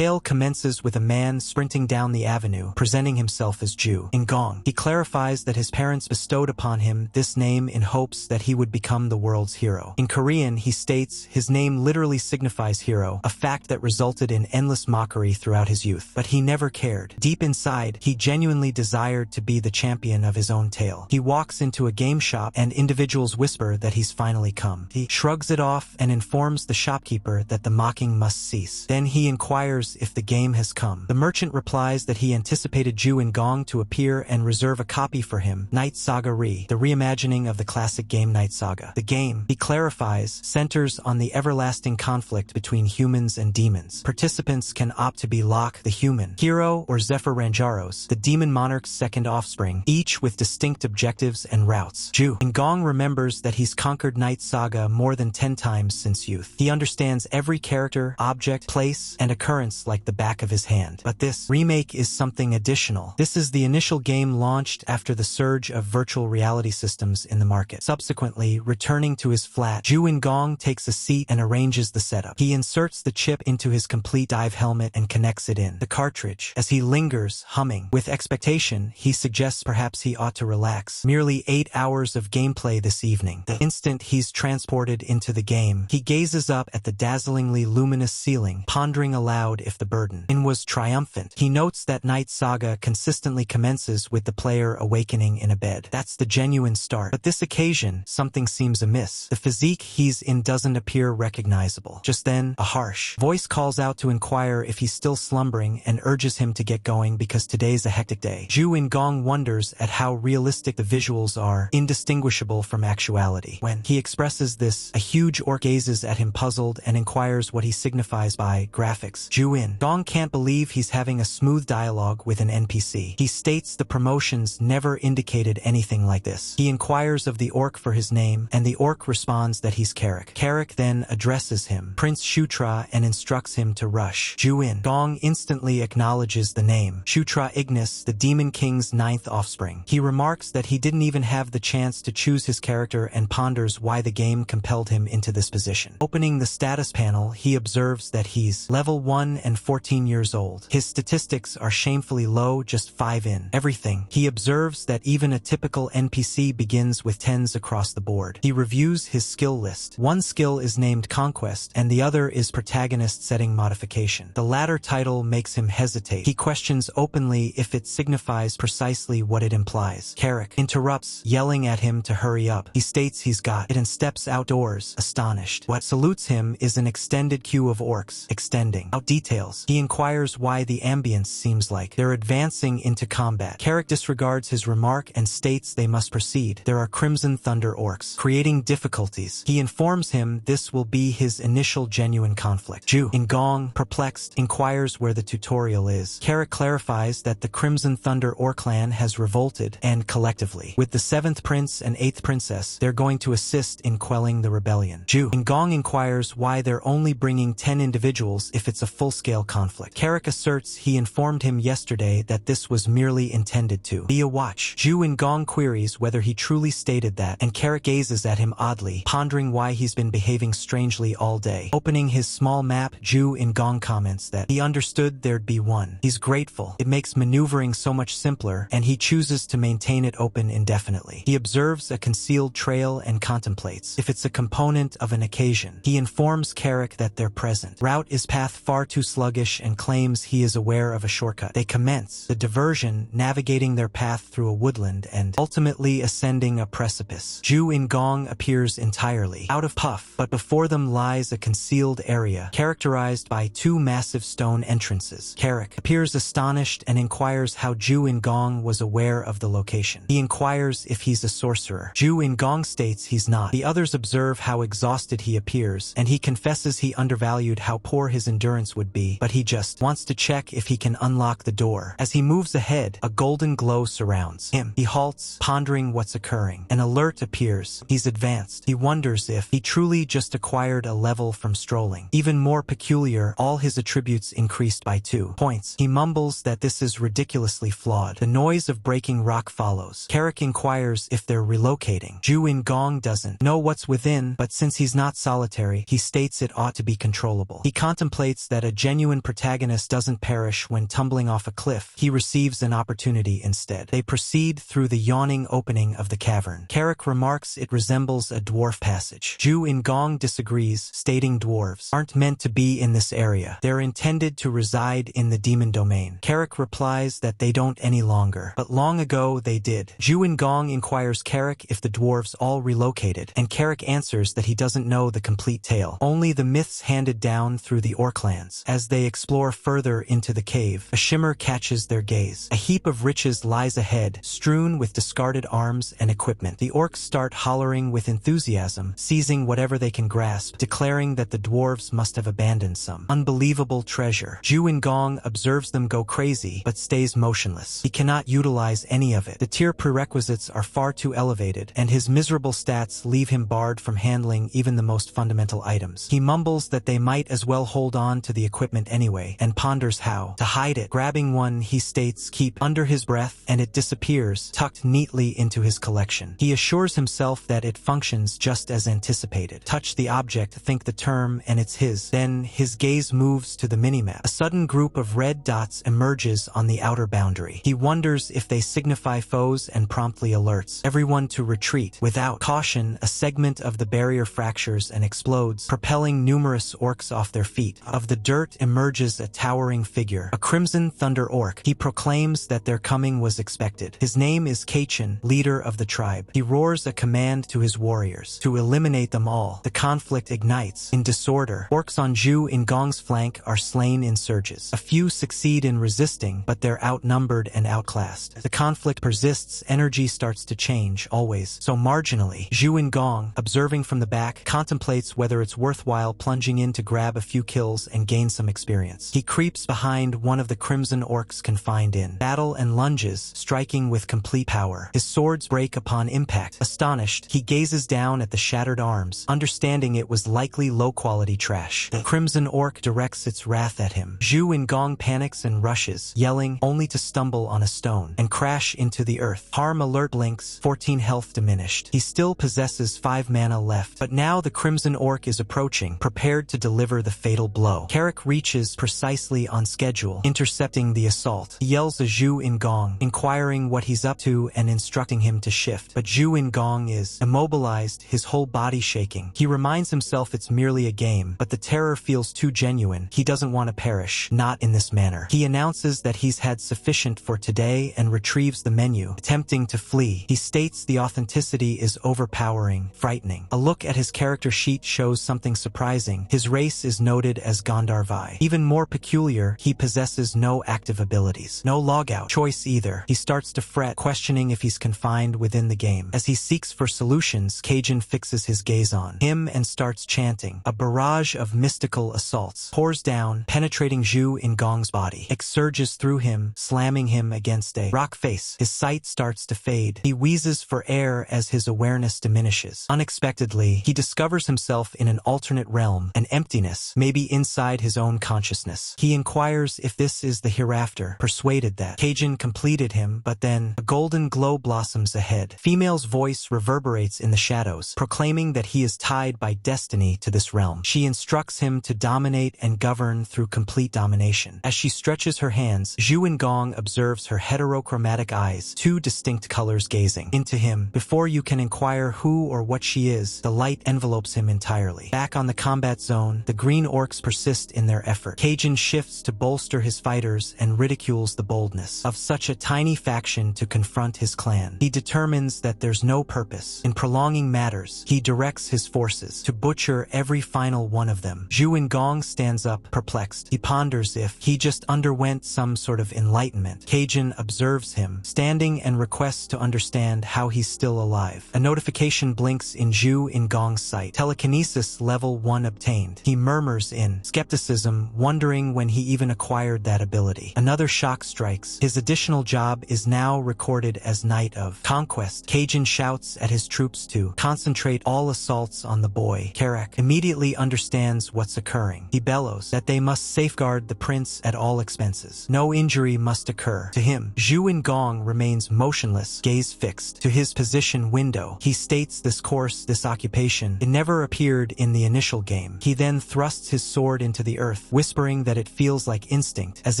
tale commences with a man sprinting down the avenue, presenting himself as Ju In-gong. He clarifies that his parents bestowed upon him this name in hopes that he would become the world's hero. In Korean, he states his name literally signifies hero, a fact that resulted in endless mockery throughout his youth. But he never cared. Deep inside, he genuinely desired to be the champion of his own tale. He walks into a game shop and individuals whisper that he's finally come. He shrugs it off and informs the shopkeeper that the mocking must cease. Then he inquires if the game has come. The merchant replies that he anticipated Ju In-gong to appear and reserve a copy for him, Night Saga Re, the reimagining of the classic game Night Saga. The game, he clarifies, centers on the everlasting conflict between humans and demons. Participants can opt to be Locke, the human hero, or Zephyr Ranjaros, the demon monarch's second offspring, each with distinct objectives and routes. Ju In-gong remembers that he's conquered Night Saga more than 10 times since youth. He understands every character, object, place, and occurrence like the back of his hand. But this remake is something additional. This is the initial game launched after the surge of virtual reality systems in the market. Subsequently, returning to his flat, Ju In-gong takes a seat and arranges the setup. He inserts the chip into his complete dive helmet and connects it in the cartridge. As he lingers, humming with expectation, he suggests perhaps he ought to relax. Merely 8 hours of gameplay this evening. The instant he's transported into the game, he gazes up at the dazzlingly luminous ceiling, pondering aloud if the burden was triumphant. He notes that Night Saga consistently commences with the player awakening in a bed. That's the genuine start. But this occasion, something seems amiss. The physique he's in doesn't appear recognizable. Just then, a harsh voice calls out to inquire if he's still slumbering and urges him to get going because today's a hectic day. Ju In-gong wonders at how realistic the visuals are, indistinguishable from actuality. When he expresses this, a huge orc gazes at him puzzled and inquires what he signifies by graphics. Ju In-gong can't believe he's having a smooth dialogue with an NPC. He states the promotions never indicated anything like this. He inquires of the orc for his name, and the orc responds that he's Carrick. Carrick then addresses him, Prince Shutra, and instructs him to rush. Ju In-gong instantly acknowledges the name, Shutra Ignis, the Demon King's 9th offspring. He remarks that he didn't even have the chance to choose his character and ponders why the game compelled him into this position. Opening the status panel, he observes that he's level 1 and 14 years old. His statistics are shamefully low, just 5 in everything. He observes that even a typical NPC begins with 10s across the board. He reviews his skill list. One skill is named Conquest, and the other is Protagonist Setting Modification. The latter title makes him hesitate. He questions openly if it signifies precisely what it implies. Carrick interrupts, yelling at him to hurry up. He states he's got it and steps outdoors, astonished. What salutes him is an extended queue of orcs, extending out details. He inquires why the ambience seems like they're advancing into combat. Carrick disregards his remark and states they must proceed. There are Crimson Thunder orcs, creating difficulties. He informs him this will be his initial genuine conflict. Ju In-gong, perplexed, inquires where the tutorial is. Carrick clarifies that the Crimson Thunder orc clan has revolted, and collectively, with the 7th prince and 8th princess, they're going to assist in quelling the rebellion. Ju In-gong inquires why they're only bringing 10 individuals if it's a full-scale conflict. Carrick asserts he informed him yesterday that this was merely intended to be a watch. Ju In-gong queries whether he truly stated that, and Carrick gazes at him oddly, pondering why he's been behaving strangely all day. Opening his small map, Ju In-gong comments that he understood there'd be one. He's grateful. It makes maneuvering so much simpler, and he chooses to maintain it open indefinitely. He observes a concealed trail and contemplates if it's a component of an occasion. He informs Carrick that they're present. Route is path far too sluggish and claims he is aware of a shortcut. They commence the diversion, navigating their path through a woodland and ultimately ascending a precipice. Ju In-gong appears entirely out of puff, but before them lies a concealed area characterized by 2 massive stone entrances. Carrick appears astonished and inquires how Ju In-gong was aware of the location. He inquires if he's a sorcerer. Ju In-gong states he's not. The others observe how exhausted he appears, and he confesses he undervalued how poor his endurance would be, but he just wants to check if he can unlock the door. As he moves ahead, a golden glow surrounds him. He halts, pondering what's occurring. An alert appears. He's advanced. He wonders if he truly just acquired a level from strolling. Even more peculiar, all his attributes increased by 2 points. He mumbles that this is ridiculously flawed. The noise of breaking rock follows. Carrick inquires if they're relocating. Ju In-gong doesn't know what's within, but since he's not solitary, he states it ought to be controllable. He contemplates that a genuine protagonist doesn't perish when tumbling off a cliff, he receives an opportunity instead. They proceed through the yawning opening of the cavern. Carrick remarks it resembles a dwarf passage. Ju In-gong disagrees, stating dwarves aren't meant to be in this area. They're intended to reside in the demon domain. Carrick replies that they don't any longer, but long ago they did. Ju In-gong inquires Carrick if the dwarves all relocated, and Carrick answers that he doesn't know the complete tale, only the myths handed down through the orc lands. As they explore further into the cave, a shimmer catches their gaze. A heap of riches lies ahead, strewn with discarded arms and equipment. The orcs start hollering with enthusiasm, seizing whatever they can grasp, declaring that the dwarves must have abandoned some unbelievable treasure. Ju In-gong observes them go crazy, but stays motionless. He cannot utilize any of it. The tier prerequisites are far too elevated, and his miserable stats leave him barred from handling even the most fundamental items. He mumbles that they might as well hold on to the equipment anyway, and ponders how to hide it. Grabbing one, he states keep under his breath, and it disappears, tucked neatly into his collection. He assures himself that it functions just as anticipated. Touch the object, think the term, and it's his. Then his gaze moves to the minimap. A sudden group of red dots emerges on the outer boundary. He wonders if they signify foes and promptly alerts everyone to retreat. Without caution, a segment of the barrier fractures and explodes, propelling numerous orcs off their feet. Of the dirt emerges a towering figure, a Crimson Thunder orc. He proclaims that their coming was expected. His name is Kaichin, leader of the tribe. He roars a command to his warriors to eliminate them all. The conflict ignites. In disorder, orcs on Ju In-gong's flank are slain in surges. A few succeed in resisting, but they're outnumbered and outclassed. The conflict persists. Energy starts to change, always so marginally. Ju In-gong, observing from the back, contemplates whether it's worthwhile plunging in to grab a few kills and gain some experience. He creeps behind one of the crimson orcs confined in battle and lunges, striking with complete power. His swords break upon impact. Astonished, he gazes down at the shattered arms, understanding it was likely low-quality trash. The crimson orc directs its wrath at him. Ju In-gong panics and rushes, yelling, only to stumble on a stone and crash into the earth. Harm alert blinks, 14 health diminished. He still possesses 5 mana left, but now the crimson orc is approaching, prepared to deliver the fatal blow. Carrick reaches precisely on schedule, intercepting the assault. He yells at Ju In-gong, inquiring what he's up to and instructing him to shift, but Ju In-gong is immobilized, his whole body shaking. He reminds himself it's merely a game, but the terror feels too genuine. He doesn't want to perish, not in this manner. He announces that he's had sufficient for today and retrieves the menu, attempting to flee. He states the authenticity is overpowering, frightening. A look at his character sheet shows something surprising. His race is noted as Gandharvi. Even more peculiar, he possesses no active abilities, no logout choice either. He starts to fret, questioning if he's confined within the game. As he seeks for solutions, Kaichin fixes his gaze on him and starts chanting. A barrage of mystical assaults pours down, penetrating Ju In-gong's body. It surges through him, slamming him against a rock face. His sight starts to fade. He wheezes for air as his awareness diminishes. Unexpectedly, he discovers himself in an alternate realm, an emptiness, maybe inside his own consciousness. He inquires if this is the hereafter, persuaded that Kaichin completed him, but then a golden glow blossoms ahead. Female's voice reverberates in the shadows, proclaiming that he is tied by destiny to this realm. She instructs him to dominate and govern through complete domination. As she stretches her hands, Ju In-gong observes her heterochromatic eyes, 2 distinct colors gazing into him. Before you can inquire who or what she is, the light envelopes him entirely. Back on the combat zone, the green orcs persist in their effort. Kaichin shifts to bolster his fighters and ridicules the boldness of such a tiny faction to confront his clan. He determines that there's no purpose in prolonging matters. He directs his forces to butcher every final one of them. Ju In-gong stands up, perplexed. He ponders if he just underwent some sort of enlightenment. Kaichin observes him, standing, and requests to understand how he's still alive. A notification blinks in Ju In-gong's sight. Telekinesis level 1 obtained. He murmurs in skepticism, wondering when he even acquired that ability. Another shock strikes. His additional job is now recorded as Knight of Conquest. Kaichin shouts at his troops to concentrate all assaults on the boy. Carrick immediately understands what's occurring. He bellows that they must safeguard the prince at all expenses. No injury must occur to him. Ju In-gong remains motionless, gaze fixed to his position window. He states this course, this occupation, it never appeared in the initial game. He then thrusts his sword into the earth, earth, whispering that it feels like instinct, as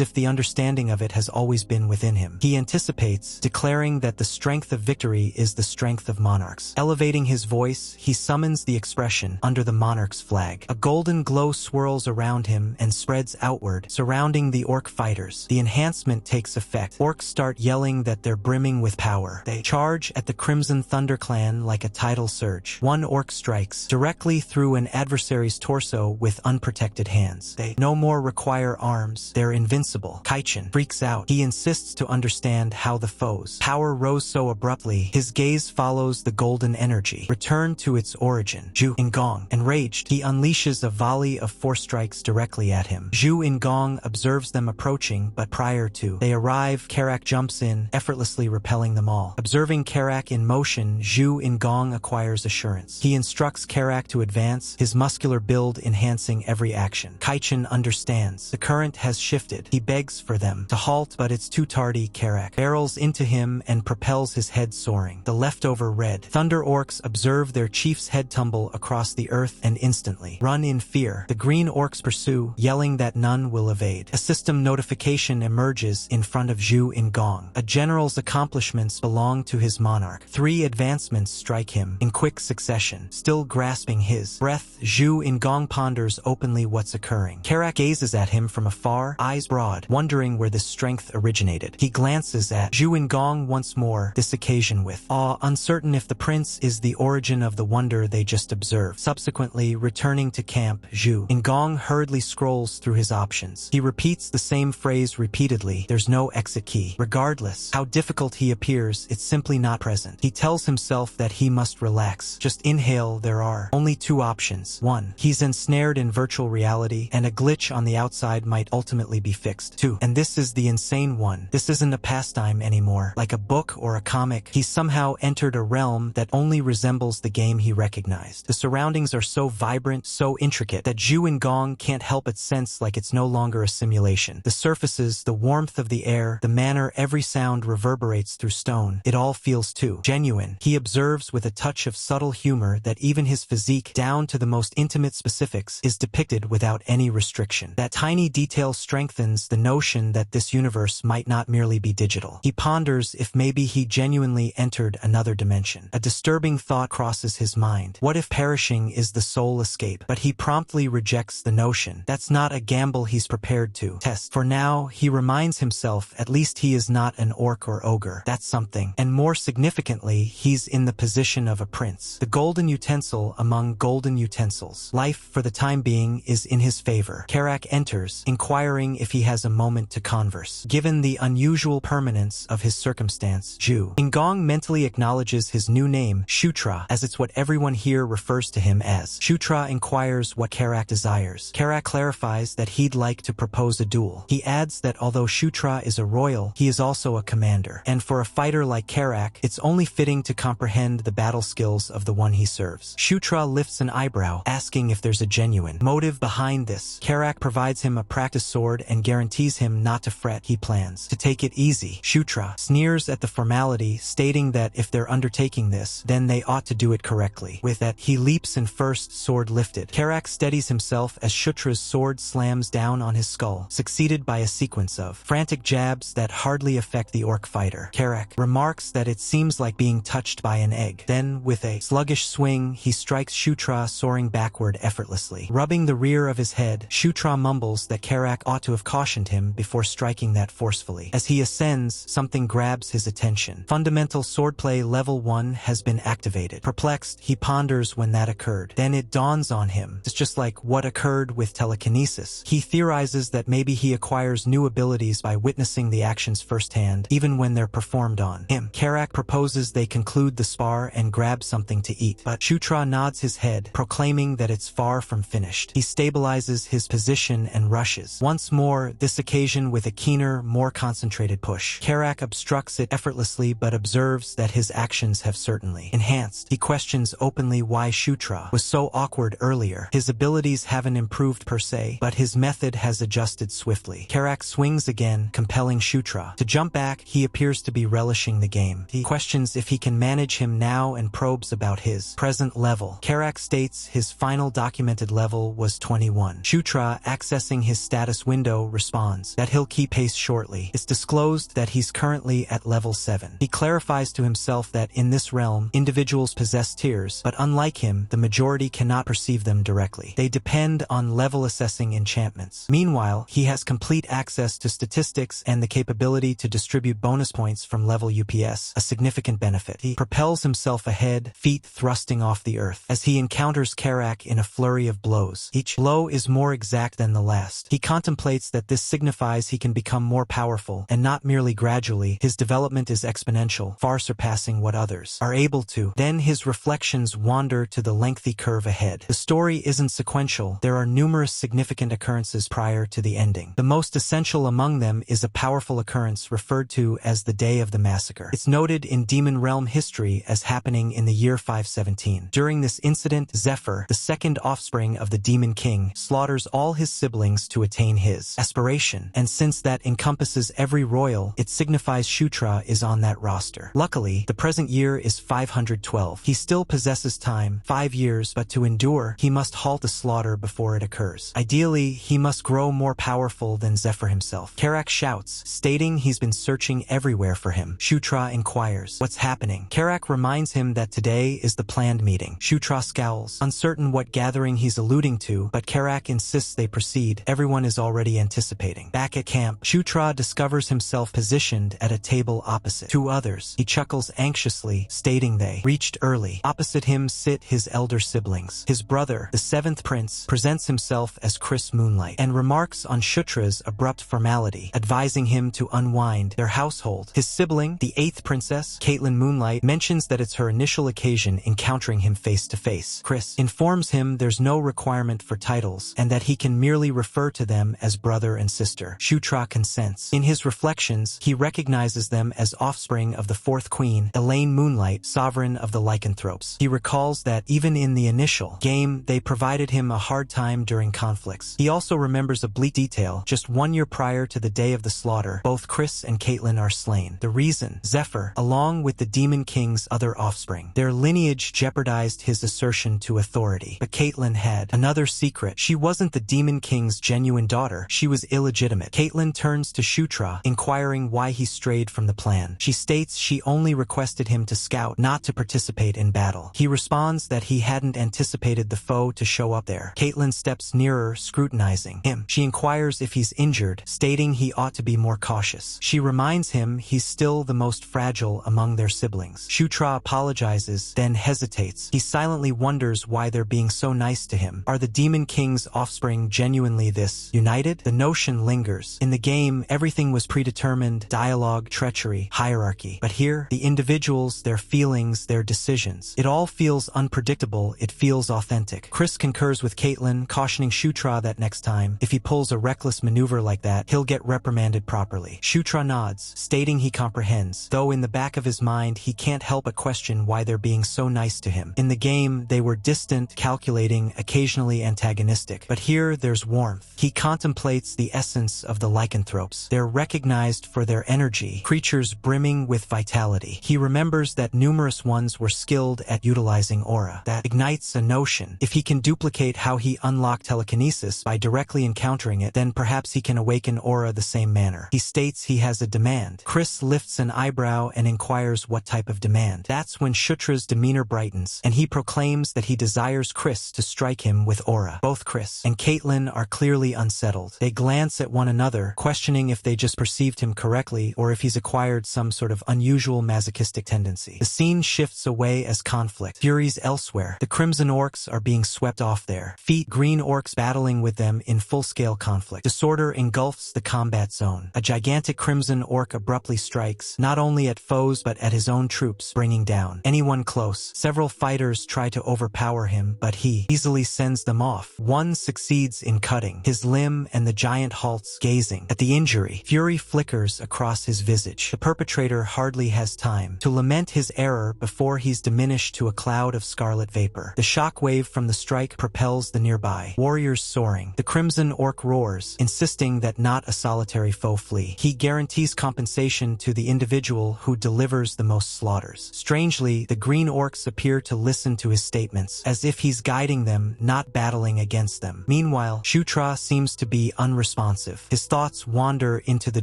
if the understanding of it has always been within him. He anticipates, declaring that the strength of victory is the strength of monarchs. Elevating his voice, he summons the expression, "Under the monarch's flag." A golden glow swirls around him and spreads outward, surrounding the orc fighters. The enhancement takes effect. Orcs start yelling that they're brimming with power. They charge at the Crimson Thunder clan like a tidal surge. One orc strikes directly through an adversary's torso with unprotected hands. They no more require arms. They're invincible. Kaichin freaks out. He insists to understand how the foe's power rose so abruptly. His gaze follows the golden energy, returned to its origin. Zhu Ingong, enraged, he unleashes a volley of 4 strikes directly at him. Zhu Ingong observes them approaching, but prior to they arrive, Karak jumps in, effortlessly repelling them all. Observing Karak in motion, Zhu Ingong acquires assurance. He instructs Karak to advance, his muscular build enhancing every action. Kaichin understands. The current has shifted. He begs for them to halt, but it's too tardy. Karak barrels into him and propels his head soaring. The leftover red thunder orcs observe their chief's head tumble across the earth and instantly run in fear. The green orcs pursue, yelling that none will evade. A system notification emerges in front of Zhu Ingong. A general's accomplishments belong to his monarch. 3 advancements strike him in quick succession. Still grasping his breath, Zhu Ingong ponders openly what's occurring. Karak gazes at him from afar, eyes broad, wondering where this strength originated. He glances at Zhu Ingong once more, this occasion with awe, uncertain if the prince is the origin of the wonder they just observed. Subsequently, returning to camp, Zhu Ingong hurriedly scrolls through his options. He repeats the same phrase repeatedly, "There's no exit key." Regardless how difficult he appears, it's simply not present. He tells himself that he must relax. Just inhale. There are only 2 options. 1. He's ensnared in virtual reality, and a glitch on the outside might ultimately be fixed. 2. And this is the insane one. This isn't a pastime anymore. Like a book or a comic, he's somehow entered a realm that only resembles the game he recognized. The surroundings are so vibrant, so intricate, that Zhu Ingong can't help but sense like it's no longer a simulation. The surfaces, the warmth of the air, the manner every sound reverberates through stone, it all feels too genuine. He observes with a touch of subtle humor that even his physique, down to the most intimate specifics, is depicted without any restriction. That tiny detail strengthens the notion that this universe might not merely be digital. He ponders if maybe he genuinely entered another dimension. A disturbing thought crosses his mind. What if perishing is the sole escape? But he promptly rejects the notion. That's not a gamble he's prepared to test. For now, he reminds himself at least he is not an orc or ogre. That's something. And more significantly, he's in the position of a prince. The golden utensil among golden utensils. Life, for the time being, is in his favor. Karak enters, inquiring if he has a moment to converse. Given the unusual permanence of his circumstance, Zhu Ingong mentally acknowledges his new name, Shutra, as it's what everyone here refers to him as. Shutra inquires what Karak desires. Karak clarifies that he'd like to propose a duel. He adds that although Shutra is a royal, he is also a commander. And for a fighter like Karak, it's only fitting to comprehend the battle skills of the one he serves. Shutra lifts an eyebrow, asking if there's a genuine motive behind this. Karak provides him a practice sword and guarantees him not to fret. He plans to take it easy. Shutra sneers at the formality, stating that if they're undertaking this, then they ought to do it correctly. With that, he leaps and first, sword lifted. Karak steadies himself as Shutra's sword slams down on his skull, succeeded by a sequence of frantic jabs that hardly affect the orc fighter. Karak remarks that it seems like being touched by an egg. Then, with a sluggish swing, he strikes Shutra, soaring backward effortlessly. Rubbing the rear of his head, Shutra mumbles that Karak ought to have cautioned him before striking that forcefully. As he ascends, something grabs his attention. Fundamental swordplay level 1 has been activated. Perplexed, he ponders when that occurred. Then it dawns on him. It's just like what occurred with telekinesis. He theorizes that maybe he acquires new abilities by witnessing the actions firsthand, even when they're performed on him. Karak proposes they conclude the spar and grab something to eat, but Shutra nods his head, proclaiming that it's far from finished. He stabilizes his position and rushes. Once more, this occasion with a keener, more concentrated push. Karak obstructs it effortlessly but observes that his actions have certainly enhanced. He questions openly why Shutra was so awkward earlier. His abilities haven't improved per se, but his method has adjusted swiftly. Karak swings again, compelling Shutra to jump back. He appears to be relishing the game. He questions if he can manage him now and probes about his present level. Karak states his final documented level was 21. Shutra Shutra, accessing his status window, responds that he'll keep pace shortly. It's disclosed that he's currently at level 7. He clarifies to himself that in this realm, individuals possess tiers, but unlike him, the majority cannot perceive them directly. They depend on level assessing enchantments. Meanwhile, he has complete access to statistics and the capability to distribute bonus points from level UPS, a significant benefit. He propels himself ahead, feet thrusting off the earth, as he encounters Karak in a flurry of blows. Each blow is more exact than the last. He contemplates that this signifies he can become more powerful, and not merely gradually. His development is exponential, far surpassing what others are able to. Then his reflections wander to the lengthy curve ahead. The story isn't sequential. There are numerous significant occurrences prior to the ending. The most essential among them is a powerful occurrence referred to as the Day of the Massacre. It's noted in Demon Realm history as happening in the year 517. During this incident, Zephyr, the second offspring of the Demon King, slaughters all his siblings to attain his aspiration, and since that encompasses every royal, it signifies Shutra is on that roster. Luckily, the present year is 512. He still possesses time, 5 years, but to endure, he must halt the slaughter before it occurs. Ideally, he must grow more powerful than Zephyr himself. Karak shouts, stating he's been searching everywhere for him. Shutra inquires, what's happening? Karak reminds him that today is the planned meeting. Shutra scowls, uncertain what gathering he's alluding to, but Karak insists they proceed. Everyone is already anticipating. Back at camp, Shutra discovers himself positioned at a table opposite 2 others. He chuckles anxiously, stating they reached early. Opposite him sit his elder siblings. His brother, the 7th prince, presents himself as Chris Moonlight and remarks on Shutra's abrupt formality, advising him to unwind their household. His sibling, the 8th princess, Caitlin Moonlight, mentions that it's her initial occasion encountering him face to face. Chris informs him there's no requirement for titles and that he can merely refer to them as brother and sister. Shutra consents. In his reflections, he recognizes them as offspring of the 4th queen, Elaine Moonlight, sovereign of the lycanthropes. He recalls that even in the initial game, they provided him a hard time during conflicts. He also remembers a bleak detail. Just 1 year prior to the day of the slaughter, both Chris and Caitlin are slain. The reason? Zephyr, along with the Demon King's other offspring. Their lineage jeopardized his assertion to authority. But Caitlin had another secret. She wasn't the Demon King's genuine daughter. She was illegitimate. Caitlin turns to Shutra, inquiring why he strayed from the plan. She states she only requested him to scout, not to participate in battle. He responds that he hadn't anticipated the foe to show up there. Caitlin steps nearer, scrutinizing him. She inquires if he's injured, stating he ought to be more cautious. She reminds him he's still the most fragile among their siblings. Shutra apologizes, then hesitates. He silently wonders why they're being so nice to him. Are the Demon King's offspring genuinely this united? The notion lingers. In the game, everything was predetermined: dialogue, treachery, hierarchy. But here, the individuals, their feelings, their decisions. It all feels unpredictable. It feels authentic. Chris concurs with Caitlin, cautioning Shutra that next time, if he pulls a reckless maneuver like that, he'll get reprimanded properly. Shutra nods, stating he comprehends, though in the back of his mind he can't help but question why they're being so nice to him. In the game, they were distant, calculating, occasionally antagonistic. But here, there's warmth. He contemplates the essence of the lycanthropes. They're recognized for their energy, creatures brimming with vitality. He remembers that numerous ones were skilled at utilizing aura. That ignites a notion. If he can duplicate how he unlocked telekinesis by directly encountering it, then perhaps he can awaken aura the same manner. He states he has a demand. Chris lifts an eyebrow and inquires what type of demand. That's when Shutra's demeanor brightens, and he proclaims that he desires Chris to strike him with aura. Both Chris and Caitlin are clearly unsettled. They glance at one another, questioning if they just perceived him correctly or if he's acquired some sort of unusual masochistic tendency. The scene shifts away as conflict furies elsewhere. The Crimson Orcs are being swept off there. Green Orcs battling with them in full-scale conflict. Disorder engulfs the combat zone. A gigantic Crimson Orc abruptly strikes, not only at foes but at his own troops, bringing down anyone close. Several fighters try to overpower him, but he easily sends them off. One succeeds in cutting his limb, and the giant halts, gazing at the injury. Fury flickers across his visage. The perpetrator hardly has time to lament his error before he's diminished to a cloud of scarlet vapor. The shockwave from the strike propels the nearby warriors soaring. The Crimson Orc roars, insisting that not a solitary foe flee. He guarantees compensation to the individual who delivers the most slaughters. Strangely, the Green Orcs appear to listen to his statements, as if he's guiding them, not battling against them. Meanwhile, Shutra seems to be unresponsive. His thoughts wander into the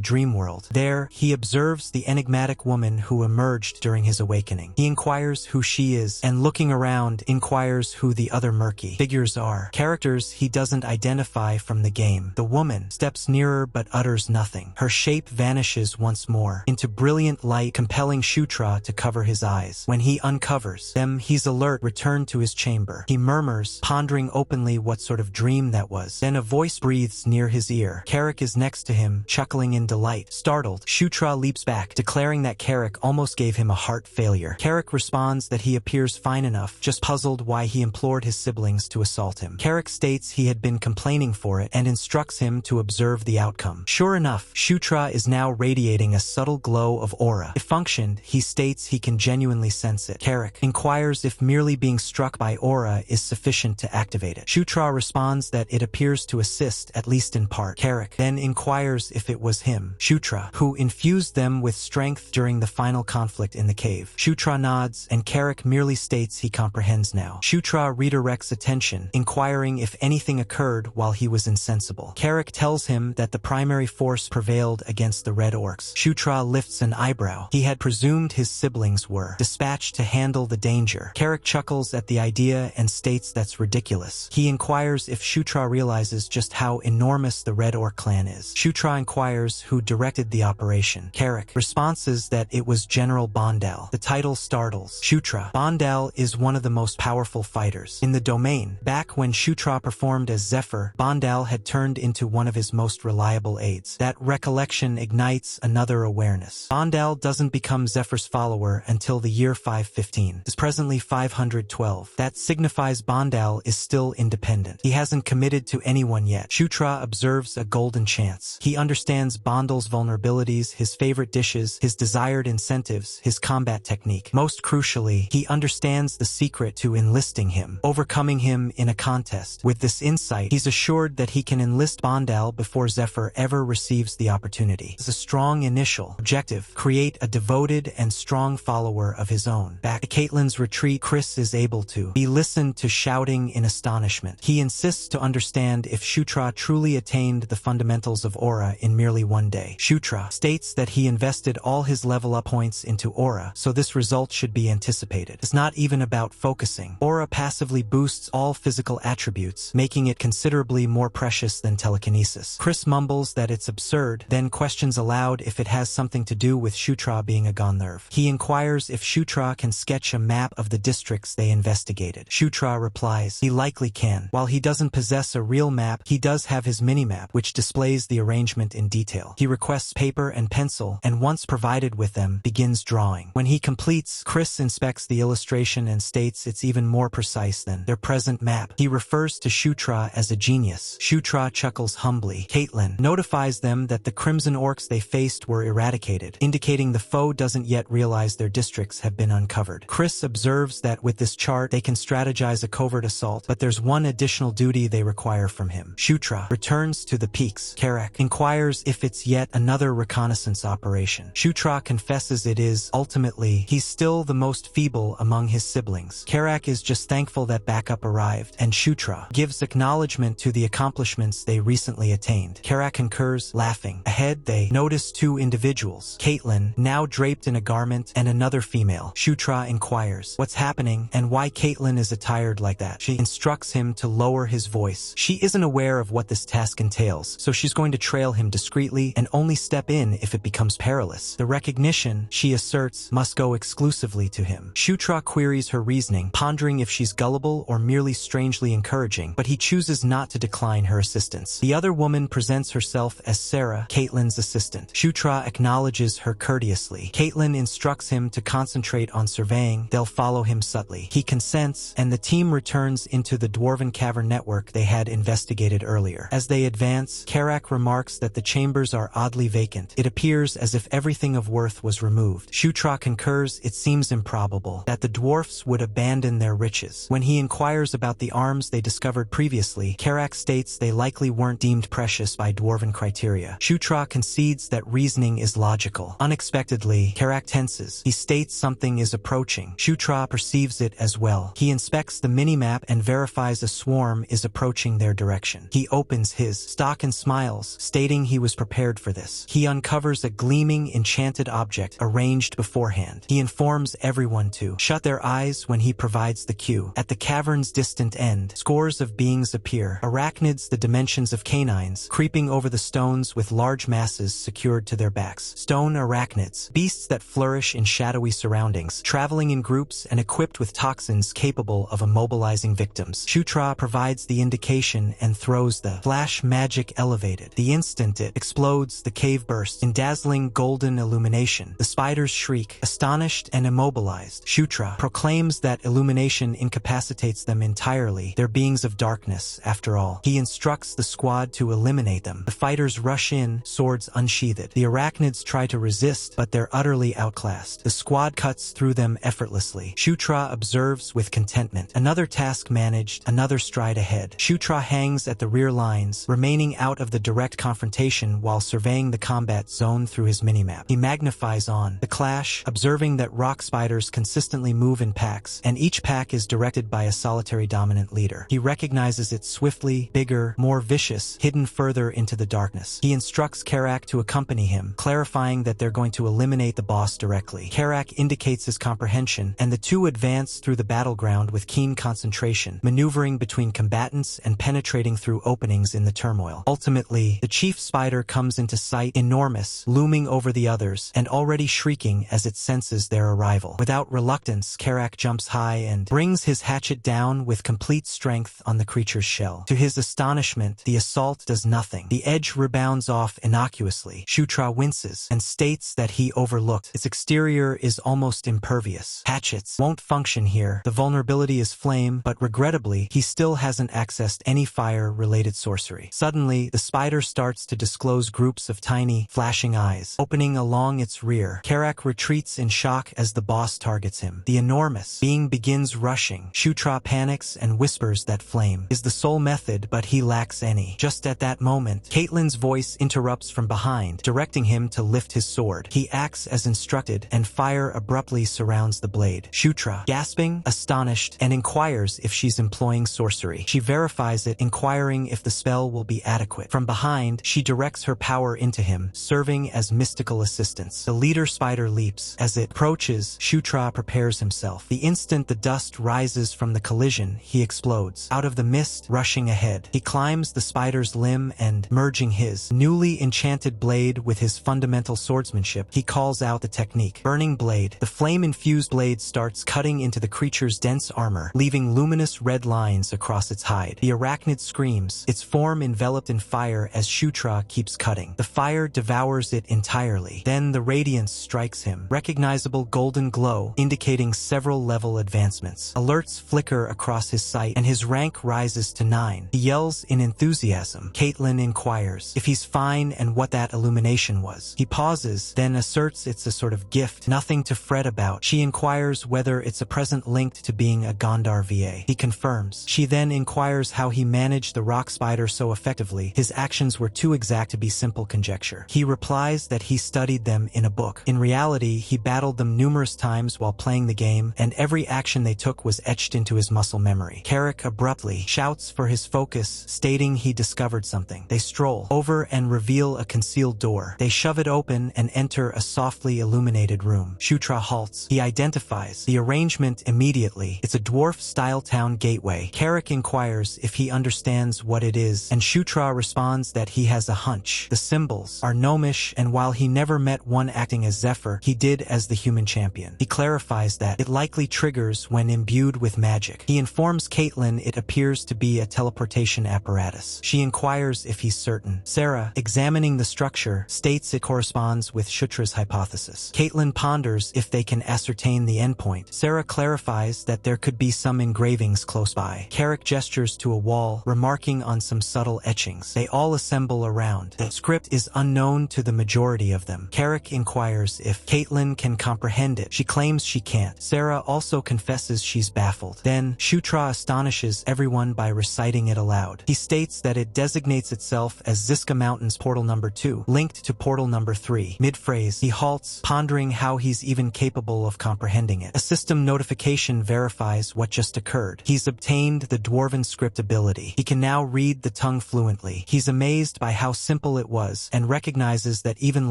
dream world. There, he observes the enigmatic woman who emerged during his awakening. He inquires who she is, and looking around, inquires who the other murky figures are. Characters he doesn't identify from the game. The woman steps nearer but utters nothing. Her shape vanishes once more into brilliant light, compelling Shutra to cover his eyes. When he uncovers them, he's alert, returned to his chamber. He murmurs, pondering openly what sort of dream that was. Then a voice breathes near his ear. Carrick is next to him, chuckling in delight. Startled, Shutra leaps back, declaring that Carrick almost gave him a heart failure. Carrick responds that he appears fine enough, just puzzled why he implored his siblings to assault him. Carrick states he had been complaining for it and instructs him to observe the outcome. Sure enough, Shutra is now radiating a subtle glow of aura. If functioned, he states he can genuinely sense it. Carrick inquires if merely being struck by aura is sufficient to activate it. Shutra responds that it appears to assist, at least in part. Carrick then inquires if it was him, Shutra, who infused them with strength during the final conflict in the cave. Shutra nods, and Carrick merely states he comprehends now. Shutra redirects attention, inquiring if anything occurred while he was insensible. Carrick tells him that the primary force prevailed against the Red Orcs. Shutra lifts an eyebrow. He had presumed his siblings were dispatched to handle the danger. Carrick chuckles at the idea and states that's ridiculous. He inquires if Shutra realizes just how enormous the Red Orc clan is. Shutra inquires who directed the operation. Carrick responds that it was General Bondal. The title startles Shutra. Bondal is one of the most powerful fighters in the domain. Back when Shutra performed as Zephyr, Bondal had turned into one of his most reliable aides. That recollection ignites another awareness. Bondal doesn't become Zephyr's follower until the year 515. It's presently 512. That signifies Bondal is still independent. He hasn't committed to anyone yet. Shutra observes a golden chance. He understands Bondal's vulnerabilities, his favorite dishes, his desired incentives, his combat technique. Most crucially, he understands the secret to enlisting him, overcoming him in a contest. With this insight, he's assured that he can enlist Bondal before Zephyr ever receives the opportunity. It's a strong initial objective: create a devoted and strong follower of his own. Back at Caitlyn's retreat, Chris is able to be listened to shouting in astonishment. He insists to understand if Shutra truly attained the fundamentals of aura in merely one day. Shutra states that he invested all his level up points into aura, so this result should be anticipated. It's not even about focusing. Aura passively boosts all physical attributes, making it considerably more precious than telekinesis. Chris mumbles that it's absurd, then questions aloud if it has something to do with Shutra being a Gandharv. He inquires if Shutra can sketch a map of the districts they investigated. Shutra replies he likely can. While he doesn't possess a real map, he does have his minimap, which displays the arrangement in detail. He requests paper and pencil, and once provided with them, begins drawing. When he completes, Chris inspects the illustration and states it's even more precise than their present map. He refers to Shutra as a genius. Shutra chuckles humbly. Caitlyn notifies them that the Crimson Orcs they faced were eradicated, indicating the foe doesn't yet realize their districts have been uncovered. Chris observes that with this chart they can strategize a covert assault, but there's one additional duty they require from him. Shutra returns to the peaks. Carrick inquires if it's yet another reconnaissance operation. Shutra confesses it is. Ultimately, he's still the most feeble among his siblings. Carrick is just thankful that backup arrived, and Shutra gives acknowledgement to the accomplishments they recently attained. Carrick concurs, laughing. Ahead, they notice two individuals. Caitlyn, now draped in a garment, and another female. Shutra inquires what's happening and why Caitlyn is attired like that. She instructs him to lower his voice. She isn't aware of what this task entails, so she's going to trail him discreetly and only step in if it becomes perilous. The recognition, she asserts, must go exclusively to him. Shutra queries her reasoning, pondering if she's gullible or merely strangely encouraging, but he chooses not to decline her assistance. The other woman presents herself as Sarah, Caitlyn's assistant. Shutra acknowledges her courteously. Caitlyn instructs him to concentrate on surveying. They'll follow him subtly. He consents, and the team returns into the Dwarven Cavern network they had investigated earlier. As they advance, Carrick remarks that the chambers are oddly vacant. It appears as if everything of worth was removed. Shutra concurs it seems improbable that the dwarfs would abandon their riches. When he inquires about the arms they discovered previously, Carrick states they likely weren't deemed precious by Dwarven criteria. Shutra concedes that reasoning is logical. Unexpectedly, Carrick tenses. He states something is approaching. Shutra perceives it as well. He inspects the minimap and verifies a swarm is approaching approaching their direction. He opens his stock and smiles, stating he was prepared for this. He uncovers a gleaming, enchanted object arranged beforehand. He informs everyone to shut their eyes when he provides the cue. At the cavern's distant end, scores of beings appear. Arachnids, the dimensions of canines, creeping over the stones with large masses secured to their backs. Stone arachnids, beasts that flourish in shadowy surroundings, traveling in groups and equipped with toxins capable of immobilizing victims. Shutra provides the indication and throws the flash magic elevated. The instant it explodes, the cave bursts in dazzling golden illumination. The spiders shriek, astonished and immobilized. Shutra proclaims that illumination incapacitates them entirely. They're beings of darkness, after all. He instructs the squad to eliminate them. The fighters rush in, swords unsheathed. The arachnids try to resist, but they're utterly outclassed. The squad cuts through them effortlessly. Shutra observes with contentment. Another task managed, another stride ahead. Shutra hangs at the rear lines, remaining out of the direct confrontation while surveying the combat zone through his minimap. He magnifies on the clash, observing that rock spiders consistently move in packs, and each pack is directed by a solitary dominant leader. He recognizes it swiftly, bigger, more vicious, hidden further into the darkness. He instructs Karak to accompany him, clarifying that they're going to eliminate the boss directly. Karak indicates his comprehension, and the two advance through the battleground with keen concentration, maneuvering between combatants and penetrating through openings in the turmoil. Ultimately, the chief spider comes into sight, enormous, looming over the others, and already shrieking as it senses their arrival. Without reluctance, Karak jumps high and brings his hatchet down with complete strength on the creature's shell. To his astonishment, the assault does nothing. The edge rebounds off innocuously. Shutra winces and states that he overlooked. Its exterior is almost impervious. Hatchets won't function here. The vulnerability is flame, but regrettably, he still hasn't accessed any fire-related sorcery. Suddenly, the spider starts to disclose groups of tiny, flashing eyes, opening along its rear. Karak retreats in shock as the boss targets him. The enormous being begins rushing. Shutra panics and whispers that flame is the sole method, but he lacks any. Just at that moment, Caitlyn's voice interrupts from behind, directing him to lift his sword. He acts as instructed, and fire abruptly surrounds the blade. Shutra, gasping, astonished, and inquires if she's employing sorcery. She verifies it, inquiring if the spell will be adequate. From behind, she directs her power into him, serving as mystical assistance. The leader spider leaps. As it approaches, Shutra prepares himself. The instant the dust rises from the collision, he explodes. Out of the mist, rushing ahead, he climbs the spider's limb and, merging his newly enchanted blade with his fundamental swordsmanship, he calls out the technique. Burning blade. The flame-infused blade starts cutting into the creature's dense armor, leaving luminous red lines across its hide. The arachnid screams, its form enveloped in fire as Shutra keeps cutting. The fire devours it entirely. Then the radiance strikes him. Recognizable golden glow, indicating several level advancements. Alerts flicker across his sight, and his rank rises to 9. He yells in enthusiasm. Caitlyn inquires if he's fine and what that illumination was. He pauses, then asserts it's a sort of gift, nothing to fret about. She inquires whether it's a present linked to being a Gondar VA. He confirms. She then inquires how he managed the rock spider so effectively. His actions were too exact to be simple conjecture. He replies that he studied them in a book. In reality, he battled them numerous times while playing the game, and every action they took was etched into his muscle memory. Karak abruptly shouts for his focus, stating he discovered something. They stroll over and reveal a concealed door. They shove it open and enter a softly illuminated room. Shutra halts. He identifies the arrangement immediately. It's a dwarf-style town gateway. Karak inquires if he understands what it is, and Shutra responds that he has a hunch. The symbols are gnomish, and while he never met one acting as Zephyr, he did as the human champion. He clarifies that it likely triggers when imbued with magic. He informs Caitlyn it appears to be a teleportation apparatus. She inquires if he's certain. Sarah, examining the structure, states it corresponds with Shutra's hypothesis. Caitlyn ponders if they can ascertain the endpoint. Sarah clarifies that there could be some engravings close by. Karak gestures to a wall, remarking on some subtle etchings. They all assemble around. The script is unknown to the majority of them. Karak inquires if Caitlyn can comprehend it. She claims she can't. Sarah also confesses she's baffled. Then, Shutra astonishes everyone by reciting it aloud. He states that it designates itself as Ziska Mountain's portal number 2, linked to portal number 3. Mid-phrase, he halts, pondering how he's even capable of comprehending it. A system notification verifies what just occurred. He's obtained the dwarven script manuscript ability. He can now read the tongue fluently. He's amazed by how simple it was and recognizes that even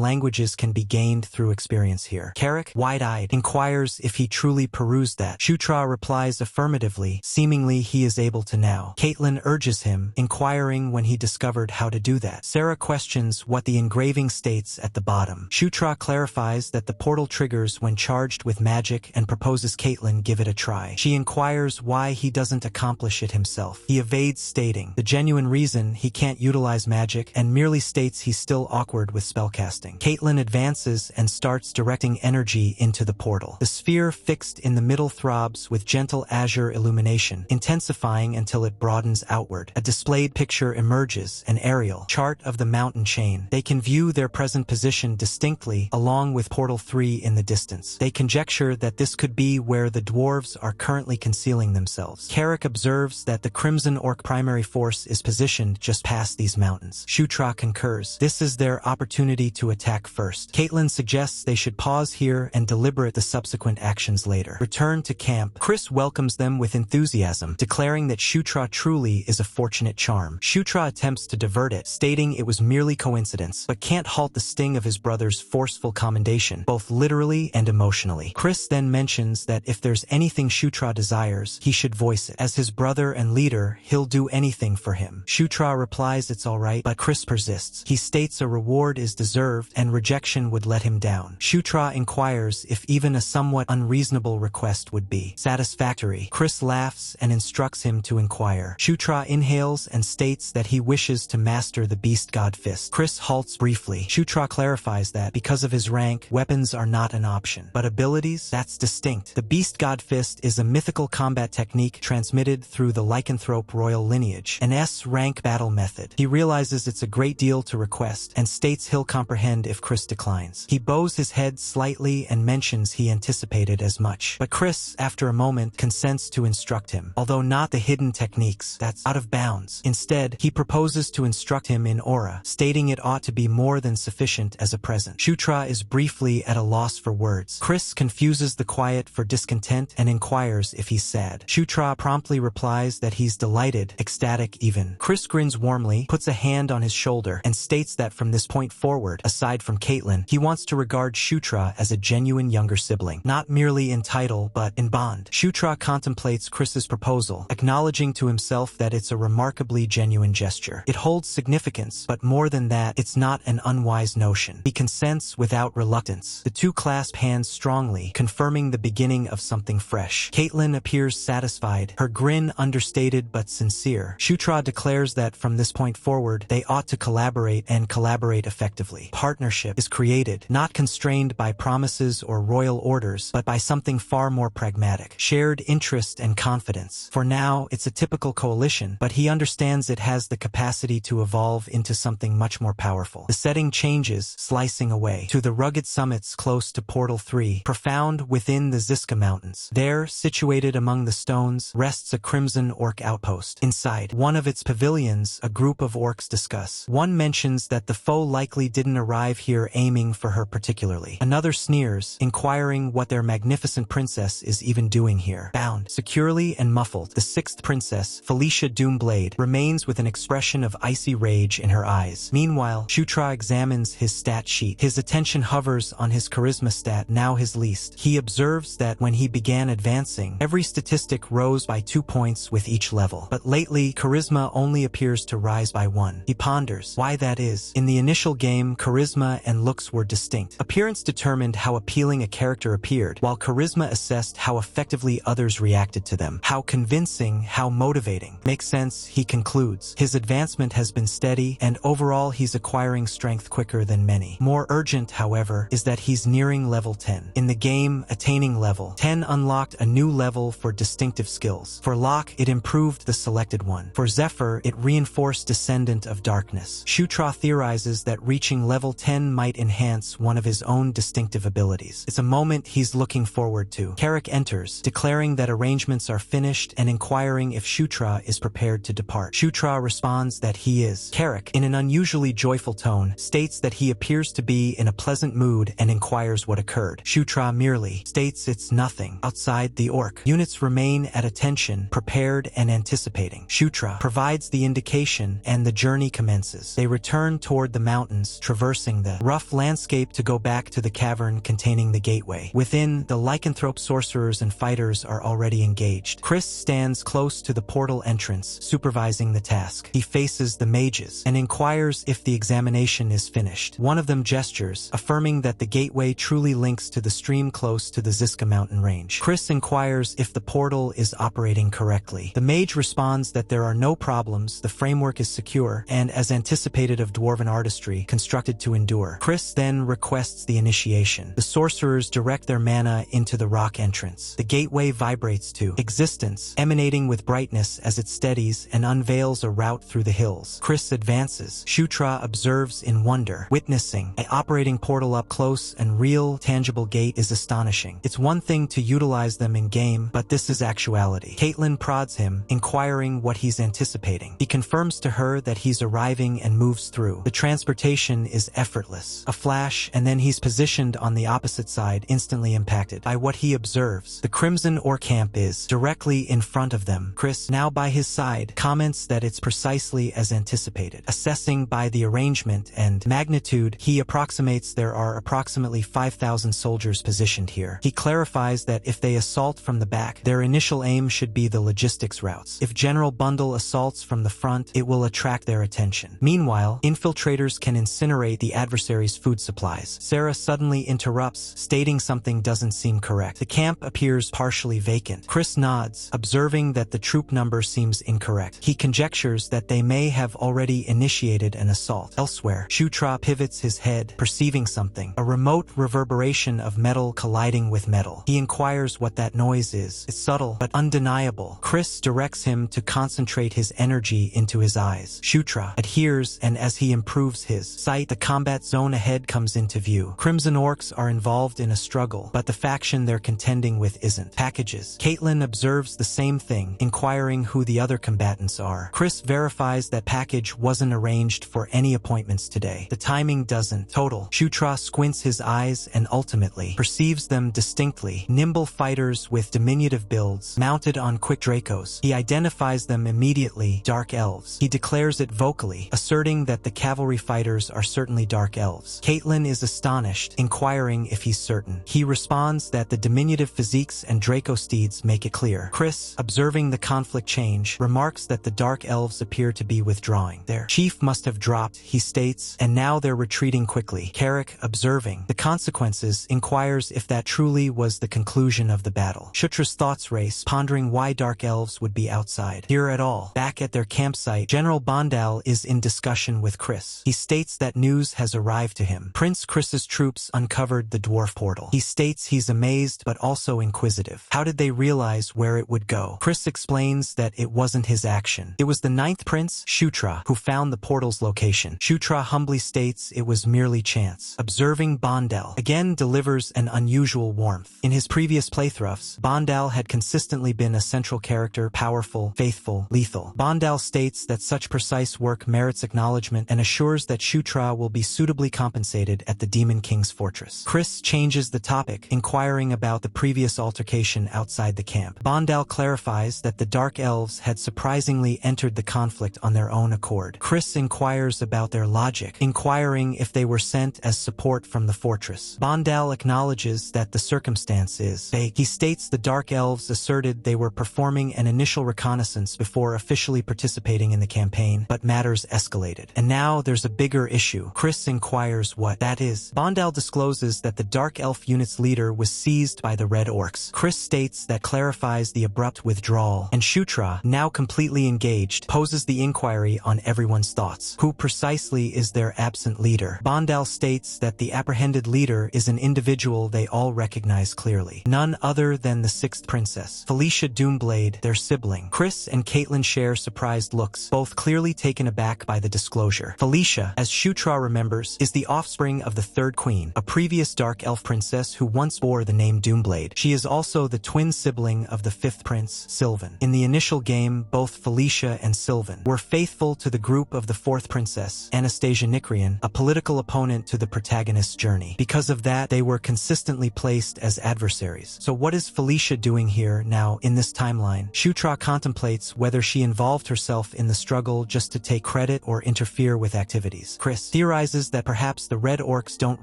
languages can be gained through experience here. Carrick, wide-eyed, inquires if he truly perused that. Shutra replies affirmatively, seemingly he is able to now. Caitlin urges him, inquiring when he discovered how to do that. Sarah questions what the engraving states at the bottom. Shutra clarifies that the portal triggers when charged with magic and proposes Caitlin give it a try. She inquires why he doesn't accomplish it himself. He evades stating the genuine reason he can't utilize magic and merely states he's still awkward with spellcasting. Caitlin advances and starts directing energy into the portal. The sphere fixed in the middle throbs with gentle azure illumination, intensifying until it broadens outward. A displayed picture emerges, an aerial chart of the mountain chain. They can view their present position distinctly, along with Portal 3 in the distance. They conjecture that this could be where the dwarves are currently concealing themselves. Carrick observes that the Crimson Orc primary force is positioned just past these mountains. Shutra concurs. This is their opportunity to attack first. Caitlin suggests they should pause here and deliberate the subsequent actions later. Return to camp. Chris welcomes them with enthusiasm, declaring that Shutra truly is a fortunate charm. Shutra attempts to divert it, stating it was merely coincidence, but can't halt the sting of his brother's forceful commendation, both literally and emotionally. Chris then mentions that if there's anything Shutra desires, he should voice it. As his brother and leader, he'll do anything for him. Shutra replies it's alright, but Chris persists. He states a reward is deserved and rejection would let him down. Shutra inquires if even a somewhat unreasonable request would be satisfactory. Chris laughs and instructs him to inquire. Shutra inhales and states that he wishes to master the Beast God Fist. Chris halts briefly. Shutra clarifies that because of his rank, weapons are not an option, but abilities, that's distinct. The Beast God Fist is a mythical combat technique transmitted through the lycanthrope royal lineage, an S-rank battle method. He realizes it's a great deal to request and states he'll comprehend if Chris declines. He bows his head slightly and mentions he anticipated as much. But Chris, after a moment, consents to instruct him, although not the hidden techniques. That's out of bounds. Instead, he proposes to instruct him in aura, stating it ought to be more than sufficient as a present. Shutra is briefly at a loss for words. Chris confuses the quiet for discontent and inquires if he's sad. Shutra promptly replies that he's delighted, ecstatic even. Chris grins warmly, puts a hand on his shoulder, and states that from this point forward, aside from Caitlin, he wants to regard Shutra as a genuine younger sibling, not merely in title but in bond. Shutra contemplates Chris's proposal, acknowledging to himself that it's a remarkably genuine gesture. It holds significance, but more than that, it's not an unwise notion. He consents without reluctance. The two clasp hands strongly, confirming the beginning of something fresh. Caitlin appears satisfied, her grin understated but sincere. Shutra declares that from this point forward, they ought to collaborate and collaborate effectively. Partnership is created, not constrained by promises or royal orders, but by something far more pragmatic. Shared interest and confidence. For now, it's a typical coalition, but he understands it has the capacity to evolve into something much more powerful. The setting changes, slicing away to the rugged summits close to Portal 3, profound within the Ziska Mountains. There, situated among the stones, rests a Crimson Orc outpost. Inside one of its pavilions, a group of orcs discuss. One mentions that the foe likely didn't arrive here aiming for her particularly. Another sneers, inquiring what their magnificent princess is even doing here. Bound securely and muffled, the sixth princess, Felicia Doomblade, remains with an expression of icy rage in her eyes. Meanwhile, Shutra examines his stat sheet. His attention hovers on his charisma stat, now his least. He observes that when he began advancing, every statistic rose by 2 points with each level. But lately, charisma only appears to rise by 1. He ponders why that is. In the initial game, charisma and looks were distinct. Appearance determined how appealing a character appeared, while charisma assessed how effectively others reacted to them. How convincing, how motivating. Makes sense, he concludes. His advancement has been steady, and overall he's acquiring strength quicker than many. More urgent, however, is that he's nearing level 10. In the game, attaining level 10 unlocked a new level for distinctive skills. For Locke, it improved the selected one. For Zephyr, it reinforced Descendant of Darkness. Shutra theorizes that reaching level 10 might enhance one of his own distinctive abilities. It's a moment he's looking forward to. Carrick enters, declaring that arrangements are finished and inquiring if Shutra is prepared to depart. Shutra responds that he is. Carrick, in an unusually joyful tone, states that he appears to be in a pleasant mood and inquires what occurred. Shutra merely states it's nothing. Outside the orc units remain at attention, prepared and anticipating. Shutra provides the indication, and the journey commences. They return toward the mountains, traversing the rough landscape to go back to the cavern containing the gateway. Within, the lycanthrope sorcerers and fighters are already engaged. Chris stands close to the portal entrance, supervising the task. He faces the mages and inquires if the examination is finished. One of them gestures, affirming that the gateway truly links to the stream close to the Ziska mountain range. Chris inquires if the portal is operating correctly. The mage responds that there are no problems, the framework is secure, and as anticipated of dwarven artistry, constructed to endure. Chris then requests the initiation. The sorcerers direct their mana into the rock entrance. The gateway vibrates to existence, emanating with brightness as it steadies and unveils a route through the hills. Chris advances. Shutra observes in wonder. Witnessing an operating portal up close and real, tangible gate is astonishing. It's one thing to utilize them in-game, but this is actuality. Caitlin prods him, inquiring what he's anticipating. He confirms to her that he's arriving and moves through. The transportation is effortless. A flash, and then he's positioned on the opposite side, instantly impacted by what he observes. The Crimson Ore camp is directly in front of them. Chris, now by his side, comments that it's precisely as anticipated. Assessing by the arrangement and magnitude, he approximates there are approximately 5,000 soldiers positioned here. He clarifies that if they assault from the back, their initial aim should be the logistics routes. If General Bundle assaults from the front, it will attract their attention. Meanwhile, infiltrators can incinerate the adversary's food supplies. Sarah suddenly interrupts, stating something doesn't seem correct. The camp appears partially vacant. Chris nods, observing that the troop number seems incorrect. He conjectures that they may have already initiated an assault. Elsewhere, Shutra pivots his head, perceiving something, a remote reverberation of metal colliding with metal. He inquires what that noise is. It's subtle, but undeniable. Chris directs him to concentrate his energy into his eyes. Shutra adheres, and as he improves his sight, the combat zone ahead comes into view. Crimson Orcs are involved in a struggle, but the faction they're contending with isn't. Packages. Caitlin observes the same thing, inquiring who the other combatants are. Chris verifies that Package wasn't arranged for any appointments today. The timing doesn't. Total. Shutra squints his eyes and ultimately perceives them distinctly. Nimble fighters with diminutive builds, mounted on quick Dracos. He identifies them immediately. Dark Elves. He declares it vocally, asserting that the cavalry fighters are certainly Dark Elves. Caitlin is astonished, inquiring if he's certain. He responds that the diminutive physiques and Draco steeds make it clear. Chris, observing the conflict change, remarks that the Dark Elves appear to be withdrawing. Their chief must have dropped, he states, and now they're retreating quickly. Carrick, observing the consequences, inquires if that truly was the conclusion of the battle. Shutra's thoughts race, pondering why Dark Elves would be outside here at all. Back at their campsite, General Bondal is in discussion with Chris. He states that news has arrived to him. Prince Chris's troops uncovered the dwarf portal. He states he's amazed but also inquisitive. How did they realize where it would go? Chris explains that it wasn't his action. It was the 9th Prince, Shutra, who found the portal's location. Shutra humbly states it was merely chance. Observing Bondal again delivers an unusual warmth. In his previous playthroughs, Bondal had consistently been a central character, powerful, faithful, lethal. Bondal states that such precise work merits acknowledgement and assures that Shutra will be suitably compensated at the Demon King's fortress. Chris changes the topic, inquiring about the previous altercation outside the camp. Bondal clarifies that the Dark Elves had surprisingly entered the conflict on their own accord. Chris inquires about their logic, inquiring if they were sent as support from the fortress. Bondal acknowledges that the circumstance is vague. He states the Dark Elves asserted they were performing an initial reconnaissance before officially participating in the campaign, but matters escalated. And now there's a bigger issue. Chris inquires what that is. Bondal discloses that the Dark Elf unit's leader was seized by the Red Orcs. Chris states that clarifies the abrupt withdrawal, and Shutra, now completely engaged, poses the inquiry on everyone's thoughts. Who precisely is their absent leader? Bondal states that the apprehended leader is an individual they all recognize clearly. None other than the 6th Princess, Felicia Doomblade, their sibling. Chris and Caitlin share surprised looks, both clearly taken aback by the disclosure. Felicia, as Shutra remembers, is the offspring of the 3rd Queen, a previous Dark Elf princess who once bore the name Doomblade. She is also the twin sibling of the 5th Prince, Sylvan. In the initial game, both Felicia and Sylvan were faithful to the group of the 4th Princess, Anastasia Nicrian, a political opponent to the protagonist's journey. Because of that, they were consistently placed as adversaries. So what is Felicia doing here now in this timeline? Shutra contemplates whether she involved herself in the struggle just to take credit or interfere with activities. Chris theorizes that perhaps the red orcs don't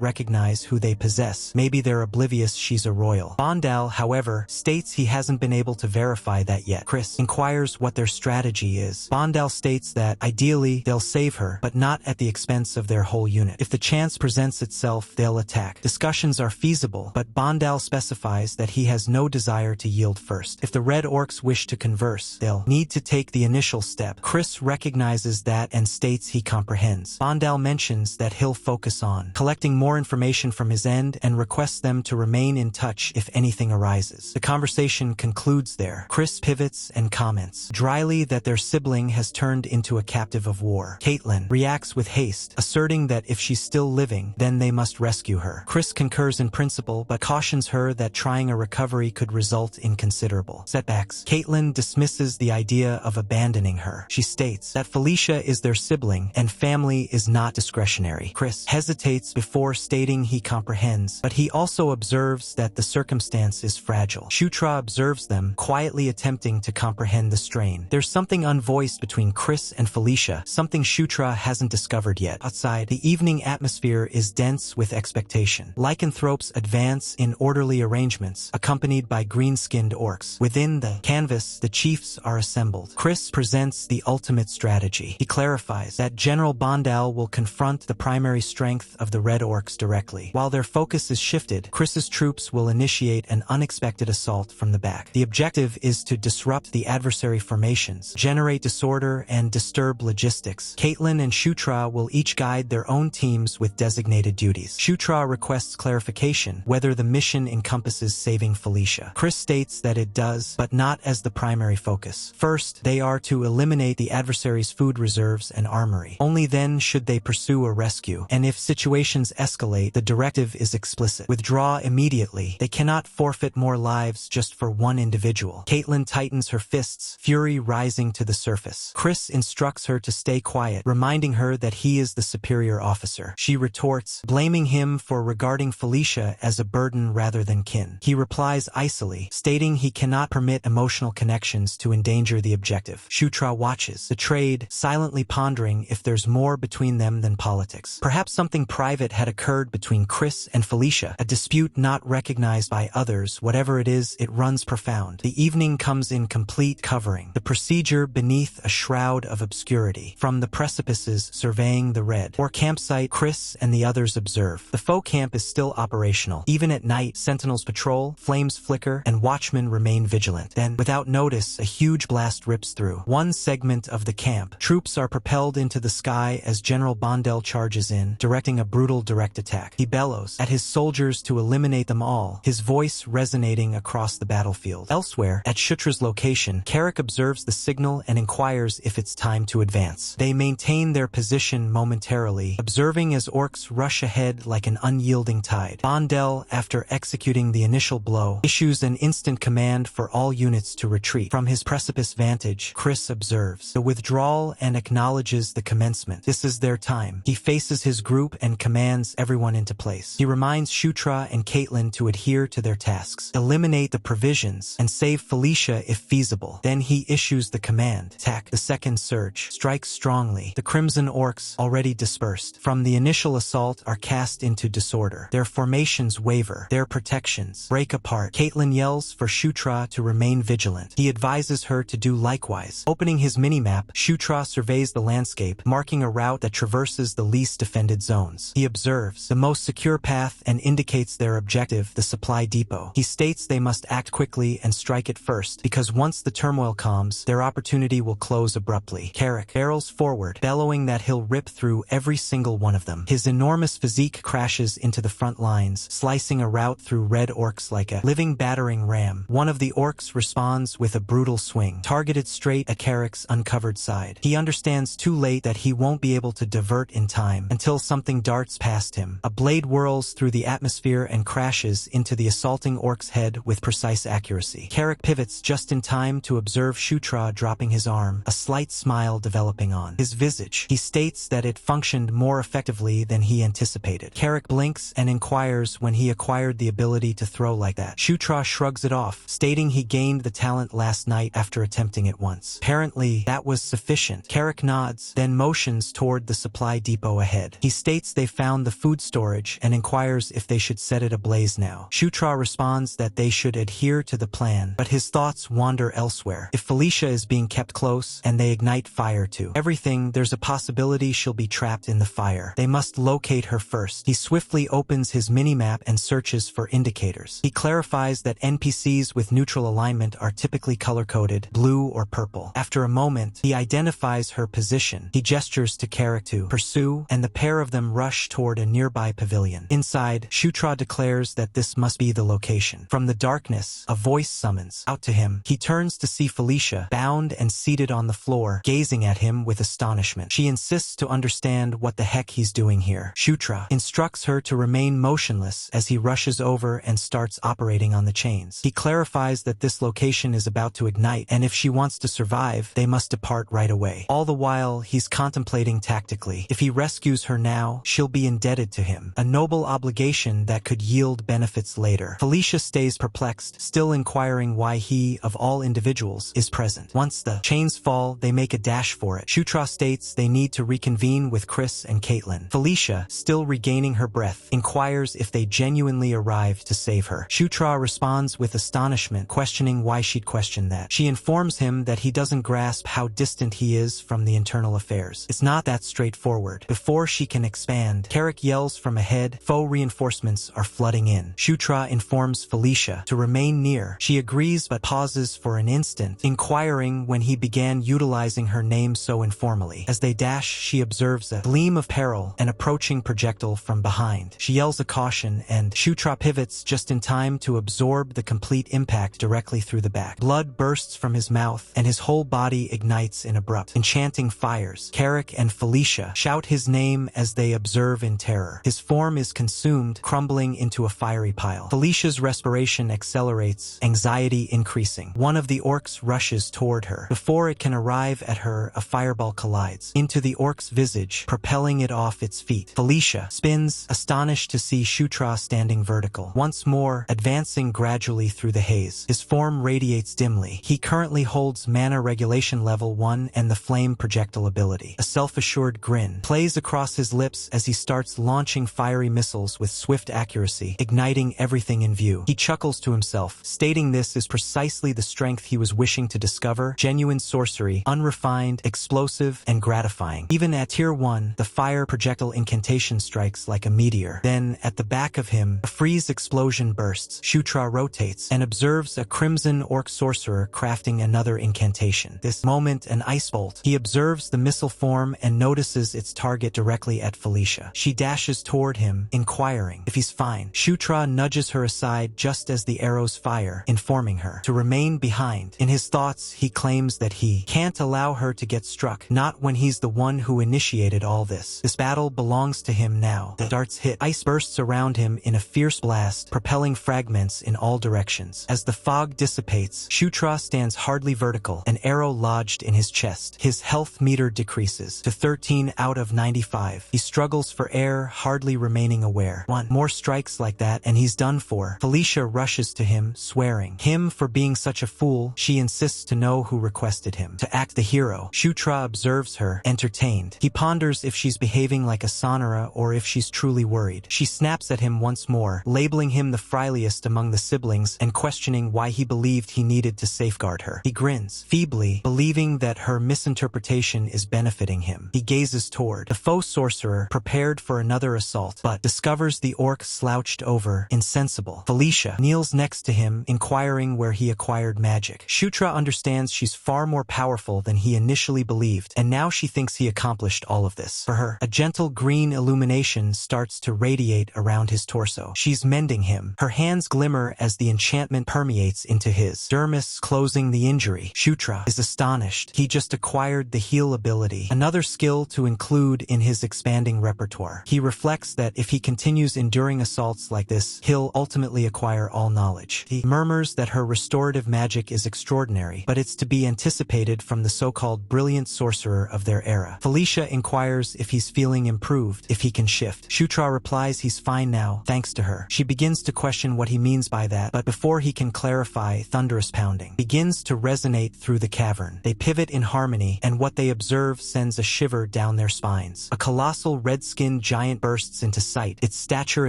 recognize who they possess. Maybe they're oblivious she's a royal. Bondal, however, states he hasn't been able to verify that yet. Chris inquires what their strategy is. Bondal states that, ideally, they'll save her, but not at the expense of their whole unit. If the chance presents itself, they'll attack. Discussions are feasible, but Bondal specifies that he has no desire to yield first. If the red orcs wish to converse, they'll need to take the initial step. Chris recognizes that and states he comprehends. Bondal mentions that he'll focus on collecting more information from his end and requests them to remain in touch if anything arises. The conversation concludes there. Chris pivots and comments dryly that their sibling has turned into a captive of war. Caitlin reacts with haste, asserting that if she's still living, then they must rescue her. Chris concurs in principle, but cautions her that trying a recovery could result in considerable setbacks. Caitlin dismisses the idea of abandoning her. She states that Felicia is their sibling and family is not discretionary. Chris hesitates before stating he comprehends, but he also observes that the circumstance is fragile. Shutra observes them, quietly attempting to comprehend the strain. There's something unvoiced between Chris and Felicia, something Shutra hasn't discovered yet. Outside, the evening atmosphere is dense with expectation. Lycanthropes advance in orderly arrangements, accompanied by green-skinned orcs. Within the canvas, the chiefs are assembled. Chris presents the ultimate strategy. He clarifies that General Bondal will confront the primary strength of the red orcs directly. While their focus is shifted, Chris's troops will initiate an unexpected assault from the back. The objective is to disrupt the adversary formations, generate disorder, and disturb logistics. Caitlin and Shutra will each guide their own teams with designated duties. Shutra requests clarification whether the mission encompasses saving Felicia. Chris states that it does, but not as the primary focus. First, they are to eliminate the adversary's food reserves and armory. Only then should they pursue a rescue, and if situations escalate, the directive is explicit. Withdraw immediately. They cannot forfeit more lives just for one individual. Caitlin tightens her fists, fury rising to the surface. Chris instructs her to stay quiet, reminding her that he is the superior officer. She retorts, blaming him for regarding Felicia as a burden rather than kin. He replies icily, stating he cannot permit emotional connections to endanger the objective. Shutra watches the trade, silently pondering if there's more between them than politics. Perhaps something private had occurred between Chris and Felicia, a dispute not recognized by others. Whatever it is, it runs profound. The evening comes in complete covering, the procedure beneath a shroud of obscurity. From the precipices surveying the red or campsite, Chris and the others observe. The faux camp is still operational. Even at night, sentinels patrol, flames flicker, and watchmen remain vigilant. Then, without notice, a huge blast rips through one segment of the camp. Troops are propelled into the sky as General Bondel charges in, directing a brutal direct attack. He bellows at his soldiers to eliminate them all, his voice resonating across the battlefield. Elsewhere, at Shutra's location, Carrick observes the signal and inquires if it's time to advance. They maintain their position momentarily, observing as orcs rush ahead like an unyielding tide. Bondel, after executing the initial blow, issues an instant command for all units to retreat. From his precipice vantage, Chris observes the withdrawal and acknowledges the commencement. This is their time. He faces his group and commands everyone into place. He reminds Shutra and Caitlin to adhere to their tasks, eliminate the provisions, and save Felicia if feasible. Then he issues the command. Attack. The second surge strikes strongly. The Crimson Orcs, already dispersed from the initial assault, are cast into disorder. Their formations waver. Their protections break apart. Caitlin yells for Shutra to remain vigilant. He advises her to do likewise. Opening his minimap, Shutra surveys the landscape, marking a route that traverses the least defended zones. He observes the most secure path and indicates their objective, the supply depot. He states they must act quickly and strike it first, because once the turmoil calms, their opportunity will close abruptly. Carrick barrels forward, bellowing that he'll rip through every single one of them. His enormous physique crashes into the front lines, slicing a route through red orcs like a living battering ram. One of the orcs responds with a brutal swing, targeted straight at Carrick's uncovered side. He understands too late that he won't be able to divert in time until something darts past him. A blade whirls through the atmosphere and crashes into the assaulting orc's head with precise accuracy. Carrick pivots just in time to observe Shutra dropping his arm, a slight smile developing on his visage. He states that it functioned more effectively than he anticipated. Carrick blinks and inquires when he acquired the ability to throw like that. Shutra shrugs it off, stating he gained the talent last night after attempting it once. Apparently, that was sufficient. Carrick nods, then motions toward the supply depot ahead. He states they found the food storage and inquires if they should set it ablaze now. Shutra responds that they should adhere to the plan, but his thoughts wander elsewhere. If Felicia is being kept close and they ignite fire to everything, there's a possibility she'll be trapped in the fire. They must locate her first. He swiftly opens his minimap and searches for indicators. He clarifies that NPCs with neutral alignment are typically color-coded, blue or purple. After a moment, he identifies her position. He gestures to Carrick to pursue, and the pair of them rush toward a nearby pavilion. Inside, Shutra declares that this must be the location. From the darkness, a voice summons out to him. He turns to see Felicia, bound and seated on the floor, gazing at him with astonishment. She insists to understand what the heck he's doing here. Shutra instructs her to remain motionless as he rushes over and starts operating on the chains. He clarifies that this location is about to ignite, and if she wants to survive, they must depart right away. All the while, he's contemplating tactically. If he rescues her now, she'll be indebted to him, a noble obligation that could yield benefits later. Felicia stays perplexed, still inquiring why he, of all individuals, is present. Once the chains fall, they make a dash for it. Shutra states they need to reconvene with Chris and Caitlin. Felicia, still regaining her breath, inquires if they genuinely arrived to save her. Shutra responds with astonishment, questioning why she'd question that. She informs him that he doesn't grasp how distant he is from the internal affairs. It's not that straightforward. Before she can expand, Carrick yells from ahead, foe reinforcements are flooding in. Shutra informs Felicia to remain near. She agrees but pauses for an instant, inquiring when he began utilizing her name so informally. As they dash, she observes a gleam of peril, an approaching projectile from behind. She yells a caution, and Shutra pivots just in time to absorb the complete impact directly through the back. Blood bursts from his mouth, and his whole body ignites in abrupt, enchanting fires. Carrick and Felicia shout his name as they observe in terror. His form is consumed, crumbling into a fiery pile. Felicia's respiration accelerates, anxiety increasing. One of the orcs rushes toward her. Before it can arrive at her, a fireball collides into the orc's visage, propelling it off its feet. Felicia spins, astonished to see Shutra standing vertical, once more advancing gradually through the haze. His form radiates dimly. He currently holds mana regulation level 1 and the flame projectile ability. A self-assured grin plays across his lips as he starts launching fiery missiles with swift accuracy, igniting everything in view. He chuckles to himself, stating this is precisely the strength he was wishing to discover: genuine sorcery, unrefined, explosive, and gratifying. Even at tier 1, the fire projectile incantation strikes like a meteor. Then, at the back of him, a freeze explosion bursts. Shutra rotates and observes a crimson orc sorcerer crafting another incantation. This moment, an ice bolt. He observes the missile form and notices its target directly at Felicia. She dashes toward him, inquiring if he's fine. Shutra nudges her aside just as the arrows fire, informing her to remain behind. In his thoughts, he claims that he can't allow her to get struck, not when he's the one who initiated all this. This battle belongs to him now. The darts hit. Ice bursts around him in a fierce blast, propelling fragments in all directions. As the fog dissipates, Shutra stands hardly vertical, an arrow lodged in his chest. His health meter decreases to 13 out of 95. He struggles for air, hardly remaining aware. One more strikes like that, and he's done for. Felicia rushes to him, swearing him for being such a fool. She insists to know who requested him to act the hero. Shutra observes her, entertained. He ponders if she's behaving like a Sonara or if she's truly worried. She snaps at him once more, labeling him the friliest among the siblings and questioning why he believed he needed to safeguard her. He grins, feebly, believing that her misinterpretation is benefiting him. He gazes toward the foe sorcerer, prepared for another assault, but discovers the orc slouched over, insensible. Felicia kneels next to him, inquiring where he acquired magic. Shutra understands she's far more powerful than he initially believed, and now she thinks he accomplished all of this for her. A gentle green illumination starts to radiate around his torso. She's mending him. Her hands glimmer as the enchantment permeates into his dermis, closing the injury. Shutra is astonished. He just acquired the heal ability, another skill to include in his expanding repertoire. He reflects that if he continues enduring assaults like this, he'll ultimately acquire all knowledge. He murmurs that her restorative magic is extraordinary, but it's to be anticipated from the so-called brilliant sorcerer of their era. Felicia inquires if he's feeling improved, if he can shift. Shutra replies he's fine now, thanks to her. She begins to question what he means by that, but before he can clarify, thunderous pounding begins begins to resonate through the cavern. They pivot in harmony, and what they observe sends a shiver down their spines. A colossal red-skinned giant bursts into sight, its stature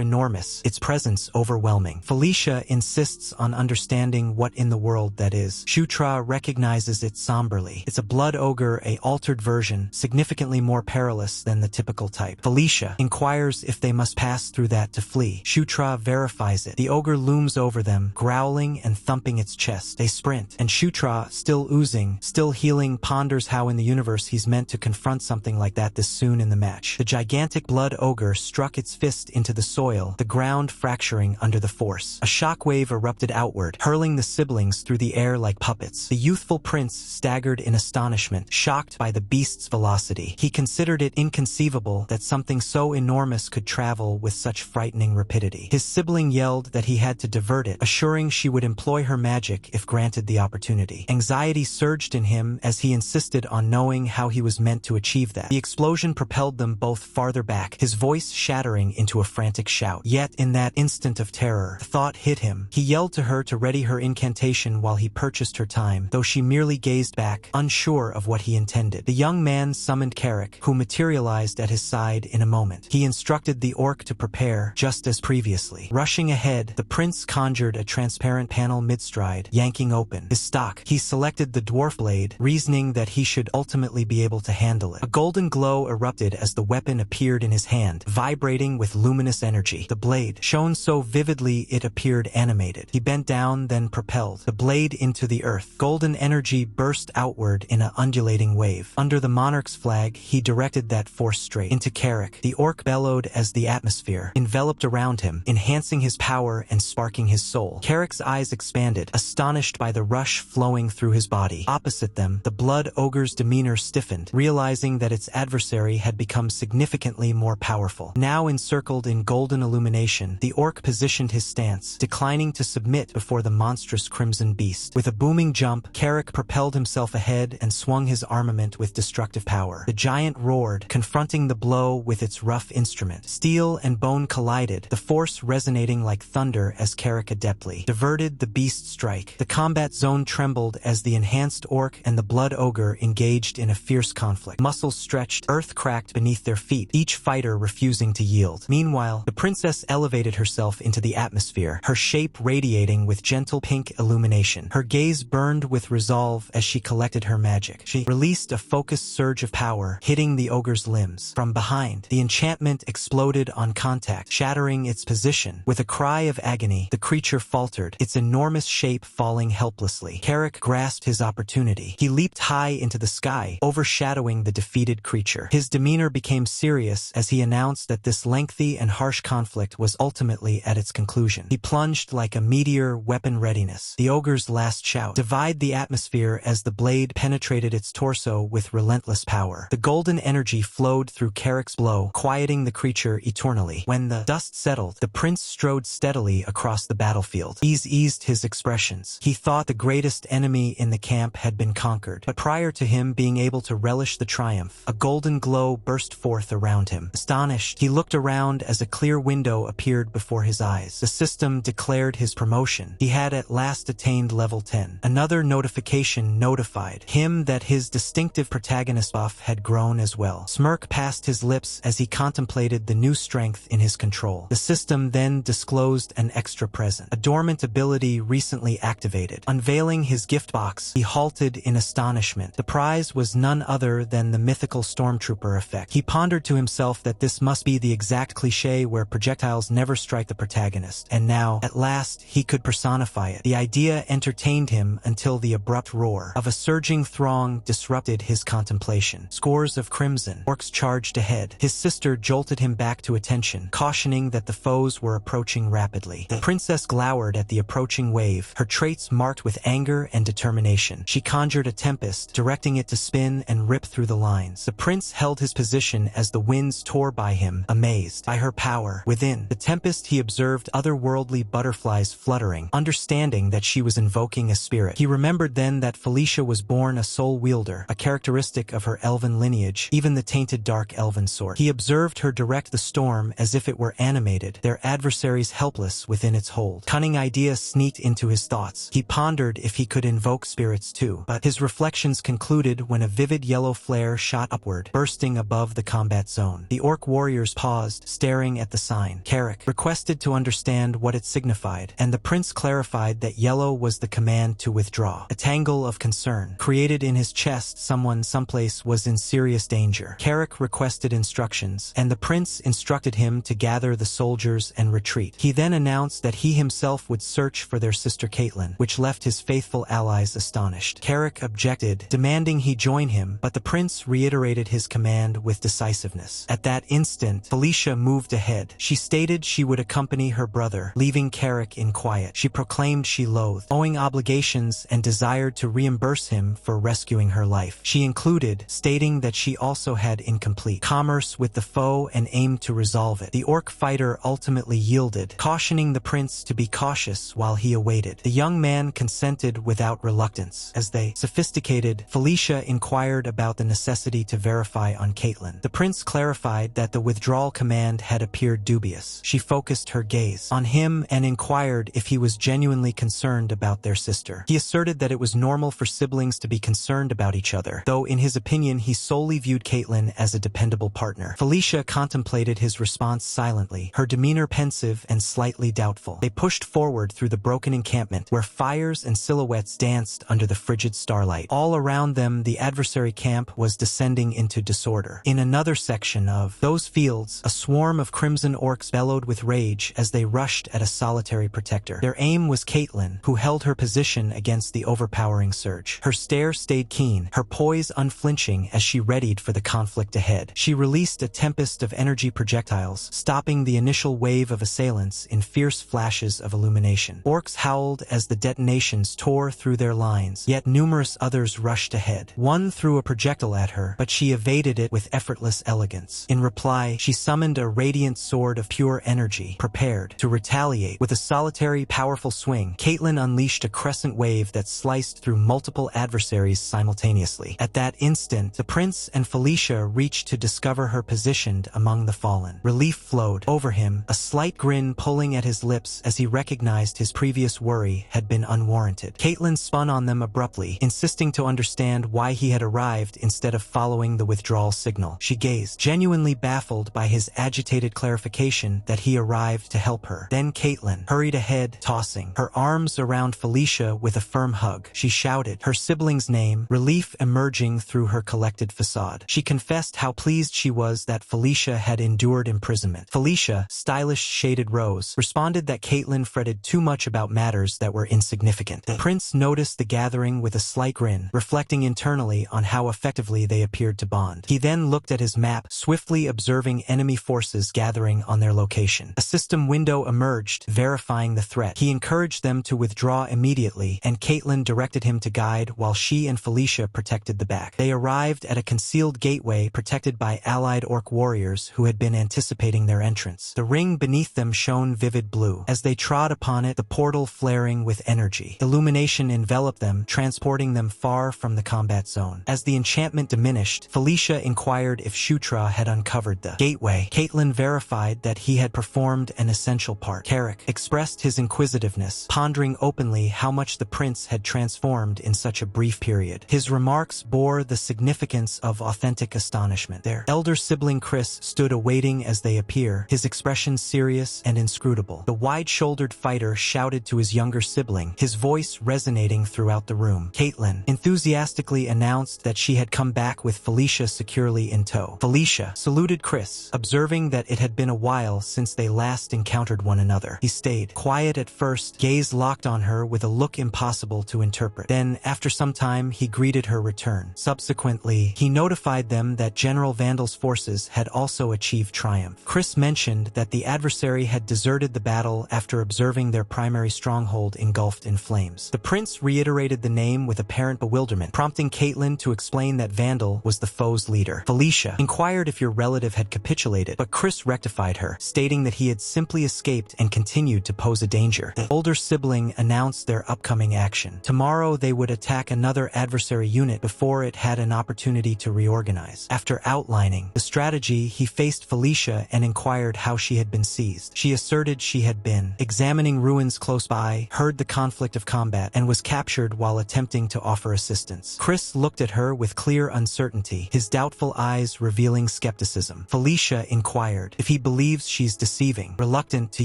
enormous, its presence overwhelming. Felicia insists on understanding what in the world that is. Shutra recognizes it somberly. It's a blood ogre, a altered version, significantly more perilous than the typical type. Felicia inquires if they must pass through that to flee. Shutra verifies it. The ogre looms over them, growling and thumping its chest. They sprint, and Shutra, still oozing, still healing, ponders how in the universe he's meant to confront something like that this soon in the match. The gigantic blood ogre struck its fist into the soil, the ground fracturing under the force. A shockwave erupted outward, hurling the siblings through the air like puppets. The youthful prince staggered in astonishment, shocked by the beast's velocity. He considered it inconceivable that something so enormous could travel with such frightening rapidity. His sibling yelled that he had to divert it, assuring she would employ her magic if granted the opportunity. Anxiety surged in him as he insisted on knowing how he was meant to achieve that. The explosion propelled them both farther back, his voice shattering into a frantic shout. Yet, in that instant of terror, a thought hit him. He yelled to her to ready her incantation while he purchased her time, though she merely gazed back, unsure of what he intended. The young man summoned Carrick, who materialized at his side in a moment. He instructed the orc to prepare, just as previously. Rushing ahead, the prince conjured a transparent panel mid-stride, yanking open his stock. He selected the dwarf blade, reasoning that he should ultimately be able to handle it. A golden glow erupted as the weapon appeared in his hand, vibrating with luminous energy. The blade shone so vividly it appeared animated. He bent down, then propelled the blade into the earth. Golden energy burst outward in an undulating wave. Under the monarch's flag, he directed that force straight into Carrick. The orc bellowed as the atmosphere enveloped around him, enhancing his power and sparking his soul. Carrick's eyes expanded, astonished by the rush flowing through his body. Opposite them, the blood ogre's demeanor stiffened, realizing that its adversary had become significantly more powerful. Now encircled in golden illumination, the orc positioned his stance, declining to submit before the monstrous crimson beast. With a booming jump, Carrick propelled himself ahead and swung his armament with destructive power. The giant roared, confronting the blow with its rough instrument. Steel and bone collided, the force resonating like thunder as Carrick adeptly diverted the beast's strike. The combat zone trembled as the enhanced orc and the blood ogre engaged in a fierce conflict. Muscles stretched, earth cracked beneath their feet, each fighter refusing to yield. Meanwhile, the princess elevated herself into the atmosphere, her shape radiating with gentle pink illumination. Her gaze burned with resolve as she collected her magic. She released a focused surge of power, hitting the ogre's limbs. From behind, the enchantment exploded on contact, shattering its position. With a cry of agony, the creature faltered, its enormous shape falling helplessly. Carrick grasped his opportunity. He leaped high into the sky, overshadowing the defeated creature. His demeanor became serious as he announced that this lengthy and harsh conflict was ultimately at its conclusion. He plunged like a meteor, weapon readiness. The ogre's last shout divided the atmosphere as the blade penetrated its torso with relentless power. The golden energy flowed through Carrick's blow, quieting the creature eternally. When the dust settled, the prince strode steadily across the battlefield. Ease eased his expressions. He thought the greatest enemy in the camp had been conquered, but prior to him being able to relish the triumph, a golden glow burst forth around him. Astonished, he looked around as a clear window appeared before his eyes. The system declared his promotion. He had at last attained level 10. Another notification notified him that his distinctive protagonist buff had grown as well. Smirk passed his lips as he contemplated the new strength in his control. The system then disclosed an extra present, a dormant ability recently activated. Unveiling his gift box, he halted in astonishment. The prize was none other than the mythical stormtrooper effect. He pondered to himself that this must be the exact cliché where projectiles never strike the protagonist, and now, at last, he could personify it. The idea entertained him until the abrupt roar of a surging throng disrupted his contemplation. Scores of crimson orcs charged ahead. His sister jolted him back to attention, cautioning that the foes were approaching rapidly. The princess glowered at the approaching wave, her traits marked with anger and determination. She conjured a tempest, directing it to spin and rip through the lines. The prince held his position as the winds tore by him, amazed by her power. Within the tempest, he observed otherworldly butterflies fluttering, understanding that she was invoking a spirit. He remembered then that Felicia was born a soul wielder, a characteristic of her elven lineage, even the tainted dark elven sort. He observed her direct the storm as if it were animated, their adversaries helpless within its hold. Cunning idea sneaked into his thoughts. He pondered wondered if he could invoke spirits too, but his reflections concluded when a vivid yellow flare shot upward, bursting above the combat zone. The orc warriors paused, staring at the sign. Carrick requested to understand what it signified, and the prince clarified that yellow was the command to withdraw. A tangle of concern created in his chest. Someone someplace was in serious danger. Carrick requested instructions, and the prince instructed him to gather the soldiers and retreat. He then announced that he himself would search for their sister Caitlin, which left his faithful allies astonished. Carrick objected, demanding he join him, but the prince reiterated his command with decisiveness. At that instant, Felicia moved ahead. She stated she would accompany her brother, leaving Carrick in quiet. She proclaimed she loathed owing obligations and desired to reimburse him for rescuing her life. She included, stating that she also had incomplete commerce with the foe and aimed to resolve it. The orc fighter ultimately yielded, cautioning the prince to be cautious while he awaited. The young man consented without reluctance. As they sophisticated, Felicia inquired about the necessity to verify on Caitlin. The prince clarified that the withdrawal command had appeared dubious. She focused her gaze on him and inquired if he was genuinely concerned about their sister. He asserted that it was normal for siblings to be concerned about each other, though in his opinion he solely viewed Caitlin as a dependable partner. Felicia contemplated his response silently, her demeanor pensive and slightly doubtful. They pushed forward through the broken encampment, where fires and silhouettes danced under the frigid starlight. All around them, the adversary camp was descending into disorder. In another section of those fields, a swarm of crimson orcs bellowed with rage as they rushed at a solitary protector. Their aim was Caitlin, who held her position against the overpowering surge. Her stare stayed keen, her poise unflinching as she readied for the conflict ahead. She released a tempest of energy projectiles, stopping the initial wave of assailants in fierce flashes of illumination. Orcs howled as the detonations tore through their lines, yet numerous others rushed ahead. One threw a projectile at her, but she evaded it with effortless elegance. In reply, she summoned a radiant sword of pure energy, prepared to retaliate. With a solitary, powerful swing, Caitlin unleashed a crescent wave that sliced through multiple adversaries simultaneously. At that instant, the prince and Felicia reached to discover her positioned among the fallen. Relief flowed over him, a slight grin pulling at his lips as he recognized his previous worry had been unwarranted. Caitlin spun on them abruptly, insisting to understand why he had arrived instead of following the withdrawal signal. She gazed, genuinely baffled by his agitated clarification that he arrived to help her. Then Caitlin hurried ahead, tossing her arms around Felicia with a firm hug. She shouted her sibling's name, relief emerging through her collected facade. She confessed how pleased she was that Felicia had endured imprisonment. Felicia, stylish shaded rose, responded that Caitlin fretted too much about matters that were insignificant. The prince noticed the gathering with a slight grin, reflecting internally on how effectively they appeared to bond. He then looked at his map, swiftly observing enemy forces gathering on their location. A system window emerged, verifying the threat. He encouraged them to withdraw immediately, and Caitlin directed him to guide while she and Felicia protected the back. They arrived at a concealed gateway protected by allied orc warriors who had been anticipating their entrance. The ring beneath them shone vivid blue. As they trod upon it, the portal flaring with energy. Illumination enveloped them, transporting them far from the combat zone. As the enchantment diminished, Felicia inquired if Shutra had uncovered the gateway. Caitlin verified that he had performed an essential part. Carrick expressed his inquisitiveness, pondering openly how much the prince had transformed in such a brief period. His remarks bore the significance of authentic astonishment. Their elder sibling Chris stood awaiting as they appear, his expression serious and inscrutable. The wide-shouldered fighter shouted to his younger sibling, his voice resonating throughout the room. Caitlin enthusiastically announced that she had come back with Felicia securely in tow. Felicia saluted Chris, observing that it had been a while since they last encountered one another. He stayed quiet at first, gaze locked on her with a look impossible to interpret. Then, after some time, he greeted her return. Subsequently, he notified them that General Vandal's forces had also achieved triumph. Chris mentioned that the adversary had deserted the battle after observing their primary stronghold engulfed in flames. The prince reiterated the name with apparent bewilderment, prompting Caitlin to explain that Vandal was the foe's leader. Felicia inquired if your relative had capitulated, but Chris rectified her, stating that he had simply escaped and continued to pose a danger. The older sibling announced their upcoming action. Tomorrow they would attack another adversary unit before it had an opportunity to reorganize. After outlining the strategy, he faced Felicia and inquired how she had been seized. She asserted she had been examining ruins close by, heard the conflict of combat and was captured while attempting to offer assistance. Chris looked at her with clear uncertainty, his doubtful eyes revealing skepticism. Felicia inquired if he believes she's deceiving. Reluctant to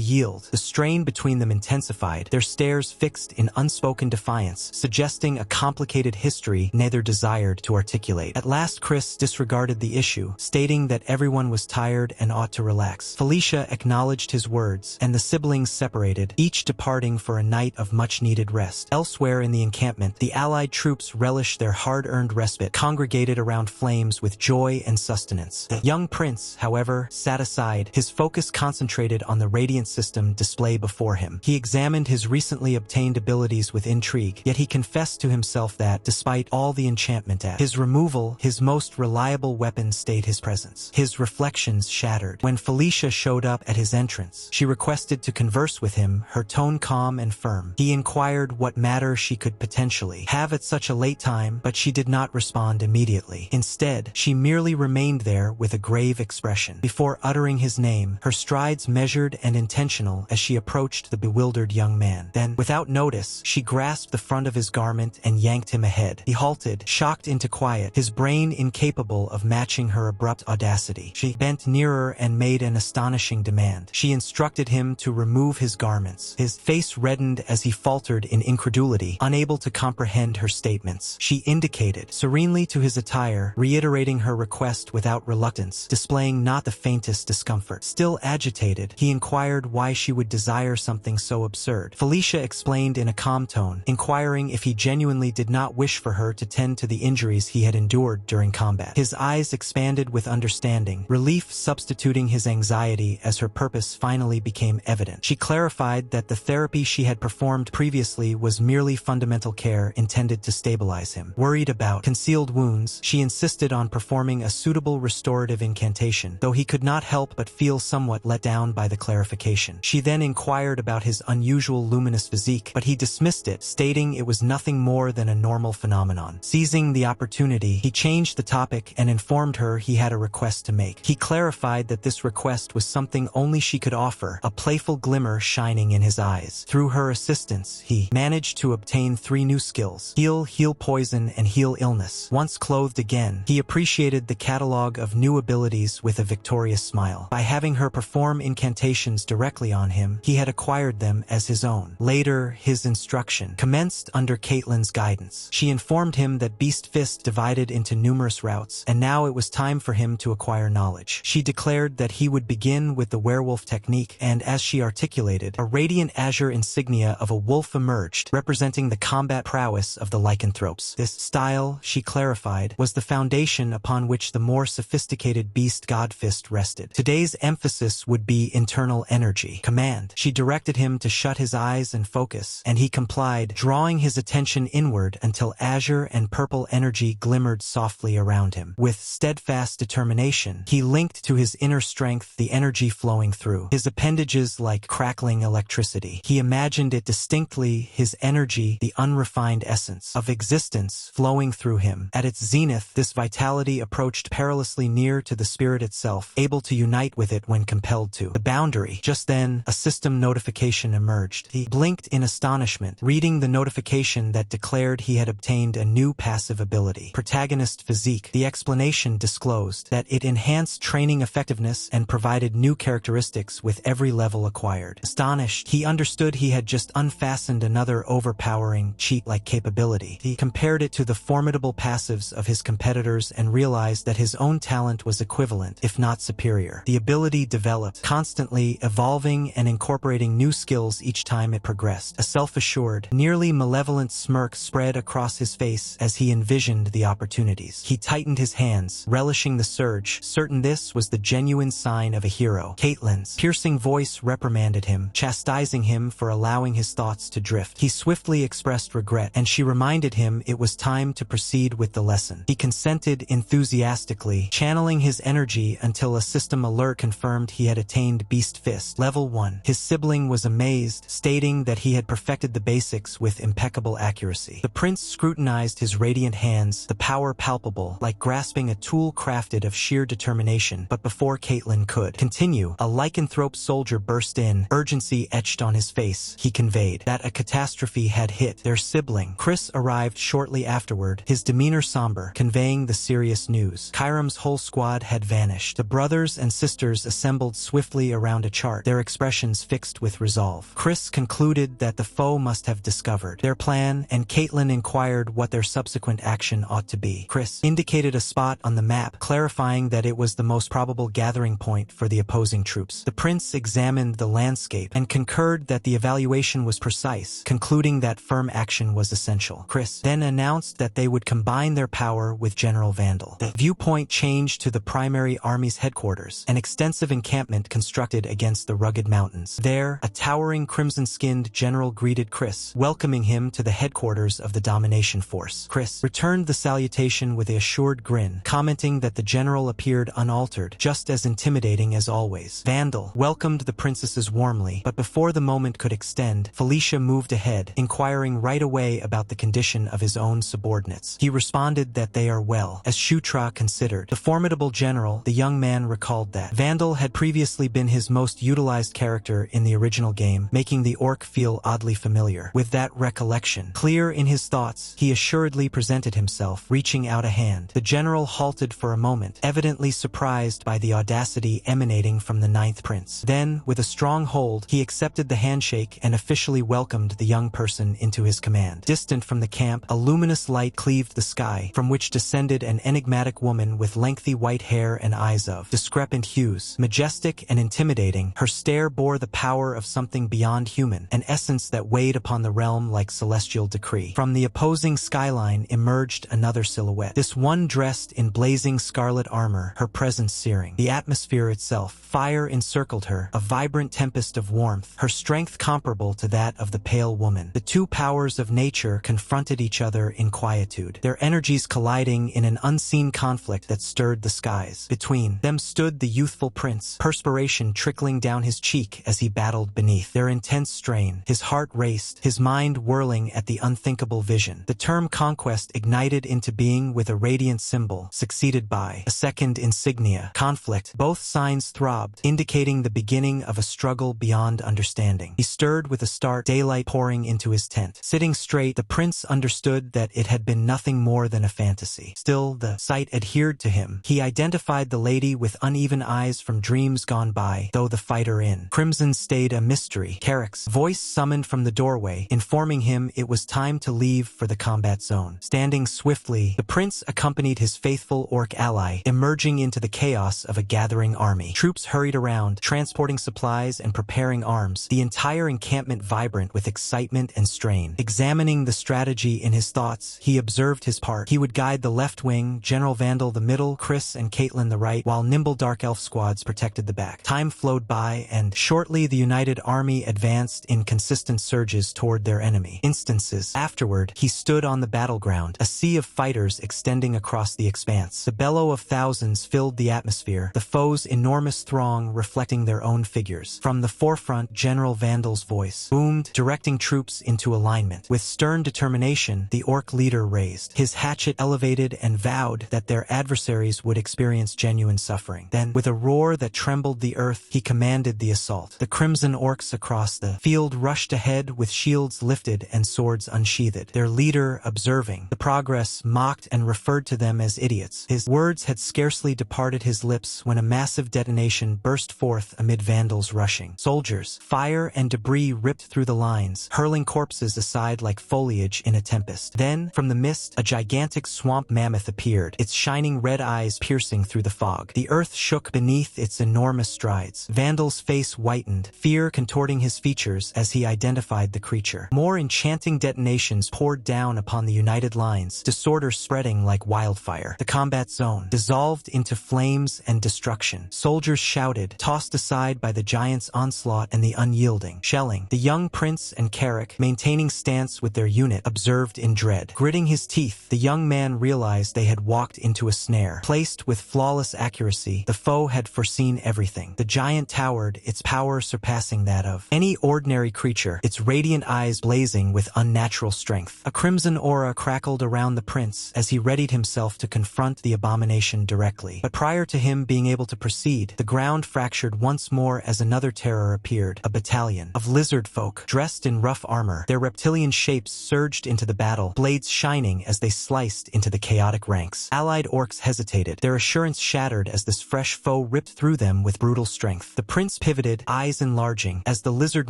yield, the strain between them intensified, their stares fixed in unspoken defiance, suggesting a complicated history neither desired to articulate. At last Chris disregarded the issue, stating that everyone was tired and ought to relax. Felicia acknowledged his words, and the siblings separated, each departing for a night of much-needed rest. Elsewhere in the encampment, the Allied troops relished their hard-earned respite, congregated around flames with joy and sustenance. The young prince, however, sat aside, his focus concentrated on the radiant system display before him. He examined his recently obtained abilities with intrigue, yet he confessed to himself that, despite all the enchantment at his removal, his most reliable weapon stayed his presence. His reflections shattered. When Felicia showed up at his entrance, she requested to converse with him, her tone calm and firm. He inquired what matter she could potentially have at such a late time, but she did not respond immediately. Instead, she merely remained there with a grave expression. Before uttering his name, her strides measured and intentional as she approached the bewildered young man. Then, without notice, she grasped the front of his garment and yanked him ahead. He halted, shocked into quiet, his brain incapable of matching her abrupt audacity. She bent nearer and made an astonishing demand. She instructed him to remove his garments. His face reddened as he faltered in incredulity, unable to comprehend her statements. She indicated serenely to his attire, reiterating her request without reluctance, displaying not the faintest discomfort. Still agitated, he inquired why she would desire something so absurd. Felicia explained in a calm tone, inquiring if he genuinely did not wish for her to tend to the injuries he had endured during combat. His eyes expanded with understanding, relief substituting his anxiety as her purpose finally became evident. She clarified that the therapy she had performed previously was merely fundamental care intended to stabilize him. Worried about concealed wounds, she insisted on performing a suitable restorative incantation, though he could not help but feel somewhat let down by the clarification. She then inquired about his unusual luminous physique, but he dismissed it, stating it was nothing more than a normal phenomenon. Seizing the opportunity, he changed the topic and informed her he had a request to make. He clarified that this request was something only she could offer, a playful glimmer shining in his eyes. Through her assistance, he managed to obtain 3 new skills: heal, heal poison, and heal illness. Once clothed again, he appreciated the catalog of new abilities with a victorious smile. By having her perform incantations directly on him, he had acquired them as his own. Later, his instruction commenced under Caitlin's guidance. She informed him that Beast Fist divided into numerous routes, and now it was time for him to acquire knowledge. She declared that he would begin with the werewolf technique, and as she articulated, a radiant azure insignia of a wolf emerged, representing the combat prowess of the lycanthropes. This style, she clarified, was the foundation upon which the more sophisticated Beast God Fist rested. Today's emphasis would be internal energy. Command. She directed him to shut his eyes and focus, and he complied, drawing his attention inward until azure and purple energy glimmered softly around him. With steadfast determination, he linked to his inner strength the energy flowing through his appendages like crackling electricity. He imagined it distinctly, his energy, the unrefined essence of existence, flowing through him. At its zenith, this vitality approached perilously near to the spirit itself, able to unite with it when compelled to. The boundary. Just then, a system notification emerged. He blinked in astonishment, reading the notification that declared he had obtained a new passive ability, Protagonist Physique. The explanation disclosed that it enhanced training effectiveness and provided new characteristics with every level acquired. Astonished, he understood he had just unfastened another overpowering, cheat-like capability. He compared it to the formidable passives of his competitors and realized that his own talent was equivalent, if not superior. The ability developed, constantly evolving and incorporating new skills each time it progressed. A self-assured, nearly malevolent smirk spread across his face as he envisioned the opportunities. He tightened his hands, relishing the surge, certain this was the genuine sign of a hero. Caitlin's piercing voice reprimanded him, chastising him for allowing his thoughts to drift. He swiftly expressed regret, and she reminded him it was time to proceed with the lesson. He consented enthusiastically, channeling his energy until a system alert confirmed he had attained Beast Fist Level 1. His sibling was amazed, stating that he had perfected the basics with impeccable accuracy. The prince scrutinized his radiant hands, the power palpable, like grasping a tool crafted of sheer determination. But before Caitlin could continue, a lycanthrope soldier burst in, urgency etched on his face. He conveyed that a catastrophe had hit. Their sibling, Chris, arrived shortly afterward, his demeanor somber, conveying the serious news. Kyram's whole squad had vanished. The brothers and sisters assembled swiftly around a chart, their expressions fixed with resolve. Chris concluded that the foe must have discovered their plan, and Caitlin inquired what their subsequent action ought to be. Chris indicated a spot on the map, clarifying that it was the most probable gathering point for the opposing troops. The prince examined the landscape and concurred that the evaluation was precise, concluding that firm action was essential. Chris then announced that they would combine their power with General Vandal. The viewpoint changed to the primary army's headquarters, an extensive encampment constructed against the rugged mountains. There, a towering crimson-skinned general greeted Chris, welcoming him to the headquarters of the domination force. Chris returned the salutation with a assured grin, commenting that the general appeared unaltered, just as intimidating as always. Vandal welcomed the princesses warmly, but before the moment could extend, Felicia moved ahead, inquiring right away about the condition of his own subordinates. He responded that they are well, as Shutra considered. The formidable general, the young man recalled that Vandal had previously been his most utilized character in the original game, making the orc feel oddly familiar. With that recollection clear in his thoughts, he assuredly presented himself, reaching out a hand. The general halted for a moment, evidently surprised by the audacity emanating from the ninth prince. Then, with a strong hold, he accepted the handshake and officially welcomed the young person into his command. Distant from the camp, a luminous light cleaved the sky, from which descended an enigmatic woman with lengthy white hair and eyes of discrepant hues. Majestic and intimidating, her stare bore the power of something beyond human, an essence that weighed upon the realm like celestial decree. From the opposing skyline emerged another silhouette, this one dressed in blazing scarlet armor, her presence searing the atmosphere itself. Fire encircled her, a vibrant tempest of warmth, her strength comparable to that of the pale woman. The two powers of nature confronted each other in quietude, their energies colliding in an unseen conflict that stirred the skies. Between them stood the youthful prince, perspiration trickling down his cheek as he battled beneath their intense strain. His heart raced, his mind whirling at the unthinkable vision. The term conquest ignited into being with a radiant symbol, succeeded by a second insignia, conflict. Both signs throbbed, indicating the beginning of a struggle beyond understanding. He stirred with a start, daylight pouring into his tent. Sitting straight, the prince understood that it had been nothing more than a fantasy. Still, the sight adhered to him. He identified the lady with uneven eyes from dreams gone by, though the fighter in crimson stayed a mystery. Carrick's voice summoned from the doorway, informing him it was time to leave for the combat zone. Standing swiftly, the prince accompanied his faithful orc ally, emerging into the chaos of a gathering army. Troops hurried around, transporting supplies and preparing arms, the entire encampment vibrant with excitement and strain. Examining the strategy in his thoughts, he observed his part. He would guide the left wing, General Vandal the middle, Chris and Caitlin the right, while nimble dark elf squads protected the back. Time flowed by, and shortly the united army advanced in consistent surges toward their enemy. Instances afterward, he stood on the battleground, a sea of fighters extending across the expanse. The bellow of thousands filled the atmosphere, the foe's enormous throng reflecting their own figures. From the forefront, General Vandal's voice boomed, directing troops into alignment. With stern determination, the orc leader raised his hatchet elevated and vowed that their adversaries would experience genuine suffering. Then, with a roar that trembled the earth, he commanded the assault. The crimson orcs across the field rushed ahead with shields lifted and swords unsheathed. Their leader, observing the progress, mocked and referred to them as idiots. His words had scarcely departed his lips when a massive detonation burst forth amid Vandals rushing soldiers. Fire and debris ripped through the lines, hurling corpses aside like foliage in a tempest. Then, from the mist, a gigantic swamp mammoth appeared, its shining red eyes piercing through the fog. The earth shook beneath its enormous strides. Vandal's face whitened, fear contorting his features as he identified the creature. More enchanting detonations poured down upon the united lines, disorder spreading like wildfire. The combat zone dissolved into flames and destruction. Soldiers shouted, tossed aside by the giant's onslaught and the unyielding shelling. The young prince and Carrick, maintaining stance with their unit, observed in dread. Gritting his teeth, the young man realized they had walked into a snare. Placed with flawless accuracy, the foe had foreseen everything. The giant towered, its power surpassing that of any ordinary creature, its radiant eyes blazing with unnatural strength. A crimson aura crackled around the prince as he readied himself to confront the abomination directly. But prior to him being able to proceed, the ground fractured once more as another terror appeared, a battalion of lizard folk, dressed in rough armor. Their reptilian shapes surged into the battle, blades shining as they sliced into the chaotic ranks. Allied orcs hesitated, their assurance shattered as this fresh foe ripped through them with brutal strength. The prince pivoted, eyes enlarging, as the lizard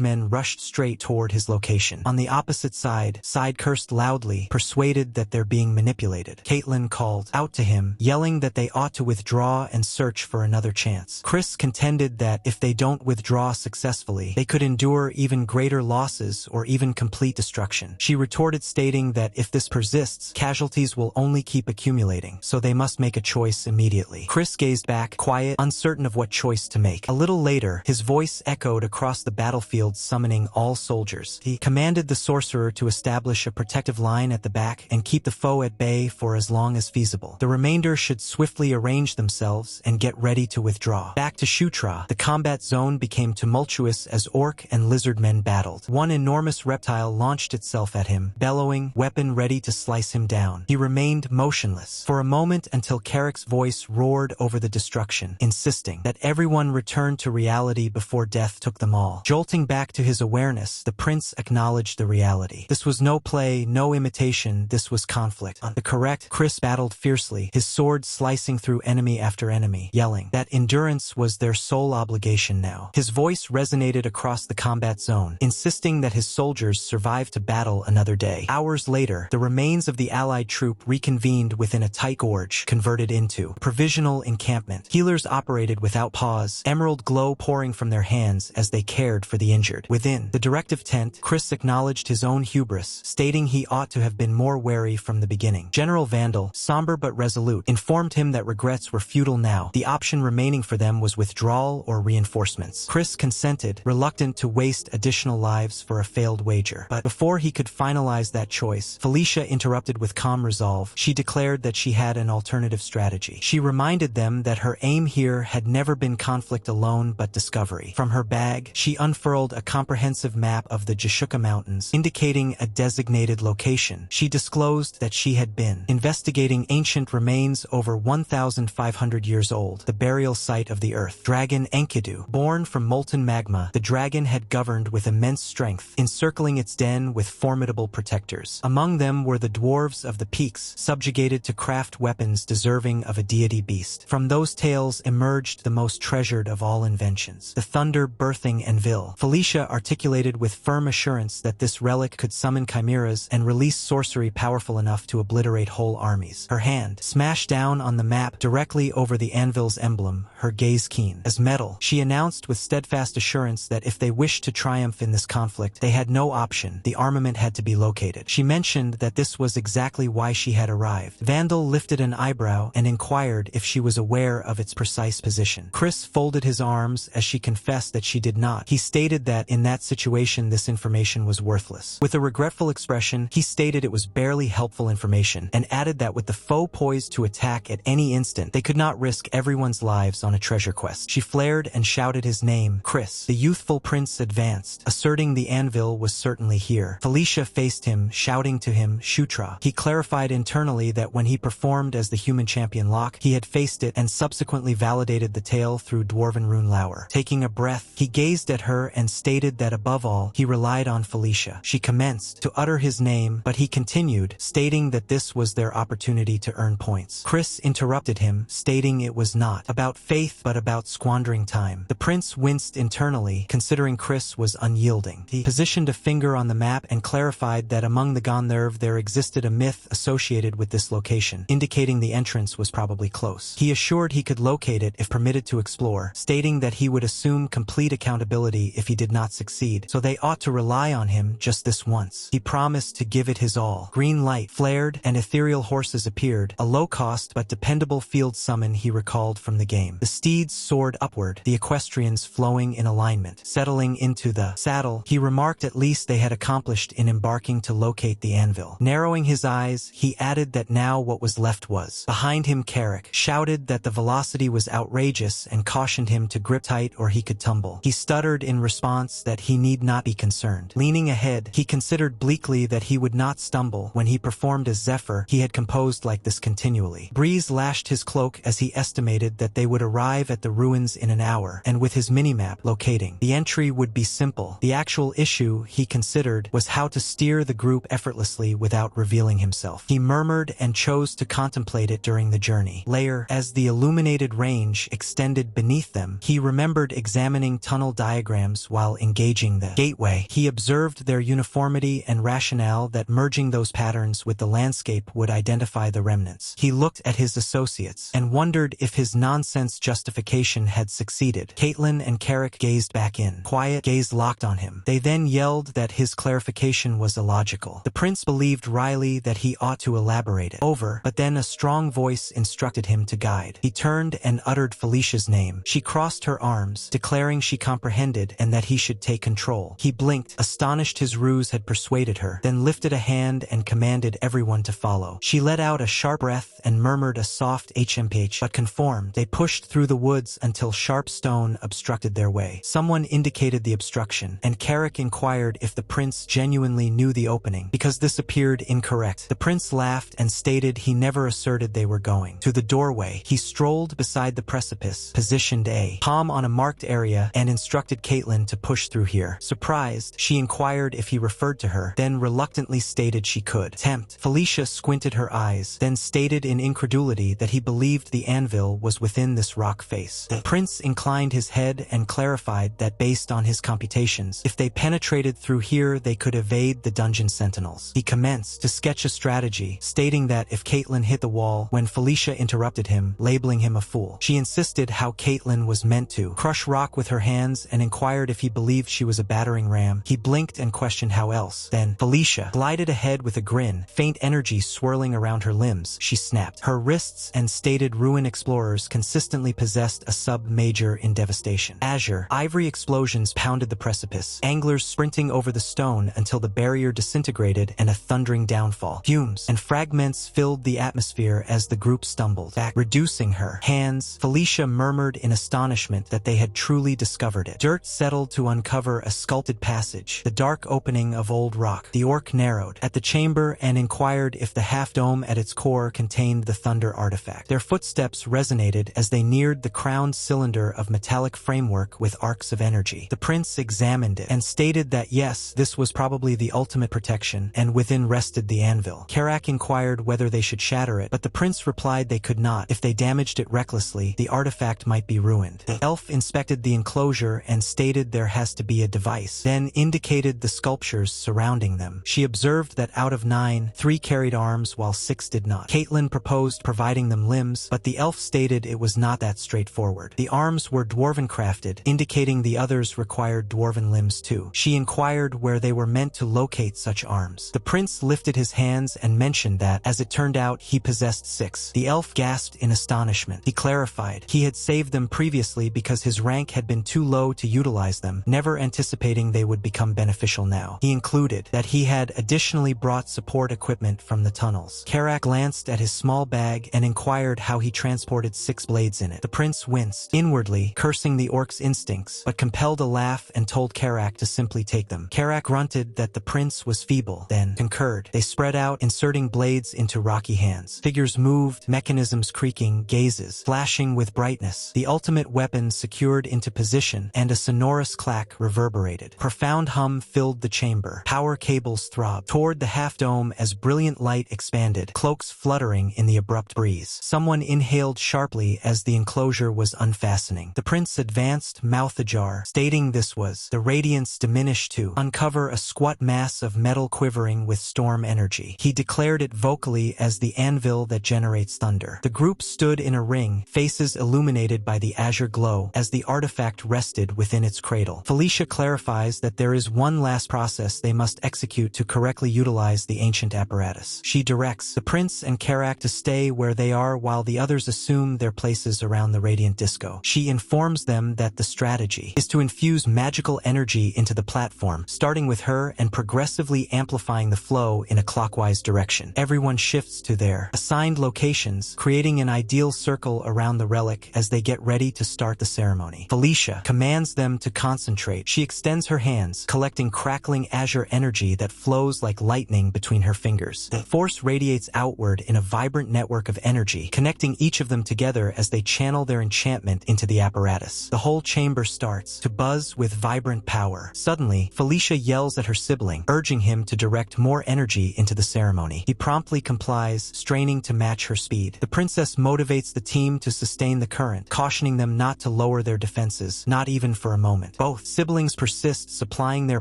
men rushed straight toward his location. On the opposite side, Side cursed loudly, persuaded that they're being manipulated. Caitlin called out to him, yelling that they ought to withdraw and search for another chance. Chris contended that if they don't withdraw successfully, they could endure even greater losses or even complete destruction. She retorted, stating that if this persists, casualties will only keep accumulating, so they must make a choice immediately. Chris gazed back, quiet, uncertain of what choice to make. A little later, his voice echoed across the battlefield, summoning all soldiers. He commanded the sorcerer to establish a protective line at the back and keep the foe at bay for as long as feasible. The remainder should swiftly arrange themselves and get ready to withdraw. Back to Shutra, the combat zone became tumultuous as orc and lizard men battled. One enormous reptile launched itself at him, bellowing, weapon ready to slice him down. He remained motionless for a moment until Carrick's voice roared over the destruction, insisting that everyone return to reality before death took them all. Jolting back to his awareness, the prince acknowledged the reality. This was no play, no imitation, this was conflict. On the correct, Chris battled fiercely, his sword slicing through enemy after enemy, yelling that endurance was their sole obligation now. His voice resonated across the combat zone, insisting that his soldiers survive to battle another day. Hours later, the remains of the allied troop reconvened within a tight gorge, converted into a provisional encampment. Healers operated without pause, emerald glow pouring from their hands as they cared for the injured. Within the directive tent, Chris acknowledged his own hubris, stating he ought to have been more wary from the beginning. General Vandal, somber but resolute, informed him that regrets were futile now. The option remaining for them was withdrawal or reinforcements. Chris consented, reluctant to waste additional lives for a failed wager. But before he could finalize that choice, Felicia interrupted with calm resolve. She declared that she had an alternative strategy. She reminded them that her aim here had never been conflict alone but discovery. From her bag, she unfurled a comprehensive map of the Jashuka Mountains, indicating a designated location. She disclosed that she had been investigating ancient remains over 1,500 years old, the burial site of the earth. Dragon Enkidu, born from molten magma, the dragon had governed with immense strength, encircling its den with formidable protectors. Among them were the dwarves of the peaks, subjugated to craft weapons deserving of a deity beast. From those tales emerged the most treasured of all inventions, the thunder birthing anvil. Felicia articulated with firm assurance that this relic could summon chimeras and release sorcery powerful enough to obliterate whole armies. Her hand smashed down on the map directly over the anvil's emblem, her gaze keen as metal. She announced with steadfast assurance that if they wished to triumph in this conflict, they had no option. The armament had to be located. She mentioned that this was exactly why she had arrived. Vandal lifted an eyebrow and inquired if she was aware of its precise position. Chris folded his arms as she confessed that she did not. He stated that in that situation this information was worthless. With a regretful expression, he stated it was barely helpful information, and added that with the foe poised to attack at any instant, they could not risk everyone's lives on a treasure quest. She flared and shouted his name, Chris. The youthful prince advanced, asserting the anvil was certainly here. Felicia faced him, shouting to him, Shutra. He clarified internally that when he performed as the human champion Locke, he had faced it and subsequently validated the tale through Dwarven rune Lower. Taking a breath, he gazed at her and stated that above all, he relied on Felicia. She commenced to utter his name, but he continued, stating that this was their opportunity to earn points. Chris interrupted him, stating it was not about faith but about squandering time. The prince winced internally, considering Chris was unyielding. He positioned a finger on the map and clarified that among the Gandharv there existed a myth associated with this location, indicating the entrance was probably close. He assured he could locate it if permitted to explore, stating that he would assume complete accountability if he did not succeed, so they ought to rely on him just this once. He promised to give it his all. Green light flared and ethereal horses appeared, a low-cost but dependable field summon he recalled from the game. The steeds soared upward, the equestrians flowing in alignment. Settling into the saddle, he remarked at least they had accomplished in embarking to locate the anvil. Narrowing his eyes, he added that now what was left was. Behind him, Carrick shouted that the velocity was outrageous and cautioned him to grip tight or he could tumble. He stuttered in response that he need not be concerned. Leaning ahead, he considered bleakly that he would not stumble. When he performed as Zephyr, he had composed like this continually. Breeze lashed his cloak as he estimated that they would arrive at the ruins in an hour, and with his minimap locating, the entry would be simple. The actual issue issue he considered was how to steer the group effortlessly without revealing himself. He murmured and chose to contemplate it during the journey. Later, as the illuminated range extended beneath them, he remembered examining tunnel diagrams while engaging the gateway. He observed their uniformity and rationale that merging those patterns with the landscape would identify the remnants. He looked at his associates and wondered if his nonsense justification had succeeded. Caitlin and Carrick gazed back in. Quiet gaze locked on him. They then yelled that his clarification was illogical. The prince believed wryly that he ought to elaborate it over, but then a strong voice instructed him to guide. He turned and uttered Felicia's name. She crossed her arms, declaring she comprehended and that he should take control. He blinked, astonished his ruse had persuaded her, then lifted a hand and commanded everyone to follow. She let out a sharp breath and murmured a soft HMPH, but conformed. They pushed through the woods until sharp stone obstructed their way. Someone indicated the obstruction, and Carrick inquired if the prince genuinely knew the opening, because this appeared incorrect. The prince laughed and stated he never asserted they were going. To the doorway, he strolled beside the precipice, positioned a palm on a marked area, and instructed Caitlin to push through here. Surprised, she inquired if he referred to her, then reluctantly stated she could tempt. Felicia squinted her eyes, then stated in incredulity that he believed the anvil was within this rock face. The prince inclined his head and clarified that based on his computations, if they penetrated through here they could evade the dungeon sentinels. He commenced to sketch a strategy, stating that if Caitlin hit the wall, when Felicia interrupted him, labeling him a fool. She insisted how Caitlin was meant to crush rock with her hands and inquired if he believed she was a battering ram. He blinked and questioned how else. Then Felicia glided ahead with a grin, faint energy swirling around her limbs. She snapped her wrists and stated ruin explorers consistently possessed a sub-major in devastation. Azure, ivory explosions pounded the precipice, anglers sprinting over the stone until the barrier disintegrated and a thundering downfall. Fumes and fragments filled the atmosphere as the group stumbled back, reducing her hands. Felicia murmured in astonishment that they had truly discovered it. Dirt settled to uncover a sculpted passage, the dark opening of old rock. The orc narrowed at the chamber and inquired if the half-dome at its core contained the thunder artifact. Their footsteps resonated as they neared the crowned cylinder of metallic framework with arcs of energy. The prince examined it and stated that yes, this was probably the ultimate protection, and within rested the anvil. Carrick inquired whether they should shatter it, but the prince replied they could not. If they damaged it recklessly, the artifact might be ruined. The elf inspected the enclosure and stated there has to be a device, then indicated the sculptures surrounding them. She observed that out of 9, 3 carried arms while 6 did not. Caitlin proposed providing them limbs, but the elf stated it was not that straightforward. The arms were dwarven crafted, indicating the others required dwarven limbs too. She inquired where they were meant to locate such arms. The prince lifted his hands and mentioned that, as it turned out, he possessed 6. The elf gasped in astonishment. He clarified he had saved them previously because his rank had been too low to utilize them, never anticipating they would become beneficial now. He included that he had additionally brought support equipment from the tunnels. Carrick glanced at his small bag and inquired how he transported 6 blades in it. The prince winced, inwardly cursing the orc's instincts, but compelled a laugh and told Carrick to simply take them. Carrick grunted that the prince was feeble, then concurred. They spread out, inserting blades into rocky hands. Figures moved, mechanisms creaking, gazes flashing with brightness. The ultimate weapon secured into position, and a sonorous clack reverberated. Profound hum filled the chamber. Power cables throbbed toward the half-dome as brilliant light expanded, cloaks fluttering in the abrupt breeze. Someone inhaled sharply as the enclosure was unfastening. The prince advanced, mouth ajar, stating this was. The radiance diminished to uncover a squat mass of metal quivering with storm energy. He declared it vocally as the anvil that generates thunder. The group stood in a ring, faces illuminated by the azure glow, as the artifact rested within its cradle. Felicia clarifies that there is one last process they must execute to correctly utilize the ancient apparatus. She directs the prince and Carrick to stay where they are while the others assume their places around the radiant disco. She informs them that the strategy is to infuse magical energy into the platform, starting with her and progressively amplifying the flow in a clockwise direction. Everyone shifts to their assigned locations, creating an ideal circle around the relic as they get ready to start the ceremony. Felicia commands them to concentrate. She extends her hands, collecting crackling azure energy that flows like lightning between her fingers. The force radiates outward in a vibrant network of energy, connecting each of them together as they channel their enchantment into the apparatus. The whole chamber starts to buzz with vibrant power. Suddenly, Suddenly, Felicia yells at her sibling, urging him to direct more energy into the ceremony. He promptly complies, straining to match her speed. The princess motivates the team to sustain the current, cautioning them not to lower their defenses, not even for a moment. Both siblings persist, supplying their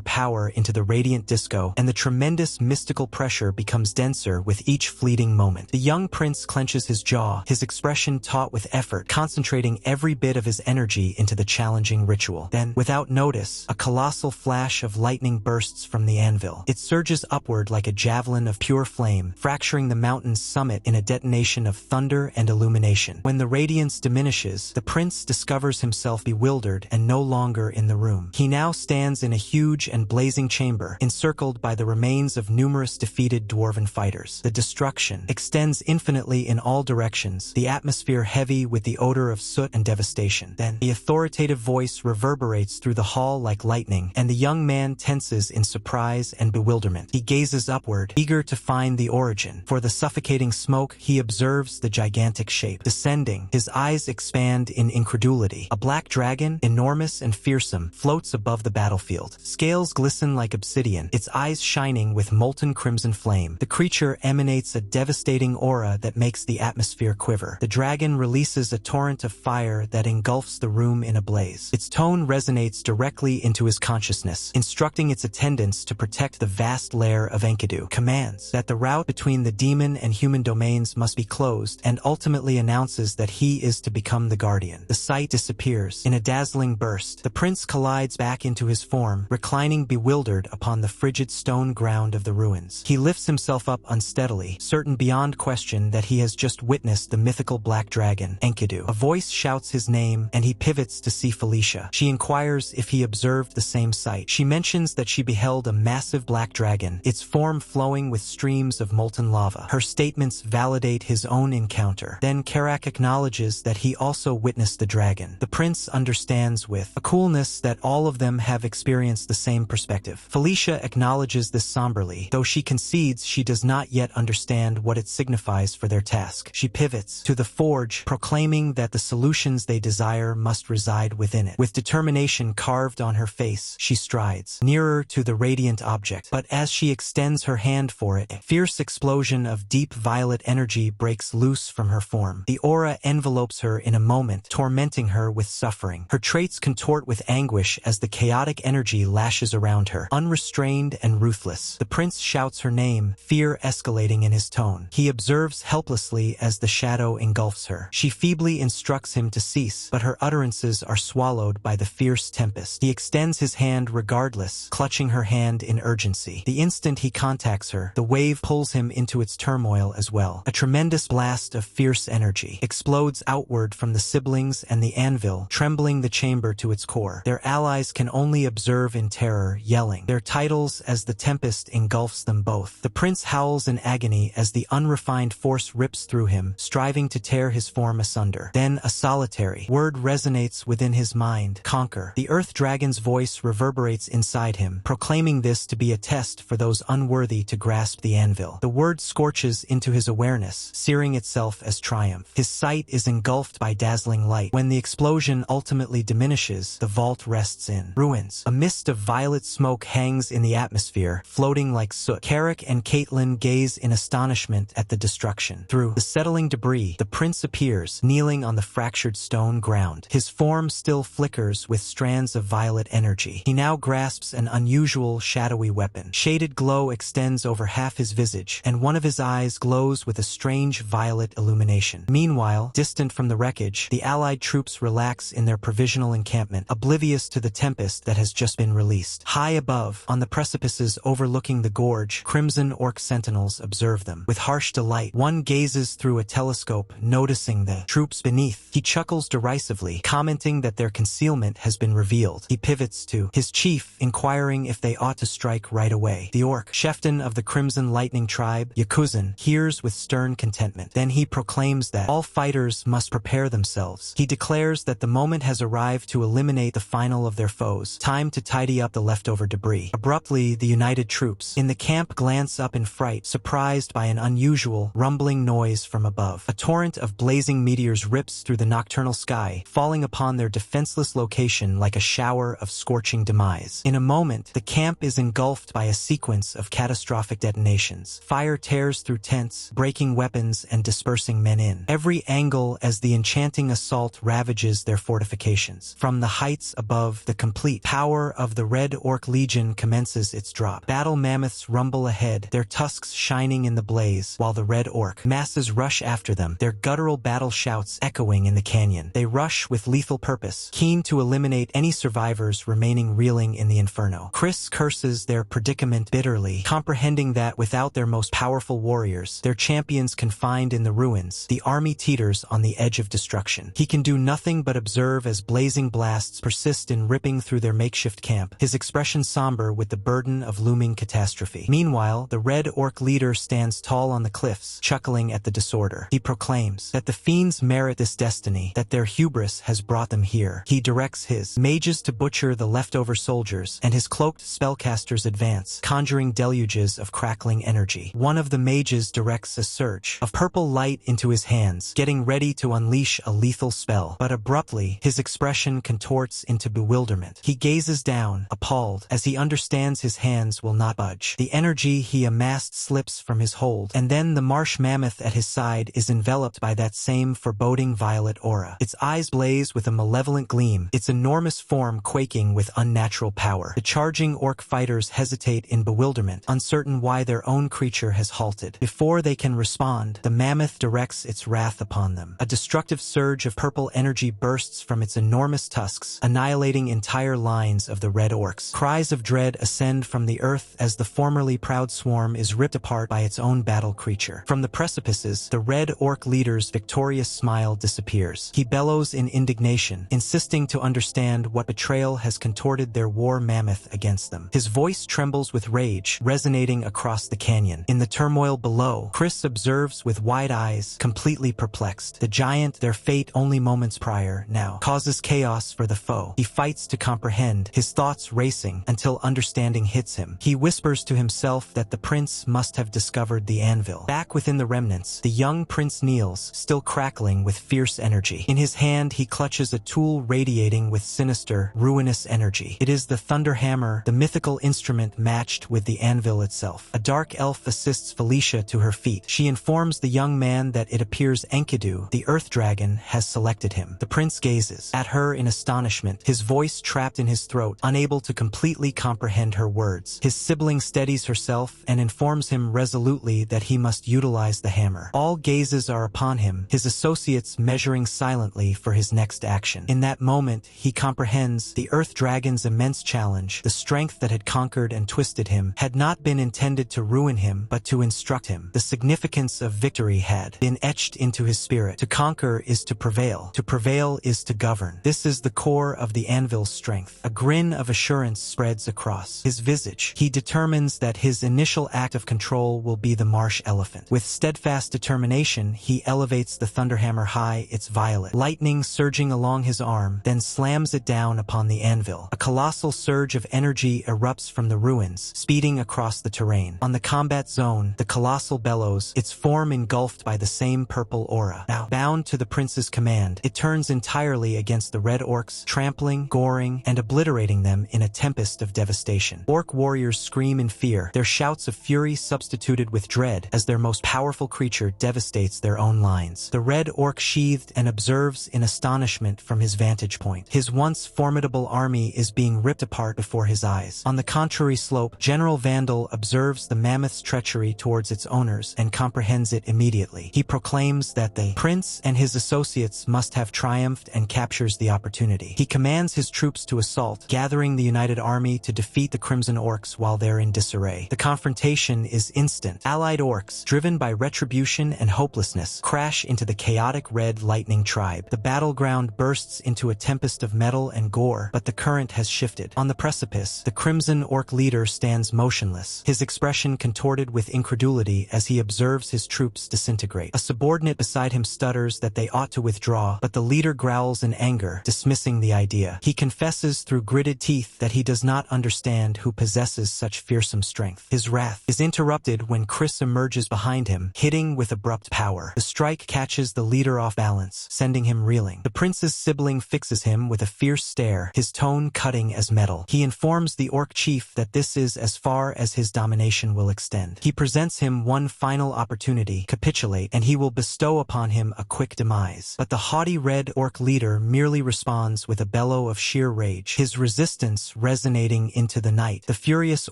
power into the radiant disco, and the tremendous mystical pressure becomes denser with each fleeting moment. The young prince clenches his jaw, his expression taut with effort, concentrating every bit of his energy into the challenging ritual. Then, without notice, a colossal flash of lightning bursts from the anvil. It surges upward like a javelin of pure flame, fracturing the mountain's summit in a detonation of thunder and illumination. When the radiance diminishes, the prince discovers himself bewildered and no longer in the room. He now stands in a huge and blazing chamber, encircled by the remains of numerous defeated dwarven fighters. The destruction extends infinitely in all directions, the atmosphere heavy with the odor of soot and devastation. Then, the authoritative voice reverberates through the hall like lightning, and the young man tenses in surprise and bewilderment. He gazes upward, eager to find the origin. For the suffocating smoke, he observes the gigantic shape. Descending, his eyes expand in incredulity. A black dragon, enormous and fearsome, floats above the battlefield. Scales glisten like obsidian, its eyes shining with molten crimson flame. The creature emanates a devastating aura that makes the atmosphere quiver. The dragon releases a torrent of fire that engulfs the room in a blaze. Its tone resonates directly into his consciousness, instructing its attendants to protect the vast lair of Enkidu. Commands that the route between the demon and human domains must be closed, and ultimately announces that he is to become the guardian. The sight disappears. In a dazzling burst, the prince collides back into his form, reclining bewildered upon the frigid stone ground of the ruins. He lifts himself up unsteadily, certain beyond question that he has just witnessed the mythical black dragon, Enkidu. A voice shouts his name, and he pivots to see Felicia. She inquires if he observed the same sight. She mentions that she beheld a massive black dragon, its form flowing with streams of molten lava. Her statements validate his own encounter. Then Karak acknowledges that he also witnessed the dragon. The prince understands with a coolness that all of them have experienced the same perspective. Felicia acknowledges this somberly, though she concedes she does not yet understand what it signifies for their task. She pivots to the forge, proclaiming that the solutions they desire must reside within it. With determination carved on her face, she strides nearer to the radiant object. But as she extends her hand for it, a fierce explosion of deep violet energy breaks loose from her form. The aura envelopes her in a moment, tormenting her with suffering. Her traits contort with anguish as the chaotic energy lashes around her, unrestrained and ruthless. The prince shouts her name, fear escalating in his tone. He observes helplessly as the shadow engulfs her. She feebly instructs him to cease, but her utterances are swallowed by the fierce tempest. He extends his hand regardless, clutching her hand in urgency. The instant he contacts her, the wave pulls him into its turmoil as well. A tremendous blast of fierce energy explodes outward from the siblings and the anvil, trembling the chamber to its core. Their allies can only observe in terror, yelling their titles as the tempest engulfs them both. The prince howls in agony as the unrefined force rips through him, striving to tear his form asunder. Then a solitary word resonates within his mind: conquer. The earth dragon's voice reverberates inside him, proclaiming this to be a test for those unworthy to grasp the anvil. The word scorches into his awareness, searing itself as triumph. His sight is engulfed by dazzling light. When the explosion ultimately diminishes, the vault rests in ruins. A mist of violet smoke hangs in the atmosphere, floating like soot. Carrick and Caitlin gaze in astonishment at the destruction. Through the settling debris, the prince appears, kneeling on the fractured stone ground. His form still flickers with strands of violet energy. He now grasps an unusual, shadowy weapon. Shaded glow extends over half his visage, and one of his eyes glows with a strange violet illumination. Meanwhile, distant from the wreckage, the allied troops relax in their provisional encampment, oblivious to the tempest that has just been released. High above, on the precipices overlooking the gorge, crimson orc sentinels observe them. With harsh delight, one gazes through a telescope, noticing the troops beneath. He chuckles derisively, commenting that their concealment has been revealed. He pivots to his chief, inquiring if they ought to strike right away. The orc, chieftain of the Crimson Lightning tribe, Yakuzan, hears with stern contentment. Then he proclaims that all fighters must prepare themselves. He declares that the moment has arrived to eliminate the final of their foes. Time to tidy up the leftover debris. Abruptly, the united troops in the camp glance up in fright, surprised by an unusual, rumbling noise from above. A torrent of blazing meteors rips through the nocturnal sky, falling upon their defenseless location like a shower of scorching demise. demise. In a moment, the camp is engulfed by a sequence of catastrophic detonations. Fire tears through tents, breaking weapons and dispersing men in every angle as the enchanting assault ravages their fortifications. From the heights above, the complete power of the Red Orc Legion commences its drop. Battle mammoths rumble ahead, their tusks shining in the blaze, while the Red Orc masses rush after them, their guttural battle shouts echoing in the canyon. They rush with lethal purpose, keen to eliminate any survivors remaining reeling in the inferno. Chris curses their predicament bitterly, comprehending that without their most powerful warriors, their champions confined in the ruins, the army teeters on the edge of destruction. He can do nothing but observe as blazing blasts persist in ripping through their makeshift camp, his expression somber with the burden of looming catastrophe. Meanwhile, the Red Orc leader stands tall on the cliffs, chuckling at the disorder. He proclaims that the fiends merit this destiny, that their hubris has brought them here. He directs his mages to butcher the leftover soldiers, and his cloaked spellcasters advance, conjuring deluges of crackling energy. One of the mages directs a surge of purple light into his hands, getting ready to unleash a lethal spell. But abruptly, his expression contorts into bewilderment. He gazes down, appalled, as he understands his hands will not budge. The energy he amassed slips from his hold, and then the marsh mammoth at his side is enveloped by that same foreboding violet aura. Its eyes blaze with a malevolent gleam, its enormous form quaking with unnatural power. The charging orc fighters hesitate in bewilderment, uncertain why their own creature has halted. Before they can respond, the mammoth directs its wrath upon them. A destructive surge of purple energy bursts from its enormous tusks, annihilating entire lines of the red orcs. Cries of dread ascend from the earth as the formerly proud swarm is ripped apart by its own battle creature. From the precipices, the red orc leader's victorious smile disappears. He bellows in indignation, insisting to understand what betrayal has contorted their war mammoth against them. His voice trembles with rage, resonating across the canyon. In the turmoil below, Chris observes with wide eyes, completely perplexed. The giant, their fate only moments prior, now causes chaos for the foe. He fights to comprehend, his thoughts racing, until understanding hits him. He whispers to himself that the prince must have discovered the anvil. Back within the remnants, the young prince kneels, still crackling with fierce energy. In his hand, he clutches a tool radiating with sinister, ruinous energy. It is the thunder hammer, the mythical instrument matched with the anvil itself. A dark elf assists Felicia to her feet. She informs the young man that it appears Enkidu, the earth dragon, has selected him. The prince gazes at her in astonishment, his voice trapped in his throat, unable to completely comprehend her words. His sibling steadies herself and informs him resolutely that he must utilize the hammer. All gazes are upon him, his associates measuring silently for his next action. In that moment, he comprehends the earth dragon's immense challenge. The strength that had conquered and twisted him had not been intended to ruin him, but to instruct him. The significance of victory had been etched into his spirit. To conquer is to prevail. To prevail is to govern. This is the core of the anvil's strength. A grin of assurance spreads across his visage. He determines that his initial act of control will be the marsh elephant. With steadfast determination, he elevates the thunderhammer high, its violet lightning surging along his arm, then slams it down upon the anvil. A colossal surge of energy erupts from the ruins, speeding across the terrain. On the combat zone, the colossal bellows, its form engulfed by the same purple aura. Now, bound to the prince's command, it turns entirely against the red orcs, trampling, goring, and obliterating them in a tempest of devastation. Orc warriors scream in fear, their shouts of fury substituted with dread as their most powerful creature devastates their own lines. The red orc sheathed and observes in astonishment from his vantage point. His once formidable army is being ripped apart before his eyes. On the contrary slope, General Vandal observes the mammoth's treachery towards its owners and comprehends it immediately. He proclaims that the prince and his associates must have triumphed and captures the opportunity. He commands his troops to assault, gathering the united army to defeat the Crimson Orcs while they're in disarray. The confrontation is instant. Allied orcs, driven by retribution and hopelessness, crash into the chaotic red lightning tribe. The battleground bursts into a tempest of metal and gore, but the current has shifted. On the precipice, the Crimson Orc leader stands motionless, his expression contorted with incredulity as he observes his troops disintegrate. A subordinate beside him stutters that they ought to withdraw, but the leader growls in anger, dismissing the idea. He confesses through gritted teeth that he does not understand who possesses such fearsome strength. His wrath is interrupted when Chris emerges behind him, hitting with abrupt power. The strike catches the leader off balance, sending him reeling. The prince's sibling fixes him with a fierce stare, his tone cutting as as metal. He informs the orc chief that this is as far as his domination will extend. He presents him one final opportunity, capitulate, and he will bestow upon him a quick demise. But the haughty red orc leader merely responds with a bellow of sheer rage, his resistance resonating into the night. The furious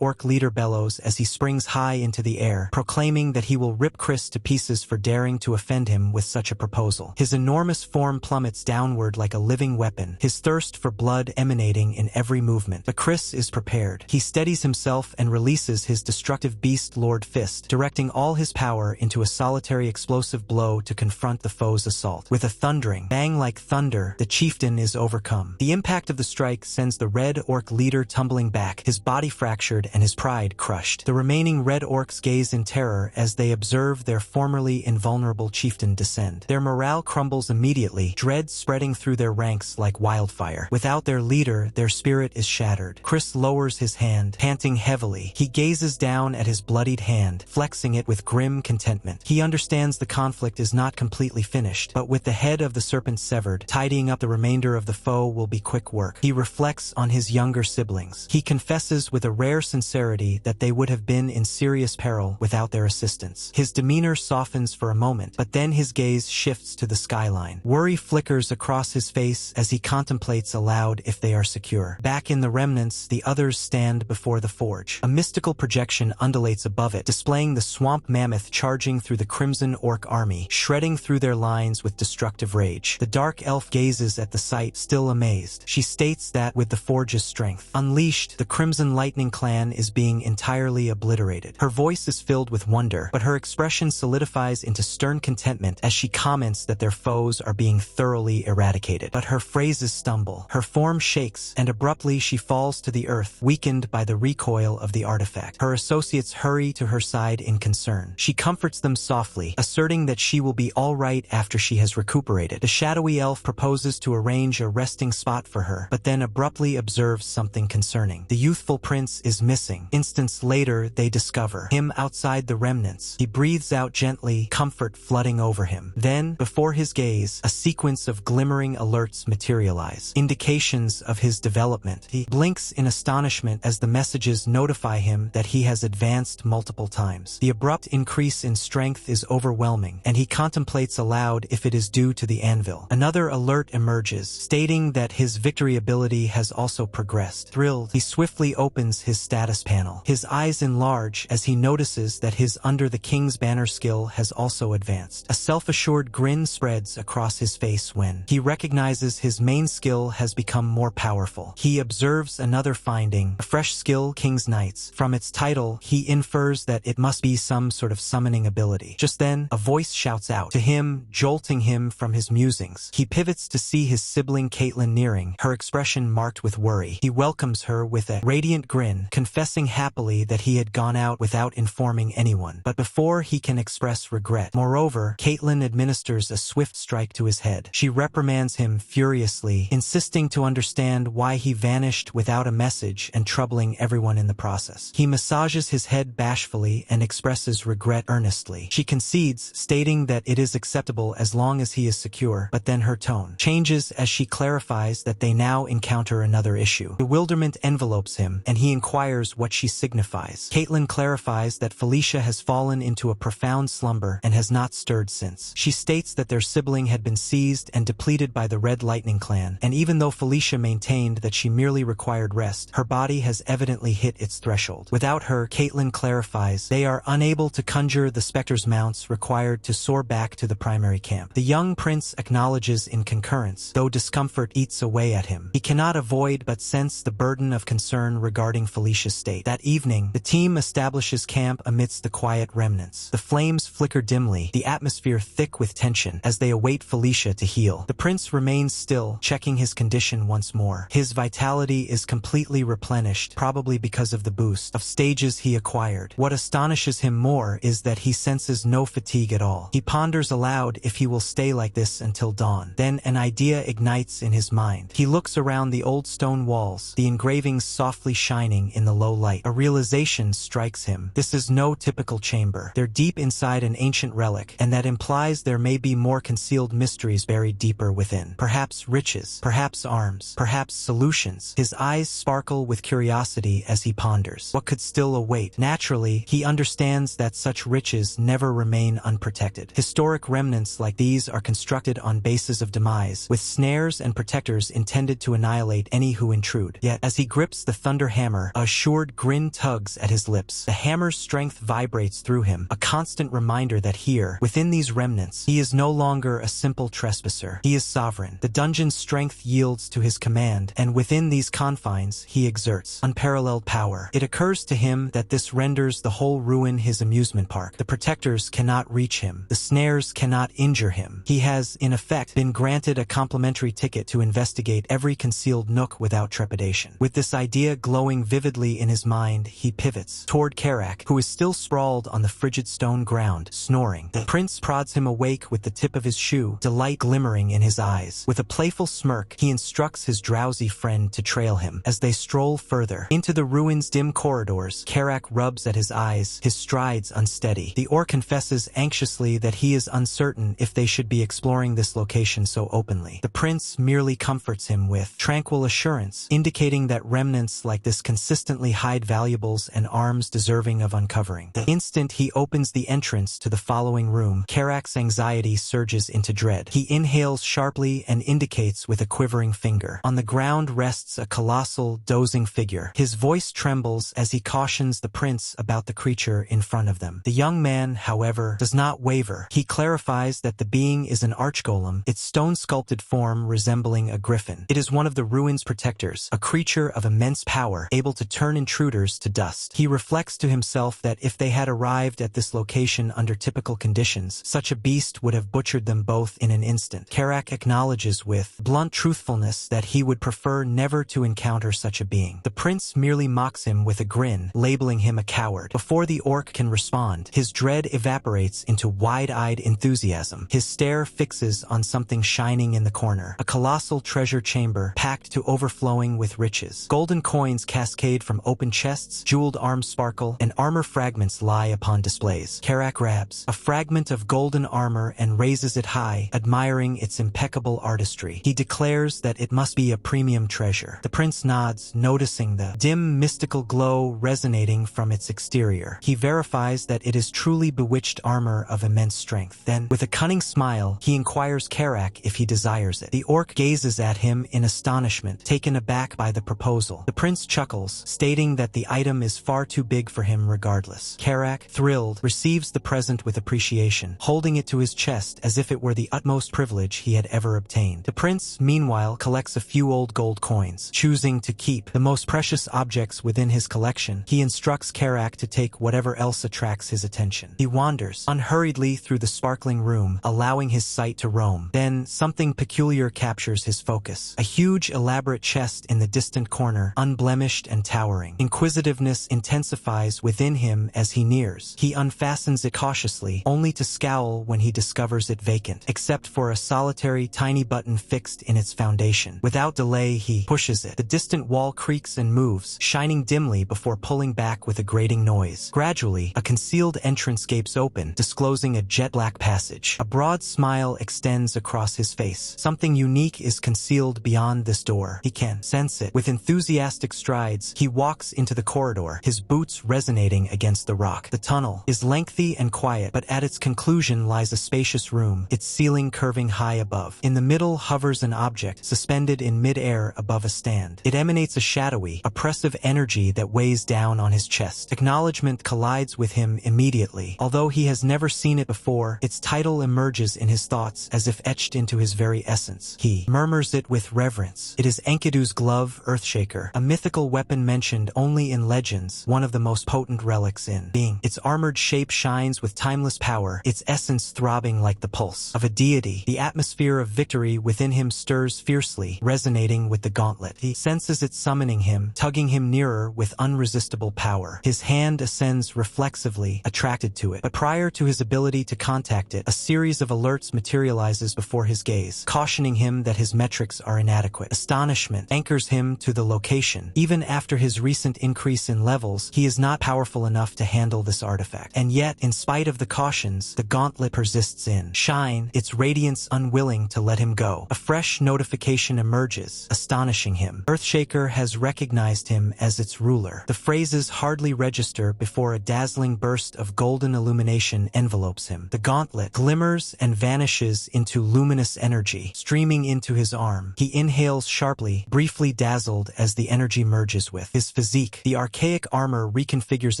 orc leader bellows as he springs high into the air, proclaiming that he will rip Chris to pieces for daring to offend him with such a proposal. His enormous form plummets downward like a living weapon, his thirst for blood emanating in every movement. But Chris is prepared. He steadies himself and releases his destructive beast Lord Fist, directing all his power into a solitary explosive blow to confront the foe's assault. With a thundering bang like thunder, the chieftain is overcome. The impact of the strike sends the red orc leader tumbling back, his body fractured and his pride crushed. The remaining red orcs gaze in terror as they observe their formerly invulnerable chieftain descend. Their morale crumbles immediately, dread spreading through their ranks like wildfire. Without their leader, their spirit is shattered. Chris lowers his hand, panting heavily. He gazes down at his bloodied hand, flexing it with grim contentment. He understands the conflict is not completely finished, but with the head of the serpent severed, tidying up the remainder of the foe will be quick work. He reflects on his younger siblings. He confesses with a rare sincerity that they would have been in serious peril without their assistance. His demeanor softens for a moment, but then his gaze shifts to the skyline. Worry flickers across his face as he contemplates aloud if they are secure. Back in the remnants, the others stand before the forge. A mystical projection undulates above it, displaying the swamp mammoth charging through the crimson orc army, shredding through their lines with destructive rage. The dark elf gazes at the sight, still amazed. She states that with the forge's strength unleashed, the Crimson Lightning clan is being entirely obliterated. Her voice is filled with wonder, but her expression solidifies into stern contentment as she comments that their foes are being thoroughly eradicated. But her phrases stumble. Her form shakes, and abruptly she falls to the earth, weakened by the recoil of the artifact. Her associates hurry to her side in concern. She comforts them softly, asserting that she will be all right after she has recuperated. The shadowy elf proposes to arrange a resting spot for her, but then abruptly observes something concerning. The youthful prince is missing. Instants later, they discover him outside the remnants. He breathes out gently, comfort flooding over him. Then, before his gaze, a sequence of glimmering alerts materialize, indications of his development. He blinks in astonishment as the messages notify him that he has advanced multiple times. The abrupt increase in strength is overwhelming, and he contemplates aloud if it is due to the anvil. Another alert emerges, stating that his victory ability has also progressed. Thrilled, he swiftly opens his status panel. His eyes enlarge as he notices that his Under the King's Banner skill has also advanced. A self-assured grin spreads across his face when he recognizes his main skill has become more powerful. He observes another finding, a fresh skill, King's Knights. From its title, he infers that it must be some sort of summoning ability. Just then, a voice shouts out to him, jolting him from his musings. He pivots to see his sibling Caitlin nearing, her expression marked with worry. He welcomes her with a radiant grin, confessing happily that he had gone out without informing anyone. But before he can express regret. Moreover, Caitlin administers a swift strike to his head. She reprimands him furiously, insisting to understand why he vanished without a message and troubling everyone in the process. He massages his head bashfully and expresses regret earnestly. She concedes, stating that it is acceptable as long as he is secure, but then her tone changes as she clarifies that they now encounter another issue. Bewilderment envelopes him, and he inquires what she signifies. Caitlin clarifies that Felicia has fallen into a profound slumber and has not stirred since. She states that their sibling had been seized and depleted by the Red Lightning clan, and even though Felicia maintained that she merely required rest, her body has evidently hit its threshold. Without her, Caitlin clarifies, they are unable to conjure the specter's mounts required to soar back to the primary camp. The young prince acknowledges in concurrence, though discomfort eats away at him. He cannot avoid but sense the burden of concern regarding Felicia's state. That evening, the team establishes camp amidst the quiet remnants. The flames flicker dimly, the atmosphere thick with tension, as they await Felicia to heal. The prince remains still, checking his condition once more. His vitality is completely replenished, probably because of the boost of stages he acquired. What astonishes him more is that he senses no fatigue at all. He ponders aloud if he will stay like this until dawn. Then an idea ignites in his mind. He looks around the old stone walls, the engravings softly shining in the low light. A realization strikes him. This is no typical chamber. They're deep inside an ancient relic, and that implies there may be more concealed mysteries buried deeper within. Perhaps riches, perhaps arms, perhaps solutions ruins. His eyes sparkle with curiosity as he ponders what could still await. Naturally, he understands that such riches never remain unprotected. Historic remnants like these are constructed on bases of demise, with snares and protectors intended to annihilate any who intrude. Yet, as he grips the thunder hammer, a assured grin tugs at his lips. The hammer's strength vibrates through him, a constant reminder that here, within these remnants, he is no longer a simple trespasser. He is sovereign. The dungeon's strength yields to his command, and within these confines, he exerts unparalleled power. It occurs to him that this renders the whole ruin his amusement park. The protectors cannot reach him. The snares cannot injure him. He has, in effect, been granted a complimentary ticket to investigate every concealed nook without trepidation. With this idea glowing vividly in his mind, he pivots toward Karak, who is still sprawled on the frigid stone ground, snoring. The prince prods him awake with the tip of his shoe, delight glimmering in his eyes. With a playful smirk, he instructs his drowsy friend to trail him. As they stroll further into the ruin's dim corridors, Karak rubs at his eyes, his strides unsteady. The orc confesses anxiously that he is uncertain if they should be exploring this location so openly. The prince merely comforts him with tranquil assurance, indicating that remnants like this consistently hide valuables and arms deserving of uncovering. The instant he opens the entrance to the following room, Karak's anxiety surges into dread. He inhales sharply and indicates with a quivering finger. On the ground rests a colossal, dozing figure. His voice trembles as he cautions the prince about the creature in front of them. The young man, however, does not waver. He clarifies that the being is an archgolem, its stone-sculpted form resembling a griffin. It is one of the ruin's protectors, a creature of immense power, able to turn intruders to dust. He reflects to himself that if they had arrived at this location under typical conditions, such a beast would have butchered them both in an instant. Karak acknowledges with blunt truthfulness that he would prefer never to encounter such a being. The prince merely mocks him with a grin, labeling him a coward. Before the orc can respond, his dread evaporates into wide-eyed enthusiasm. His stare fixes on something shining in the corner, a colossal treasure chamber packed to overflowing with riches. Golden coins cascade from open chests, jeweled arms sparkle, and armor fragments lie upon displays. Karak grabs a fragment of golden armor and raises it high, admiring its impeccable artistry. He declares that it must be a premium treasure. The prince nods, noticing the dim mystical glow resonating from its exterior. He verifies that it is truly bewitched armor of immense strength. Then, with a cunning smile, he inquires Karak if he desires it. The orc gazes at him in astonishment, taken aback by the proposal. The prince chuckles, stating that the item is far too big for him regardless. Karak, thrilled, receives the present with appreciation, holding it to his chest as if it were the utmost privilege he had ever obtained. The prince, meanwhile, collects a few old gold coins. Choosing to keep the most precious objects within his collection, he instructs Karak to take whatever else attracts his attention. He wanders unhurriedly through the sparkling room, allowing his sight to roam. Then, something peculiar captures his focus. A huge, elaborate chest in the distant corner, unblemished and towering. Inquisitiveness intensifies within him as he nears. He unfastens it cautiously, only to scowl when he discovers it vacant, except for a solitary tiny button fixed in its foundation. Without delay, he pushes it. The distant wall creaks and moves, shining dimly before pulling back with a grating noise. Gradually, a concealed entrance gapes open, disclosing a jet-black passage. A broad smile extends across his face. Something unique is concealed beyond this door. He can sense it. With enthusiastic strides, he walks into the corridor, his boots resonating against the rock. The tunnel is lengthy and quiet, but at its conclusion lies a spacious room, its ceiling curving high above. In the middle hovers an object, suspended in mid-air above a stand. It emanates a shadowy, oppressive energy that weighs down on his chest. Acknowledgement collides with him immediately. Although he has never seen it before, its title emerges in his thoughts as if etched into his very essence. He murmurs it with reverence. It is Enkidu's glove, Earthshaker, a mythical weapon mentioned only in legends, one of the most potent relics in being. Its armored shape shines with timeless power, its essence throbbing like the pulse of a deity. The atmosphere of victory within him stirs fiercely, resonating with the gauntlet. He senses it summoning him, tugging him nearer with unresistible power. His hand ascends reflexively, attracted to it. But prior to his ability to contact it, a series of alerts materializes before his gaze, cautioning him that his metrics are inadequate. Astonishment anchors him to the location. Even after his recent increase in levels, he is not powerful enough to handle this artifact. And yet, in spite of the cautions, the gauntlet persists in shine, its radiance unwilling to let him go. A fresh notification emerges, astonishing watching him. Earthshaker has recognized him as its ruler. The phrases hardly register before a dazzling burst of golden illumination envelopes him. The gauntlet glimmers and vanishes into luminous energy, streaming into his arm. He inhales sharply, briefly dazzled as the energy merges with his physique. The archaic armor reconfigures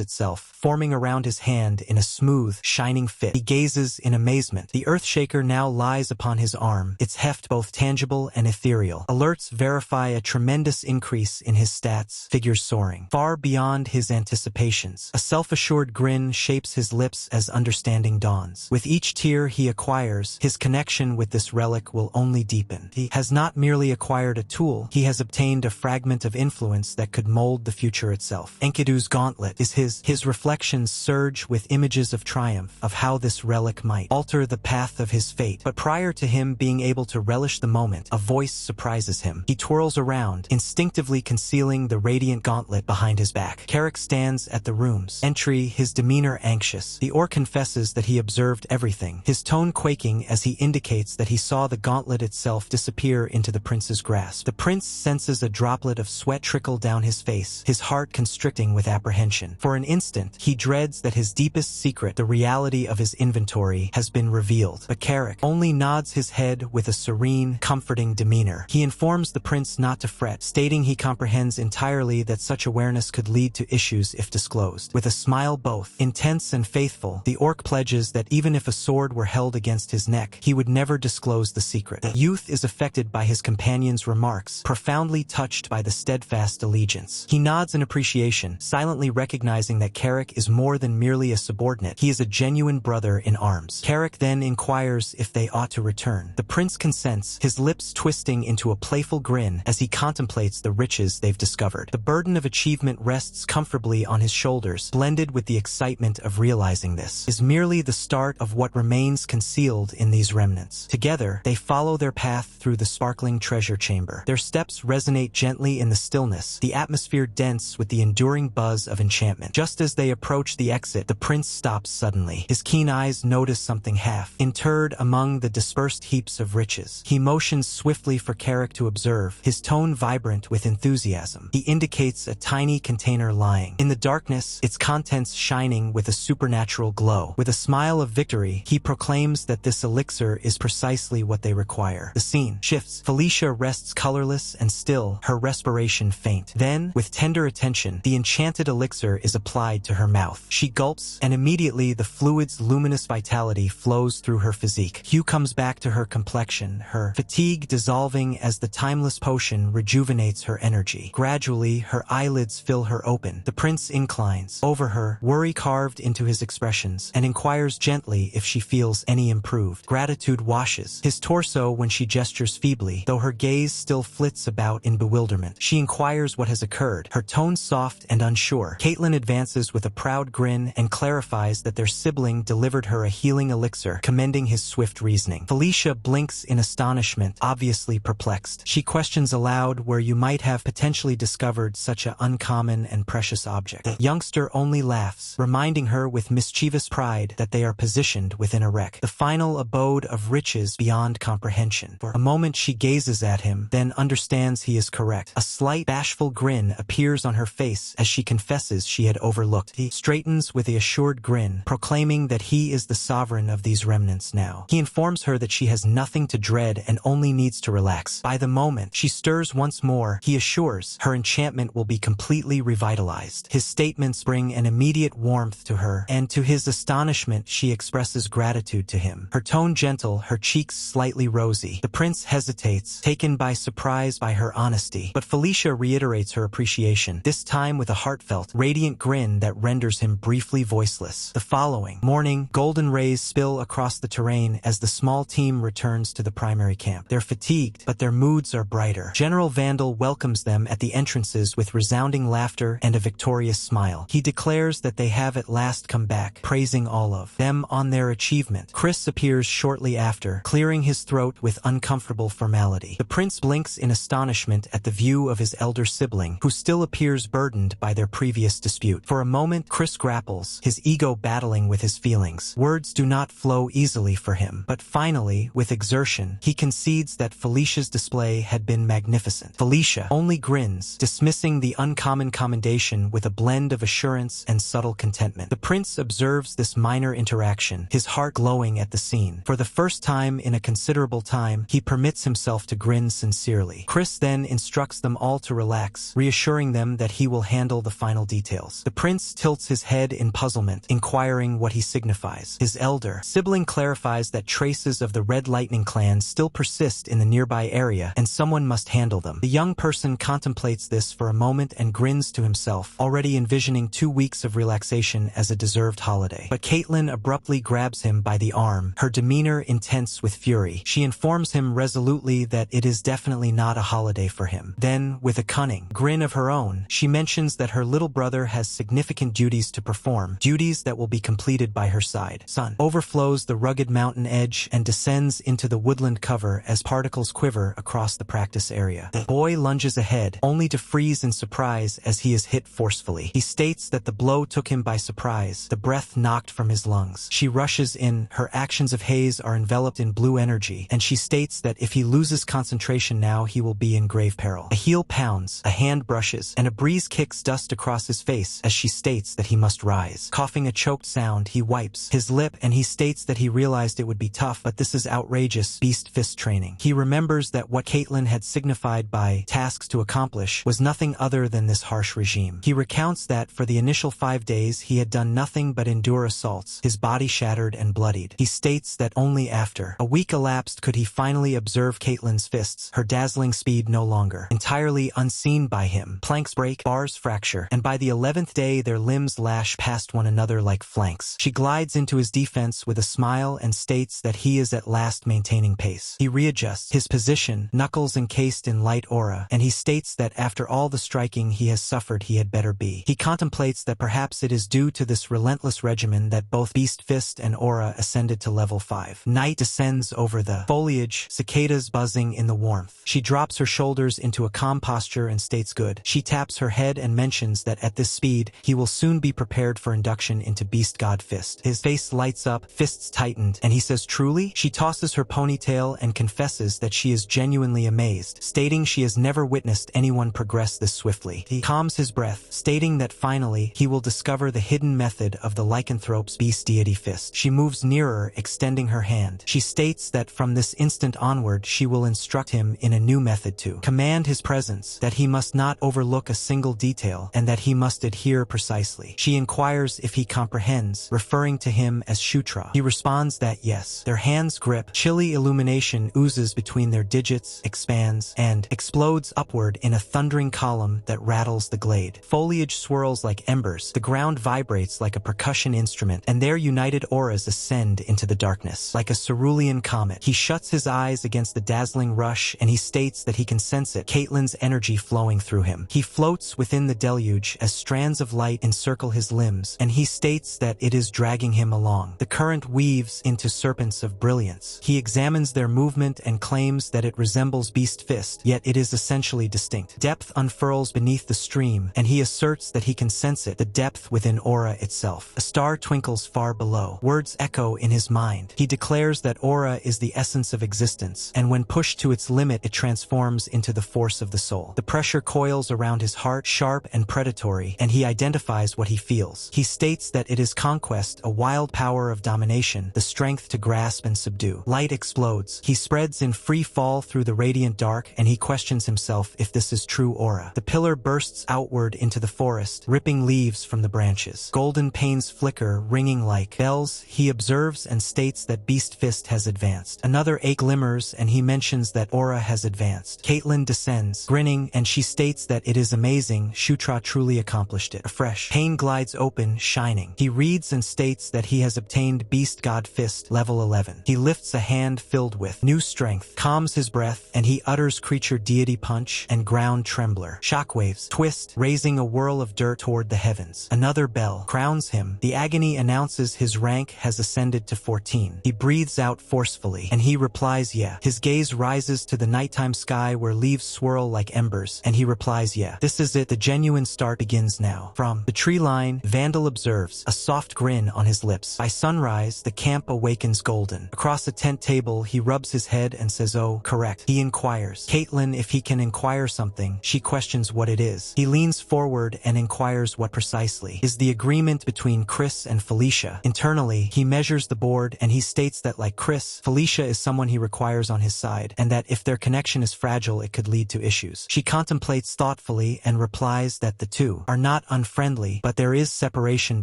itself, forming around his hand in a smooth, shining fit. He gazes in amazement. The Earthshaker now lies upon his arm, its heft both tangible and ethereal. Alerts verify a tremendous increase in his stats, figures soaring far beyond his anticipations. A self-assured grin shapes his lips as understanding dawns. With each tier he acquires, his connection with this relic will only deepen. He has not merely acquired a tool, he has obtained a fragment of influence that could mold the future itself. Enkidu's gauntlet is his reflections surge with images of triumph, of how this relic might alter the path of his fate. But prior to him being able to relish the moment, a voice surprises him. He twirls around, instinctively concealing the radiant gauntlet behind his back. Carrick stands at the room's entry, his demeanor anxious. The orc confesses that he observed everything, his tone quaking as he indicates that he saw the gauntlet itself disappear into the prince's grasp. The prince senses a droplet of sweat trickle down his face, his heart constricting with apprehension. For an instant, he dreads that his deepest secret, the reality of his inventory, has been revealed. But Carrick only nods his head with a serene, comforting demeanor. He informs the prince not to fret, stating he comprehends entirely that such awareness could lead to issues if disclosed. With a smile both intense and faithful, the orc pledges that even if a sword were held against his neck, he would never disclose the secret. The youth is affected by his companion's remarks, profoundly touched by the steadfast allegiance. He nods in appreciation, silently recognizing that Carrick is more than merely a subordinate. He is a genuine brother in arms. Carrick then inquires if they ought to return. The prince consents, his lips twisting into a playful grin as he contemplates the riches they've discovered. The burden of achievement rests comfortably on his shoulders, blended with the excitement of realizing this is merely the start of what remains concealed in these remnants. Together, they follow their path through the sparkling treasure chamber. Their steps resonate gently in the stillness, the atmosphere dense with the enduring buzz of enchantment. Just as they approach the exit, the prince stops suddenly. His keen eyes notice something half interred among the dispersed heaps of riches. He motions swiftly for Carrick to observe, his tone vibrant with enthusiasm. He indicates a tiny container lying in the darkness, its contents shining with a supernatural glow. With a smile of victory, he proclaims that this elixir is precisely what they require. The scene shifts. Felicia rests colorless and still, her respiration faint. Then, with tender attention, the enchanted elixir is applied to her mouth. She gulps, and immediately the fluid's luminous vitality flows through her physique. Hue comes back to her complexion, her fatigue dissolving as the timeless potion rejuvenates her energy. Gradually, her eyelids fill her open. The prince inclines over her, worry carved into his expressions, and inquires gently if she feels any improved. Gratitude washes his torso when she gestures feebly, though her gaze still flits about in bewilderment. She inquires what has occurred, her tone soft and unsure. Caitlin advances with a proud grin and clarifies that their sibling delivered her a healing elixir, commending his swift reasoning. Felicia blinks in astonishment, obviously perplexed. She questions aloud where you might have potentially discovered such an uncommon and precious object. The youngster only laughs, reminding her with mischievous pride that they are positioned within a wreck, the final abode of riches beyond comprehension. For a moment she gazes at him, then understands he is correct. A slight bashful grin appears on her face as she confesses she had overlooked. He straightens with a assured grin, proclaiming that he is the sovereign of these remnants now. He informs her that she has nothing to dread and only needs to relax. By the moment she stirs once more, he assures her enchantment will be completely revitalized. His statements bring an immediate warmth to her, and to his astonishment she expresses gratitude to him. Her tone gentle, her cheeks slightly rosy. The prince hesitates, taken by surprise by her honesty, but Felicia reiterates her appreciation, this time with a heartfelt, radiant grin that renders him briefly voiceless. The following morning, golden rays spill across the terrain as the small team returns to the primary camp. They're fatigued, but their moods are brighter. General Vandal welcomes them at the entrances with resounding laughter and a victorious smile. He declares that they have at last come back, praising all of them on their achievement. Chris appears shortly after, clearing his throat with uncomfortable formality. The prince blinks in astonishment at the view of his elder sibling, who still appears burdened by their previous dispute. For a moment, Chris grapples, his ego battling with his feelings. Words do not flow easily for him, but finally, with exertion, he concedes that Felicia's display had been magnificent. magnificent. Felicia only grins, dismissing the uncommon commendation with a blend of assurance and subtle contentment. The prince observes this minor interaction, his heart glowing at the scene. For the first time in a considerable time, he permits himself to grin sincerely. Chris then instructs them all to relax, reassuring them that he will handle the final details. The prince tilts his head in puzzlement, inquiring what he signifies. His elder sibling clarifies that traces of the Red Lightning clan still persist in the nearby area, and someone must handle them. The young person contemplates this for a moment and grins to himself, already envisioning 2 weeks of relaxation as a deserved holiday. But Caitlin abruptly grabs him by the arm, her demeanor intense with fury. She informs him resolutely that it is definitely not a holiday for him. Then, with a cunning grin of her own, she mentions that her little brother has significant duties to perform, duties that will be completed by her side. Sun overflows the rugged mountain edge and descends into the woodland cover as particles quiver across the practice area. The boy lunges ahead, only to freeze in surprise as he is hit forcefully. He states that the blow took him by surprise, the breath knocked from his lungs. She rushes in, her actions of haze are enveloped in blue energy, and she states that if he loses concentration now, he will be in grave peril. A heel pounds, a hand brushes, and a breeze kicks dust across his face as she states that he must rise. Coughing a choked sound, he wipes his lip and he states that he realized it would be tough, but this is outrageous beast fist training. He remembers that what Caitlin had signified by tasks to accomplish was nothing other than this harsh regime. He recounts that for the initial 5 days he had done nothing but endure assaults, his body shattered and bloodied. He states that only after a week elapsed could he finally observe Caitlin's fists, her dazzling speed no longer entirely unseen by him. Planks break, bars fracture, and by the 11th day their limbs lash past one another like flanks. She glides into his defense with a smile and states that he is at last maintaining pace. He readjusts his position, knuckles encased in light aura, and he states that after all the striking he has suffered he had better be. He contemplates that perhaps it is due to this relentless regimen that both Beast Fist and Aura ascended to level 5. Night descends over the foliage, cicadas buzzing in the warmth. She drops her shoulders into a calm posture and states good. She taps her head and mentions that at this speed, he will soon be prepared for induction into Beast God Fist. His face lights up, fists tightened, and he says, "Truly?" She tosses her ponytail and confesses that she is genuinely amazed, stating she has never witnessed anyone progress this swiftly. He calms his breath, stating that finally, he will discover the hidden method of the lycanthrope's beast deity fist. She moves nearer, extending her hand. She states that from this instant onward, she will instruct him in a new method to command his presence, that he must not overlook a single detail, and that he must adhere precisely. She inquires if he comprehends, referring to him as Shutra. He responds that yes. Their hands grip, chilly illumination oozes between their digits, expands, and explodes upward in a thundering column that rattles the glade. Foliage swirls like embers, the ground vibrates like a percussion instrument, and their united auras ascend into the darkness. Like a cerulean comet, he shuts his eyes against the dazzling rush, and he states that he can sense it, Caitlin's energy flowing through him. He floats within the deluge as strands of light encircle his limbs, and he states that it is dragging him along. The current weaves into serpents of brilliance. He examines their movement and claims that it resembles Beast Fist, yet it is essentially distinct. Depth unfurls beneath the stream, and he asserts that he can sense it, the depth within Aura itself. A star twinkles far below. Words echo in his mind. He declares that Aura is the essence of existence, and when pushed to its limit it transforms into the force of the soul. The pressure coils around his heart, sharp and predatory, and he identifies what he feels. He states that it is conquest, a wild power of domination, the strength to grasp and subdue. Light explodes. He spreads in free fall through the radiant dark, and he questions himself if this is true Aura. The pillar bursts outward into the forest, ripping leaves from the branches. Golden panes flicker, ringing like bells. He observes and states that Beast Fist has advanced. Another ache glimmers, and he mentions that Aura has advanced. Caitlin descends, grinning, and she states that it is amazing, Shutra truly accomplished it. A fresh pane glides open, shining. He reads and states that he has obtained Beast God Fist, level 11. He lifts a hand filled with new strength, calms his breath, and he utters creature deity punch and ground trembler. Shockwaves twist, raising a whirl of dirt toward the heavens. Another bell crowns him. The agony announces his rank has ascended to 14. He breathes out forcefully, and he replies yeah. His gaze rises to the nighttime sky where leaves swirl like embers, and he replies yeah. This is it, the genuine start begins now. From the tree line, Vandal observes, a soft grin on his lips. By sunrise, the camp awakens golden. Across a tent table, he rubs his head and says, "Oh, correct." He inquires, Caitlin if he can inquire something. She questions what it is. He leans forward and inquires what precisely is the agreement between Chris and Felicia. Internally, he measures the board and he states that like Chris, Felicia is someone he requires on his side, and that if their connection is fragile it could lead to issues. She contemplates thoughtfully and replies that the two are not unfriendly, but there is separation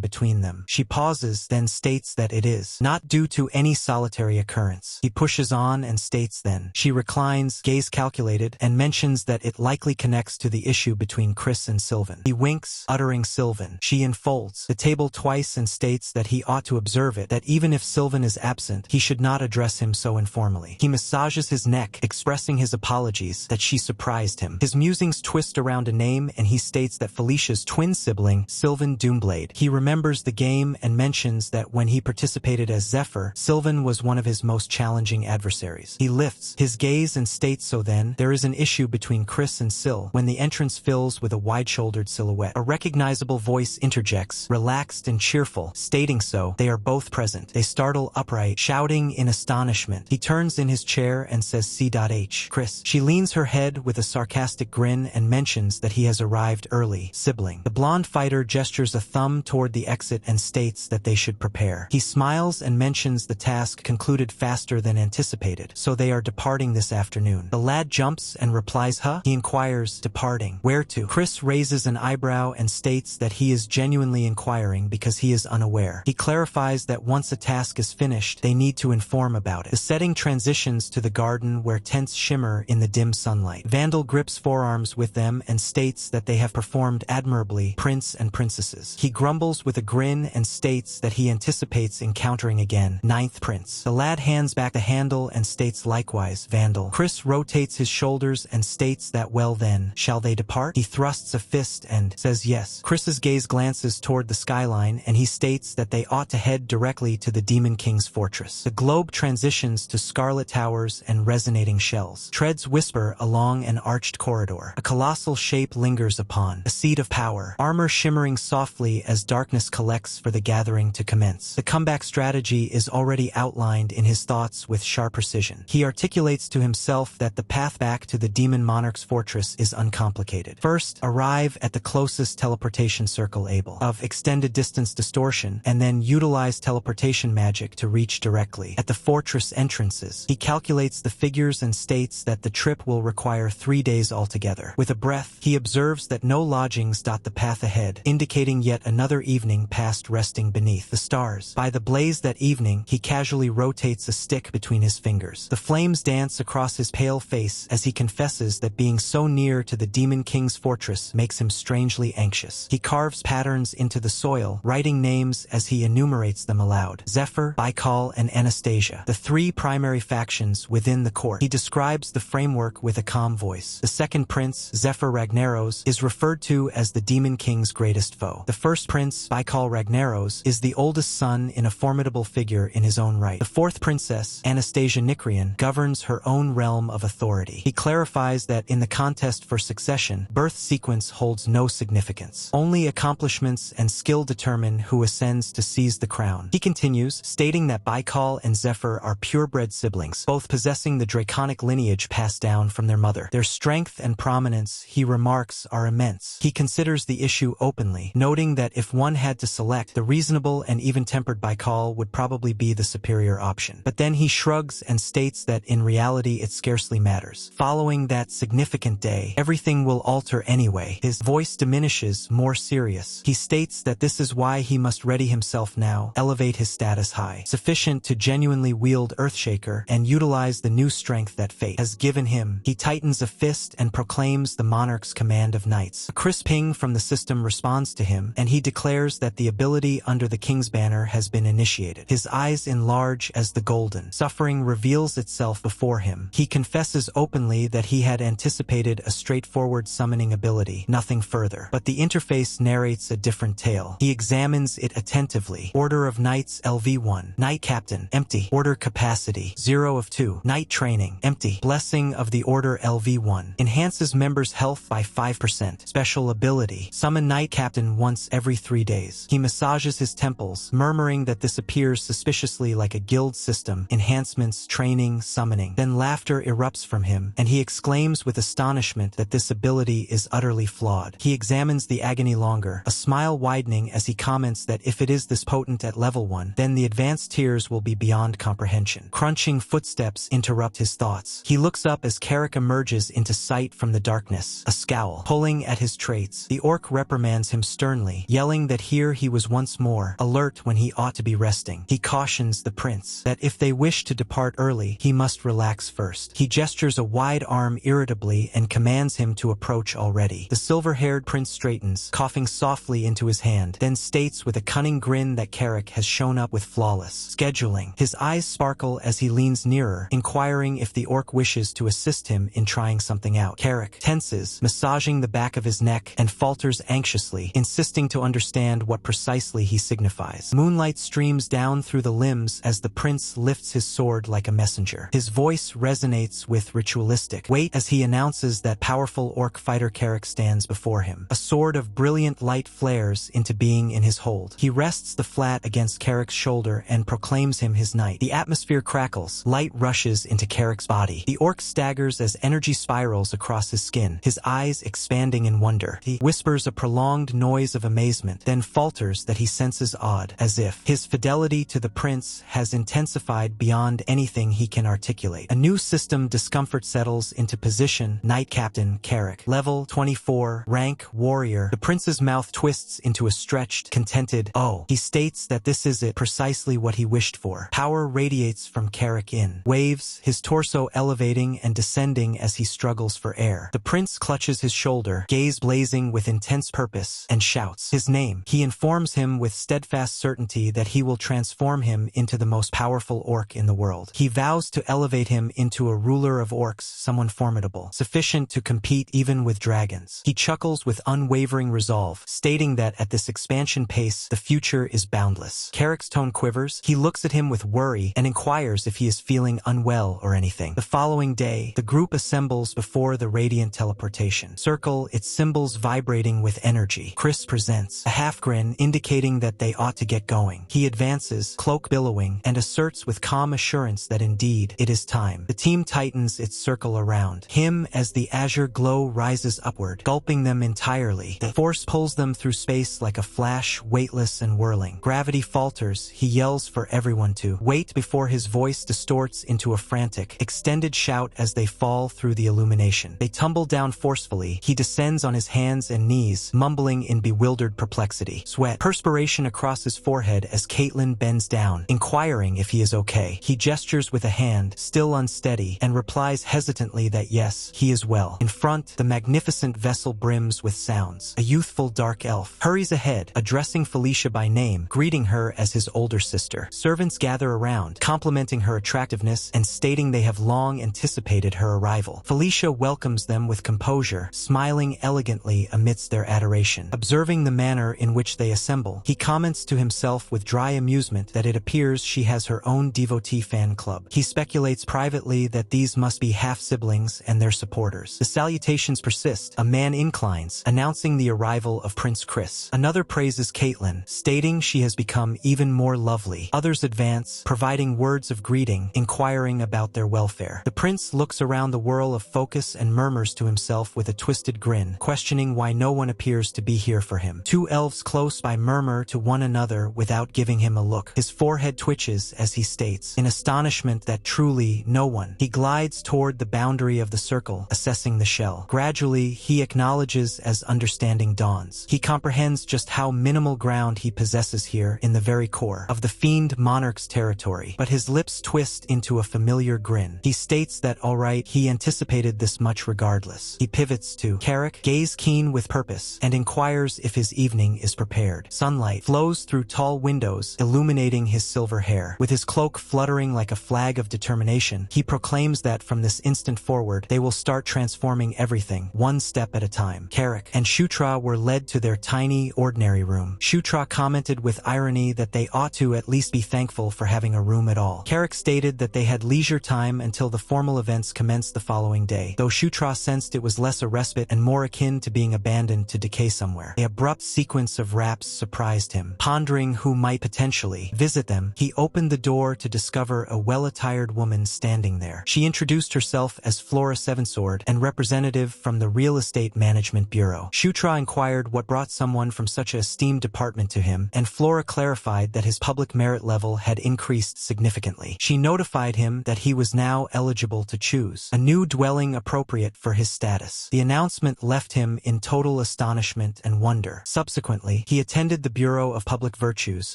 between them. She pauses, then states that it is not due to any solitary occurrence. He pushes on and states then. She reclines, gaze calculated, and mentions that it likely connects to the issue between Chris and Sylvan. He winks, uttering Sylvan. She unfolds the table twice and states that he ought to observe it, that even if Sylvan is absent, he should not address him so informally. He massages his neck, expressing his apologies that she surprised him. His musings twist around a name and he states that Felicia's twin sibling, Sylvan Doomblade. He remembers the game and mentions that when he participated as Zephyr, Sylvan was one of his most challenging adversaries. He lifts his gaze and states so then, there is an issue between Chris and Syl when the entrance fills with a wide-shouldered silhouette. A recognizable voice interjects, relaxed and cheerful, stating so. They are both present. They startle upright, shouting in astonishment. He turns in his chair and says C.H. Chris. She leans her head with a sarcastic grin and mentions that he has arrived early. Sibling. The blonde fighter gestures a thumb toward the exit and states that they should prepare. He smiles and mentions the task concluded faster than anticipated, so they are departing this afternoon. The lad jumps and replies, huh? He inquires, departing. Where to? Chris raises an eyebrow and states that he is genuinely inquiring because he is unaware. He clarifies that once a task is finished, they need to inform about it. The setting transitions to the garden where tents shimmer in the dim sunlight. Vandal grips forearms with them and states that they have performed admirably, prince and princesses. He grumbles with a grin and states that he anticipates encountering again, ninth prince. The lad hands back the handle and states likewise, Vandal. Chris rotates his shoulders and states that well then, shall they depart? He thrusts a fist and says yes. Chris's gaze glances toward the skyline and he states that they ought to head directly to the Demon King's fortress. The globe transitions to scarlet towers and resonating shells. Treads whisper along an arched corridor. A colossal shape lingers upon a seat of power, armor shimmering softly as darkness collects for the gathering to commence. The comeback strategy is already outlined in his thoughts with sharp precision. He articulates to himself that the path back to the Demon Monarch's fortress is uncomplicated. First, arrive at the closest teleportation circle able of extended distance distortion, and then utilize teleportation magic to reach directly at the fortress entrances. He calculates the figures and states that the trip will require 3 days altogether. With a breath, he observes that no lodgings dot the path ahead, indicating yet another evening passed resting beneath the stars. By the blaze that evening, he casually rotates a stick between his fingers. The flames dance across his pale face as he confesses that being so near to the Demon King's fortress makes him strangely anxious. He carves patterns into the soil, writing names as he enumerates them aloud. Zephyr, Baikal, and Anastasia, the three primary factions within the court. He describes the framework with a calm voice. The second prince, Zephyr Ragnaros, is referred to as the Demon King's greatest foe. The first prince, Baikal Ragnaros, is the oldest son in a formidable figure in his own right. The fourth princess, Anastasia Nikrian, governs her own realm of authority. He clarifies that in the contest for succession, birth sequence holds no significance. Only accomplishments and skill determine who ascends to seize the crown. He continues, stating that Baikal and Zephyr are purebred siblings, both possessing the draconic lineage passed down from their mother. Their strength and prominence, he remarks, are immense. He considers the issue openly, noting that if one had to select, the reasonable and even-tempered Baikal would probably be the superior option. But then he shrugs and states that in reality it scarcely matters. Following that significant day, everything will alter anyway. His voice diminishes, more serious. He states that this is why he must ready himself now, elevate his status high, sufficient to genuinely wield Earthshaker and utilize the new strength that fate has given him. He tightens a fist and proclaims the monarch's command of knights. A crisp ping from the system responds to him, and he declares that the ability under the king's banner has been initiated. His eyes enlarge as the golden suffering reveals itself before him. He confesses openly that he had anticipated a straightforward summoning ability, nothing further. But the interface narrates a different tale. He examines it attentively. Order of Knights LV1. Knight Captain, empty. Order Capacity, 0 of 2. Knight Training, empty. Blessing of the Order LV1. Enhances members' health by 5%. Special ability. Summon Knight Captain once every 3 days. He massages his temples, murmuring that this appears suspiciously like a guild system. Enhancements, training, summoning. Then laughter erupts from him, him, and he exclaims with astonishment that this ability is utterly flawed. He examines the agony longer, a smile widening as he comments that if it is this potent at level 1, then the advanced tiers will be beyond comprehension. Crunching footsteps interrupt his thoughts. He looks up as Carrick emerges into sight from the darkness, a scowl pulling at his traits. The orc reprimands him sternly, yelling that here he was once more, alert when he ought to be resting. He cautions the prince that if they wish to depart early, he must relax first. He gestures a wide arm irritably and commands him to approach already. The silver-haired prince straightens, coughing softly into his hand, then states with a cunning grin that Carrick has shown up with flawless scheduling. His eyes sparkle as he leans nearer, inquiring if the orc wishes to assist him in trying something out. Carrick tenses, massaging the back of his neck, and falters anxiously, insisting to understand what precisely he signifies. Moonlight streams down through the limbs as the prince lifts his sword like a messenger. His voice resonates with ritualistic weight as he announces that powerful orc fighter Carrick stands before him. A sword of brilliant light flares into being in his hold. He rests the flat against Carrick's shoulder and proclaims him his knight. The atmosphere crackles. Light rushes into Carrick's body. The orc staggers as energy spirals across his skin, his eyes expanding in wonder. He whispers a prolonged noise of amazement, then falters that he senses awed, as if his fidelity to the prince has intensified beyond anything he can articulate. A new system discomfort settles into position. Knight Captain Carrick, level 24, rank warrior. The prince's mouth twists into a stretched, contented "oh." He states that this is it, precisely what he wished for. Power radiates from Carrick in waves, his torso elevating and descending as he struggles for air. The prince clutches his shoulder, gaze blazing with intense purpose, and shouts his name. He informs him with steadfast certainty that he will transform him into the most powerful orc in the world. He vows to elevate him into a ruler of orcs, someone formidable, sufficient to compete even with dragons. He chuckles with unwavering resolve, stating that at this expansion pace, the future is boundless. Carrick's tone quivers. He looks at him with worry and inquires if he is feeling unwell or anything. The following day, the group assembles before the radiant teleportation circle, its symbols vibrating with energy. Chris presents a half grin, indicating that they ought to get going. He advances, cloak billowing, and asserts with calm assurance that indeed it is time. The team tightens its circle around him as the azure glow rises upward, gulping them entirely. The force pulls them through space like a flash, weightless and whirling. Gravity falters. He yells for everyone to wait before his voice distorts into a frantic, extended shout as they fall through the illumination. They tumble down forcefully. He descends on his hands and knees, mumbling in bewildered perplexity. Sweat, perspiration across his forehead as Caitlin bends down, inquiring if he is okay. He gestures with a hand, still unsteady, and replies hesitantly that yes, he is well. In front, the magnificent vessel brims with sounds. A youthful dark elf hurries ahead, addressing Felicia by name, greeting her as his older sister. Servants gather around, complimenting her attractiveness and stating they have long anticipated her arrival. Felicia welcomes them with composure, smiling elegantly amidst their adoration. Observing the manner in which they assemble, he comments to himself with dry amusement that it appears she has her own devotee fan club. He speculates privately that these must be half-siblings and their supporters. The salutations persist. A man inclines, announcing the arrival of Prince Chris. Another praises Caitlin, stating she has become even more lovely. Others advance, providing words of greeting, inquiring about their welfare. The prince looks around the whirl of focus and murmurs to himself with a twisted grin, questioning why no one appears to be here for him. Two elves close by murmur to one another without giving him a look. His forehead twitches as he states, in astonishment that truly no one. He glides toward the boundary of the circle, assessing the shell. Gradually, he acknowledges as understanding dawns. He comprehends just how minimal ground he possesses here in the very core of the fiend monarch's territory, but his lips twist into a familiar grin. He states that alright, he anticipated this much regardless. He pivots to Carrick, gaze keen with purpose, and inquires if his evening is prepared. Sunlight flows through tall windows, illuminating his silver hair. With his cloak fluttering like a flag of determination, he proclaims that from this instant forward, they will start transforming everything, one step at a time. Carrick and Shutra were led to their tiny, ordinary room. Shutra commented with irony that they ought to at least be thankful for having a room at all. Carrick stated that they had leisure time until the formal events commenced the following day, though Shutra sensed it was less a respite and more akin to being abandoned to decay somewhere. The abrupt sequence of raps surprised him. Pondering who might potentially visit them, he opened the door to discover a well-attired woman standing there. She introduced herself himself as Flora Sevensword and representative from the Real Estate Management Bureau. Shutra inquired what brought someone from such an esteemed department to him, and Flora clarified that his public merit level had increased significantly. She notified him that he was now eligible to choose a new dwelling appropriate for his status. The announcement left him in total astonishment and wonder. Subsequently, he attended the Bureau of Public Virtues,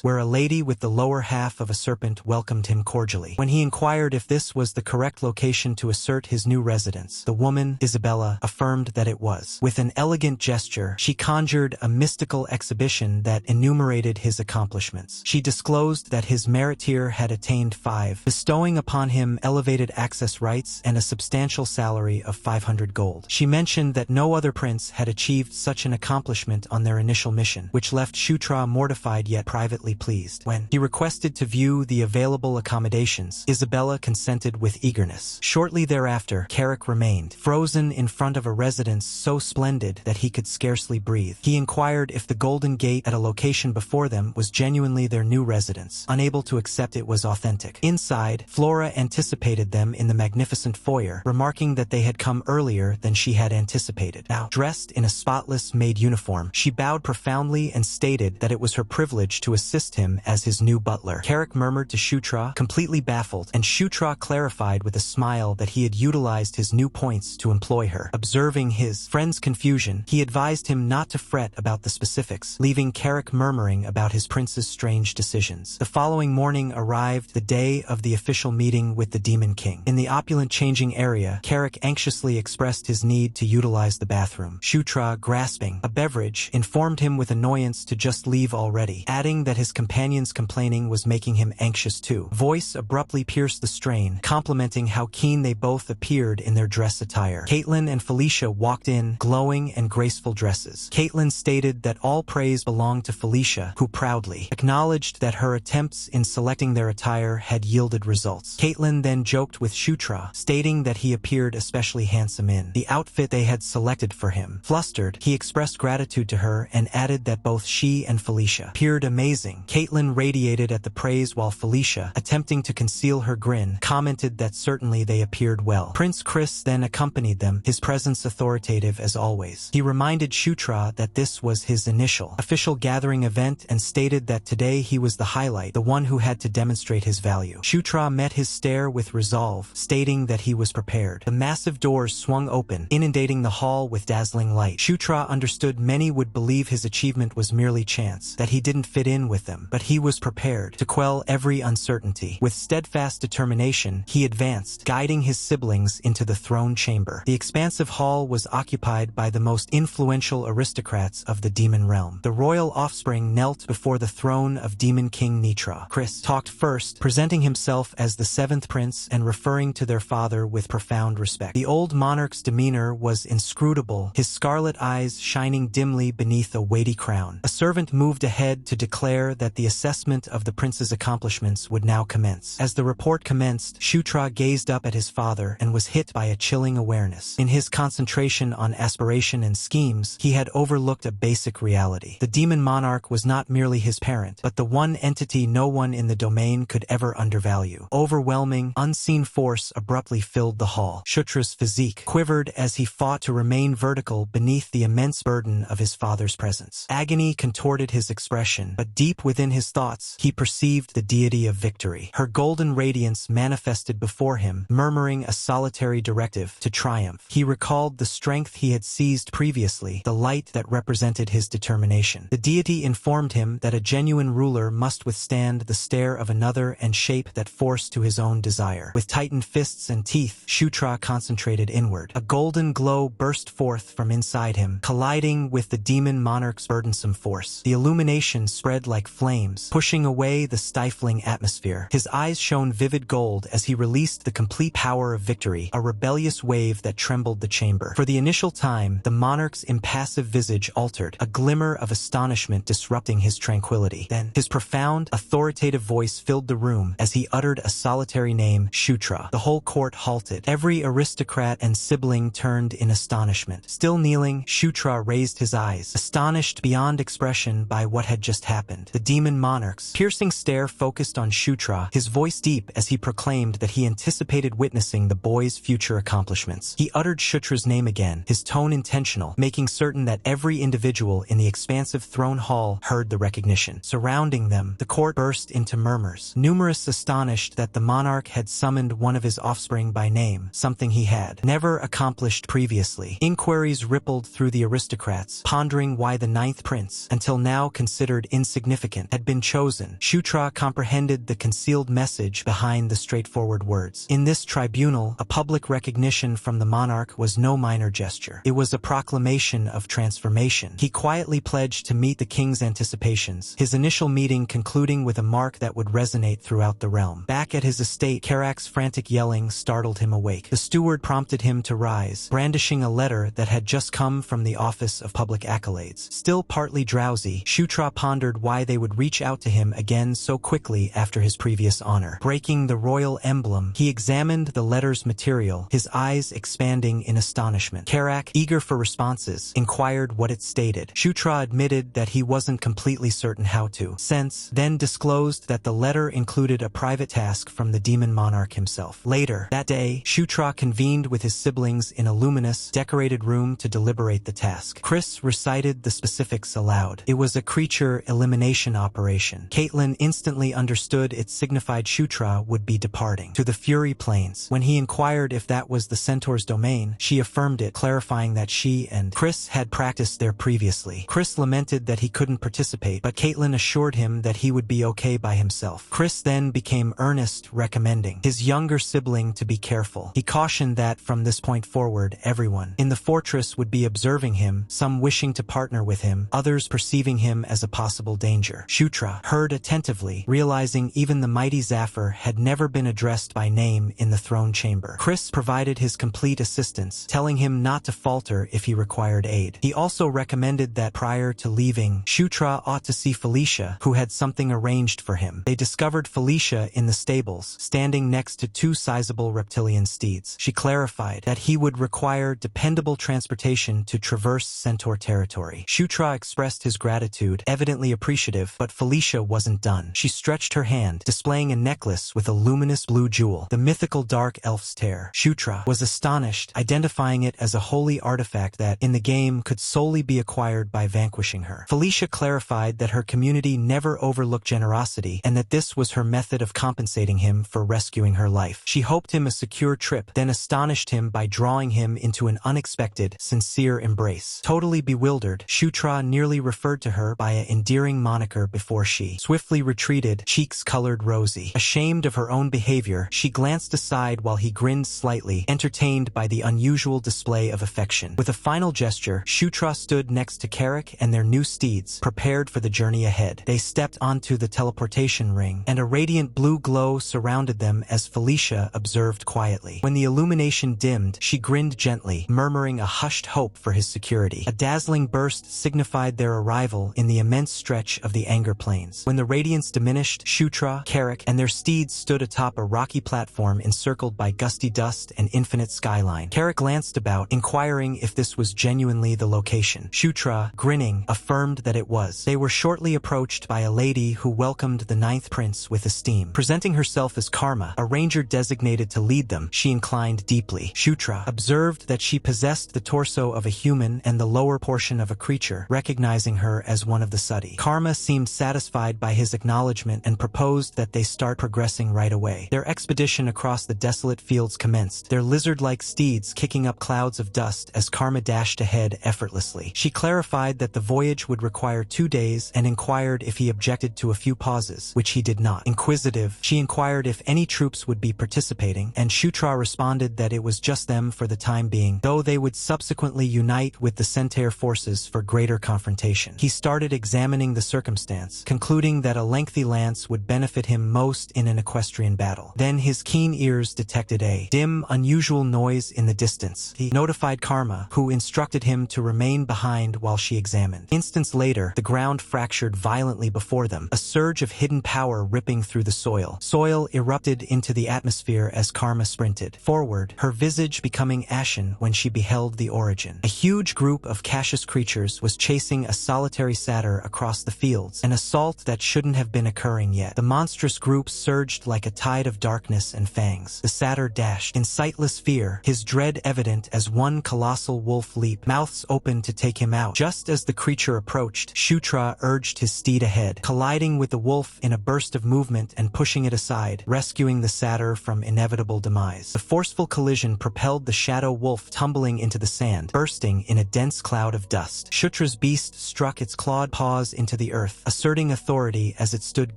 where a lady with the lower half of a serpent welcomed him cordially. When he inquired if this was the correct location to assert his new residence, the woman, Isabella, affirmed that it was. With an elegant gesture, she conjured a mystical exhibition that enumerated his accomplishments. She disclosed that his merit tier had attained 5, bestowing upon him elevated access rights and a substantial salary of 500 gold. She mentioned that no other prince had achieved such an accomplishment on their initial mission, which left Shutra mortified yet privately pleased. When he requested to view the available accommodations, Isabella consented with eagerness. Shortly thereafter, Carrick remained frozen in front of a residence so splendid that he could scarcely breathe. He inquired if the Golden Gate at a location before them was genuinely their new residence, unable to accept it was authentic. Inside, Flora anticipated them in the magnificent foyer, remarking that they had come earlier than she had anticipated. Now, dressed in a spotless maid uniform, she bowed profoundly and stated that it was her privilege to assist him as his new butler. Carrick murmured to Shutra, completely baffled, and Shutra clarified with a smile that he had utilized his new points to employ her. Observing his friend's confusion, he advised him not to fret about the specifics, leaving Carrick murmuring about his prince's strange decisions. The following morning arrived the day of the official meeting with the Demon King. In the opulent changing area, Carrick anxiously expressed his need to utilize the bathroom. Shutra, grasping a beverage, informed him with annoyance to just leave already, adding that his companion's complaining was making him anxious too. Voice abruptly pierced the strain, complimenting how keen they both appeared in their dress attire. Caitlin and Felicia walked in, glowing and graceful dresses. Caitlin stated that all praise belonged to Felicia, who proudly acknowledged that her attempts in selecting their attire had yielded results. Caitlin then joked with Shutra, stating that he appeared especially handsome in the outfit they had selected for him. Flustered, he expressed gratitude to her and added that both she and Felicia appeared amazing. Caitlin radiated at the praise while Felicia, attempting to conceal her grin, commented that certainly they appeared well. Prince Chris then accompanied them, his presence authoritative as always. He reminded Shutra that this was his initial official gathering event and stated that today he was the highlight, the one who had to demonstrate his value. Shutra met his stare with resolve, stating that he was prepared. The massive doors swung open, inundating the hall with dazzling light. Shutra understood many would believe his achievement was merely chance, that he didn't fit in with them, but he was prepared to quell every uncertainty. With steadfast determination, he advanced, guiding his siblings into the throne chamber. The expansive hall was occupied by the most influential aristocrats of the demon realm. The royal offspring knelt before the throne of Demon King Nitra. Chris talked first, presenting himself as the 7th prince and referring to their father with profound respect. The old monarch's demeanor was inscrutable, his scarlet eyes shining dimly beneath a weighty crown. A servant moved ahead to declare that the assessment of the prince's accomplishments would now commence. As the report commenced, Shutra gazed up at his father and was hit by a chilling awareness. In his concentration on aspiration and schemes, he had overlooked a basic reality. The demon monarch was not merely his parent, but the one entity no one in the domain could ever undervalue. Overwhelming, unseen force abruptly filled the hall. Shutra's physique quivered as he fought to remain vertical beneath the immense burden of his father's presence. Agony contorted his expression, but deep within his thoughts, he perceived the deity of victory. Her golden radiance manifested before him, murmuring a solitary directive to triumph. He recalled the strength he had seized previously, the light that represented his determination. The deity informed him that a genuine ruler must withstand the stare of another and shape that force to his own desire. With tightened fists and teeth, Shutra concentrated inward. A golden glow burst forth from inside him, colliding with the demon monarch's burdensome force. The illumination spread like flames, pushing away the stifling atmosphere. His eyes shone vivid gold as he released the complete power of victory, a rebellious wave that trembled the chamber. For the initial time, the monarch's impassive visage altered, a glimmer of astonishment disrupting his tranquility. Then, his profound, authoritative voice filled the room as he uttered a solitary name, Shutra. The whole court halted. Every aristocrat and sibling turned in astonishment. Still kneeling, Shutra raised his eyes, astonished beyond expression by what had just happened. The demon monarch's piercing stare focused on Shutra, his voice deep as he proclaimed that he anticipated witnessing the the boy's future accomplishments. He uttered Shutra's name again, his tone intentional, making certain that every individual in the expansive throne hall heard the recognition. Surrounding them, the court burst into murmurs, numerous astonished that the monarch had summoned one of his offspring by name, something he had never accomplished previously. Inquiries rippled through the aristocrats, pondering why the ninth prince, until now considered insignificant, had been chosen. Shutra comprehended the concealed message behind the straightforward words. In this tribunal, a public recognition from the monarch was no minor gesture. It was a proclamation of transformation. He quietly pledged to meet the king's anticipations, his initial meeting concluding with a mark that would resonate throughout the realm. Back at his estate, Karak's frantic yelling startled him awake. The steward prompted him to rise, brandishing a letter that had just come from the Office of Public Accolades. Still partly drowsy, Shutra pondered why they would reach out to him again so quickly after his previous honor. Breaking the royal emblem, he examined the letter's material, his eyes expanding in astonishment. Karak, eager for responses, inquired what it stated. Shutra admitted that he wasn't completely certain how to sense, then disclosed that the letter included a private task from the demon monarch himself. Later that day, Shutra convened with his siblings in a luminous, decorated room to deliberate the task. Chris recited the specifics aloud. It was a creature elimination operation. Caitlin instantly understood it signified Shutra would be departing to the Fury Plains. When he inquired if that was the Centaur's domain, she affirmed it, clarifying that she and Chris had practiced there previously. Chris lamented that he couldn't participate, but Caitlin assured him that he would be okay by himself. Chris then became earnest, recommending his younger sibling to be careful. He cautioned that from this point forward, everyone in the fortress would be observing him, some wishing to partner with him, others perceiving him as a possible danger. Shutra heard attentively, realizing even the mighty Zafir had never been addressed by name in the throne chamber. Chris provided his complete assistance, telling him not to falter if he required aid. He also recommended that prior to leaving, Shutra ought to see Felicia, who had something arranged for him. They discovered Felicia in the stables, standing next to two sizable reptilian steeds. She clarified that he would require dependable transportation to traverse Centaur territory. Shutra expressed his gratitude, evidently appreciative, but Felicia wasn't done. She stretched her hand, displaying a necklace with a luminous blue jewel, the mythical dark elf's tear. Shutra was astonished, identifying it as a holy artifact that, in the game, could solely be acquired by vanquishing her. Felicia clarified that her community never overlooked generosity, and that this was her method of compensating him for rescuing her life. She hoped him a secure trip, then astonished him by drawing him into an unexpected, sincere embrace. Totally bewildered, Shutra nearly referred to her by an endearing moniker before she swiftly retreated, cheeks colored rosy. Ashamed of her own behavior, she glanced aside while he grinned slightly, entertained by the unusual display of affection. With a final gesture, Shutra stood next to Karak and their new steeds, prepared for the journey ahead. They stepped onto the teleportation ring, and a radiant blue glow surrounded them as Felicia observed quietly. When the illumination dimmed, she grinned gently, murmuring a hushed hope for his security. A dazzling burst signified their arrival in the immense stretch of the Anger Plains. When the radiance diminished, Shutra, Karak, and their steeds stood atop a rocky platform encircled by gusty dust and infinite skyline. Karak glanced about, inquiring if this was genuinely the location. Shutra, grinning, affirmed that it was. They were shortly approached by a lady who welcomed the ninth prince with esteem. Presenting herself as Karma, a ranger designated to lead them, she inclined deeply. Shutra observed that she possessed the torso of a human and the lower portion of a creature, recognizing her as one of the Sati. Karma seemed satisfied by his acknowledgement and proposed that they start progressing right away. Their expedition across the desolate fields commenced, their lizard-like steeds kicking up clouds of dust as Karma dashed ahead effortlessly. She clarified that the voyage would require 2 days and inquired if he objected to a few pauses, which he did not. Inquisitive, she inquired if any troops would be participating, and Shutra responded that it was just them for the time being, though they would subsequently unite with the Centaur forces for greater confrontation. He started examining the circumstance, concluding that a lengthy lance would benefit him most in an equestrian battle. Then his keen ears detected a dim, unusual noise in the distance. He notified Karma, who instructed him to remain behind while she examined. Instants later, the ground fractured violently before them, a surge of hidden power ripping through the soil. Soil erupted into the atmosphere as Karma sprinted forward, her visage becoming ashen when she beheld the origin. A huge group of Cassius creatures was chasing a solitary satyr across the fields, an assault that shouldn't have been occurring yet. The monstrous group surged like a tide of darkness and fangs. The satyr Satyr dashed in sightless fear, his dread evident as one colossal wolf leaped, mouths open to take him out. Just as the creature approached, Shutra urged his steed ahead, colliding with the wolf in a burst of movement and pushing it aside, rescuing the satyr from inevitable demise. The forceful collision propelled the shadow wolf tumbling into the sand, bursting in a dense cloud of dust. Shutra's beast struck its clawed paws into the earth, asserting authority as it stood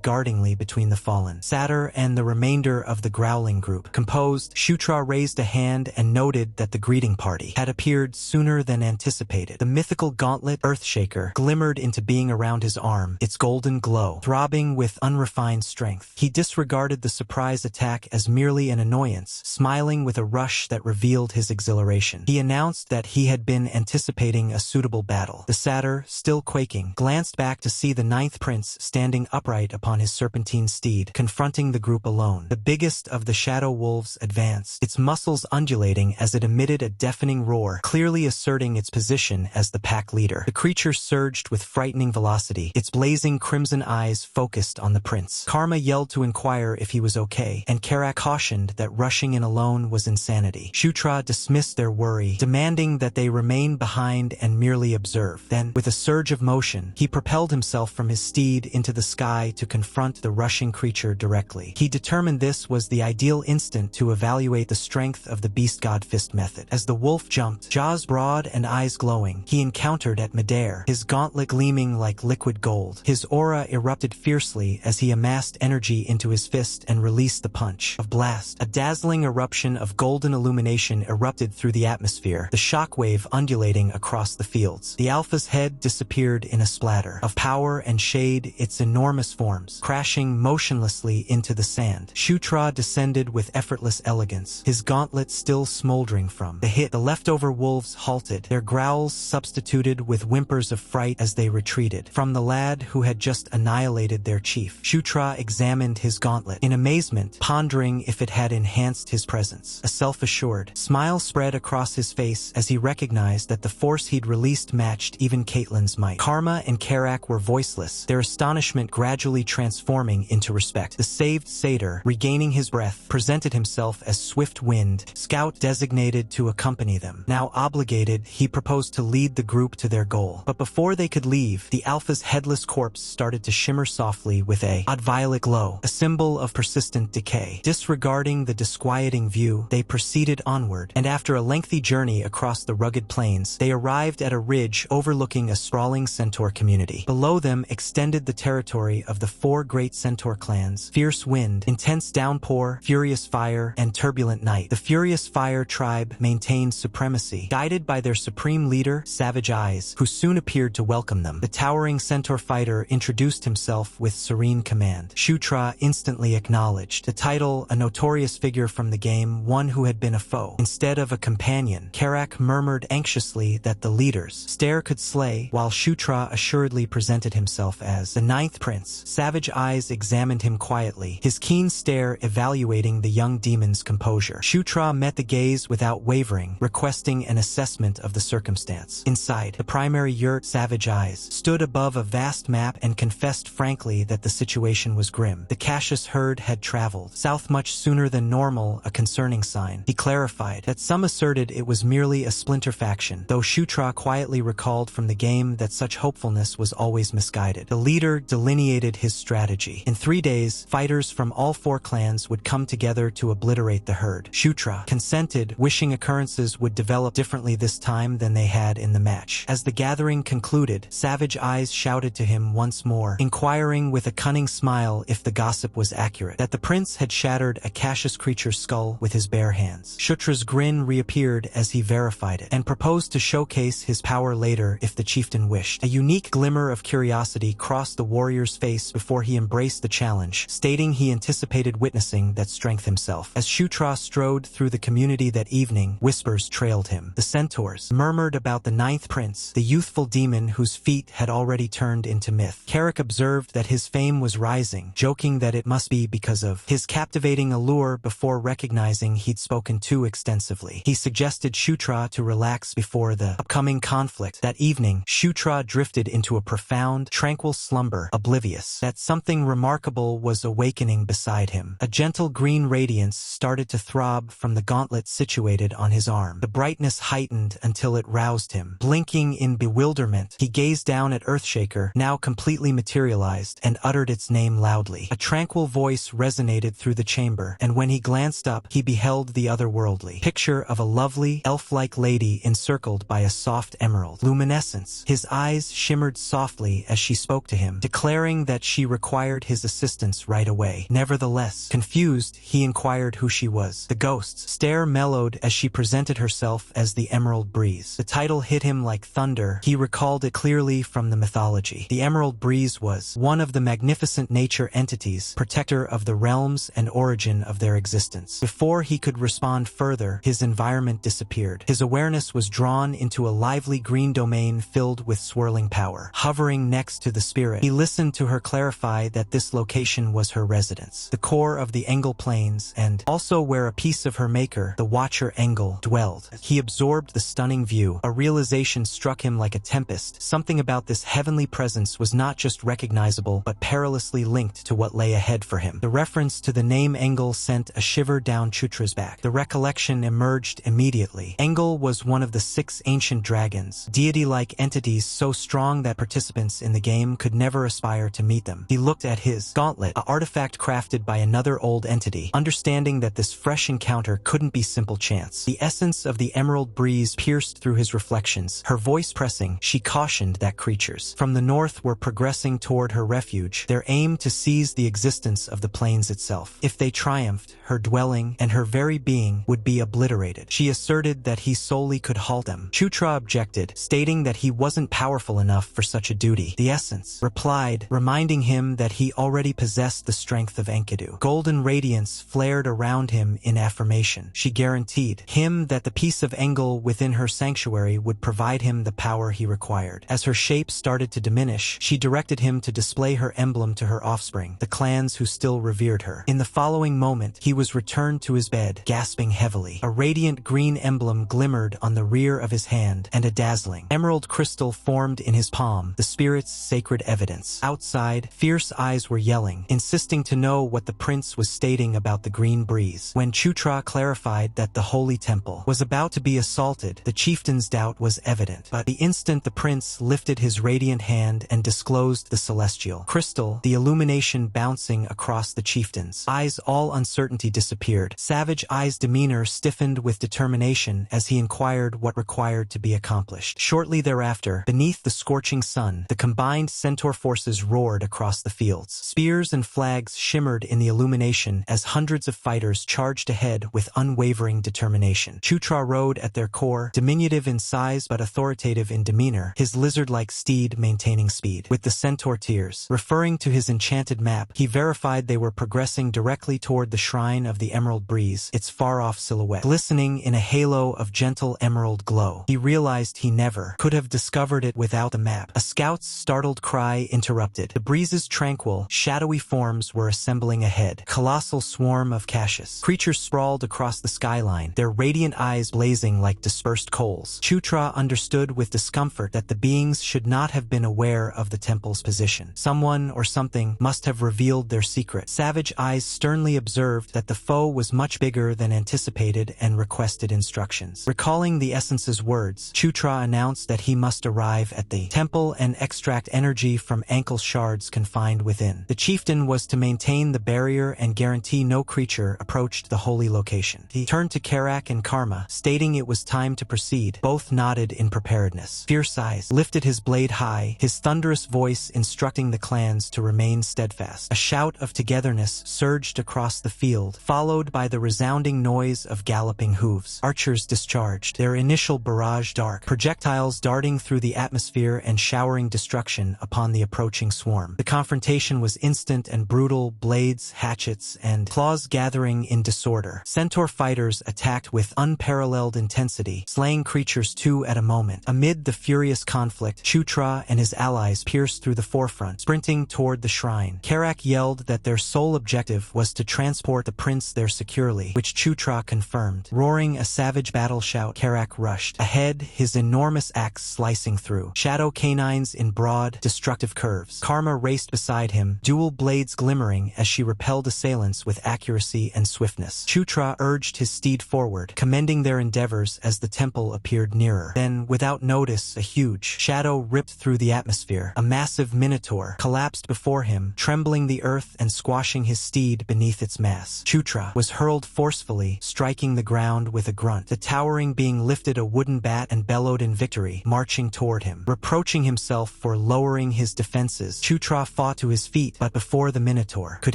guardingly between the fallen satyr and the remainder of the growling group. Composed, Shutra raised a hand and noted that the greeting party had appeared sooner than anticipated. The mythical gauntlet, Earthshaker, glimmered into being around his arm, its golden glow throbbing with unrefined strength. He disregarded the surprise attack as merely an annoyance, smiling with a rush that revealed his exhilaration. He announced that he had been anticipating a suitable battle. The satyr, still quaking, glanced back to see the ninth prince standing upright upon his serpentine steed, confronting the group alone. The biggest of the shadow wolves advanced, its muscles undulating as it emitted a deafening roar, clearly asserting its position as the pack leader. The creature surged with frightening velocity, its blazing crimson eyes focused on the prince. Karma yelled to inquire if he was okay, and Karak cautioned that rushing in alone was insanity. Shutra dismissed their worry, demanding that they remain behind and merely observe. Then, with a surge of motion, he propelled himself from his steed into the sky to confront the rushing creature directly. He determined this was the ideal instant to evaluate the strength of the beast god fist method. As the wolf jumped, jaws broad and eyes glowing, he encountered at midair, his gauntlet gleaming like liquid gold. His aura erupted fiercely as he amassed energy into his fist and released the punch of blast. A dazzling eruption of golden illumination erupted through the atmosphere, the shockwave undulating across the fields. The alpha's head disappeared in a splatter of power and shade, its enormous forms crashing motionlessly into the sand. Shutra descended with effortless elegance, his gauntlet still smoldering from the hit. The leftover wolves halted, their growls substituted with whimpers of fright as they retreated from the lad who had just annihilated their chief. Shutra examined his gauntlet in amazement, pondering if it had enhanced his presence. A self-assured smile spread across his face as he recognized that the force he'd released matched even Caitlyn's might. Karma and Karak were voiceless, their astonishment gradually transforming into respect. The saved satyr, regaining his breath, presented himself as Swift Wind, scout designated to accompany them. Now obligated, he proposed to lead the group to their goal. But before they could leave, the alpha's headless corpse started to shimmer softly with a odd violet glow, a symbol of persistent decay. Disregarding the disquieting view, they proceeded onward, and after a lengthy journey across the rugged plains, they arrived at a ridge overlooking a sprawling centaur community. Below them extended the territory of the four great centaur clans: Fierce Wind, Intense Downpour, Furious Fire, and Turbulent Night. The Furious Fire tribe maintained supremacy, guided by their supreme leader, Savage Eyes, who soon appeared to welcome them. The towering centaur fighter introduced himself with serene command. Shutra instantly acknowledged the title, a notorious figure from the game, one who had been a foe instead of a companion. Karak murmured anxiously that the leaders Stare could slay, while Shutra assuredly presented himself as the ninth prince. Savage Eyes examined him quietly, his keen stare evaluating the young demon's composure. Shutra met the gaze without wavering, requesting an assessment of the circumstance. Inside the primary yurt, Savage Eyes stood above a vast map and confessed frankly that the situation was grim. The Cassius herd had traveled south much sooner than normal, a concerning sign. He clarified that some asserted it was merely a splinter faction, though Shutra quietly recalled from the game that such hopefulness was always misguided. The leader delineated his strategy. In 3 days, fighters from all four clans would come together to obliterate the herd. Shutra consented, wishing occurrences would develop differently this time than they had in the match. As the gathering concluded, Savage Eyes shouted to him once more, inquiring with a cunning smile if the gossip was accurate, that the prince had shattered a Cassius creature's skull with his bare hands. Shutra's grin reappeared as he verified it, and proposed to showcase his power later if the chieftain wished. A unique glimmer of curiosity crossed the warrior's face before he embraced the challenge, stating he anticipated witnessing that strength himself. As Shutra strode through the community that evening, whispers trailed him. The centaurs murmured about the ninth prince, the youthful demon whose feat had already turned into myth. Karak observed that his fame was rising, joking that it must be because of his captivating allure before recognizing he'd spoken too extensively. He suggested Shutra to relax before the upcoming conflict. That evening, Shutra drifted into a profound, tranquil slumber, oblivious that something remarkable was awakening beside him. A gentle green radiance started to throb from the gauntlet situated on his arm. The brightness heightened until it roused him. Blinking in bewilderment, he gazed down at Earthshaker, now completely materialized, and uttered its name loudly. A tranquil voice resonated through the chamber, and when he glanced up, he beheld the otherworldly picture of a lovely, elf-like lady encircled by a soft emerald luminescence. His eyes shimmered softly as she spoke to him, declaring that she required his assistance right away. Nevertheless, confused, he inquired who she was. The ghost's stare mellowed as she presented herself as the Emerald Breeze. The title hit him like thunder. He recalled it clearly from the mythology. The Emerald Breeze was one of the magnificent nature entities, protector of the realms and origin of their existence. Before he could respond further, his environment disappeared. His awareness was drawn into a lively green domain filled with swirling power. Hovering next to the spirit, he listened to her clarify that this location was her residence, the core of the Engel Plains, and also where a piece of her maker, the Watcher Engel, dwelled. He absorbed the stunning view. A realization struck him like a tempest. Something about this heavenly presence was not just recognizable, but perilously linked to what lay ahead for him. The reference to the name Engel sent a shiver down Chutra's back. The recollection emerged immediately. Engel was one of the 6 ancient dragons, deity-like entities so strong that participants in the game could never aspire to meet them. He looked at his gauntlet, an artifact crafted by another old entity, understanding that this fresh encounter couldn't be simple chance. The essence of the Emerald Breeze pierced through his reflections. Her voice pressing, she cautioned that creatures from the north were progressing toward her refuge, their aim to seize the existence of the plains itself. If they triumphed, her dwelling and her very being would be obliterated. She asserted that he solely could halt them. Chutra objected, stating that he wasn't powerful enough for such a duty. The essence replied, reminding him that he already possessed the strength of Enkidu. Golden radiance flared around him in affirmation. She guaranteed him that the piece of Engel within her sanctuary would provide him the power he required. As her shape started to diminish, she directed him to display her emblem to her offspring, the clans who still revered her. In the following moment, he was returned to his bed, gasping heavily. A radiant green emblem glimmered on the rear of his hand, and a dazzling emerald crystal formed in his palm, the spirit's sacred evidence. Outside, fierce eyes were yelling, insisting to know what the prince was stating about the green breeze. When Chutra clarified that the holy temple was about to be assaulted, the chieftain's doubt was evident. But the instant the prince lifted his radiant hand and disclosed the celestial crystal, the illumination bouncing across the chieftain's eyes, all uncertainty disappeared. Savage Eye's demeanor stiffened with determination as he inquired what required to be accomplished. Shortly thereafter, beneath the scorching sun, the combined centaur forces roared across the fields. Spears and flags shimmered in the illumination as hundreds of fighters charged ahead with unwavering determination. Chutra rode at their core, diminutive in size but authoritative in demeanor, his lizard-like steed maintaining speed. With the centaur tears referring to his enchanted map, he verified they were progressing directly toward the shrine of the Emerald Breeze, its far-off silhouette glistening in a halo of gentle emerald glow. He realized he never could have discovered it without the map. A scout's startled cry interrupted. The breeze's tranquil, shadowy forms were assembling ahead. Colossal swarm of Cassius creatures sprawled across the skyline, their radiant eyes blazing like dispersed coals. Chutra understood with discomfort that the beings should not have been aware of the temple's position. Someone or something must have revealed their secret. Savage Eyes sternly observed that the foe was much bigger than anticipated and requested instructions. Recalling the essence's words, Chutra announced that he must arrive at the temple and extract energy from ankle shards confined within. The chieftain was to maintain the barrier and guarantee no creature approached the holy location. He turned to Karak and Karma, stating it was time to proceed. Both nodded in preparedness. Fierce Eyes lifted his blade high, his thunderous voice instructing the clans to remain steadfast. A shout of togetherness surged across the field, followed by the resounding noise of galloping hooves. Archers discharged, their initial barrage dark, projectiles darting through the atmosphere and showering destruction upon the approaching swarm. The confrontation was instant and brutal, blades, hatchets, and claws gathering in disorder. Centaur fighters attacked with unparalleled intensity, slaying creatures two at a moment. Amid the furious conflict, Chutra and his allies pierced through the forefront, sprinting toward the shrine. Karak yelled that their sole objective was to transport the prince there securely, which Chutra confirmed. Roaring a savage battle shout, Karak rushed ahead, his enormous axe slicing through shadow canines in broad, destructive curves. Karma raced beside him, dual blades glimmering as she repelled assailants with accuracy and swiftness. Chutra urged his steed forward, commending their endeavors as the temple appeared nearer. Then, without notice, a huge shadow ripped through the atmosphere. A massive minotaur collapsed before him, trembling the earth and squashing his steed beneath its mass. Chutra was hurled forcefully, striking the ground with a grunt. The towering being lifted a wooden bat and bellowed in victory, marching toward him. Reproaching himself for lowering his defenses, Chutra fought to his feet, but before the minotaur could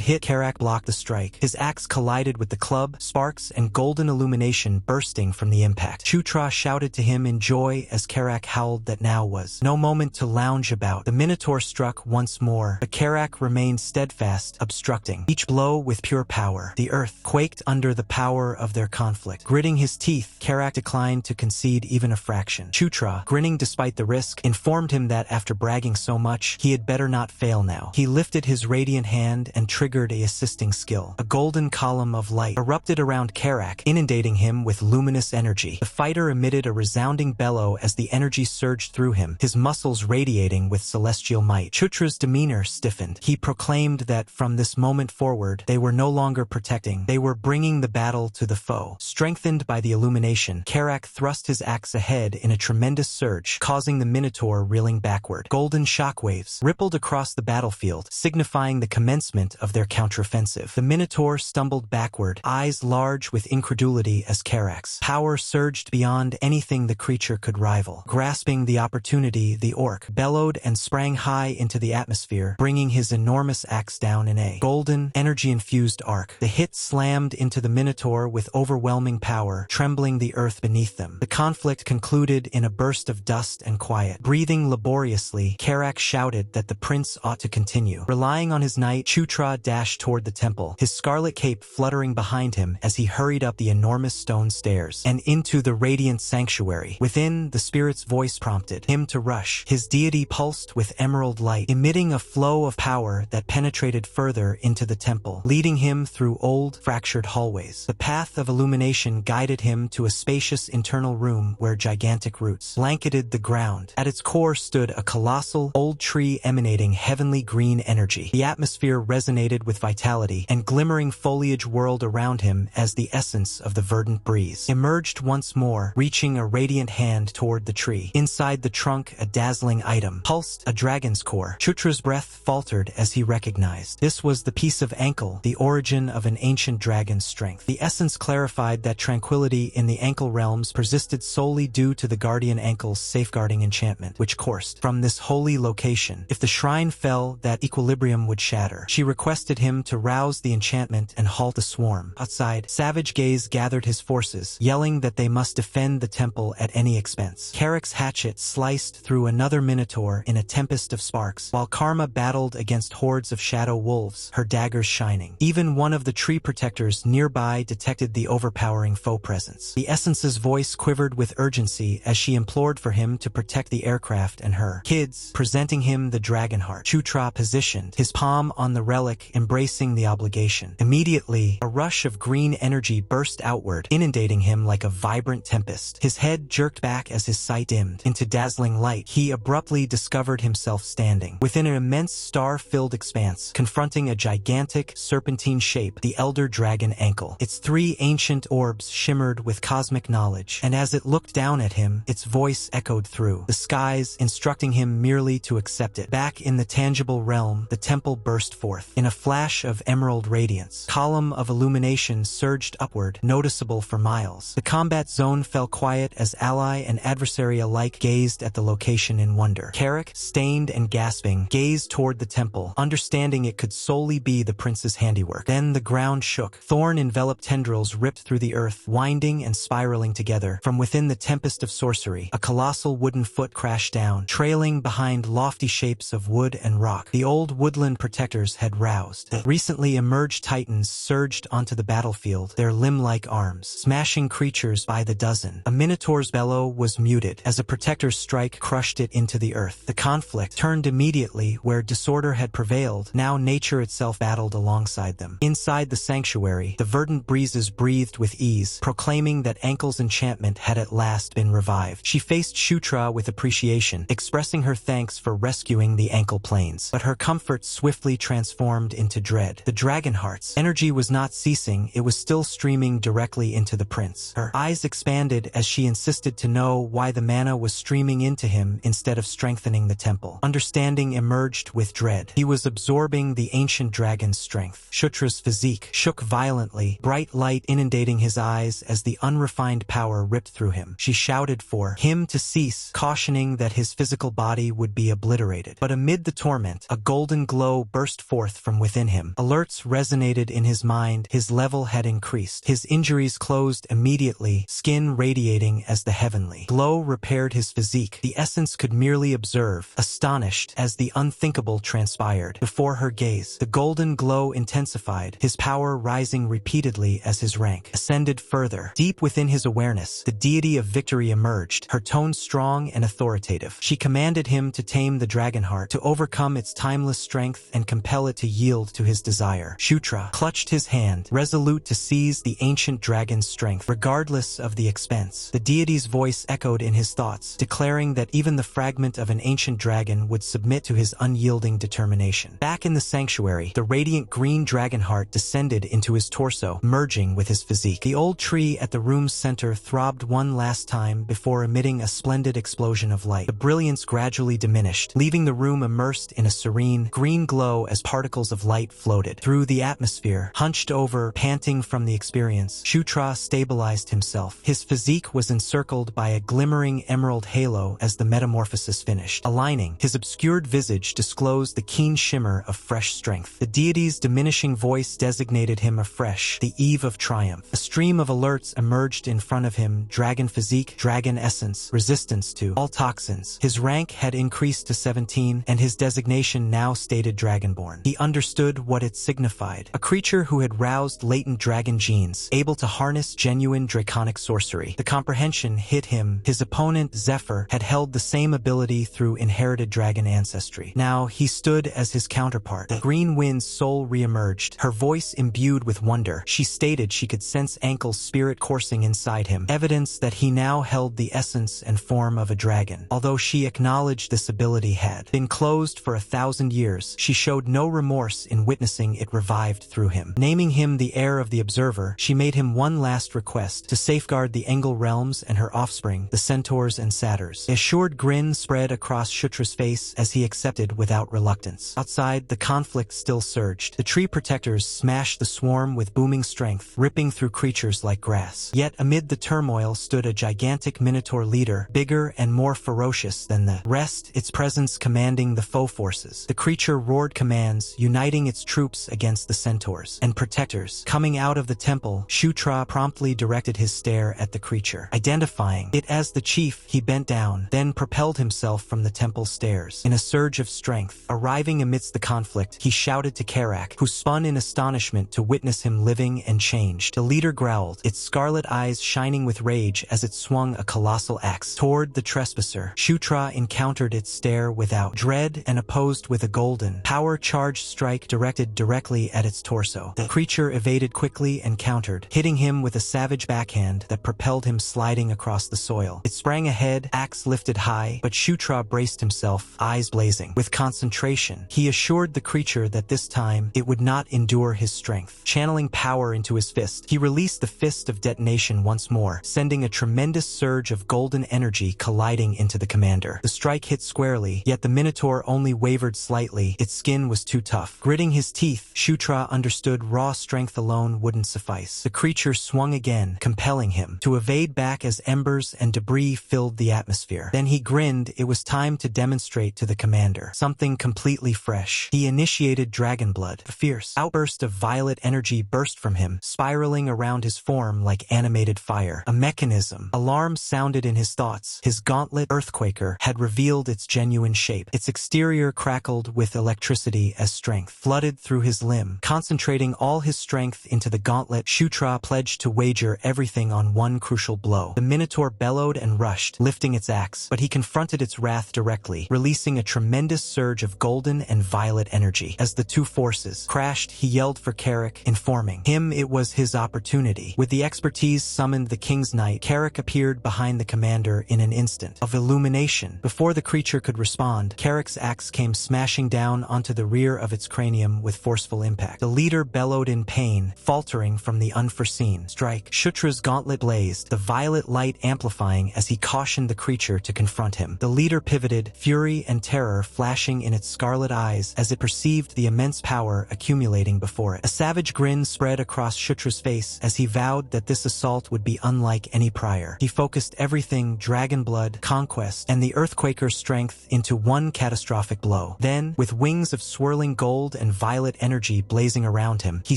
hit, Karak blocked the strike. His axe collided with the club, sparks and golden illumination bursting from the impact. Chutra shouted to him in joy as Karak howled that now was no moment to lounge about. The minotaur struck once more, but Karak remained steadfast, obstructing each blow with pure power. The earth quaked under the power of their conflict. Gritting his teeth, Karak declined to concede even a fraction. Chutra, grinning despite the risk, informed him that after bragging so much, he had better not fail now. He lifted his radiant hand and triggered a assisting skill. A golden column of light erupted around Karak, inundating him with luminous energy. The fighter emitted a resounding bellow as the energy surged through him, his muscles radiating with celestial might. Chutra's demeanor stiffened. He proclaimed that from this moment forward, they were no longer protecting, they were bringing the battle to the foe. Strengthened by the illumination, Karak thrust his axe ahead in a tremendous surge, causing the minotaur reeling backward. Golden shockwaves rippled across the battlefield, signifying the commencement of their counteroffensive. The minotaur stumbled backward, eyes large with incredulity as Karak's power surged beyond anything the creature could rival. Grasping the opportunity, the orc bellowed and sprang high into the atmosphere, bringing his enormous axe down in a golden, energy-infused arc. The hit slammed into the minotaur with overwhelming power, trembling the earth beneath them. The conflict concluded in a burst of dust and quiet. Breathing laboriously, Karak shouted that the prince ought to continue. Relying on his knight, Chutra dashed toward the temple, his scarlet cape fluttering behind him as he hurried up the enormous stone stairs and into the radiant sanctuary. Within, the spirit's voice prompted him to rush. His deity pulsed with emerald light, emitting a flow of power that penetrated further into the temple, leading him through old, fractured hallways. The path of illumination guided him to a spacious internal room where gigantic roots blanketed the ground. At its core stood a colossal, old tree emanating heavenly green energy. The atmosphere resonated with vitality, and glimmering foliage whirled around him as the essence of the verdant breeze emerged once more, reaching a radiant hand toward the tree. Inside the trunk, a dazzling item pulsed, a dragon's core. Chutra's breath faltered as he recognized this was the piece of ankle, the origin of an ancient dragon's strength. The essence clarified that tranquility in the ankle realms persisted solely due to the guardian ankle's safeguarding enchantment, which coursed from this holy location. If the shrine fell, that equilibrium would shatter. She requested him to rouse the enchantment and halt the swarm. Outside, Savage Gaze gathered his forces, yelling that they must defend the temple at any expense. Karak's hatchet sliced through another minotaur in a tempest of sparks, while Karma battled against hordes of shadow wolves, her daggers shining. Even one of the tree protectors nearby detected the overpowering foe presence. The essence's voice quivered with urgency as she implored for him to protect the aircraft and her kids, presenting him the dragon heart. Chutra positioned, his palm on the relic, embracing the obligation. Immediately, a rush of green energy burst outward, inundating him like a vibrant tempest. His head jerked back as his sight dimmed into dazzling light. He abruptly discovered himself standing within an immense star-filled expanse, confronting a gigantic, serpentine shape, the elder dragon ankle. Its three ancient orbs shimmered with cosmic knowledge, and as it looked down at him, its voice echoed through the skies, instructing him merely to accept it. Back in the tangible realm, the temple burst forth. In a flash of emerald radiance, column of illumination surged upward, noticeable for miles. The combat zone fell quiet as ally and adversary alike gazed at the location in wonder. Karak, stained and gasping, gazed toward the temple, understanding it could solely be the prince's handiwork. Then the ground shook. Thorn-enveloped tendrils ripped through the earth, winding and spiraling together. From within the tempest of sorcery, a colossal wooden foot crashed down, trailing behind lofty shapes of wood and rock. The old woodland protectors had roused. The recently emerged titans surged onto the battlefield, their limb-like arms smashing creatures by the dozen. A minotaur's bellow was muted as a protector's strike crushed it into the earth. The conflict turned immediately where disorder had prevailed. Now nature itself battled alongside them. Inside the sanctuary, the verdant breezes breathed with ease, proclaiming that Ankle's enchantment had at last been revived. She faced Chutra with appreciation, expressing her thanks for rescuing the Ankle plains. But her comfort swiftly transformed into dread. The dragon heart's energy was not ceasing, it was still streaming directly into the prince. Her eyes expanded as she insisted to know why the mana was streaming into him instead of strengthening the temple. Understanding emerged with dread. He was absorbing the ancient dragon's strength. Shutra's physique shook violently, bright light inundating his eyes as the unrefined power ripped through him. She shouted for him to cease, cautioning that his physical body would be obliterated. But amid the torment, a golden glow burst forth from within him. Alerts resonated in his mind. His level had increased. His injuries closed immediately, skin radiating as the heavenly glow repaired his physique. The essence could merely observe, astonished as the unthinkable transpired. Before her gaze, the golden glow intensified, his power rising repeatedly as his rank ascended further. Deep within his awareness, the deity of victory emerged, her tone strong and authoritative. She commanded him to tame the dragonheart, to overcome its timeless strength and compel it to yield to his desire. Shutra clutched his hand, resolute to seize the ancient dragon's strength, regardless of the expense. The deity's voice echoed in his thoughts, declaring that even the fragment of an ancient dragon would submit to his unyielding determination. Back in the sanctuary, the radiant green dragonheart descended into his torso, merging with his physique. The old tree at the room's center throbbed one last time before emitting a splendid explosion of light. The brilliance gradually diminished, leaving the room immersed in a serene, green glow as particles of light floated through the atmosphere. Hunched over, panting from the experience, Shutra stabilized himself. His physique was encircled by a glimmering emerald halo as the metamorphosis finished. Aligning, his obscured visage disclosed the keen shimmer of fresh strength. The deity's diminishing voice designated him afresh, the eve of triumph. A stream of alerts emerged in front of him: dragon physique, dragon essence, resistance to all toxins. His rank had increased to 17, and his designation now stated Dragonborn. He understood what it signified: a creature who had roused latent dragon genes, able to harness genuine draconic sorcery. The comprehension hit him. His opponent, Zephyr, had held the same ability through inherited dragon ancestry. Now he stood as his counterpart. The Green Wind's soul re-emerged, her voice imbued with wonder. She stated she could sense Ankle's spirit coursing inside him, evidence that he now held the essence and form of a dragon. Although she acknowledged this ability had been closed for 1,000 years, she showed no remorse in witnessing it revived through him. Naming him the heir of the Observer, she made him one last request: to safeguard the Engel realms and her offspring, the centaurs and satyrs. A assured grin spread across Shutra's face as he accepted without reluctance. Outside, the conflict still surged. The tree protectors smashed the swarm with booming strength, ripping through creatures like grass. Yet amid the turmoil stood a gigantic minotaur leader, bigger and more ferocious than the rest, its presence commanding the foe forces. The creature roared commands, uniting its troops against the centaurs and protectors. Coming out of the temple, Shutra promptly directed his stare at the creature. Identifying it as the chief, he bent down, then propelled himself from the temple stairs. In a surge of strength, arriving amidst the conflict, he shouted to Karak, who spun in astonishment to witness him living and changed. The leader growled, its scarlet eyes shining with rage as it swung a colossal axe toward the trespasser. Shutra encountered its stare without dread and opposed with a golden, power-charged strike directed directly at its torso. The creature evaded quickly and countered, hitting him with a savage backhand that propelled him sliding across the soil. It sprang ahead, axe lifted high, but Shutra braced himself, eyes blazing. With concentration, he assured the creature that this time it would not endure his strength. Channeling power into his fist, he released the fist of detonation once more, sending a tremendous surge of golden energy colliding into the commander. The strike hit squarely, yet the Minotaur only wavered slightly. Its skin was too tough. Gritting his teeth, Shutra understood raw strength alone wouldn't suffice. The creature swung again, compelling him to evade back as embers and debris filled the atmosphere. Then he grinned. It was time to demonstrate to the commander something completely fresh. He initiated Dragon Blood. A fierce outburst of violet energy burst from him, spiraling around his form like animated fire. A mechanism. Alarm sounded in his thoughts. His gauntlet, Earthquaker, had revealed its genuine shape. Its exterior crackled with electricity as strength flooded through his limb. Concentrating all his strength into the gauntlet, Shutra pledged to wager everything on one crucial blow. The Minotaur bellowed and rushed, lifting its axe, but he confronted its wrath directly, releasing a tremendous surge of golden and violet energy. As the two forces crashed, he yelled for Karak, informing him it was his opportunity. With the expertise summoned the King's Knight, Karak appeared behind the commander in an instant of illumination. Before the creature could respond, Karak's axe came smashing down onto the rear of its cranium with forceful impact. The leader bellowed bellowed in pain, faltering from the unforeseen strike. Shutra's gauntlet blazed, the violet light amplifying as he cautioned the creature to confront him. The leader pivoted, fury and terror flashing in its scarlet eyes as it perceived the immense power accumulating before it. A savage grin spread across Shutra's face as he vowed that this assault would be unlike any prior. He focused everything dragon blood, conquest, and the Earthquaker's strength into one catastrophic blow. Then, with wings of swirling gold and violet energy blazing around him, he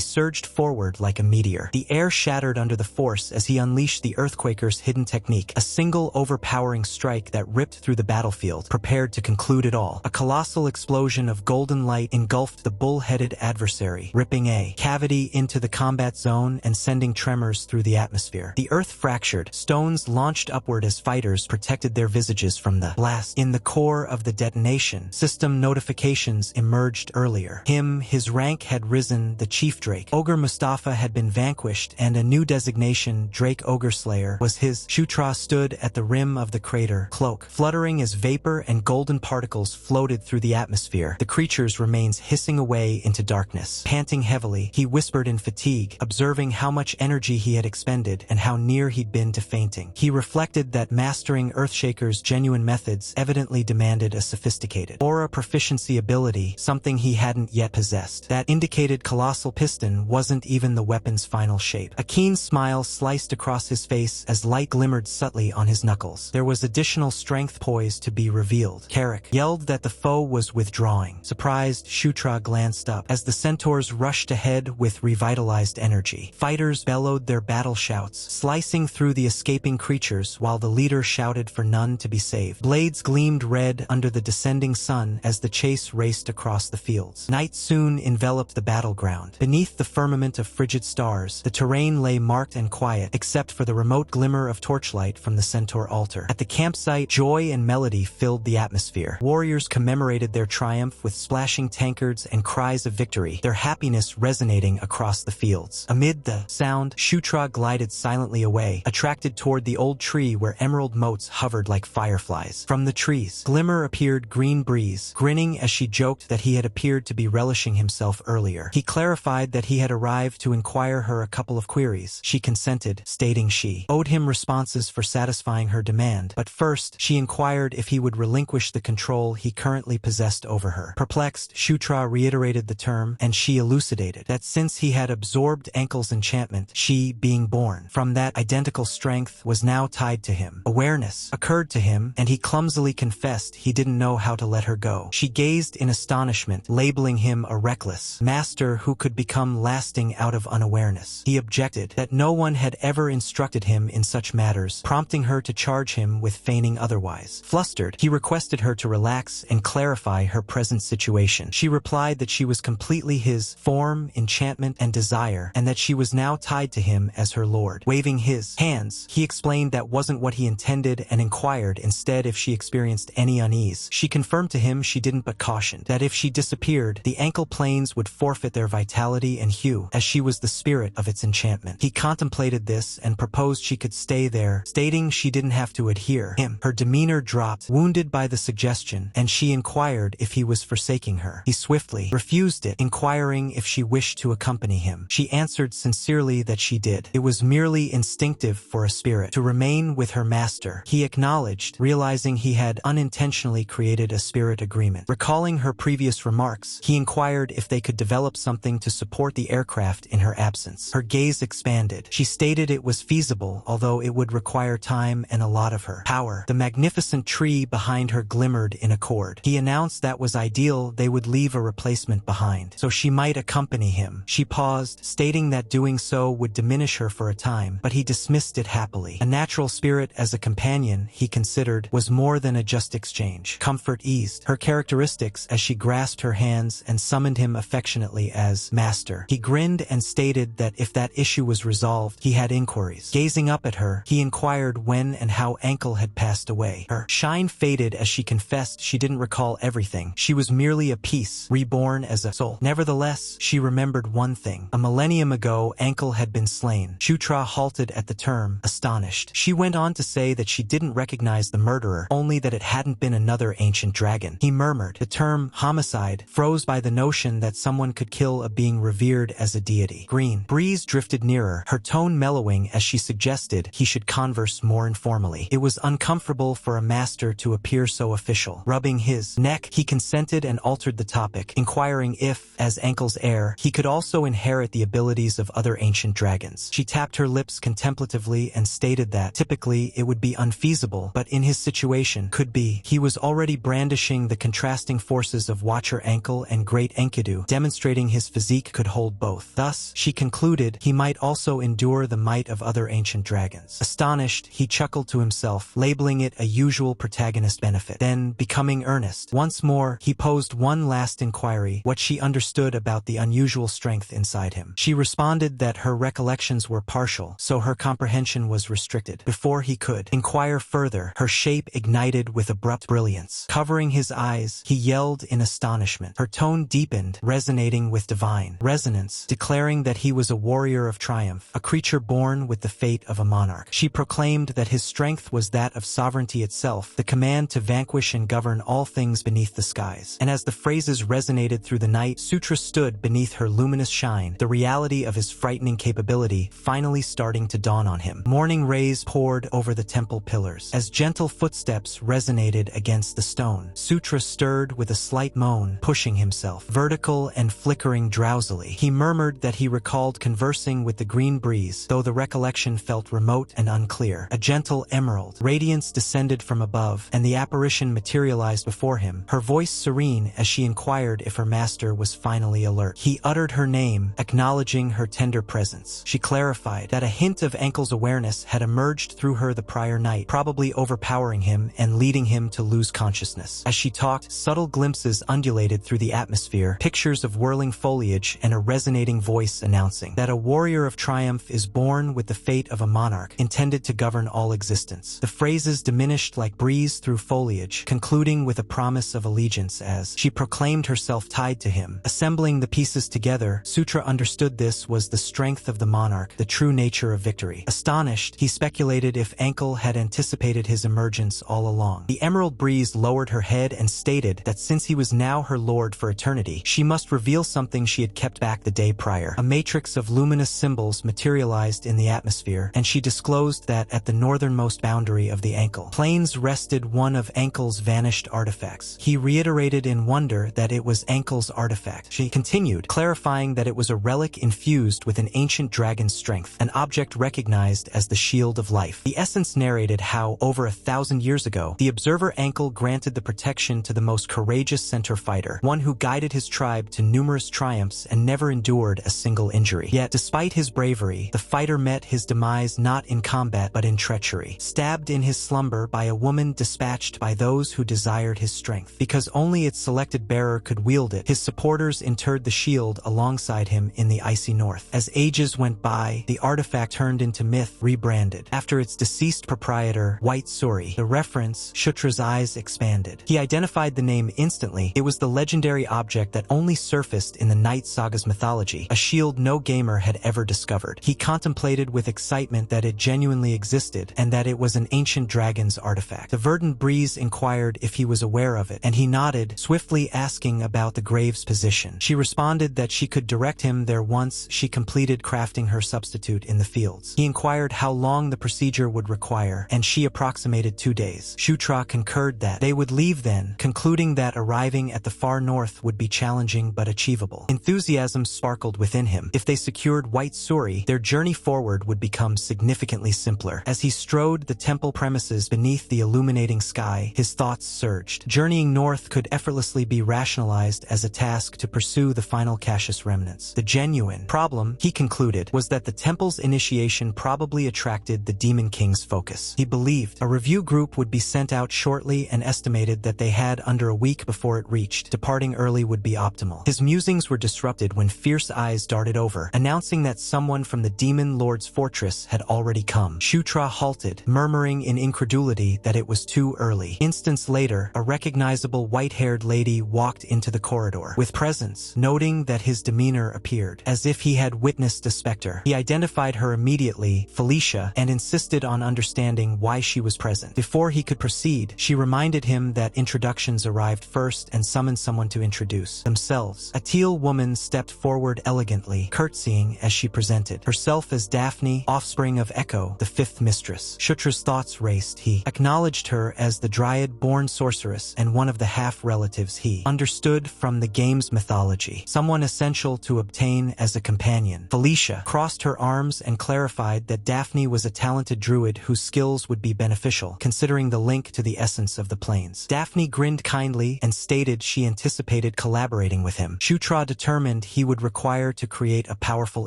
surged forward like a meteor. The air shattered under the force as he unleashed the Earthquaker's hidden technique, a single overpowering strike that ripped through the battlefield, prepared to conclude it all. A colossal explosion of golden light engulfed the bull-headed adversary, ripping a cavity into the combat zone and sending tremors through the atmosphere. The earth fractured, stones launched upward as fighters protected their visages from the blast. In the core of the detonation, system notifications emerged earlier. His rank had risen, the Chief Drake. Ogre Mustafa had been vanquished, and a new designation, Drake Ogre Slayer, was his. Shutra stood at the rim of the crater, cloak fluttering as vapor and golden particles floated through the atmosphere. The creature's remains hissing away into darkness. Panting heavily, he whispered in fatigue, observing how much energy he had expended and how near he'd been to fainting. He reflected that mastering Earthshaker's genuine methods evidently demanded a sophisticated aura proficiency ability, something he hadn't yet possessed. That indicated colossal piston wasn't even the weapon's final shape. A keen smile sliced across his face as light glimmered subtly on his knuckles. There was additional strength poised to be revealed. Carrick yelled that the foe was withdrawing. Surprised, Shutra glanced up as the centaurs rushed ahead with revitalized energy. Fighters bellowed their battle shouts, slicing through the escaping creatures while the leader shouted for none to be saved. Blades gleamed red under the descending sun as the chase raced across the fields. Night soon enveloped the battleground. Beneath the firmament of frigid stars, the terrain lay marked and quiet, except for the remote glimmer of torchlight from the centaur altar. At the campsite, joy and melody filled the atmosphere. Warriors commemorated their triumph with splashing tankards and cries of victory, their happiness resonating across the fields. Amid the sound, Shutra glided silently away, attracted toward the old tree where emerald motes hovered like fireflies. From the trees, Glimmer appeared Green Breeze, grinning as she joked that he had appeared to be relishing himself earlier. He clarified that he had arrived to inquire her a couple of queries. She consented, stating she owed him responses for satisfying her demand, but first, she inquired if he would relinquish the control he currently possessed over her. Perplexed, Shutra reiterated the term, and she elucidated that since he had absorbed Ankle's enchantment, she, being born from that identical strength, was now tied to him. Awareness occurred to him, and he clumsily confessed he didn't know how to let her go. She gazed in astonishment, labeling him a reckless master who could become lasting out of unawareness. He objected that no one had ever instructed him in such matters, prompting her to charge him with feigning otherwise. Flustered, he requested her to relax and clarify her present situation. She replied that she was completely his form, enchantment, and desire, and that she was now tied to him as her lord. Waving his hands, he explained that wasn't what he intended and inquired instead if she experienced any unease. She confirmed to him she didn't, but cautioned that if she disappeared, the ankle planes would forfeit their vitality and hue, as she was the spirit of its enchantment. He contemplated this and proposed she could stay there, stating she didn't have to adhere him. Her demeanor dropped, wounded by the suggestion, and she inquired if he was forsaking her. He swiftly refused it, inquiring if she wished to accompany him. She answered sincerely that she did. It was merely instinctive for a spirit to remain with her master, he acknowledged, realizing he had unintentionally created a spirit agreement. Recalling her previous remarks, he inquired if they could develop something to support the aircraft in her absence. Her gaze expanded. She stated it was feasible, although it would require time and a lot of her power. The magnificent tree behind her glimmered in accord. He announced that was ideal, they would leave a replacement behind, so she might accompany him. She paused, stating that doing so would diminish her for a time, but he dismissed it happily. A natural spirit as a companion, he considered, was more than a just exchange. Comfort eased her characteristics as she grasped her hands and summoned him affectionately as master. He grinned and stated that if that issue was resolved, he had inquiries. Gazing up at her, he inquired when and how Ankle had passed away. Her shine faded as she confessed she didn't recall everything. She was merely a piece, reborn as a soul. Nevertheless, she remembered one thing. A millennium ago, Ankle had been slain. Shutra halted at the term, astonished. She went on to say that she didn't recognize the murderer, only that it hadn't been another ancient dragon. He murmured. The term homicide froze by the notion that someone could kill a being revered revered as a deity. Green Breeze drifted nearer, her tone mellowing as she suggested he should converse more informally. It was uncomfortable for a master to appear so official. Rubbing his neck, he consented and altered the topic, inquiring if, as Ankle's heir, he could also inherit the abilities of other ancient dragons. She tapped her lips contemplatively and stated that, typically, it would be unfeasible, but in his situation, could be. He was already brandishing the contrasting forces of Watcher Ankle and Great Enkidu, demonstrating his physique could hold both. Thus, she concluded, he might also endure the might of other ancient dragons. Astonished, he chuckled to himself, labeling it a usual protagonist benefit. Then, becoming earnest, once more, he posed one last inquiry, what she understood about the unusual strength inside him. She responded that her recollections were partial, so her comprehension was restricted. Before he could inquire further, her shape ignited with abrupt brilliance. Covering his eyes, he yelled in astonishment. Her tone deepened, resonating with divine resonance, declaring that he was a warrior of triumph, a creature born with the fate of a monarch. She proclaimed that his strength was that of sovereignty itself, the command to vanquish and govern all things beneath the skies. And as the phrases resonated through the night, Sutra stood beneath her luminous shine, the reality of his frightening capability finally starting to dawn on him. Morning rays poured over the temple pillars. As gentle footsteps resonated against the stone, Sutra stirred with a slight moan, pushing himself, vertical and flickering drowsily. He murmured that he recalled conversing with the green breeze, though the recollection felt remote and unclear. A gentle emerald radiance descended from above, and the apparition materialized before him, her voice serene as she inquired if her master was finally alert. He uttered her name, acknowledging her tender presence. She clarified that a hint of Ankle's awareness had emerged through her the prior night, probably overpowering him and leading him to lose consciousness. As she talked, subtle glimpses undulated through the atmosphere, pictures of whirling foliage and a resonating voice announcing that a warrior of triumph is born with the fate of a monarch, intended to govern all existence. The phrases diminished like breeze through foliage, concluding with a promise of allegiance as she proclaimed herself tied to him. Assembling the pieces together, Sutra understood this was the strength of the monarch, the true nature of victory. Astonished, he speculated if Ankle had anticipated his emergence all along. The emerald breeze lowered her head and stated that since he was now her lord for eternity, she must reveal something she had kept back the day prior. A matrix of luminous symbols materialized in the atmosphere, and she disclosed that at the northernmost boundary of the Ankle plains rested one of Ankle's vanished artifacts. He reiterated in wonder that it was Ankle's artifact. She continued, clarifying that it was a relic infused with an ancient dragon's strength, an object recognized as the shield of life. The essence narrated how, over 1,000 years ago, the observer Ankle granted the protection to the most courageous centaur fighter, one who guided his tribe to numerous triumphs and never endured a single injury. Yet, despite his bravery, the fighter met his demise not in combat but in treachery, stabbed in his slumber by a woman dispatched by those who desired his strength. Because only its selected bearer could wield it, his supporters interred the shield alongside him in the icy north. As ages went by, the artifact turned into myth, rebranded after its deceased proprietor, White Suri. The reference, Sutra's eyes expanded. He identified the name instantly. It was the legendary object that only surfaced in the Night Saga's mythology, a shield no gamer had ever discovered. He contemplated with excitement that it genuinely existed, and that it was an ancient dragon's artifact. The verdant breeze inquired if he was aware of it, and he nodded, swiftly asking about the grave's position. She responded that she could direct him there once she completed crafting her substitute in the fields. He inquired how long the procedure would require, and she approximated 2 days. Sutra concurred that they would leave then, concluding that arriving at the far north would be challenging but achievable. Enthusiasm sparkled within him. If they secured White Suri, their journey forward would become significantly simpler. As he strode the temple premises beneath the illuminating sky, his thoughts surged. Journeying north could effortlessly be rationalized as a task to pursue the final Cassius remnants. The genuine problem, he concluded, was that the temple's initiation probably attracted the Demon King's focus. He believed a review group would be sent out shortly and estimated that they had under a week before it reached. Departing early would be optimal. His musings were disrupted when fierce eyes darted over, announcing that someone from the Demon Lord's fortress had already come. Sutra halted, murmuring in incredulity that it was too early. Instants later, a recognizable white-haired lady walked into the corridor with presence, noting that his demeanor appeared as if he had witnessed a specter. He identified her immediately, Felicia, and insisted on understanding why she was present. Before he could proceed, she reminded him that introductions arrived first and summoned someone to introduce themselves. A teal woman stepped stepped forward elegantly, curtsying as she presented herself as Daphne, offspring of Echo, the fifth mistress. Shutra's thoughts raced. He acknowledged her as the Dryad-born sorceress and one of the half-relatives he understood from the game's mythology, someone essential to obtain as a companion. Felicia crossed her arms and clarified that Daphne was a talented druid whose skills would be beneficial, considering the link to the essence of the plains. Daphne grinned kindly and stated she anticipated collaborating with him. Shutra determined he would require to create a powerful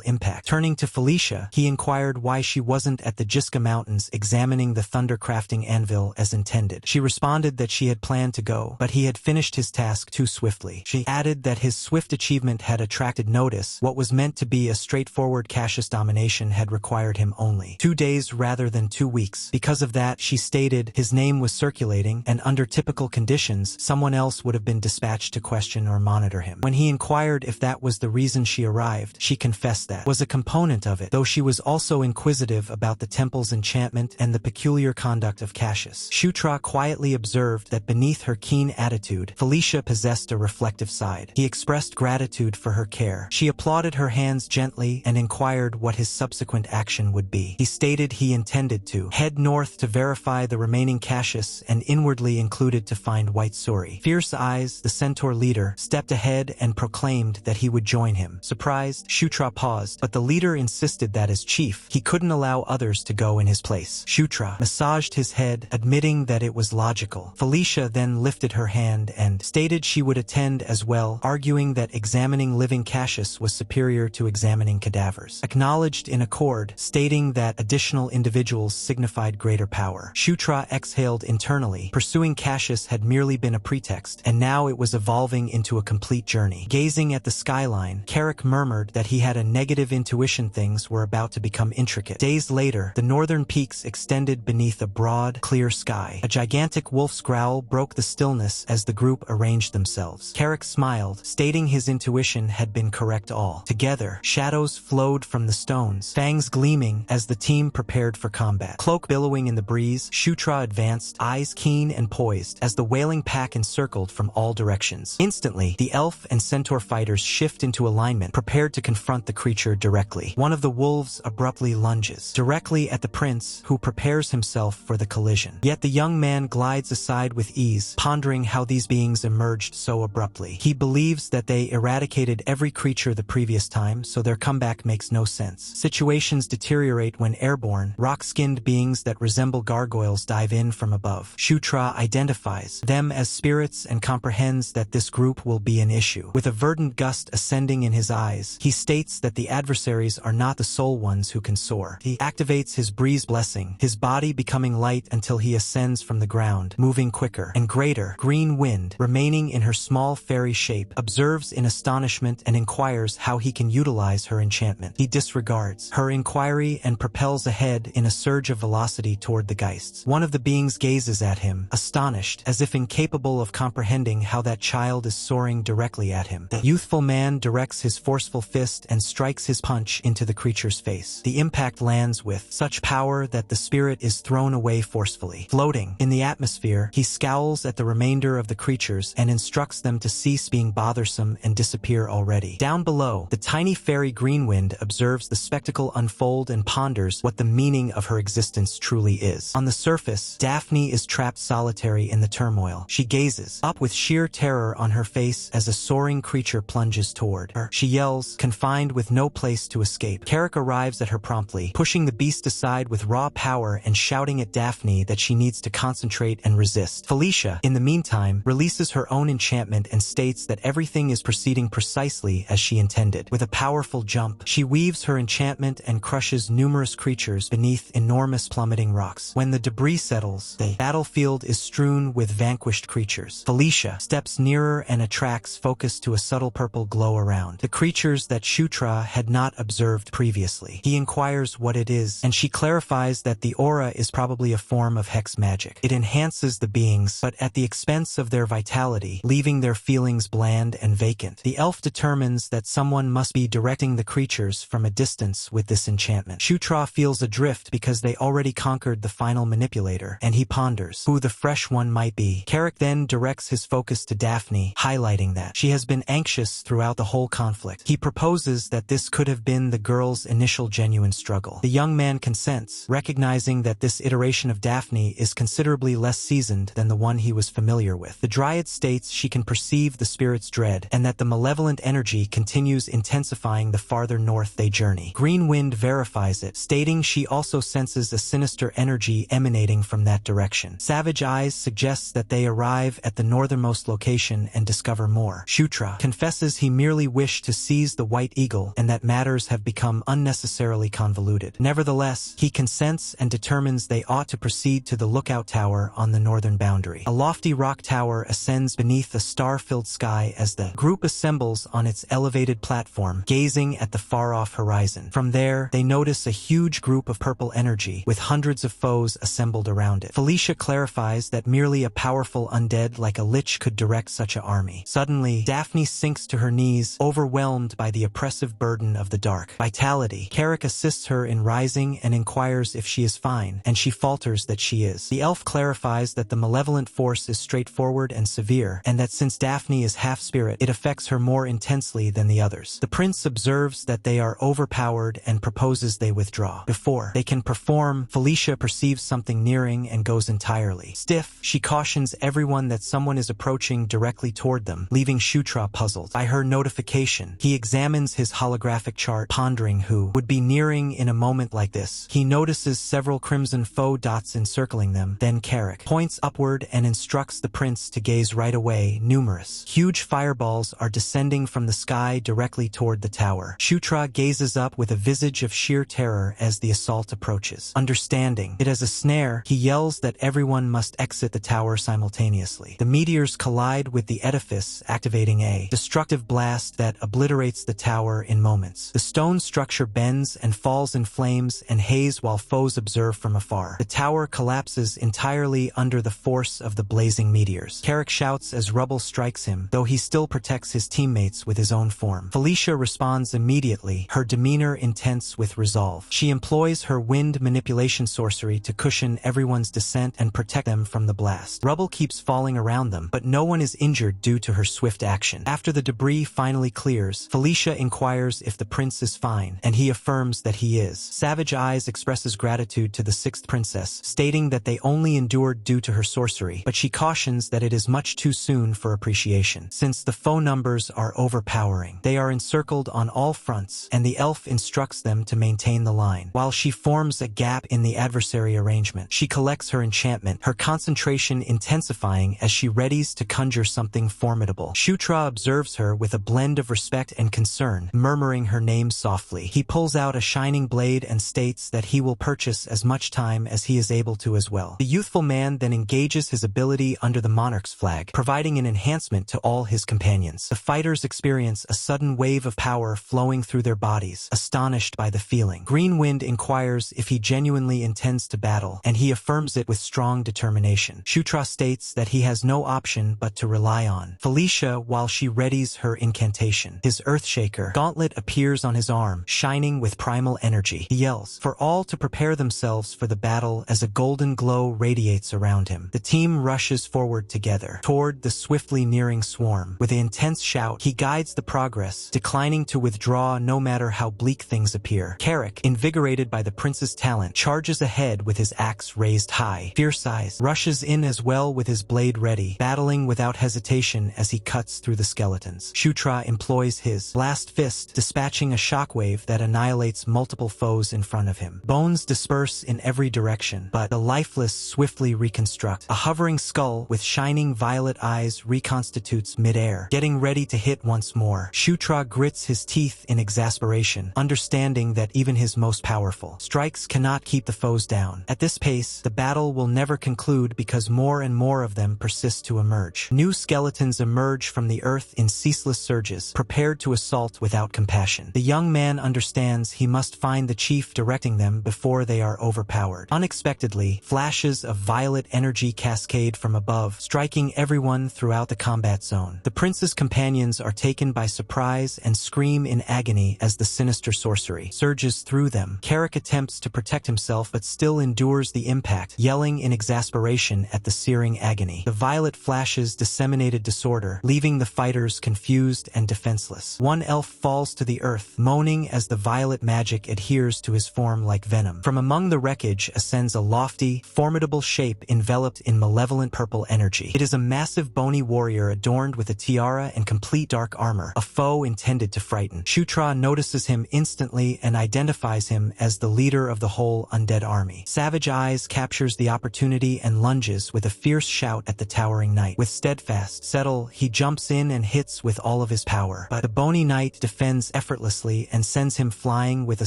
impact. Turning to Felicia, he inquired why she wasn't at the Jiska Mountains examining the thundercrafting anvil as intended. She responded that she had planned to go, but he had finished his task too swiftly. She added that his swift achievement had attracted notice. What was meant to be a straightforward Cassius domination had required him only 2 days rather than 2 weeks. Because of that, she stated, his name was circulating, and under typical conditions, someone else would have been dispatched to question or monitor him. When he inquired if that was the reason she arrived, she confessed that was a component of it, though she was also inquisitive about the temple's enchantment and the peculiar conduct of Cassius. Shutra quietly observed that beneath her keen attitude, Felicia possessed a reflective side. He expressed gratitude for her care. She applauded her hands gently and inquired what his subsequent action would be. He stated he intended to head north to verify the remaining Cassius and inwardly included to find White Suri. Fierce Eyes, the centaur leader, stepped ahead and proclaimed that he would join him. Surprised, Shutra paused, but the leader insisted that as chief, he couldn't allow others to go in his place. Shutra massaged his head, admitting that it was logical. Felicia then lifted her hand and stated she would attend as well, arguing that examining living Cassius was superior to examining cadavers. Acknowledged in accord, stating that additional individuals signified greater power. Shutra exhaled internally. Pursuing Cassius had merely been a pretext, and now it was evolving into a complete journey. Gazing at the skyline, Carrick murmured that he had a negative intuition things were about to become intricate. Days later, the northern peaks extended beneath a broad, clear sky. A gigantic wolf's growl broke the stillness as the group arranged themselves. Carrick smiled, stating his intuition had been correct all. Together, shadows flowed from the stones, fangs gleaming as the team prepared for combat. Cloak billowing in the breeze, Shutra advanced, eyes keen and poised, as the wailing pack encircled from all directions. Instantly, the elf and centaur fighters shift into alignment, prepared to confront the creature directly. One of the wolves abruptly lunges directly at the prince, who prepares himself for the collision. Yet the young man glides aside with ease, pondering how these beings emerged so abruptly. He believes that they eradicated every creature the previous time, so their comeback makes no sense. Situations deteriorate when airborne, rock-skinned beings that resemble gargoyles dive in from above. Shutra identifies them as spirits and comprehends that this group will be an issue. With a verdant gust ascending in his eyes, he states that the adversaries are not the sole ones who can soar. He activates his breeze blessing, his body becoming light until he ascends from the ground, moving quicker and greater. Green Wind, remaining in her small fairy shape, observes in astonishment and inquires how he can utilize her enchantment. He disregards her inquiry and propels ahead in a surge of velocity toward the Geists. One of the beings gazes at him, astonished, as if incapable of comprehending how that child is soaring directly at him. The youthful man directs his forceful fist and strikes his punch into the creature's face. The impact lands with such power that the spirit is thrown away forcefully. Floating in the atmosphere, he scowls at the remainder of the creatures and instructs them to cease being bothersome and disappear already. Down below, the tiny fairy Greenwind observes the spectacle unfold and ponders what the meaning of her existence truly is. On the surface, Daphne is trapped solitary in the turmoil. She gazes up with sheer terror on her face as a soaring creature plunges toward her. She yells, confined with no place to escape. Carrick arrives at her promptly, pushing the beast aside with raw power and shouting at Daphne that she needs to concentrate and resist. Felicia, in the meantime, releases her own enchantment and states that everything is proceeding precisely as she intended. With a powerful jump, she weaves her enchantment and crushes numerous creatures beneath enormous plummeting rocks. When the debris settles, the battlefield is strewn with vanquished creatures. Felicia steps nearer and attracts focus to a subtle purple glow around the creatures that Shutra had not observed previously. He inquires what it is, and she clarifies that the aura is probably a form of hex magic. It enhances the beings, but at the expense of their vitality, leaving their feelings bland and vacant. The elf determines that someone must be directing the creatures from a distance with this enchantment. Shutra feels adrift because they already conquered the final manipulator, and he ponders who the fresh one might be. Carrick then directs his focus to Daphne, highlighting that she has been anxious throughout the the whole conflict. He proposes that this could have been the girl's initial genuine struggle. The young man consents, recognizing that this iteration of Daphne is considerably less seasoned than the one he was familiar with. The Dryad states she can perceive the spirit's dread, and that the malevolent energy continues intensifying the farther north they journey. Green Wind verifies it, stating she also senses a sinister energy emanating from that direction. Savage Eyes suggests that they arrive at the northernmost location and discover more. Shutra confesses he merely wished to seize the White Eagle and that matters have become unnecessarily convoluted. Nevertheless, he consents and determines they ought to proceed to the lookout tower on the northern boundary. A lofty rock tower ascends beneath a star-filled sky as the group assembles on its elevated platform, gazing at the far-off horizon. From there, they notice a huge group of purple energy, with hundreds of foes assembled around it. Felicia clarifies that merely a powerful undead like a lich could direct such an army. Suddenly, Daphne sinks to her knees, overwhelmed by the oppressive burden of the dark. Vitality. Carrick assists her in rising and inquires if she is fine, and she falters that she is. The elf clarifies that the malevolent force is straightforward and severe, and that since Daphne is half-spirit, it affects her more intensely than the others. The prince observes that they are overpowered and proposes they withdraw. Before they can perform, Felicia perceives something nearing and goes entirely stiff. She cautions everyone that someone is approaching directly toward them, leaving Shutra puzzled. By her notification, he examines his holographic chart, pondering who would be nearing in a moment like this. He notices several crimson foe dots encircling them. Then Carrick points upward and instructs the prince to gaze right away. Numerous, huge fireballs are descending from the sky directly toward the tower. Shutra gazes up with a visage of sheer terror as the assault approaches. Understanding it as a snare, he yells that everyone must exit the tower simultaneously. The meteors collide with the edifice, activating a destructive blast that obliterates the tower in moments. The stone structure bends and falls in flames and haze while foes observe from afar. The tower collapses entirely under the force of the blazing meteors. Carrick shouts as rubble strikes him, though he still protects his teammates with his own form. Felicia responds immediately, her demeanor intense with resolve. She employs her wind manipulation sorcery to cushion everyone's descent and protect them from the blast. Rubble keeps falling around them, but no one is injured due to her swift action. After the debris finally clears, Felicia inquires if the prince is fine, and he affirms that he is. Savage Eyes expresses gratitude to the sixth princess, stating that they only endured due to her sorcery, but she cautions that it is much too soon for appreciation, since the foe numbers are overpowering. They are encircled on all fronts, and the elf instructs them to maintain the line. While she forms a gap in the adversary arrangement, she collects her enchantment, her concentration intensifying as she readies to conjure something formidable. Shutra observes her with a blend of respect and concern, murmuring her name softly. He pulls out a shining blade and states that he will purchase as much time as he is able to as well. The youthful man then engages his ability under the monarch's flag, providing an enhancement to all his companions. The fighters experience a sudden wave of power flowing through their bodies, astonished by the feeling. Green Wind inquires if he genuinely intends to battle, and he affirms it with strong determination. Shutra states that he has no option but to rely on Felicia while she readies her incantation. His Earthshaker gauntlet appears on his arm, shining with primal energy. He yells for all to prepare themselves for the battle as a golden glow radiates around him. The team rushes forward together, toward the swiftly nearing swarm. With an intense shout, he guides the progress, declining to withdraw no matter how bleak things appear. Carrick, invigorated by the prince's talent, charges ahead with his axe raised high. Fierce Eyes rushes in as well with his blade ready, battling without hesitation as he cuts through the skeletons. Shutra employs his blast fist, dispatching a shockwave that annihilates multiple foes in front of him. Bones disperse in every direction, but the lifeless swiftly reconstruct. A hovering skull with shining violet eyes reconstitutes mid-air, getting ready to hit once more. Shutra grits his teeth in exasperation, understanding that even his most powerful strikes cannot keep the foes down. At this pace, the battle will never conclude because more and more of them persist to emerge. New skeletons emerge from the earth in ceaseless surges, prepared to assault without compassion. The young man understands he must find the chief directing them before they are overpowered. Unexpectedly, flashes of violet energy cascade from above, striking everyone throughout the combat zone. The prince's companions are taken by surprise and scream in agony as the sinister sorcery surges through them. Carrick attempts to protect himself but still endures the impact, yelling in exasperation at the searing agony. The violet flashes disseminated disorder, leaving the fighters confused and defenseless. One elf falls to the earth, moaning as the violet magic adheres to his form like venom. From among the wreckage ascends a lofty, formidable shape enveloped in malevolent purple energy. It is a massive bony warrior adorned with a tiara and complete dark armor, a foe intended to frighten. Shutra notices him instantly and identifies him as the leader of the whole undead army. Savage Eyes captures the opportunity and lunges with a fierce shout at the towering knight. With steadfast settle, he jumps in and hits with all of his power, but the bony knight defends effortlessly and sends him flying with a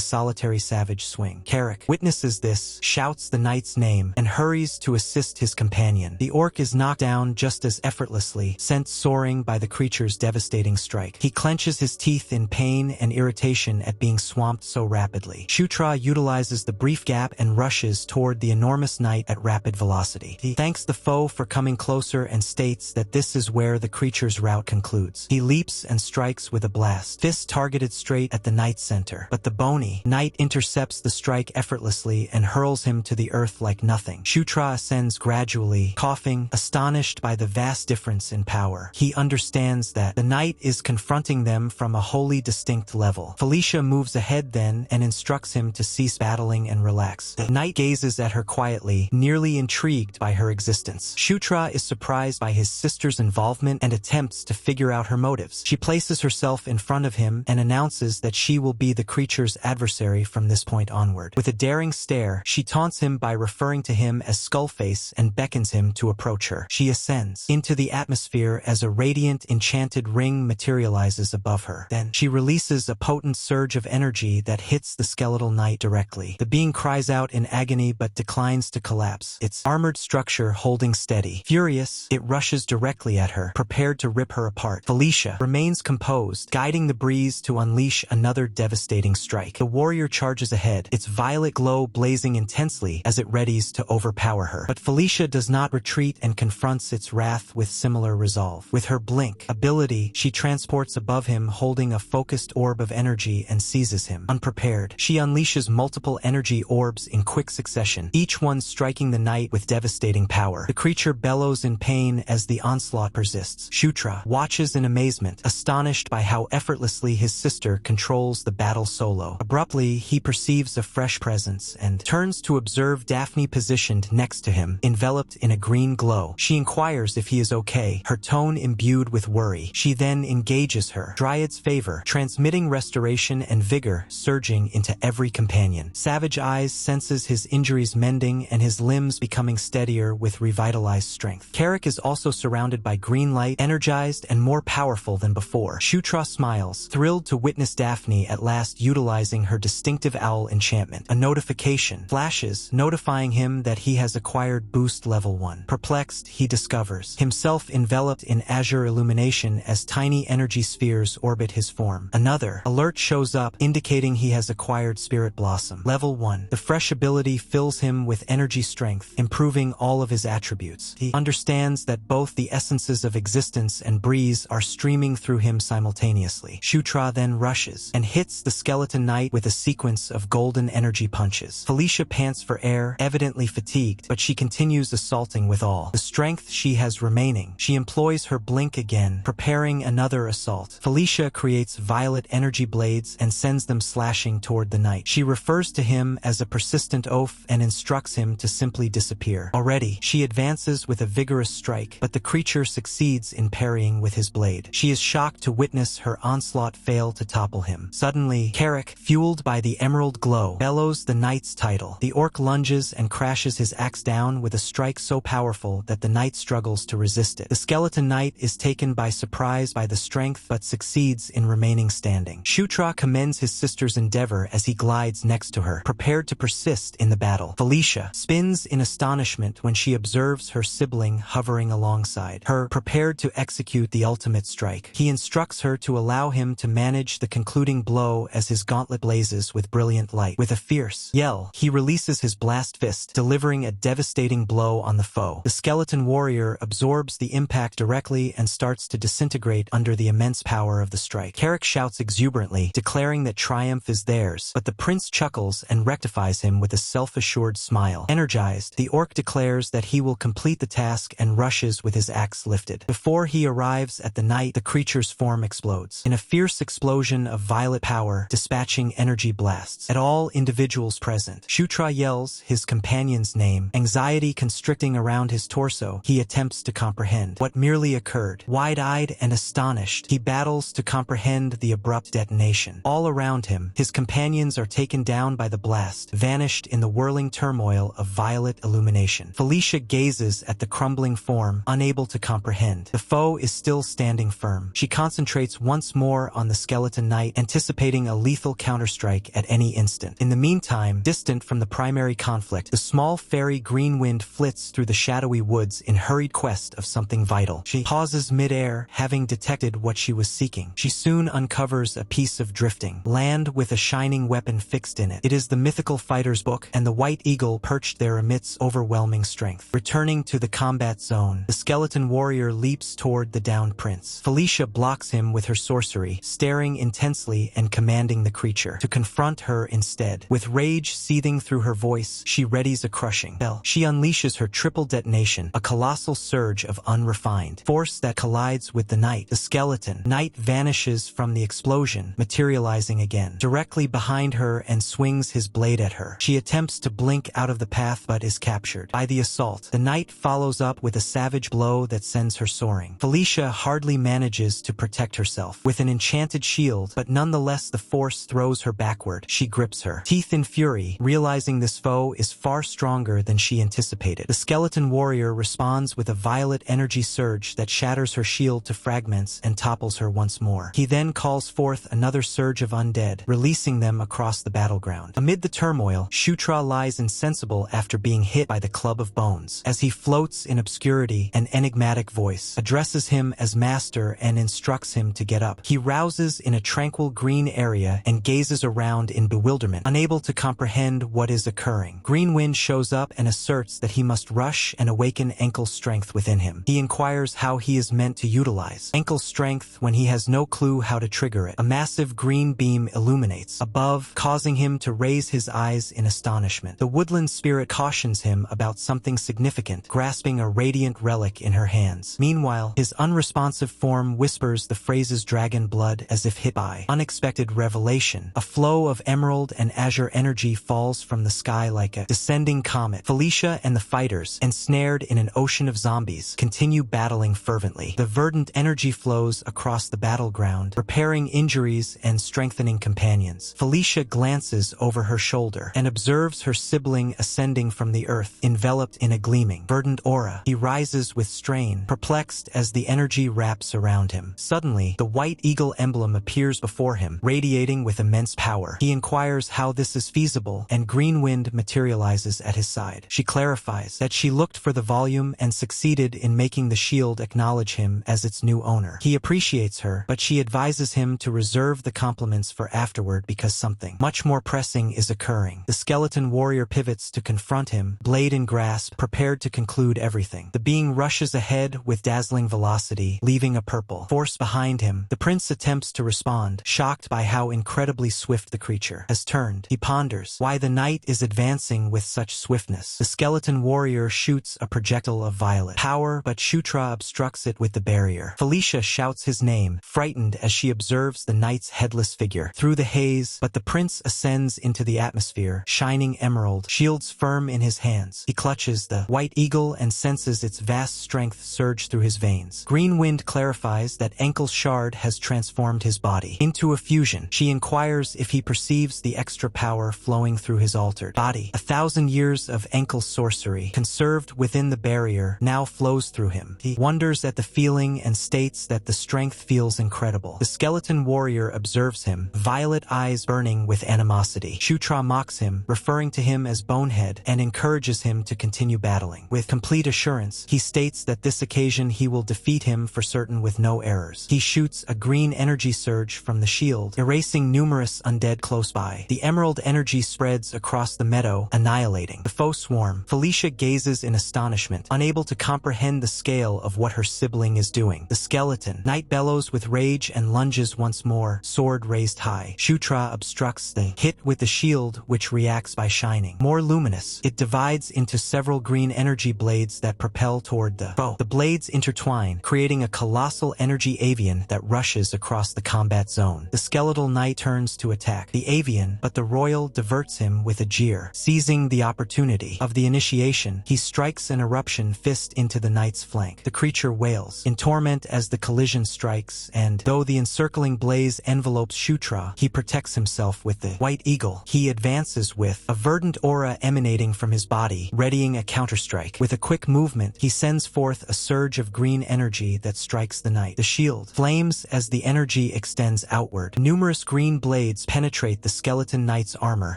solitary savage swing. Carrick witnesses this, shouts the knight's name, and hurries to assist his companion. The orc is knocked down just as effortlessly, sent soaring by the creature's devastating strike. He clenches his teeth in pain and irritation at being swamped so rapidly. Shutra utilizes the brief gap and rushes toward the enormous knight at rapid velocity. He thanks the foe for coming closer and states that this is where the creature's route concludes. He leaps and strikes with a blast, fist targeted straight at the knight's center, but the bony knight intercepts the strike effortlessly and hurls him to the earth like nothing. Shutra ascends gradually, coughing, astonished by the vast difference in power. He understands that the knight is confronting them from a wholly distinct level. Felicia moves ahead then and instructs him to cease battling and relax. The knight gazes at her quietly, nearly intrigued by her existence. Shutra is surprised by his sister's involvement and attempts to figure out her motives. She places herself in front of him and announces that she will be the creature's adversary from this point onward. With a daring stare, she taunts him by referring to him as Skullface and beckons him to approach her. She ascends into the atmosphere as a radiant, enchanted ring materializes above her. Then she releases a potent surge of energy that hits the skeletal knight directly. The being cries out in agony but declines to collapse, its armored structure holding steady. Furious, it rushes directly at her, prepared to rip her apart. Felicia remains composed, guiding the breeze to unleash another devastating strike. The warrior charges ahead, its violet glow blazing intensely as it readies to overpower her. But Felicia does not retreat and confronts its wrath with similar resolve. With her blink ability, she transports above him holding a focused orb of energy and seizes him. Unprepared, she unleashes multiple energy orbs in quick succession, each one striking the knight with devastating power. The creature bellows in pain as the onslaught persists. Shutra watches in amazement, astonished by how effortlessly his sister controls the battle solo. Abruptly, he perceives a fresh presence and turns to observe Daphne positioned next to him, enveloped in a green glow. She inquires if he is okay, her tone imbued with worry. She then engages her Dryad's favor, transmitting restoration and vigor surging into every companion. Savage Eyes senses his injuries mending and his limbs becoming steadier with revitalized strength. Carrick is also surrounded by green light, energized and more powerful than before. Shutra smiles, thrilled to witness Daphne at last utilizing her distinctive owl enchantment. A notification flashes, notifying him that he has acquired boost level 1. Perplexed, he discovers himself enveloped in azure illumination as tiny energy spheres orbit his form. Another alert shows up, indicating he has acquired Spirit Blossom level 1. The fresh ability fills him with energy strength, improving all of his attributes. He understands that both the essences of existence and breeze are streaming through him simultaneously. Shutra then rushes and hits the skeleton knight with a sequence of golden energy punches. Felicia pants for air, evidently fatigued, but she continues assaulting with all the strength she has remaining. She employs her blink again, preparing another assault. Felicia creates violet energy blades and sends them slashing toward the knight. She refers to him as a persistent oaf and instructs him to simply disappear. Already, she advances with a vigorous strike, but the creature succeeds in parrying with his blade. She is shocked to witness her onslaught fail to topple him. Suddenly, Carrick, fueled by the emerald glow, bellows the knight's title. The orc lunges and crashes his axe down with a strike so powerful that the knight struggles to resist it. The skeleton knight is taken by surprise by the strength but succeeds in remaining standing. Shutra commends his sister's endeavor as he glides next to her, prepared to persist in the battle. Felicia spins in astonishment when she observes her sibling hovering alongside her, prepared to execute the ultimate strike. He instructs her to allow him to manage the concluding blow as his gauntlet blazes with brilliant light. With a fierce yell, he releases his blast fist, delivering a devastating blow on the foe. The skeleton warrior absorbs the impact directly and starts to disintegrate under the immense power of the strike. Carrick shouts exuberantly, declaring that triumph is theirs, but the prince chuckles and rectifies him with a self-assured smile. Energized, the orc declares that he will complete the task and rushes with his axe lifted. Before he arrives at the knight, the creature creature's form explodes. In a fierce explosion of violet power, dispatching energy blasts at all individuals present. Shutra yells his companion's name, anxiety constricting around his torso. He attempts to comprehend what merely occurred. Wide-eyed and astonished, he battles to comprehend the abrupt detonation. All around him, his companions are taken down by the blast, vanished in the whirling turmoil of violet illumination. Felicia gazes at the crumbling form, unable to comprehend. The foe is still standing firm. She concentrates once more on the skeleton knight, anticipating a lethal counterstrike at any instant. In the meantime, distant from the primary conflict, the small fairy Greenwind flits through the shadowy woods in hurried quest of something vital. She pauses mid-air, having detected what she was seeking. She soon uncovers a piece of drifting land with a shining weapon fixed in it. It is the mythical fighter's book, and the white eagle perched there emits overwhelming strength. Returning to the combat zone, the skeleton warrior leaps toward the downed prince. Felicia blocks him with her sorcery, staring intensely and commanding the creature to confront her instead. With rage seething through her voice, she readies a crushing spell. She unleashes her triple detonation, a colossal surge of unrefined force that collides with the knight. The skeleton knight vanishes from the explosion, materializing again directly behind her and swings his blade at her. She attempts to blink out of the path but is captured by the assault. The knight follows up with a savage blow that sends her soaring. Felicia hardly manages to protect herself with an enchanted shield, but nonetheless the force throws her backward. She grips her teeth in fury, realizing this foe is far stronger than she anticipated. The skeleton warrior responds with a violet energy surge that shatters her shield to fragments and topples her once more. He then calls forth another surge of undead, releasing them across the battleground. Amid the turmoil, Shutra lies insensible after being hit by the club of bones. As he floats in obscurity, an enigmatic voice addresses him as master and instructs him to get up. He rouses in a tranquil green area and gazes around in bewilderment, unable to comprehend what is occurring. Greenwind shows up and asserts that he must rush and awaken Enkel's strength within him. He inquires how he is meant to utilize Enkel's strength when he has no clue how to trigger it. A massive green beam illuminates above, causing him to raise his eyes in astonishment. The woodland spirit cautions him about something significant, grasping a radiant relic in her hands. Meanwhile, his unresponsive form whispers the phrases dragon blood as if hit by unexpected revelation. A flow of emerald and azure energy falls from the sky like a descending comet. Felicia and the fighters, ensnared in an ocean of zombies, continue battling fervently. The verdant energy flows across the battleground, repairing injuries and strengthening companions. Felicia glances over her shoulder and observes her sibling ascending from the earth, enveloped in a gleaming, verdant aura. He rises with strain, perplexed as the energy wraps around him. Suddenly, the white eagle emblem appears before him, radiating with immense power. He inquires how this is feasible, and Greenwind materializes at his side. She clarifies that she looked for the volume and succeeded in making the shield acknowledge him as its new owner. He appreciates her, but she advises him to reserve the compliments for afterward because something much more pressing is occurring. The skeleton warrior pivots to confront him, blade in grasp, prepared to conclude everything. The being rushes ahead with dazzling velocity, leaving a purple force behind him. The prince attempts to respond, shocked by how incredibly swift the creature has turned. He ponders why the knight is advancing with such swiftness. The skeleton warrior shoots a projectile of violet power, but Shutra obstructs it with the barrier. Felicia shouts his name, frightened as she observes the knight's headless figure through the haze, but the prince ascends into the atmosphere, shining emerald, shields firm in his hands. He clutches the white eagle and senses its vast strength surge through his veins. Greenwind clarifies that Enkel's shard has transformed his body into a fusion. She inquires if he perceives the extra power flowing through his altered body. 1,000 years of Enkel's sorcery, conserved within the barrier, now flows through him. He wonders at the feeling and states that the strength feels incredible. The skeleton warrior observes him, violet eyes burning with animosity. Shutra mocks him, referring to him as Bonehead, and encourages him to continue battling. With complete assurance, he states that this occasion he will defeat him for certain with no errors. He shoots a green energy surge from the shield, erasing numerous undead close by. The emerald energy spreads across the meadow, annihilating the foe swarm. Felicia gazes in astonishment, unable to comprehend the scale of what her sibling is doing. The skeleton knight bellows with rage and lunges once more, sword raised high. Shutra obstructs the hit with the shield, which reacts by shining more luminous. It divides into several green energy blades that propel toward the foe. The blades intertwine, creating a colossal energy energy avian that rushes across the combat zone. The skeletal knight turns to attack the avian, but the royal diverts him with a jeer. Seizing the opportunity of the initiation, he strikes an eruption fist into the knight's flank. The creature wails in torment as the collision strikes, and though the encircling blaze envelopes Shutra, he protects himself with the white eagle. He advances with a verdant aura emanating from his body, readying a counterstrike. With a quick movement, he sends forth a surge of green energy that strikes the knight. The shield flames as the energy extends outward. Numerous green blades penetrate the skeleton knight's armor,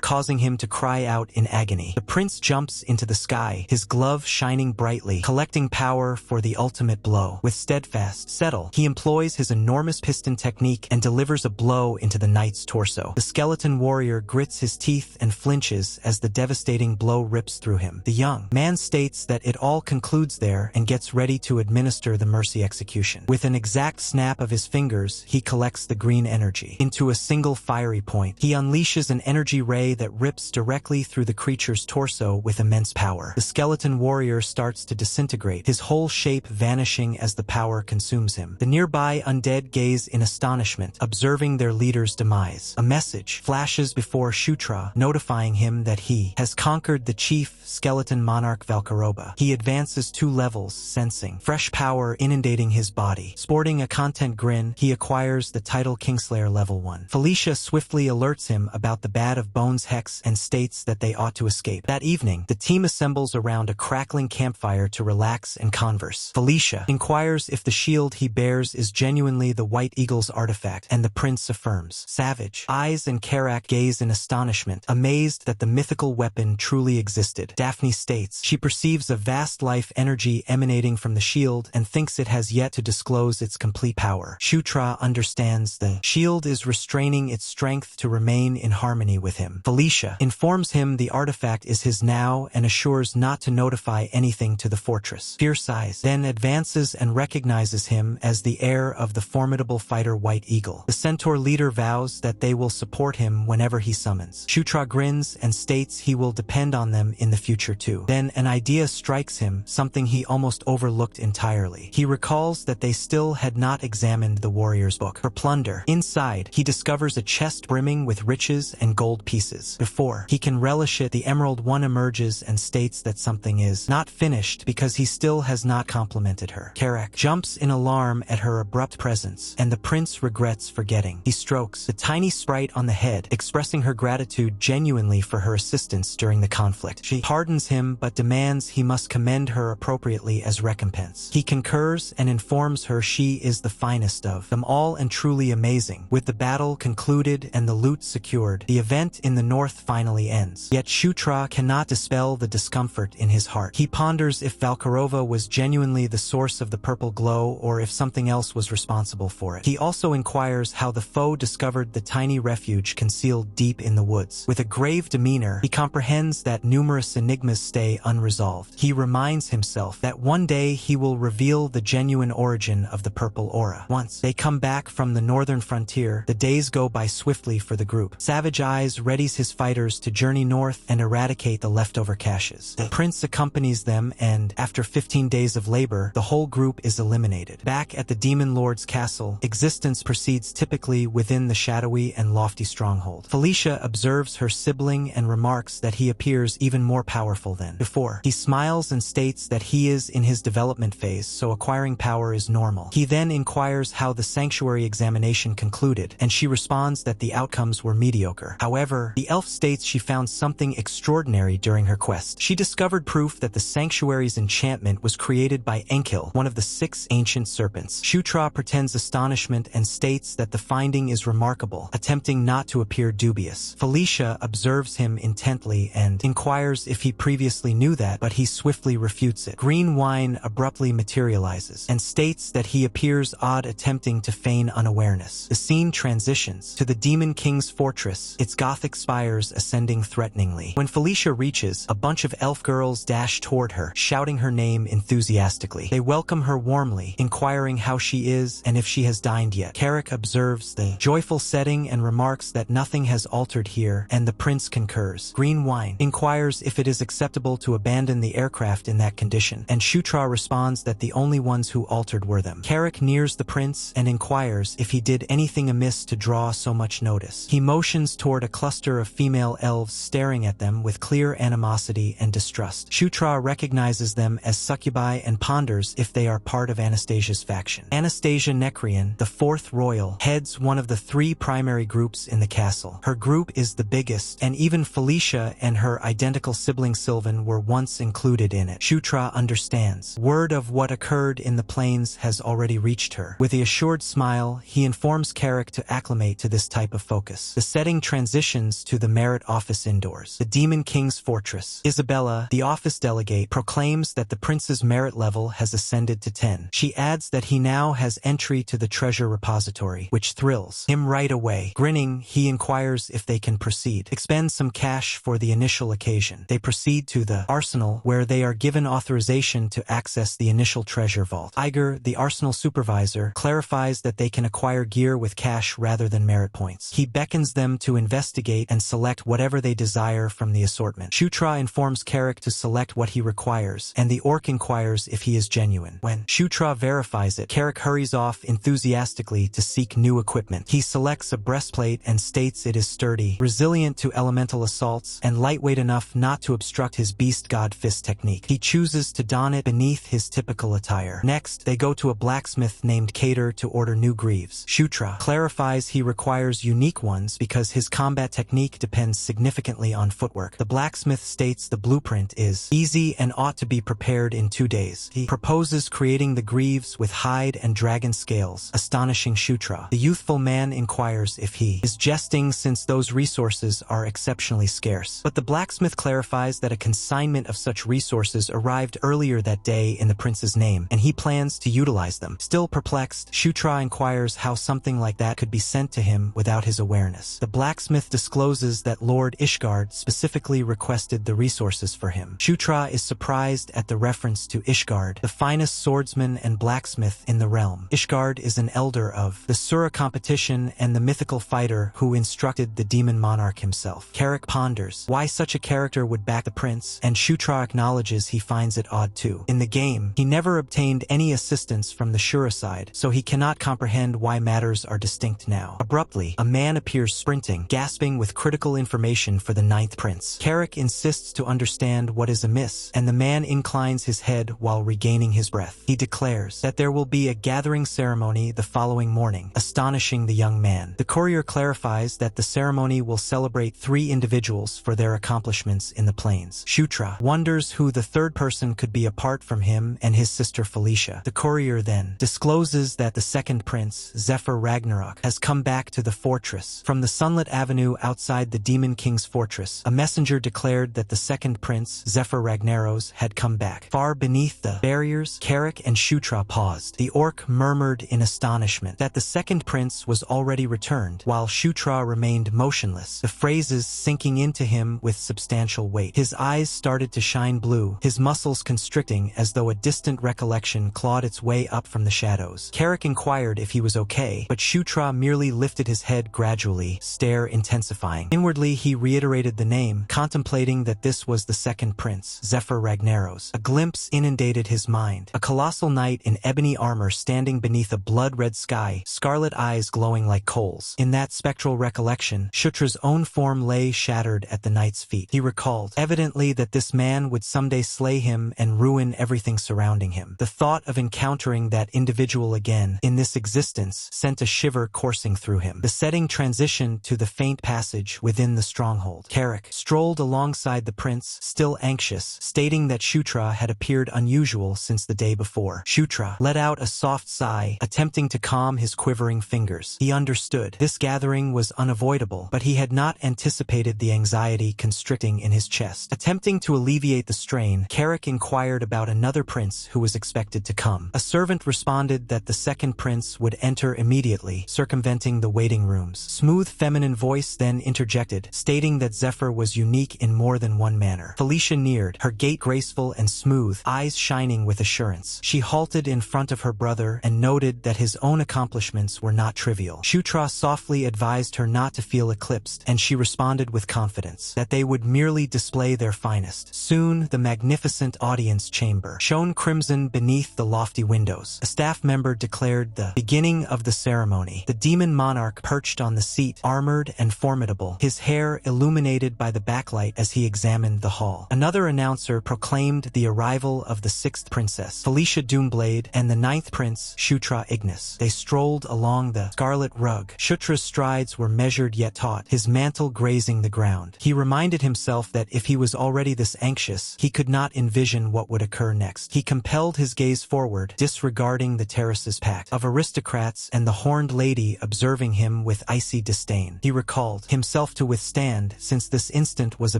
causing him to cry out in agony. The prince jumps into the sky, his glove shining brightly, collecting power for the ultimate blow. With steadfast settle, he employs his enormous piston technique and delivers a blow into the knight's torso. The skeleton warrior grits his teeth and flinches as the devastating blow rips through him. The young man states that it all concludes there and gets ready to administer the mercy execution. With an exact snap of his fingers, he collects the green energy into a single fiery point. He unleashes an energy ray that rips directly through the creature's torso with immense power. The skeleton warrior starts to disintegrate, his whole shape vanishing as the power consumes him. The nearby undead gaze in astonishment, observing their leader's demise. A message flashes before Shutra, notifying him that he has conquered the chief skeleton monarch Valkaroba. He advances 2 levels, sensing fresh power inundating his body. Sporting a content grin, he acquires the title Kingslayer level 1. Felicia swiftly alerts him about the Bad of Bones hex and states that they ought to escape. That evening, the team assembles around a crackling campfire to relax and converse. Felicia inquires if the shield he bears is genuinely the White Eagle's artifact, and the prince affirms. Savage Eyes and Karak gaze in astonishment, amazed that the mythical weapon truly existed. Daphne states she perceives a vast life energy emanating from the shield and thinks it has yet to disclose its complete power. Shutra understands the shield is restraining its strength to remain in harmony with him. Felicia informs him the artifact is his now and assures not to notify anything to the fortress. Fierce Eyes then advances and recognizes him as the heir of the formidable fighter White Eagle. The centaur leader vows that they will support him whenever he summons. Shutra grins and states he will depend on them in the future too. Then an idea strikes him, something he almost overlooked entirely. He recalls that they still had not examined the warrior's book for plunder. Inside, he discovers a chest brimming with riches and gold pieces. Before he can relish it, the Emerald One emerges and states that something is not finished because he still has not complimented her. Karak jumps in alarm at her abrupt presence, and the prince regrets forgetting. He strokes the tiny sprite on the head, expressing her gratitude genuinely for her assistance during the conflict. She pardons him but demands he must commend her appropriately as recompense. He concurs and informs her she is the finest of them all and truly amazing. With the battle concluded and the loot secured, the event in the north finally ends. Yet Shutra cannot dispel the discomfort in his heart. He ponders if Valkarova was genuinely the source of the purple glow or if something else was responsible for it. He also inquires how the foe discovered the tiny refuge concealed deep in the woods. With a grave demeanor, he comprehends that numerous enigmas stay unresolved. He reminds himself that one day he will reveal the genuine origin of the purple aura. Once they come back from the northern frontier, the days go by swiftly for the group. Savage Eyes readies his fighters to journey north and eradicate the leftover caches. The prince accompanies them and, after 15 days of labor, the whole group is eliminated. Back at the Demon Lord's castle, existence proceeds typically within the shadowy and lofty stronghold. Felicia observes her sibling and remarks that he appears even more powerful than before. He smiles and states that he is in his development phase, so acquiring power is normal. He then inquires how the sanctuary examination concluded, and she responds that the outcomes were mediocre. However, the elf states she found something extraordinary during her quest. She discovered proof that the sanctuary's enchantment was created by Enkil, one of the 6 ancient serpents. Shutra pretends astonishment and states that the finding is remarkable, attempting not to appear dubious. Felicia observes him intently and inquires if he previously knew that, but he swiftly refutes it. Green Wine abruptly materializes and states that he appears odd, attempting to feign unawareness. The scene transitions to the Demon King's fortress, its gothic spires ascending threateningly. When Felicia reaches, a bunch of elf girls dash toward her, shouting her name enthusiastically. They welcome her warmly, inquiring how she is and if she has dined yet. Karak observes the joyful setting and remarks that nothing has altered here, and the prince concurs. Green Wine inquires if it is acceptable to abandon the aircraft in that condition, and Shutra responds that the only ones who altered were them. Karak Carrick nears the prince and inquires if he did anything amiss to draw so much notice. He motions toward a cluster of female elves staring at them with clear animosity and distrust. Shutra recognizes them as succubi and ponders if they are part of Anastasia's faction. Anastasia Necrian, the fourth royal, heads one of the three primary groups in the castle. Her group is the biggest, and even Felicia and her identical sibling Sylvan were once included in it. Shutra understands. Word of what occurred in the plains has already reached her. With a assured smile, he informs Carrick to acclimate to this type of focus. The setting transitions to the Merit office indoors, the Demon King's fortress. Isabella, the office delegate, proclaims that the prince's merit level has ascended to 10. She adds that he now has entry to the treasure repository, which thrills him right away. Grinning, he inquires if they can proceed. Expend some cash for the initial occasion. They proceed to the arsenal, where they are given authorization to access the initial treasure vault. Iger, the arsenal supervisor, clarifies that they can acquire gear with cash rather than merit points. He beckons them to investigate and select whatever they desire from the assortment. Shutra informs Carrick to select what he requires, and the orc inquires if he is genuine. When Shutra verifies it, Carrick hurries off enthusiastically to seek new equipment. He selects a breastplate and states it is sturdy, resilient to elemental assaults, and lightweight enough not to obstruct his beast god fist technique. He chooses to don it beneath his typical attire. Next, they go to a blacksmith named Cater to order new greaves. Shutra clarifies he requires unique ones because his combat technique depends significantly on footwork. The blacksmith states the blueprint is easy and ought to be prepared in 2 days. He proposes creating the greaves with hide and dragon scales, astonishing Shutra. The youthful man inquires if he is jesting since those resources are exceptionally scarce. But the blacksmith clarifies that a consignment of such resources arrived earlier that day in the prince's name, and he plans to utilize them. Still perplexed, Shutra inquires how something like that could be sent to him without his awareness. The blacksmith discloses that Lord Ishgard specifically requested the resources for him. Shutra is surprised at the reference to Ishgard, the finest swordsman and blacksmith in the realm. Ishgard is an elder of the Sura competition and the mythical fighter who instructed the demon monarch himself. Carrick ponders why such a character would back the prince, and Shutra acknowledges he finds it odd too. In the game, he never obtained any assistance from the Shura side, so he cannot comprehend why matters are distinct now. Abruptly, a man appears sprinting, gasping with critical information for the 9th prince. Carrick insists to understand what is amiss, and the man inclines his head while regaining his breath. He declares that there will be a gathering ceremony the following morning, astonishing the young man. The courier clarifies that the ceremony will celebrate 3 individuals for their accomplishments in the plains. Shutra wonders who the 3rd person could be apart from him and his sister Felicia. The courier then discloses that the 2nd prince, Zephyr Ragnarok, has come back to the fortress. From the sunlit avenue outside the Demon King's fortress, a messenger declared that the 2nd prince, Zephyr Ragnaros, had come back. Far beneath the barriers, Carrick and Shutra paused. The orc murmured in astonishment that the 2nd prince was already returned, while Shutra remained motionless, the phrases sinking into him with substantial weight. His eyes started to shine blue, his muscles constricting as though a distant recollection clawed its way up from the shadows. Carrick inquired if he was okay, but Shutra merely lifted his head gradually, stare intensifying. Inwardly, he reiterated the name, contemplating that this was the 2nd prince, Zephyr Ragnaros. A glimpse inundated his mind. A colossal knight in ebony armor standing beneath a blood-red sky, scarlet eyes glowing like coals. In that spectral recollection, Shutra's own form lay shattered at the knight's feet. He recalled, evidently, that this man would someday slay him and ruin everything surrounding him. The thought of encountering that individual again in this existence sent a shiver coursing through him. The setting transitioned to the faint passage within the stronghold. Carrick strolled alongside the prince, still anxious, stating that Shutra had appeared unusual since the day before. Shutra let out a soft sigh, attempting to calm his quivering fingers. He understood. This gathering was unavoidable, but he had not anticipated the anxiety constricting in his chest. Attempting to alleviate the strain, Carrick inquired about another prince who was expected to come. A servant responded that the 2nd prince would enter immediately, circumventing the waiting rooms. Smooth feminine voice then interjected, stating that Zephyr was unique in more than one manner. Felicia neared, her gait graceful and smooth, eyes shining with assurance. She halted in front of her brother and noted that his own accomplishments were not trivial. Shutra softly advised her not to feel eclipsed, and she responded with confidence that they would merely display their finest. Soon, the magnificent audience chamber shone crimson beneath the lofty windows. staff member declared the beginning of the ceremony. The demon monarch perched on the seat, armored and formidable, his hair illuminated by the backlight as he examined the hall. Another announcer proclaimed the arrival of the 6th princess, Felicia Doomblade, and the 9th prince, Shutra Ignis. They strolled along the scarlet rug. Shutra's strides were measured yet taut, his mantle grazing the ground. He reminded himself that if he was already this anxious, he could not envision what would occur next. He compelled his gaze forward, disregarding the terrace's pact of aristocrats and the horned lady observing him with icy disdain. He recalled himself to withstand, since this instant was a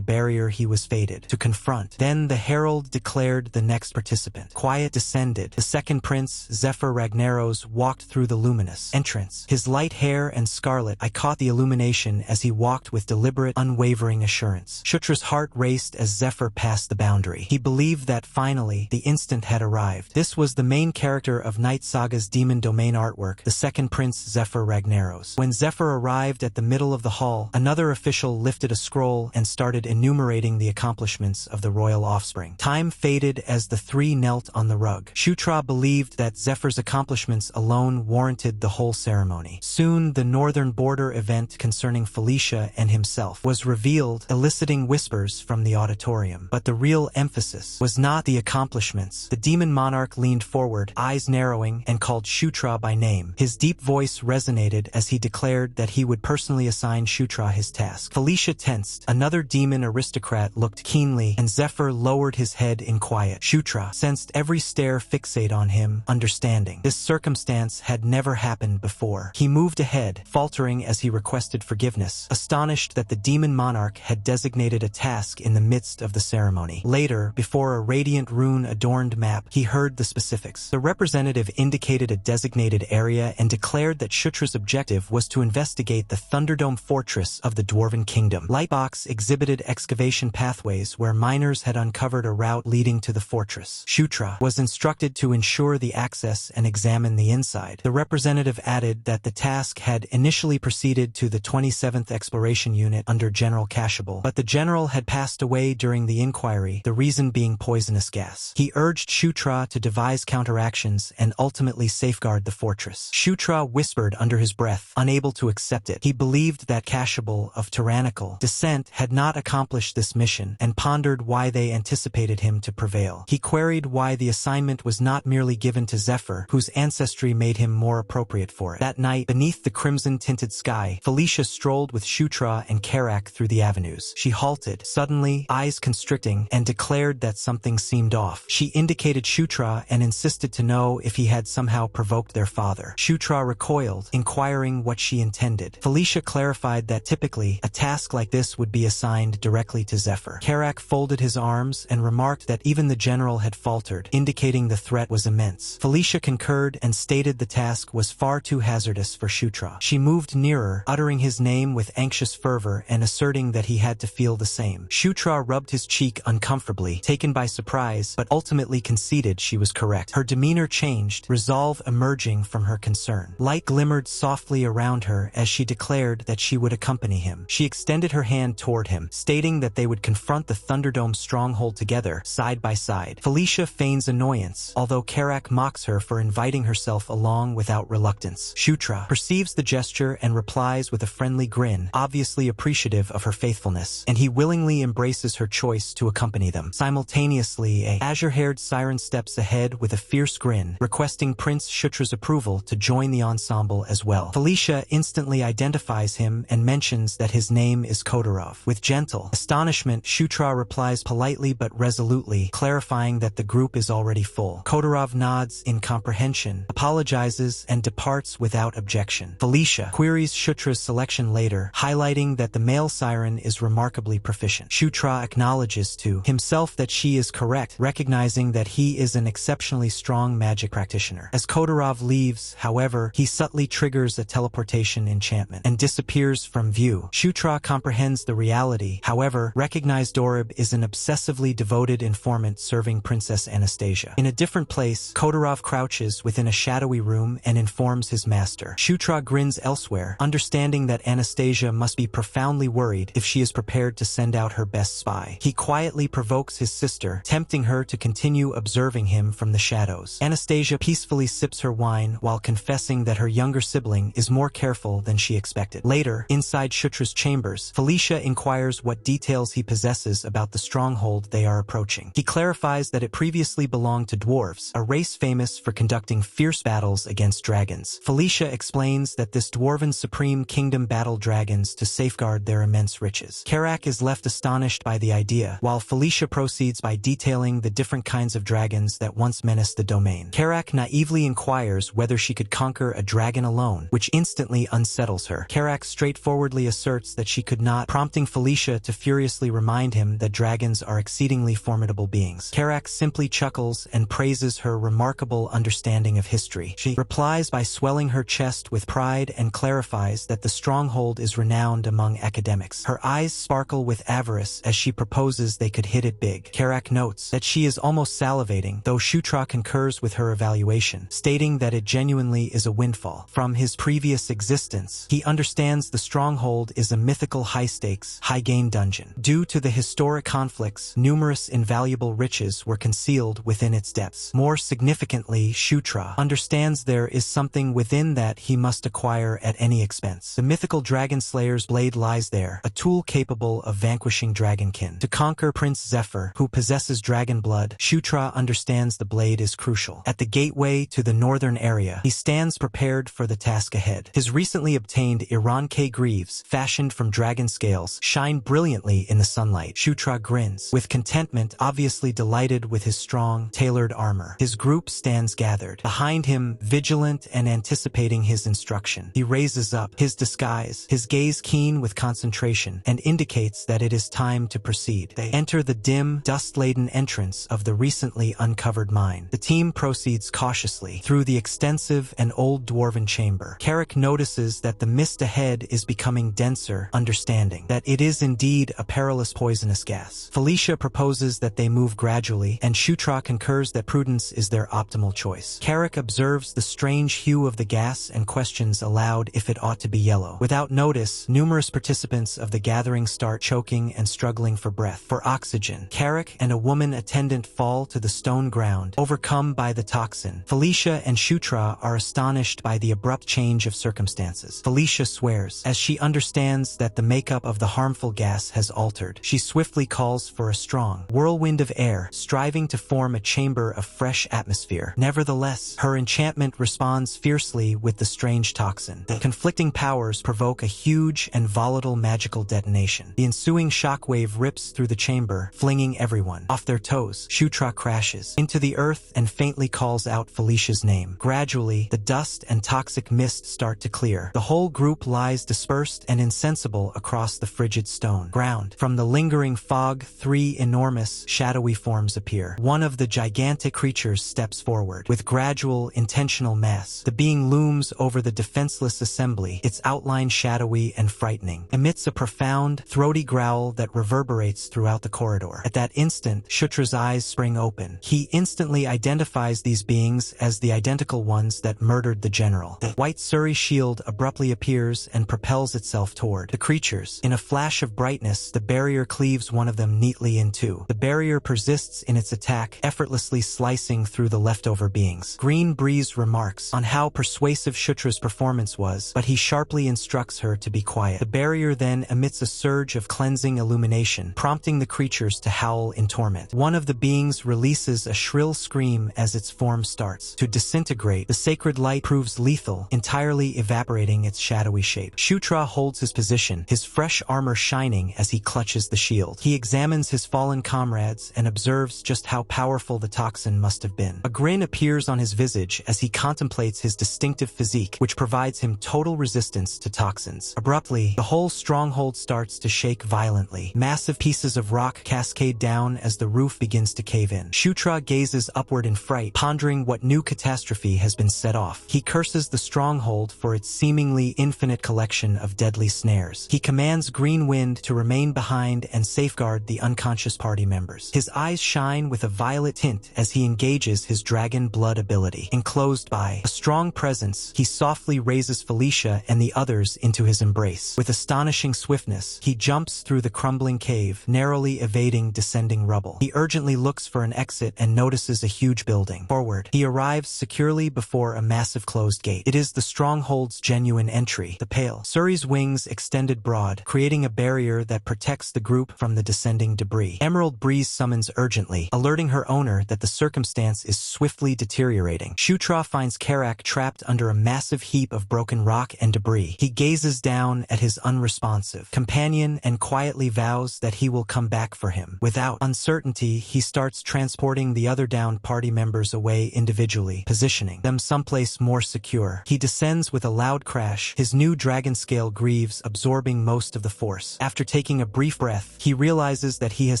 barrier he was fated to confront. Then the herald declared the next participant. Quiet descended. The 2nd prince, Zephyr Ragnaros, walked through the luminous entrance. His light hair and scarlet, I caught the illumination as he walked with deliberate, unwavering assurance. Shutra's heart raced as Zephyr passed the boundary. He believed that finally, the instant had arrived. This was the main character of Night Saga's Demon Domain artwork, the 2nd prince Zephyr Ragnaros. When Zephyr arrived at the middle of the hall, another official lifted a scroll and started enumerating the accomplishments of the royal offspring. Time faded as the three knelt on the rug. Shutra believed that Zephyr's accomplishments alone warranted the whole ceremony. Soon, the northern border event concerning Felicia and himself was revealed, eliciting whispers from the auditorium. But the real emphasis was not the accomplishments. The demon monarch leaned forward, eyes narrowing, and called Shutra by name. His deep voice resonated as he declared that he would personally assign Shutra his task. Felicia tensed. Another demon aristocrat looked keenly, and Zephyr lowered his head in quiet. Shutra sensed every stare fixate on him, understanding. This circumstance had never happened before. He moved ahead, faltering as he requested forgiveness, astonished that the demon monarch had designated a task in the midst of the ceremony. Later, before a radiant rune-adorned map, he heard the specifics. The representative indicated a designated area and declared that Shutra's objective was to investigate the Thunderdome fortress of the Dwarven Kingdom. Lightbox exhibited excavation pathways where miners had uncovered a route leading to the fortress. Shutra was instructed to ensure the access and examine the inside. The representative added that the task had initially proceeded to the 27th Exploration Unit under General Cashable, but the general had passed away during the inquiry, the reason being poisonous gas. He urged Shutra to devise counteractions and ultimately safeguard the fortress. Shutra whispered under his breath, unable to accept it. He believed that Cashable, of tyrannical descent, had not accomplished this mission, and pondered why they anticipated him to prevail. He queried why the assignment was not merely given to Zephyr, whose ancestry made him more appropriate for it. That night, beneath the crimson-tinted sky, Felicia strolled with Shutra and Karak through the avenues. She halted, suddenly, eyes constricting, and declared that something seemed off. She indicated Shutra and insisted to know if he had somehow provoked their father. Shutra recoiled, inquiring what she intended. Felicia clarified that typically, a task like this would be assigned directly to Zephyr. Karak folded his arms and remarked that even the general had faltered, indicating the threat was immense. Felicia concurred and stated the task was far too hazardous for Shutra. She moved nearer, uttering his name with anxious fervor and asserting that he had to feel the same. Shutra rubbed his cheek uncomfortably, taken by surprise, but ultimately conceded she was correct. Her demeanor changed, resolve emerging from her concern. Light glimmered softly around her as she declared that she would accompany him. She extended her hand toward him, stating that they would confront the Thunderdome stronghold together, side by side. Felicia feigns annoyance, although Karak mocks her for inviting herself along without reluctance. Shutra perceives the gesture and replies with a friendly grin, obviously appreciative of her faithfulness, and he willingly embraces her choice to accompany them. Simultaneously, a azure-haired siren steps ahead with a fierce grin, requesting Prince Shutra's approval to join the ensemble as well. Felicia instantly identifies him and mentions that his name is Kodorov. With gentle astonishment, Shutra replies politely but resolutely, clarifying that the group is already full. Kodorov nods in comprehension, apologizes, and departs without objection. Felicia queries Shutra's selection later, highlighting that the male siren is remarkably proficient. Shutra acknowledges to himself that she is correct, recognizing that he is an exceptionally strong magic practitioner. As Kodorov leaves, however, he subtly triggers a teleportation enchantment and disappears from view. Shutra comprehends the reality, however, recognized Dorib is an obsessively devoted informant serving Princess Anastasia. In a different place, Kodorov crouches within a shadowy room and informs his master. Shutra grins elsewhere, understanding that Anastasia must be profoundly worried if she is prepared to send out her best spy. He quietly provokes his sister, tempting her to continue observing him from the shadows. Anastasia Felicia peacefully sips her wine while confessing that her younger sibling is more careful than she expected. Later, inside Shutra's chambers, Felicia inquires what details he possesses about the stronghold they are approaching. He clarifies that it previously belonged to dwarves, a race famous for conducting fierce battles against dragons. Felicia explains that this dwarven supreme kingdom battled dragons to safeguard their immense riches. Karak is left astonished by the idea, while Felicia proceeds by detailing the different kinds of dragons that once menaced the domain. Karak naively inquires whether she could conquer a dragon alone, which instantly unsettles her. Karak straightforwardly asserts that she could not, prompting Felicia to furiously remind him that dragons are exceedingly formidable beings. Karak simply chuckles and praises her remarkable understanding of history. She replies by swelling her chest with pride and clarifies that the stronghold is renowned among academics. Her eyes sparkle with avarice as she proposes they could hit it big. Karak notes that she is almost salivating, though Shutra concurs with her evaluation, stating that it genuinely is a windfall. From his previous existence, he understands the stronghold is a mythical high-stakes, high-gain dungeon. Due to the historic conflicts, numerous invaluable riches were concealed within its depths. More significantly, Shutra understands there is something within that he must acquire at any expense. The mythical dragon slayer's blade lies there, a tool capable of vanquishing dragonkin. To conquer Prince Zephyr, who possesses dragon blood, Shutra understands the blade is crucial. At the gateway to the northern area, he stands prepared for the task ahead. His recently obtained Iran-K greaves, fashioned from dragon scales, shine brilliantly in the sunlight. Shutra grins, with contentment, obviously delighted with his strong, tailored armor. His group stands gathered behind him, vigilant and anticipating his instruction. He raises up his disguise, his gaze keen with concentration, and indicates that it is time to proceed. They enter the dim, dust-laden entrance of the recently uncovered mine. The team proceeds cautiously through the extensive and old dwarven chamber. Karak notices that the mist ahead is becoming denser, understanding that it is indeed a perilous poisonous gas. Felicia proposes that they move gradually, and Shutra concurs that prudence is their optimal choice. Karak observes the strange hue of the gas and questions aloud if it ought to be yellow. Without notice, numerous participants of the gathering start choking and struggling for breath, for oxygen. Karak and a woman attendant fall to the stone ground, overcome by the toxin. Felicia and Shutra are astonished by the abrupt change of circumstances. Felicia swears, as she understands that the makeup of the harmful gas has altered. She swiftly calls for a strong whirlwind of air, striving to form a chamber of fresh atmosphere. Nevertheless, her enchantment responds fiercely with the strange toxin. The conflicting powers provoke a huge and volatile magical detonation. The ensuing shockwave rips through the chamber, flinging everyone off their toes. Shutra crashes into the earth and faintly calls out Felicia's name. Gradually, the dust and toxic mist start to clear. The whole group lies dispersed and insensible across the frigid stone ground. From the lingering fog, three enormous, shadowy forms appear. One of the gigantic creatures steps forward. With gradual, intentional mass, the being looms over the defenseless assembly, its outline shadowy and frightening, emits a profound, throaty growl that reverberates throughout the corridor. At that instant, Shutra's eyes spring open. He instantly identifies these beings as the identical ones that murdered the general. The white Suri shield abruptly appears and propels itself toward the creatures. In a flash of brightness, the barrier cleaves one of them neatly in two. The barrier persists in its attack, effortlessly slicing through the leftover beings. Green Breeze remarks on how persuasive Shutra's performance was, but he sharply instructs her to be quiet. The barrier then emits a surge of cleansing illumination, prompting the creatures to howl in torment. One of the beings releases a shrill scream as its form starts to disintegrate. The sacred light proves lethal, entirely evaporating its shadowy shape. Shutra holds his position, his fresh armor shining as he clutches the shield. He examines his fallen comrades and observes just how powerful the toxin must have been. A grin appears on his visage as he contemplates his distinctive physique, which provides him total resistance to toxins. Abruptly, the whole stronghold starts to shake violently. Massive pieces of rock cascade down as the roof begins to cave in. Shutra gazes upward in fright, pondering what new catastrophe has been set off. He curses the stronghold for its seemingly infinite collection of deadly snares. He commands Green Wind to remain behind and safeguard the unconscious party members. His eyes shine with a violet tint as he engages his dragon blood ability. Enclosed by a strong presence, he softly raises Felicia and the others into his embrace. With astonishing swiftness, he jumps through the crumbling cave, narrowly evading descending rubble. He urgently looks for an exit and notices a huge building. Forward, guard. He arrives securely before a massive closed gate. It is the stronghold's genuine entry, the Pale. Suri's wings extended broad, creating a barrier that protects the group from the descending debris. Emerald Breeze summons urgently, alerting her owner that the circumstance is swiftly deteriorating. Shutra finds Karak trapped under a massive heap of broken rock and debris. He gazes down at his unresponsive companion and quietly vows that he will come back for him. Without uncertainty, he starts transporting the other downed party members away individually, positioning them someplace more secure. He descends with a loud crash, his new dragon-scale greaves absorbing most of the force. After taking a brief breath, he realizes that he has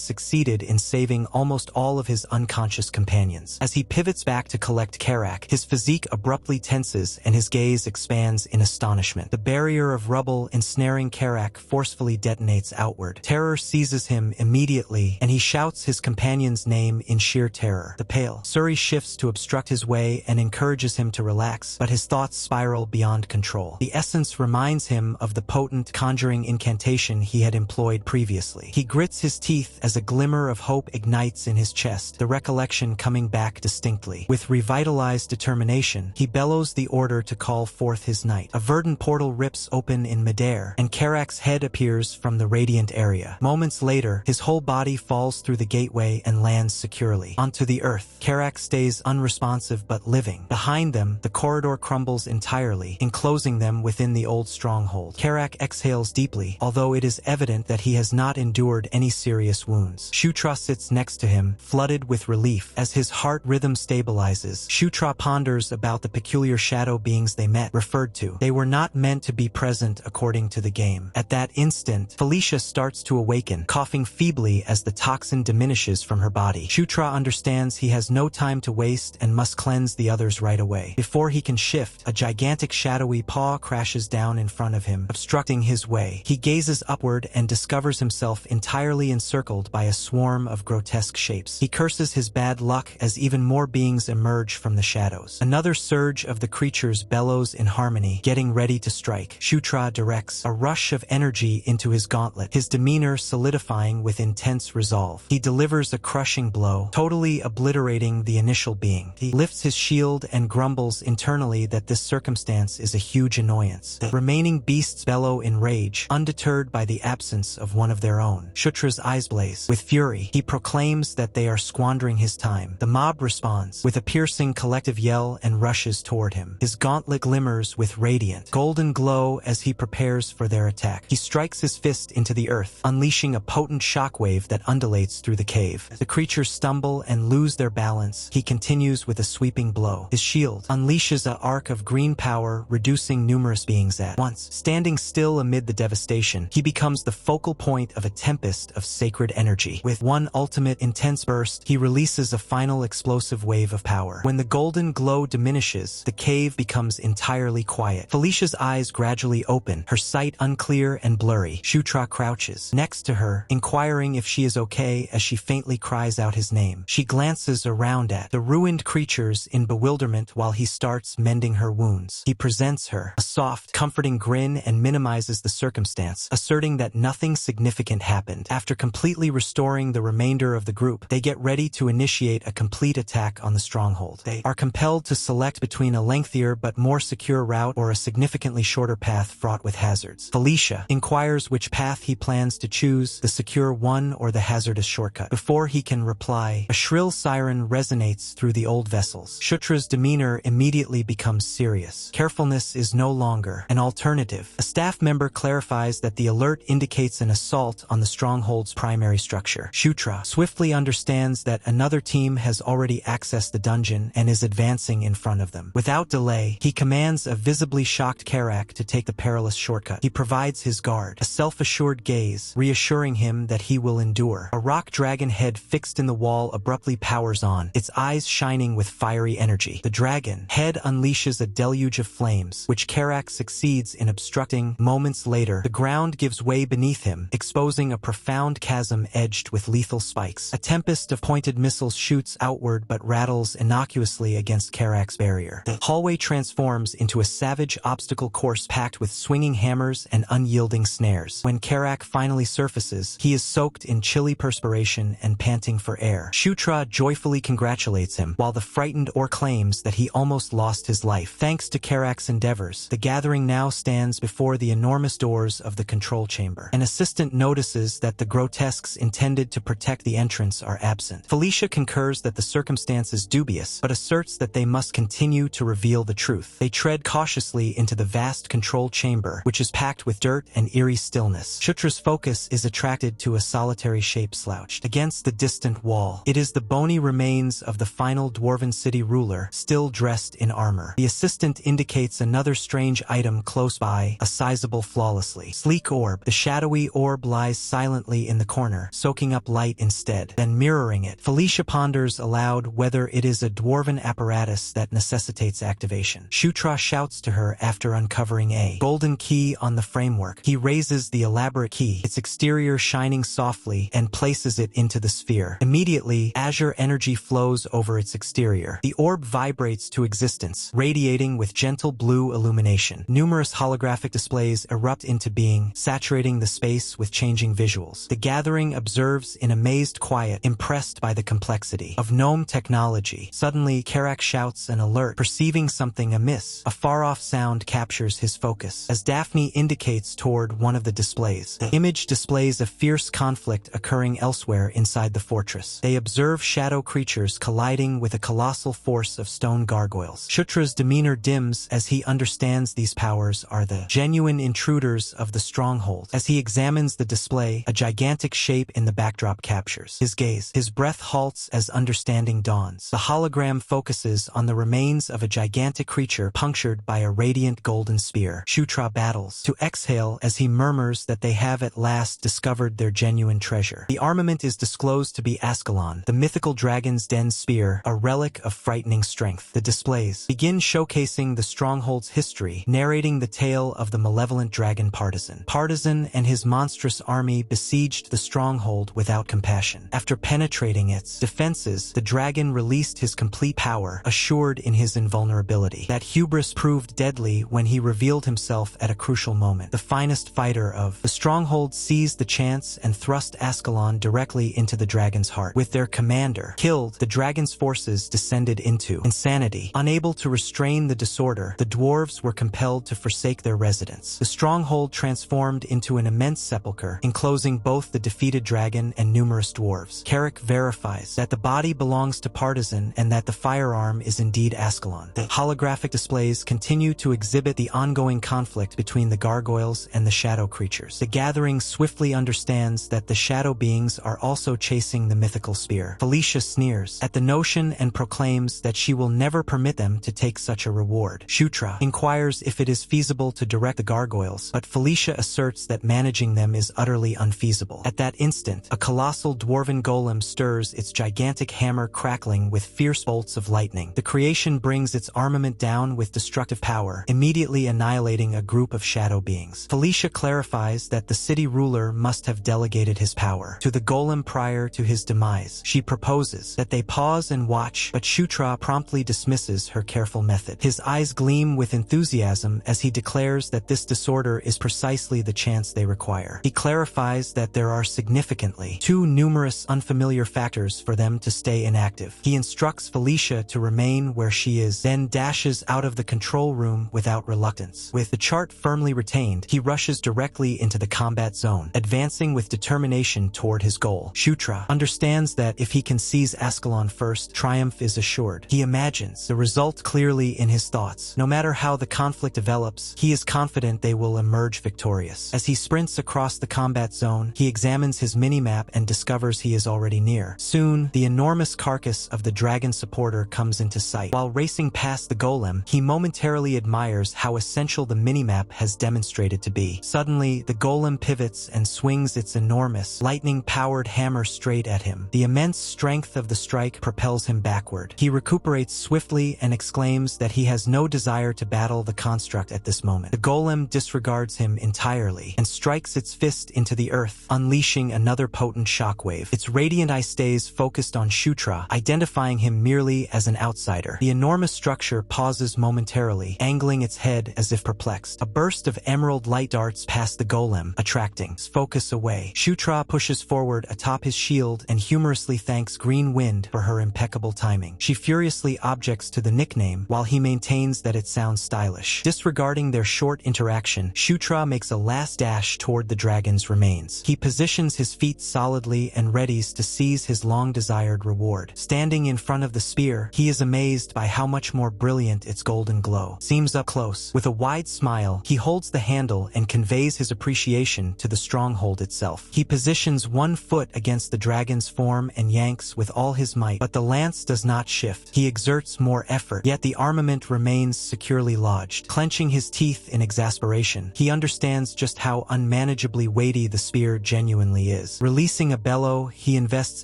succeeded in saving almost all of his unconscious companions. As he pivots back to collect Karak, his physique abruptly tenses and his gaze expands in astonishment. The barrier of rubble ensnaring Karak forcefully detonates outward. Terror seizes him immediately, and he shouts his companion's name in sheer terror. The Pale Suri shifts to obstruct his way and encourages him to relax, but his thoughts spiral beyond control. The essence reminds him of the potent conjuring incantation he had employed previously. He grits his teeth as a glimmer of hope ignites in his chest, the recollection coming back distinctly. With revitalized determination, he bellows the order to call forth his knight. A verdant portal rips open in midair, and Karak's head appears from the radiant area. Moments later, his whole body falls through the gateway and lands securely onto the earth. Karak stays unresponsive but living. Behind them, the corridor crumbles entirely, enclosing them within the old stronghold. Karak exhales deeply, although it is evident that he has not endured any serious wounds. Shutra sits next to him, flooded with relief. As his heart rhythm stabilizes, Shutra ponders about the peculiar shadow beings they met, referred to. They were not meant to be present according to the game. At that instant, Felicia starts to awaken, coughing feebly as the toxin diminishes from her body. Shutra understands he has no time to waste and must cleanse the others right away. Before he can shift, a gigantic shadowy paw crashes down in front of him, obstructing his way. He gazes upward and discovers himself entirely encircled by a swarm of grotesque shapes. He curses his bad luck as even more beings emerge from the shadows. Another surge of the creatures bellows in harmony, getting ready to strike. Shutra directs a rush of energy into his gauntlet, his demeanor solidifying with intense resolve. He delivers a crushing blow, totally obliterating the initial being. He lifts his shield and grumbles internally that this circumstance is a huge annoyance. The remaining beasts bellow in rage, undeterred by the absence of one of their own. Shutra's eyes blaze with fury. He proclaims that they are squandering his time. The mob responds with a piercing collective yell and rushes toward him. His gauntlet glimmers with radiant, golden glow as he prepares for their attack. He strikes his fist into the earth, unleashing a potent shockwave that undulates through the cave. The creatures stumble and lose their balance. He continues with a sweeping blow. His shield unleashes an arc of green power, reducing numerous beings at once. Standing still amid the devastation, he becomes the focal point of a tempest of sacred energy. With one ultimate intense burst, he releases a final explosive wave of power. When the golden glow diminishes, the cave becomes entirely quiet. Felicia's eyes gradually open, her sight unclear and blurry. Shutra crouches next to her, inquiring if she is okay as she faintly cries out his name. She glances around at the ruined creatures in bewilderment while he starts mending her wounds. He presents her a soft, comforting grin and minimizes the circumstance, asserting that nothing significant happened. After completely restoring the remainder of the group, they get ready to initiate a complete attack on the stronghold. They are compelled to select between a lengthier but more secure route or a significantly shorter path fraught with hazards. Felicia inquires which path he plans to choose, the secure one or the hazardous shortcut. Before he can reply, a shrill siren resonates through the old vessels. Shutra's demeanor immediately becomes serious. Carefulness is no longer an alternative. A staff member clarifies that the alert indicates an assault on the stronghold's primary structure. Shutra swiftly understands that another team has already accessed the dungeon and is advancing in front of them. Without delay, he commands a visibly shocked Karak to take the perilous shortcut. He provides his guard a self-assured gaze, reassuring him that he will endure. A rock dragon head fixed in the wall abruptly powers on, its eyes shining with fiery energy. The dragon head unleashes a deluge of flames, which Karak succeeds in obstructing. Moments later, the ground gives way beneath him, exposing a profound chasm edged with lethal spikes. A tempest of pointed missiles shoots outward but rattles innocuously against Karak's barrier. The hallway transforms into a savage obstacle course packed with swinging hammers and unyielding snares. When Karak finally surfaces, he is soaked in chilly perspiration and panting for air. Shutra joyfully congratulates him, while while the frightened Or claims that he almost lost his life. Thanks to Karak's endeavors, the gathering now stands before the enormous doors of the control chamber. An assistant notices that the grotesques intended to protect the entrance are absent. Felicia concurs that the circumstance is dubious, but asserts that they must continue to reveal the truth. They tread cautiously into the vast control chamber, which is packed with dirt and eerie stillness. Shutra's focus is attracted to a solitary shape slouched against the distant wall. It is the bony remains of the final dwarven city ruler, still dressed in armor. The assistant indicates another strange item close by, a sizable, flawlessly sleek orb. The shadowy orb lies silently in the corner, soaking up light instead, then mirroring it. Felicia ponders aloud whether it is a dwarven apparatus that necessitates activation. Shutra shouts to her after uncovering a golden key on the framework. He raises the elaborate key, its exterior shining softly, and places it into the sphere. Immediately, azure energy flows over its exterior. The orb vibrates to existence, radiating with gentle blue illumination. Numerous holographic displays erupt into being, saturating the space with changing visuals. The gathering observes in amazed quiet, impressed by the complexity of gnome technology. Suddenly, Karak shouts an alert, perceiving something amiss. A far-off sound captures his focus, as Daphne indicates toward one of the displays. The image displays a fierce conflict occurring elsewhere inside the fortress. They observe shadow creatures colliding with a colossal force of stone gargoyles. Shutra's demeanor dims as he understands these powers are the genuine intruders of the stronghold. As he examines the display, a gigantic shape in the backdrop captures his gaze. His breath halts as understanding dawns. The hologram focuses on the remains of a gigantic creature punctured by a radiant golden spear. Shutra battles to exhale as he murmurs that they have at last discovered their genuine treasure. The armament is disclosed to be Ascalon, the mythical dragon's den spear, a relic of frightening strength. The displays begin showcasing the stronghold's history, narrating the tale of the malevolent dragon Partisan. Partisan and his monstrous army besieged the stronghold without compassion. After penetrating its defenses, the dragon released his complete power, assured in his invulnerability. That hubris proved deadly when he revealed himself at a crucial moment. The finest fighter of the stronghold seized the chance and thrust Ascalon directly into the dragon's heart. With their commander killed, the dragon's forces descended into insanity. Unable to restrain the disorder, the dwarves were compelled to forsake their residence. The stronghold transformed into an immense sepulchre, enclosing both the defeated dragon and numerous dwarves. Karak verifies that the body belongs to Partisan and that the firearm is indeed Ascalon. The holographic displays continue to exhibit the ongoing conflict between the gargoyles and the shadow creatures. The gathering swiftly understands that the shadow beings are also chasing the mythical spear. Felicia sneers at the notion and proclaims that she will never permit them to take such a reward. Shutra inquires if it is feasible to direct the gargoyles, but Felicia asserts that managing them is utterly unfeasible. At that instant, a colossal dwarven golem stirs, its gigantic hammer crackling with fierce bolts of lightning. The creation brings its armament down with destructive power, immediately annihilating a group of shadow beings. Felicia clarifies that the city ruler must have delegated his power to the golem prior to his demise. She proposes that they pause and watch, but Shutra promptly dismisses her careful method. His eyes gleam with enthusiasm as he declares that this disorder is precisely the chance they require. He clarifies that there are significantly too numerous unfamiliar factors for them to stay inactive. He instructs Felicia to remain where she is, then dashes out of the control room without reluctance. With the chart firmly retained, he rushes directly into the combat zone, advancing with determination toward his goal. Shutra understands that if he can seize Ascalon first, triumph is assured. He imagines the result clearly in his thoughts. No matter how the conflict develops, he is confident they will emerge victorious. As he sprints across the combat zone, he examines his minimap and discovers he is already near. Soon, the enormous carcass of the dragon supporter comes into sight. While racing past the golem, he momentarily admires how essential the minimap has demonstrated to be. Suddenly, the golem pivots and swings its enormous, lightning-powered hammer straight at him. The immense strength of the strike propels him backward. He recuperates swiftly and exclaims that he has no desire to battle the construct at this moment. The golem disregards him entirely and strikes its fist into the earth, unleashing another potent shockwave. Its radiant eye stays focused on Shutra, identifying him merely as an outsider. The enormous structure pauses momentarily, angling its head as if perplexed. A burst of emerald light darts past the golem, attracting its focus away. Shutra pushes forward atop his shield and humorously thanks Green Wind for her impeccable terrible timing. She furiously objects to the nickname while he maintains that it sounds stylish. Disregarding their short interaction, Shutra makes a last dash toward the dragon's remains. He positions his feet solidly and readies to seize his long-desired reward. Standing in front of the spear, he is amazed by how much more brilliant its golden glow seems up close. With a wide smile, he holds the handle and conveys his appreciation to the stronghold itself. He positions one foot against the dragon's form and yanks with all his might, but the lance does not shift. He exerts more effort, yet the armament remains securely lodged. Clenching his teeth in exasperation, he understands just how unmanageably weighty the spear genuinely is. Releasing a bellow, he invests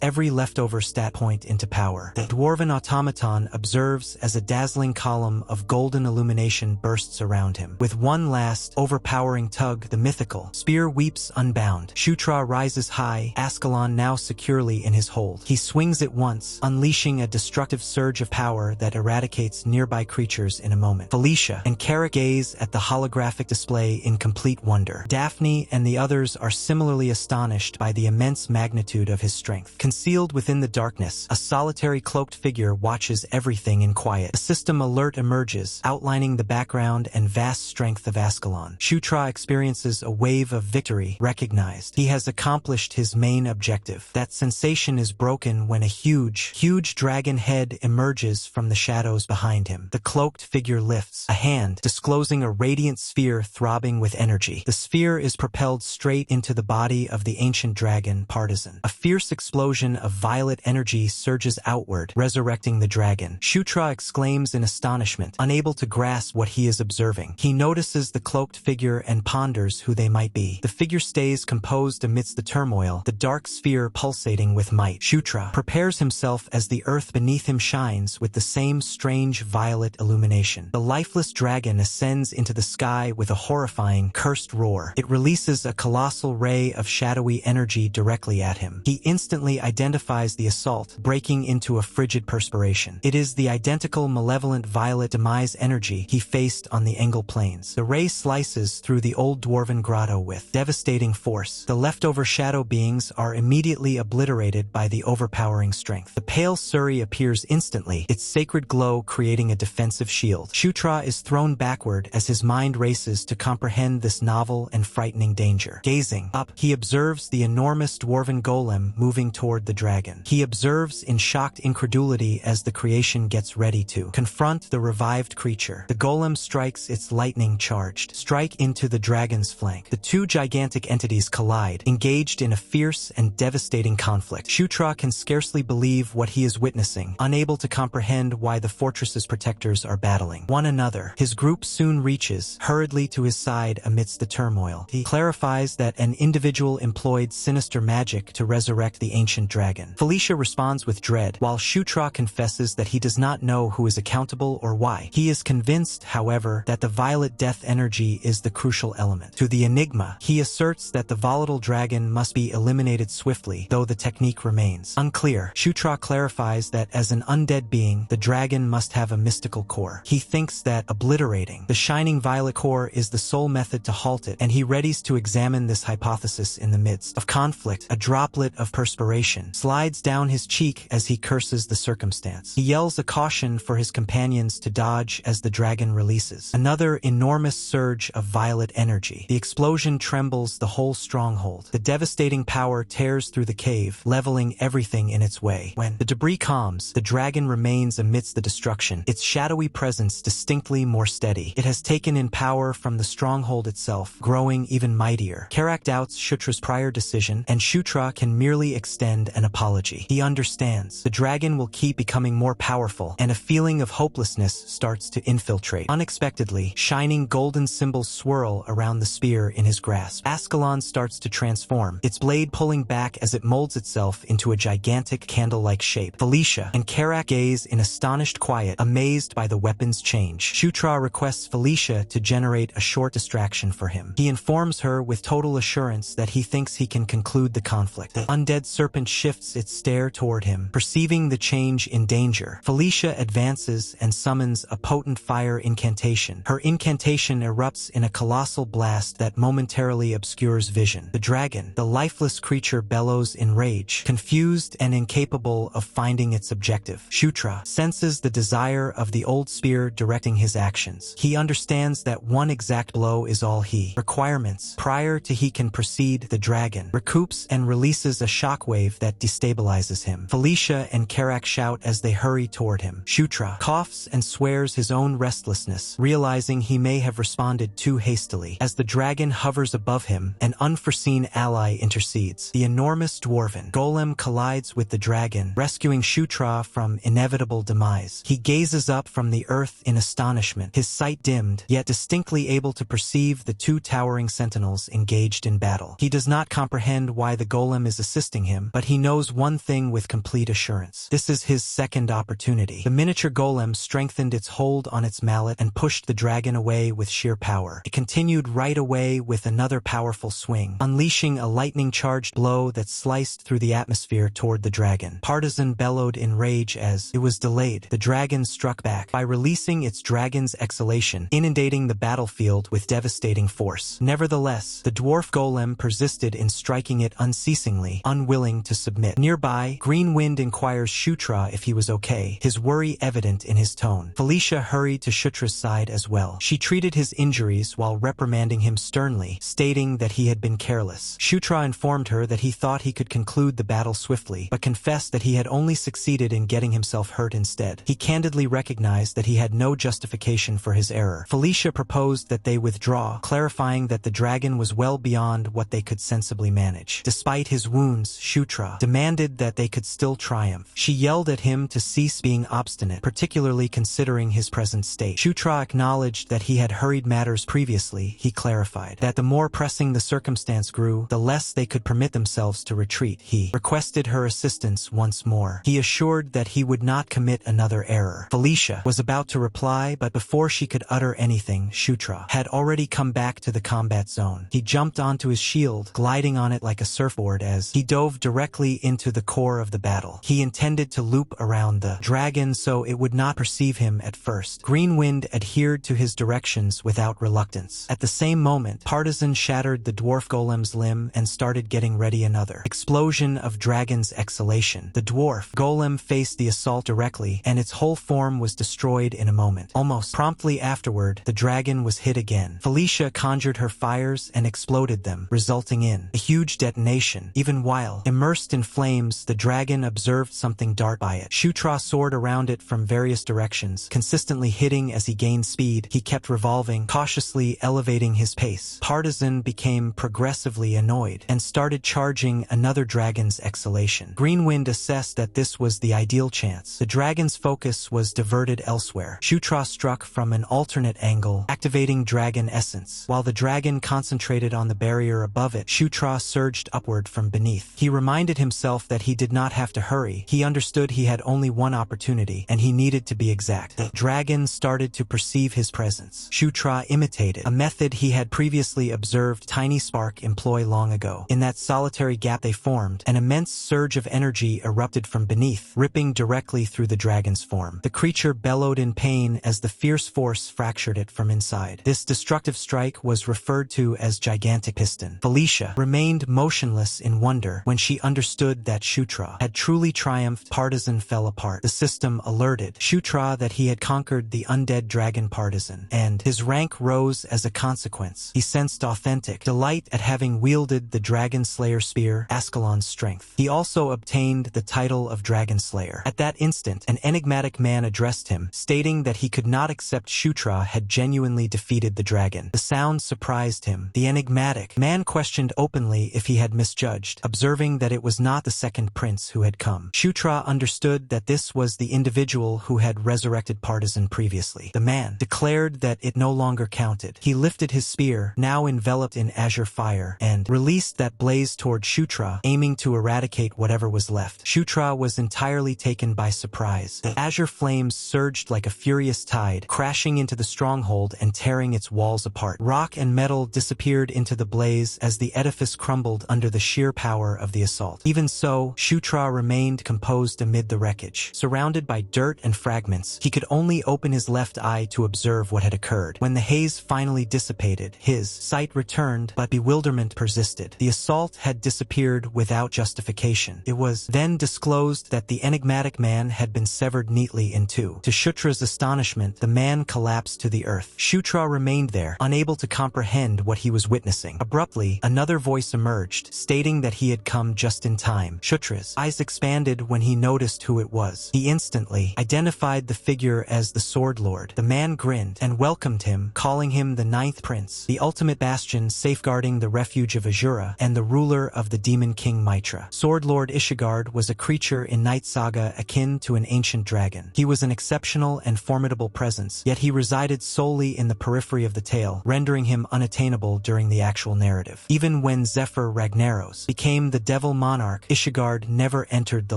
every leftover stat point into power. The dwarven automaton observes as a dazzling column of golden illumination bursts around him. With one last, overpowering tug, the mythical spear weeps unbound. Shutra rises high, Ascalon now securely in his hold. He swings it once, unleashing a destructive surge of power that eradicates nearby creatures in a moment. Felicia and Carrick gaze at the holographic display in complete wonder. Daphne and the others are similarly astonished by the immense magnitude of his strength. Concealed within the darkness, a solitary cloaked figure watches everything in quiet. A system alert emerges, outlining the background and vast strength of Ascalon. Shutra experiences a wave of victory, recognized. He has accomplished his main objective. That sensation is broken when a huge dragon head emerges from the shadows behind him. The cloaked figure lifts a hand, disclosing a radiant sphere throbbing with energy. The sphere is propelled straight into the body of the ancient dragon Partisan. A fierce explosion of violet energy surges outward, resurrecting the dragon. Shutra exclaims in astonishment, unable to grasp what he is observing. He notices the cloaked figure and ponders who they might be. The figure stays composed amidst the turmoil, the dark sphere pulsating with might. Shutra prepares himself as the earth beneath him shines with the same strange violet illumination. The lifeless dragon ascends into the sky with a horrifying, cursed roar. It releases a colossal ray of shadowy energy directly at him. He instantly identifies the assault, breaking into a frigid perspiration. It is the identical malevolent violet demise energy he faced on the Engel Plains. The ray slices through the old dwarven grotto with devastating force. The leftover shadow beings are immediately obliterated by the overpowering strength. The pale Suri appears instantly, its sacred glow creating a defensive shield. Shutra is thrown backward as his mind races to comprehend this novel and frightening danger. Gazing up, he observes the enormous dwarven golem moving toward the dragon. He observes in shocked incredulity as the creation gets ready to confront the revived creature. The golem strikes its lightning-charged strike into the dragon's flank. The two gigantic entities collide, engaged in a fierce and devastating conflict. Shutra can scarcely believe what he is witnessing, unable to comprehend why the fortress's protectors are battling one another. His group soon reaches, hurriedly to his side amidst the turmoil. He clarifies that an individual employed sinister magic to resurrect the ancient dragon. Felicia responds with dread, while Shutra confesses that he does not know who is accountable or why. He is convinced, however, that the violet death energy is the crucial element to the enigma. He asserts that the volatile dragon must be eliminated swiftly, though the technique remains unclear. Shutra clarifies that as an undead being, the dragon must have a mystical core. He thinks that obliterating the shining violet core is the sole method to halt it, and he readies to examine this hypothesis in the midst of conflict. A droplet of perspiration slides down his cheek as he curses the circumstance. He yells a caution for his companions to dodge as the dragon releases another enormous surge of violet energy. The explosion trembles the whole stronghold. The devastating power tears through the cave, leveling everything in its way. When the debris calms, the dragon remains amidst the destruction, its shadowy presence distinctly more steady. It has taken in power from the stronghold itself, growing even mightier. Carrick doubts Shutra's prior decision, and Shutra can merely extend an apology. He understands the dragon will keep becoming more powerful, and a feeling of hopelessness starts to infiltrate. Unexpectedly, shining golden symbols swirl around the spear in his grasp. Ascalon starts to transform, its blade pulling back as it molds itself into a gigantic candle-like shape. Felicia and Carrick gaze in astonished quiet, amazed by the weapon's change. Shutra requests Felicia to generate a short distraction for him. He informs her with total assurance that he thinks he can conclude the conflict. The undead serpent shifts its stare toward him, perceiving the change in danger. Felicia advances and summons a potent fire incantation. Her incantation erupts in a colossal blast that momentarily obscures vision. The dragon, the lifeless creature, bellows in rage, confused and incapable of finding its objective. Shutra senses the desire of the old spear directing his actions. He understands that one exact blow is all he requirements. Prior to he can proceed, the dragon recoups and releases a shockwave that destabilizes him. Felicia and Karak shout as they hurry toward him. Shutra coughs and swears his own restlessness, realizing he may have responded too hastily. As the dragon hovers above him, an unforeseen ally intercedes. The enormous dwarven golem collides with the dragon, rescuing Shutra from inevitable demise. He gazes up from the earth in astonishment, his sight dimmed, yet distinctly able to perceive the two towering sentinels engaged in battle. He does not comprehend why the golem is assisting him, but he knows one thing with complete assurance. This is his second opportunity. The miniature golem strengthened its hold on its mallet and pushed the dragon away with sheer power. It continued right away with another powerful swing, unleashing a lightning-charged blow that sliced through the atmosphere toward the dragon. Partisan bellowed in rage as it was delayed. The dragon struck back by releasing its dragon's exhalation, inundating the battlefield with devastating force. Nevertheless, the dwarf golem persisted in striking it unceasingly, unwilling to submit. Nearby, Greenwind inquires Shutra if he was okay, his worry evident in his tone. Felicia hurried to Shutra's side as well. She treated his injuries while reprimanding him sternly, stating that he had been careless. Shutra informed her that he thought he could conclude the battle swiftly, but confessed that he had only succeeded in getting himself hurt instead. He candidly recognized that he had no justification for his error. Felicia proposed that they withdraw, clarifying that the dragon was well beyond what they could sensibly manage. Despite his wounds, Shutra demanded that they could still triumph. She yelled at him to cease being obstinate, particularly considering his present state. Shutra acknowledged that he had hurried matters previously. He clarified that the more pressing the circumstance grew, the less they could permit themselves to retreat. He requested her assistance once more. He assured that he would not commit another error. Felicia was about to reply, but before she could utter anything, Shutra had already come back to the combat zone. He jumped onto his shield, gliding on it like a surfboard as he dove directly into the core of the battle. He intended to loop around the dragon so it would not perceive him at first. Greenwind adhered to his directions without reluctance. At the same moment, Partisan shattered the dwarf golem's limb and started getting ready another explosion of dragon's exhalation. The dwarf golem faced the assault directly, and its whole form was destroyed in a moment. Almost promptly afterward, the dragon was hit again. Felicia conjured her fires and exploded them, resulting in a huge detonation. Even while immersed in flames, the dragon observed something dart by it. Shutra soared around it from various directions, consistently hitting as he gained speed. He kept revolving, cautiously elevating his pace. Partisan became progressively annoyed and started charging another dragon's exhalation. Greenwind assessed that this was the ideal chance. The dragon's focus was diverted elsewhere. Shutra struck from an alternate angle, activating dragon essence. While the dragon concentrated on the barrier above it, Shutra surged upward from beneath. He reminded himself that he did not have to hurry. He understood he had only one opportunity, and he needed to be exact. The dragon started to perceive his presence. Shutra imitated a method he had previously observed Tiny Spark employ long ago. In that solitary gap they formed, an immense surge of energy erupted from beneath, ripping directly through the dragon's form. The creature bellowed in pain as the fierce force fractured it from inside. This destructive strike was referred to as Gigantic Piston. Felicia remained motionless in wonder when she understood that Shutra had truly triumphed. Partisan fell apart. The system alerted Shutra that he had conquered the undead dragon Partisan, and his rank rose as a consequence. He sensed authentic delight at having wielded the Dragon Slayer spear, Ascalon's strength. He also obtained the title of Dragon Slayer. At that instant, an enigmatic man addressed him, stating that he could not accept Shutra had genuinely defeated the dragon. The sound surprised him. The enigmatic man questioned openly if he had misjudged, observing that it was not the second prince who had come. Shutra understood that this was the individual who had resurrected Partisan previously. The man declared that it no longer counted. He lifted his spear, now enveloped in azure fire, and released that blaze toward Shutra, aiming to eradicate whatever was left. Shutra was entirely taken by surprise. The azure flames surged like a furious tide, crashing into the stronghold and tearing its walls apart. Rock and metal disappeared into the blaze as the edifice crumbled under the sheer power of the assault. Even so, Shutra remained composed amid the wreckage. Surrounded by dirt and fragments, he could only open his left eye to observe what had occurred. When the haze finally dissipated, his sight returned, but bewilderment persisted. The assault had disappeared without justification. It was then disclosed that that the enigmatic man had been severed neatly in two. To Shutra's astonishment, the man collapsed to the earth. Shutra remained there, unable to comprehend what he was witnessing. Abruptly, another voice emerged, stating that he had come just in time. Shutra's eyes expanded when he noticed who it was. He instantly identified the figure as the Sword Lord. The man grinned and welcomed him, calling him the Ninth Prince, the ultimate bastion safeguarding the refuge of Azura, and the ruler of the Demon King Mitra. Sword Lord Ishigard was a creature in Night Saga akin to an ancient dragon. He was an exceptional and formidable presence, yet he resided solely in the periphery of the tale, rendering him unattainable during the actual narrative. Even when Zephyr Ragnaros became the Devil Monarch, Ishigard never entered the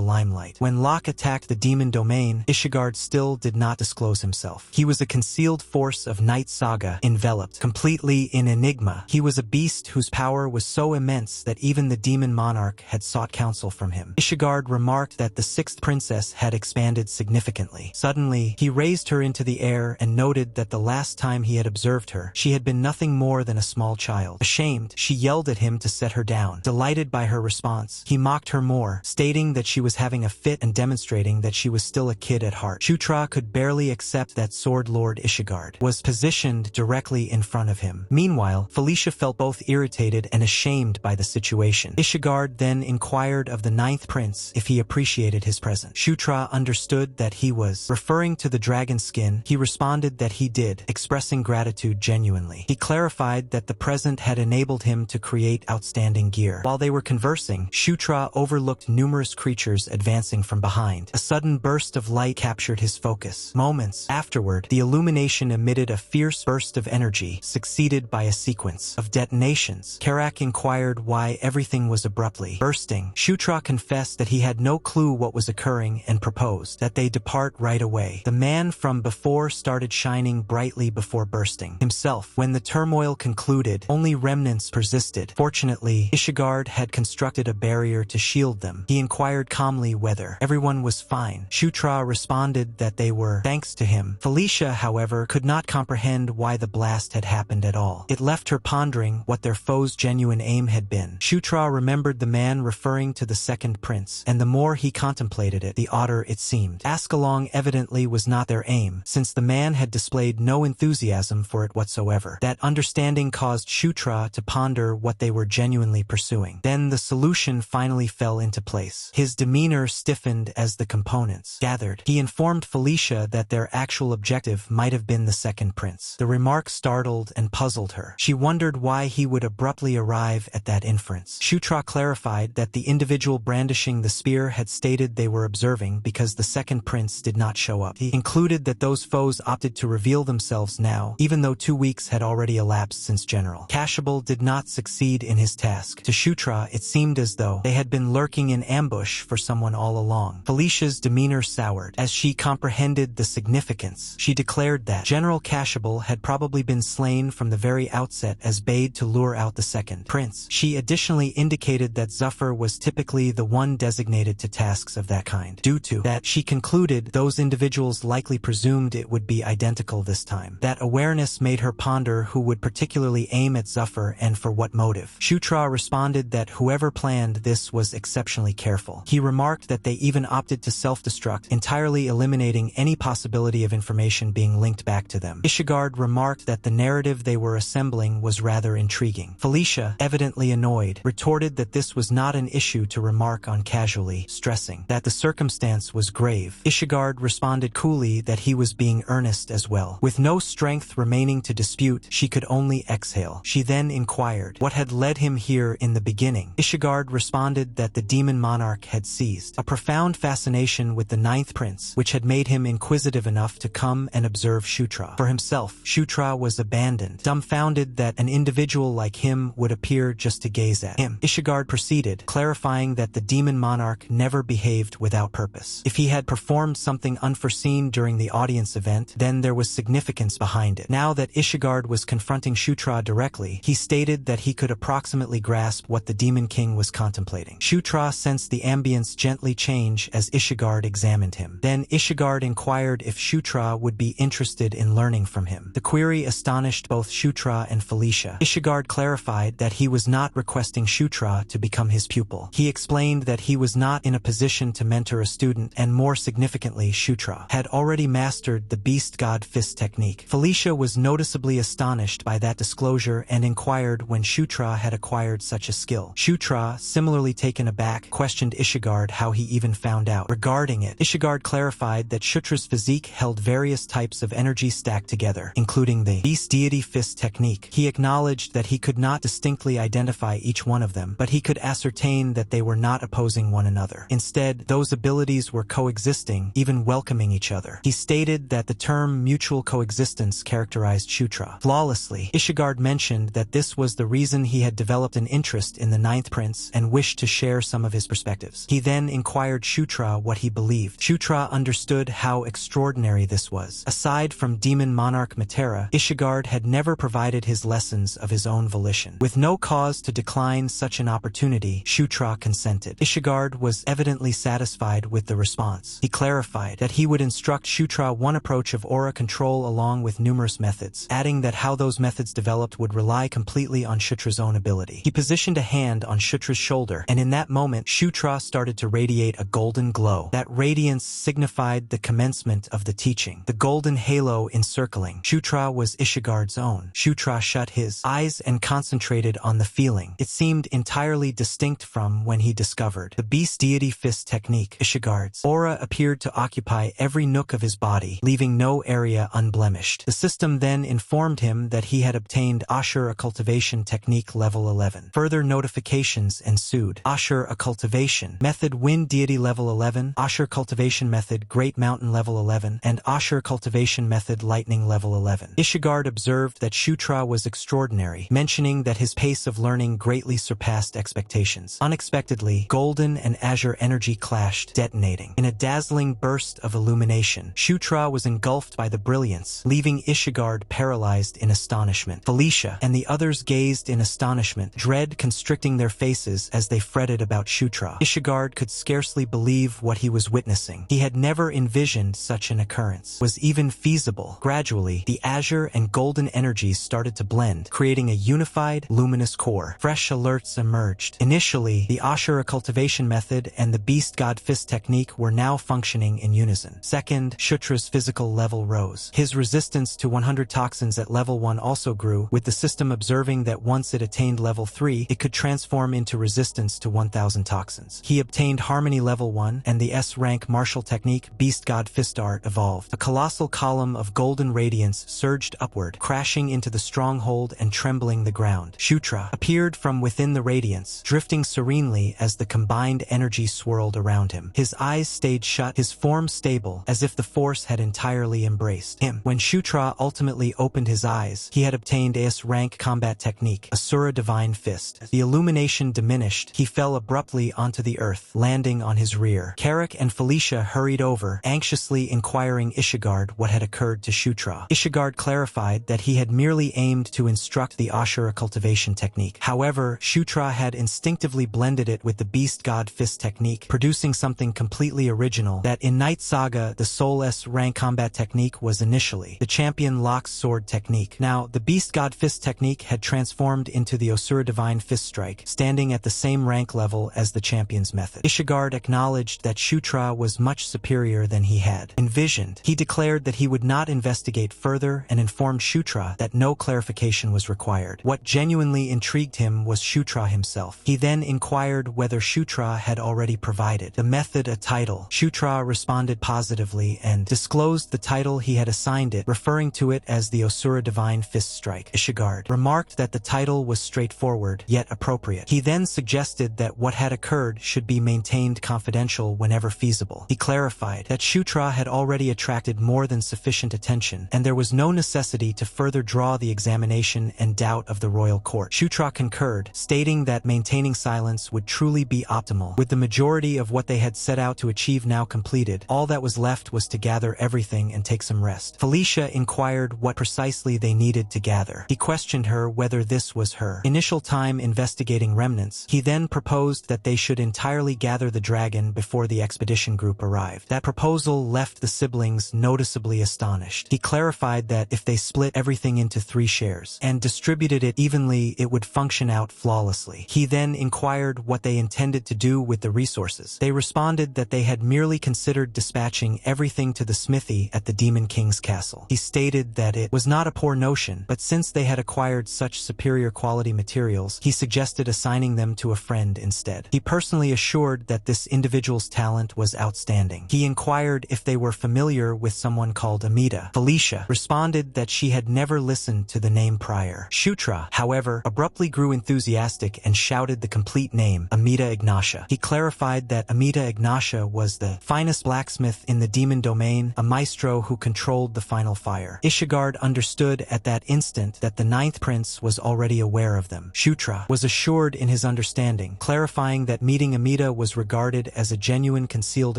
limelight. When Locke attacked the demon domain, Ishigard still did not disclose himself. He was a concealed force of Night Saga, enveloped completely in enigma. He was a beast whose power was so immense that even the demon monarch had sought counsel from him. Ishigard remarked that the sixth princess had expanded significantly. Suddenly, he raised her into the air and noted that the last time he had observed her, she had been nothing more than a small child. Ashamed, she yelled at him to set her down. Delighted by her response, he mocked her more, stating that she was having a fit and demonstrating that she was still a kid at heart. Shutra could barely accept that Sword Lord Ishigard was positioned directly in front of him. Meanwhile, Felicia felt both irritated and ashamed by the situation. Ishigard then inquired of the Ninth Prince if he appreciated his present. Shutra understood that he was referring to the dragon skin. He responded that he did, expressing gratitude genuinely. He clarified that the present had enabled him to create outstanding gear. While they were conversing, Shutra overlooked numerous creatures advancing from behind. A sudden burst of light captured his focus. Moments afterward, the illumination emitted a fierce burst of energy, succeeded by a sequence of detonations. Karak inquired why everything was abruptly bursting. Shutra confessed that he had no clue what was occurring and proposed that they depart right away. The man from before started shining brightly before bursting himself. When the turmoil concluded, only remnants persisted. Fortunately, Ishigard had constructed a barrier to shield them. He inquired calmly whether everyone was fine. Shutra responded that they were, thanks to him. Felicia, however, could not comprehend why the blast had happened at all. It left her pondering what their foe's genuine aim had been. Shutra remembered the man referring to the second prince, and the more he contemplated it, the odder it seemed. Askalong evidently was not their aim, since the man had displayed no enthusiasm for it whatsoever. That understanding caused Shutra to ponder what they were genuinely pursuing. Then the solution finally fell into place. His demeanor stiffened as the components gathered. He informed Felicia that their actual objective might have been the second prince. The remark startled and puzzled her. She wondered why he would abruptly arrive at that inference. Shutra clarified that the individual brandishing the spear had stated they were observing because the second prince did not show up. He included that those foes opted to reveal themselves now, even though 2 weeks had already elapsed since General Kashable did not succeed in his task. To Shutra, it seemed as though they had been lurking in ambush for someone all along. Felicia's demeanor soured as she comprehended the significance. She declared that General Kashable had probably been slain from the very outset as bait to lure out the second prince. She additionally indicated that Zephyr was typically the one designated to tasks of that kind. Due to that, she concluded those individuals likely presumed it would be identical this time. That awareness made her ponder who would particularly aim at Zephyr and for what motive. Shutra responded that whoever planned this was exceptionally careful. He remarked that they even opted to self-destruct, entirely eliminating any possibility of information being linked back to them. Ishigard remarked that the narrative they were assembling was rather intriguing. Felicia, evidently annoyed, retorted that this was not an issue to remark on casually, stressing that the circumstance was grave. Ishigard responded coolly that he was being earnest as well. With no strength remaining to dispute, she could only exhale. She then inquired what had led him here in the beginning. Ishigard responded that the demon monarch had seized a profound fascination with the ninth prince, which had made him inquisitive enough to come and observe Shutra. For himself, Shutra was abandoned, dumbfounded that an individual like him would appear just to gaze at him. Ishigard proceeded, clarifying that the demon monarch never behaved without purpose. If he had performed something unforeseen during the audience event, then there was significance behind it. Now that Ishigard was confronting Shutra directly, he stated that he could approximately grasp what the Demon King was contemplating. Shutra sensed the ambience gently change as Ishigard examined him. Then Ishigard inquired if Shutra would be interested in learning from him. The query astonished both Shutra and Felicia. Ishigard clarified that he was not requesting Shutra to become his pupil. He explained that he was not in a position position to mentor a student, and more significantly, Shutra had already mastered the Beast God Fist technique. Felicia was noticeably astonished by that disclosure and inquired when Shutra had acquired such a skill. Shutra, similarly taken aback, questioned Ishigard how he even found out. Regarding it, Ishigard clarified that Shutra's physique held various types of energy stacked together, including the Beast Deity Fist technique. He acknowledged that he could not distinctly identify each one of them, but he could ascertain that they were not opposing one another. Instead, those abilities were coexisting, even welcoming each other. He stated that the term mutual coexistence characterized Shutra flawlessly. Ishigard mentioned that this was the reason he had developed an interest in the Ninth Prince and wished to share some of his perspectives. He then inquired Shutra what he believed. Shutra understood how extraordinary this was. Aside from Demon Monarch Matera, Ishigard had never provided his lessons of his own volition. With no cause to decline such an opportunity, Shutra consented. Ishigard was evidently satisfied with the response. He clarified that he would instruct Shutra one approach of aura control along with numerous methods, adding that how those methods developed would rely completely on Shutra's own ability. He positioned a hand on Shutra's shoulder, and in that moment, Shutra started to radiate a golden glow. That radiance signified the commencement of the teaching. The golden halo encircling Shutra was Ishigard's own. Shutra shut his eyes and concentrated on the feeling. It seemed entirely distinct from when he discovered the Beast Deity Fist technique. Ishigard's aura appeared to occupy every nook of his body, leaving no area unblemished. The system then informed him that he had obtained Ashura Cultivation Technique Level 11. Further notifications ensued. Ashura Cultivation Method Wind Deity Level 11, Ashura Cultivation Method Great Mountain Level 11, and Ashura Cultivation Method Lightning Level 11. Ishigard observed that Shutra was extraordinary, mentioning that his pace of learning greatly surpassed expectations. Unexpectedly, golden and azure energy clashed, detonating. In a dazzling burst of illumination, Shutra was engulfed by the brilliance, leaving Ishigard paralyzed in astonishment. Felicia and the others gazed in astonishment, dread constricting their faces as they fretted about Shutra. Ishigard could scarcely believe what he was witnessing. He had never envisioned such an occurrence was even feasible. Gradually, the azure and golden energies started to blend, creating a unified, luminous core. Fresh alerts emerged. Initially, the Ashura Cultivation Method and the Beast God Fist technique were now functioning in unison. Second, Shutra's physical level rose. His resistance to 100 toxins at level 1 also grew, with the system observing that once it attained level 3, it could transform into resistance to 1000 toxins. He obtained Harmony level 1, and the S-rank martial technique Beast God Fist Art evolved. A colossal column of golden radiance surged upward, crashing into the stronghold and trembling the ground. Shutra appeared from within the radiance, drifting serenely as the combined energy swirled around him. His eyes stayed shut, his form stable, as if the force had entirely embraced him. When Shutra ultimately opened his eyes, he had obtained S-rank combat technique, Asura Divine Fist. The illumination diminished. He fell abruptly onto the earth, landing on his rear. Carrick and Felicia hurried over, anxiously inquiring Ishigard what had occurred to Shutra. Ishigard clarified that he had merely aimed to instruct the Ashura cultivation technique. However, Shutra had instinctively blended it with the Beast God Fist technique, producing something completely original that in Night Saga, the Soul S-rank combat technique was initially the Champion Lock's sword technique. Now, the Beast God Fist technique had transformed into the Asura Divine Fist Strike, standing at the same rank level as the Champion's method. Ishigard acknowledged that Shutra was much superior than he had envisioned. He declared that he would not investigate further and informed Shutra that no clarification was required. What genuinely intrigued him was Shutra himself. He then inquired whether Shutra had already provided the method a title. Shutra responded positively and disclosed the title he had assigned it, referring to it as the Asura Divine Fist Strike. Ishigard remarked that the title was straightforward, yet appropriate. He then suggested that what had occurred should be maintained confidential whenever feasible. He clarified that Shutra had already attracted more than sufficient attention, and there was no necessity to further draw the examination and doubt of the royal court. Shutra concurred, stating that maintaining silence would truly be optimal. With the majority of what they had set out to achieve now completed, all that was left was to gather everything and take some rest. Felicia inquired what precisely they needed to gather. He questioned her whether this was her initial time investigating remnants. He then proposed that they should entirely gather the dragon before the expedition group arrived. That proposal left the siblings noticeably astonished. He clarified that if they split everything into 3 shares and distributed it evenly, it would function out flawlessly. He then inquired what they intended to do with the resources. was. They responded that they had merely considered dispatching everything to the smithy at the Demon King's castle. He stated that it was not a poor notion, but since they had acquired such superior quality materials, he suggested assigning them to a friend instead. He personally assured that this individual's talent was outstanding. He inquired if they were familiar with someone called Amita. Felicia responded that she had never listened to the name prior. Shutra, however, abruptly grew enthusiastic and shouted the complete name, Amita Ignatia. He clarified that Amita Ignatia was the finest blacksmith in the demon domain, a maestro who controlled the final fire. Ishigard understood at that instant that the ninth prince was already aware of them. Shutra was assured in his understanding, clarifying that meeting Amita was regarded as a genuine concealed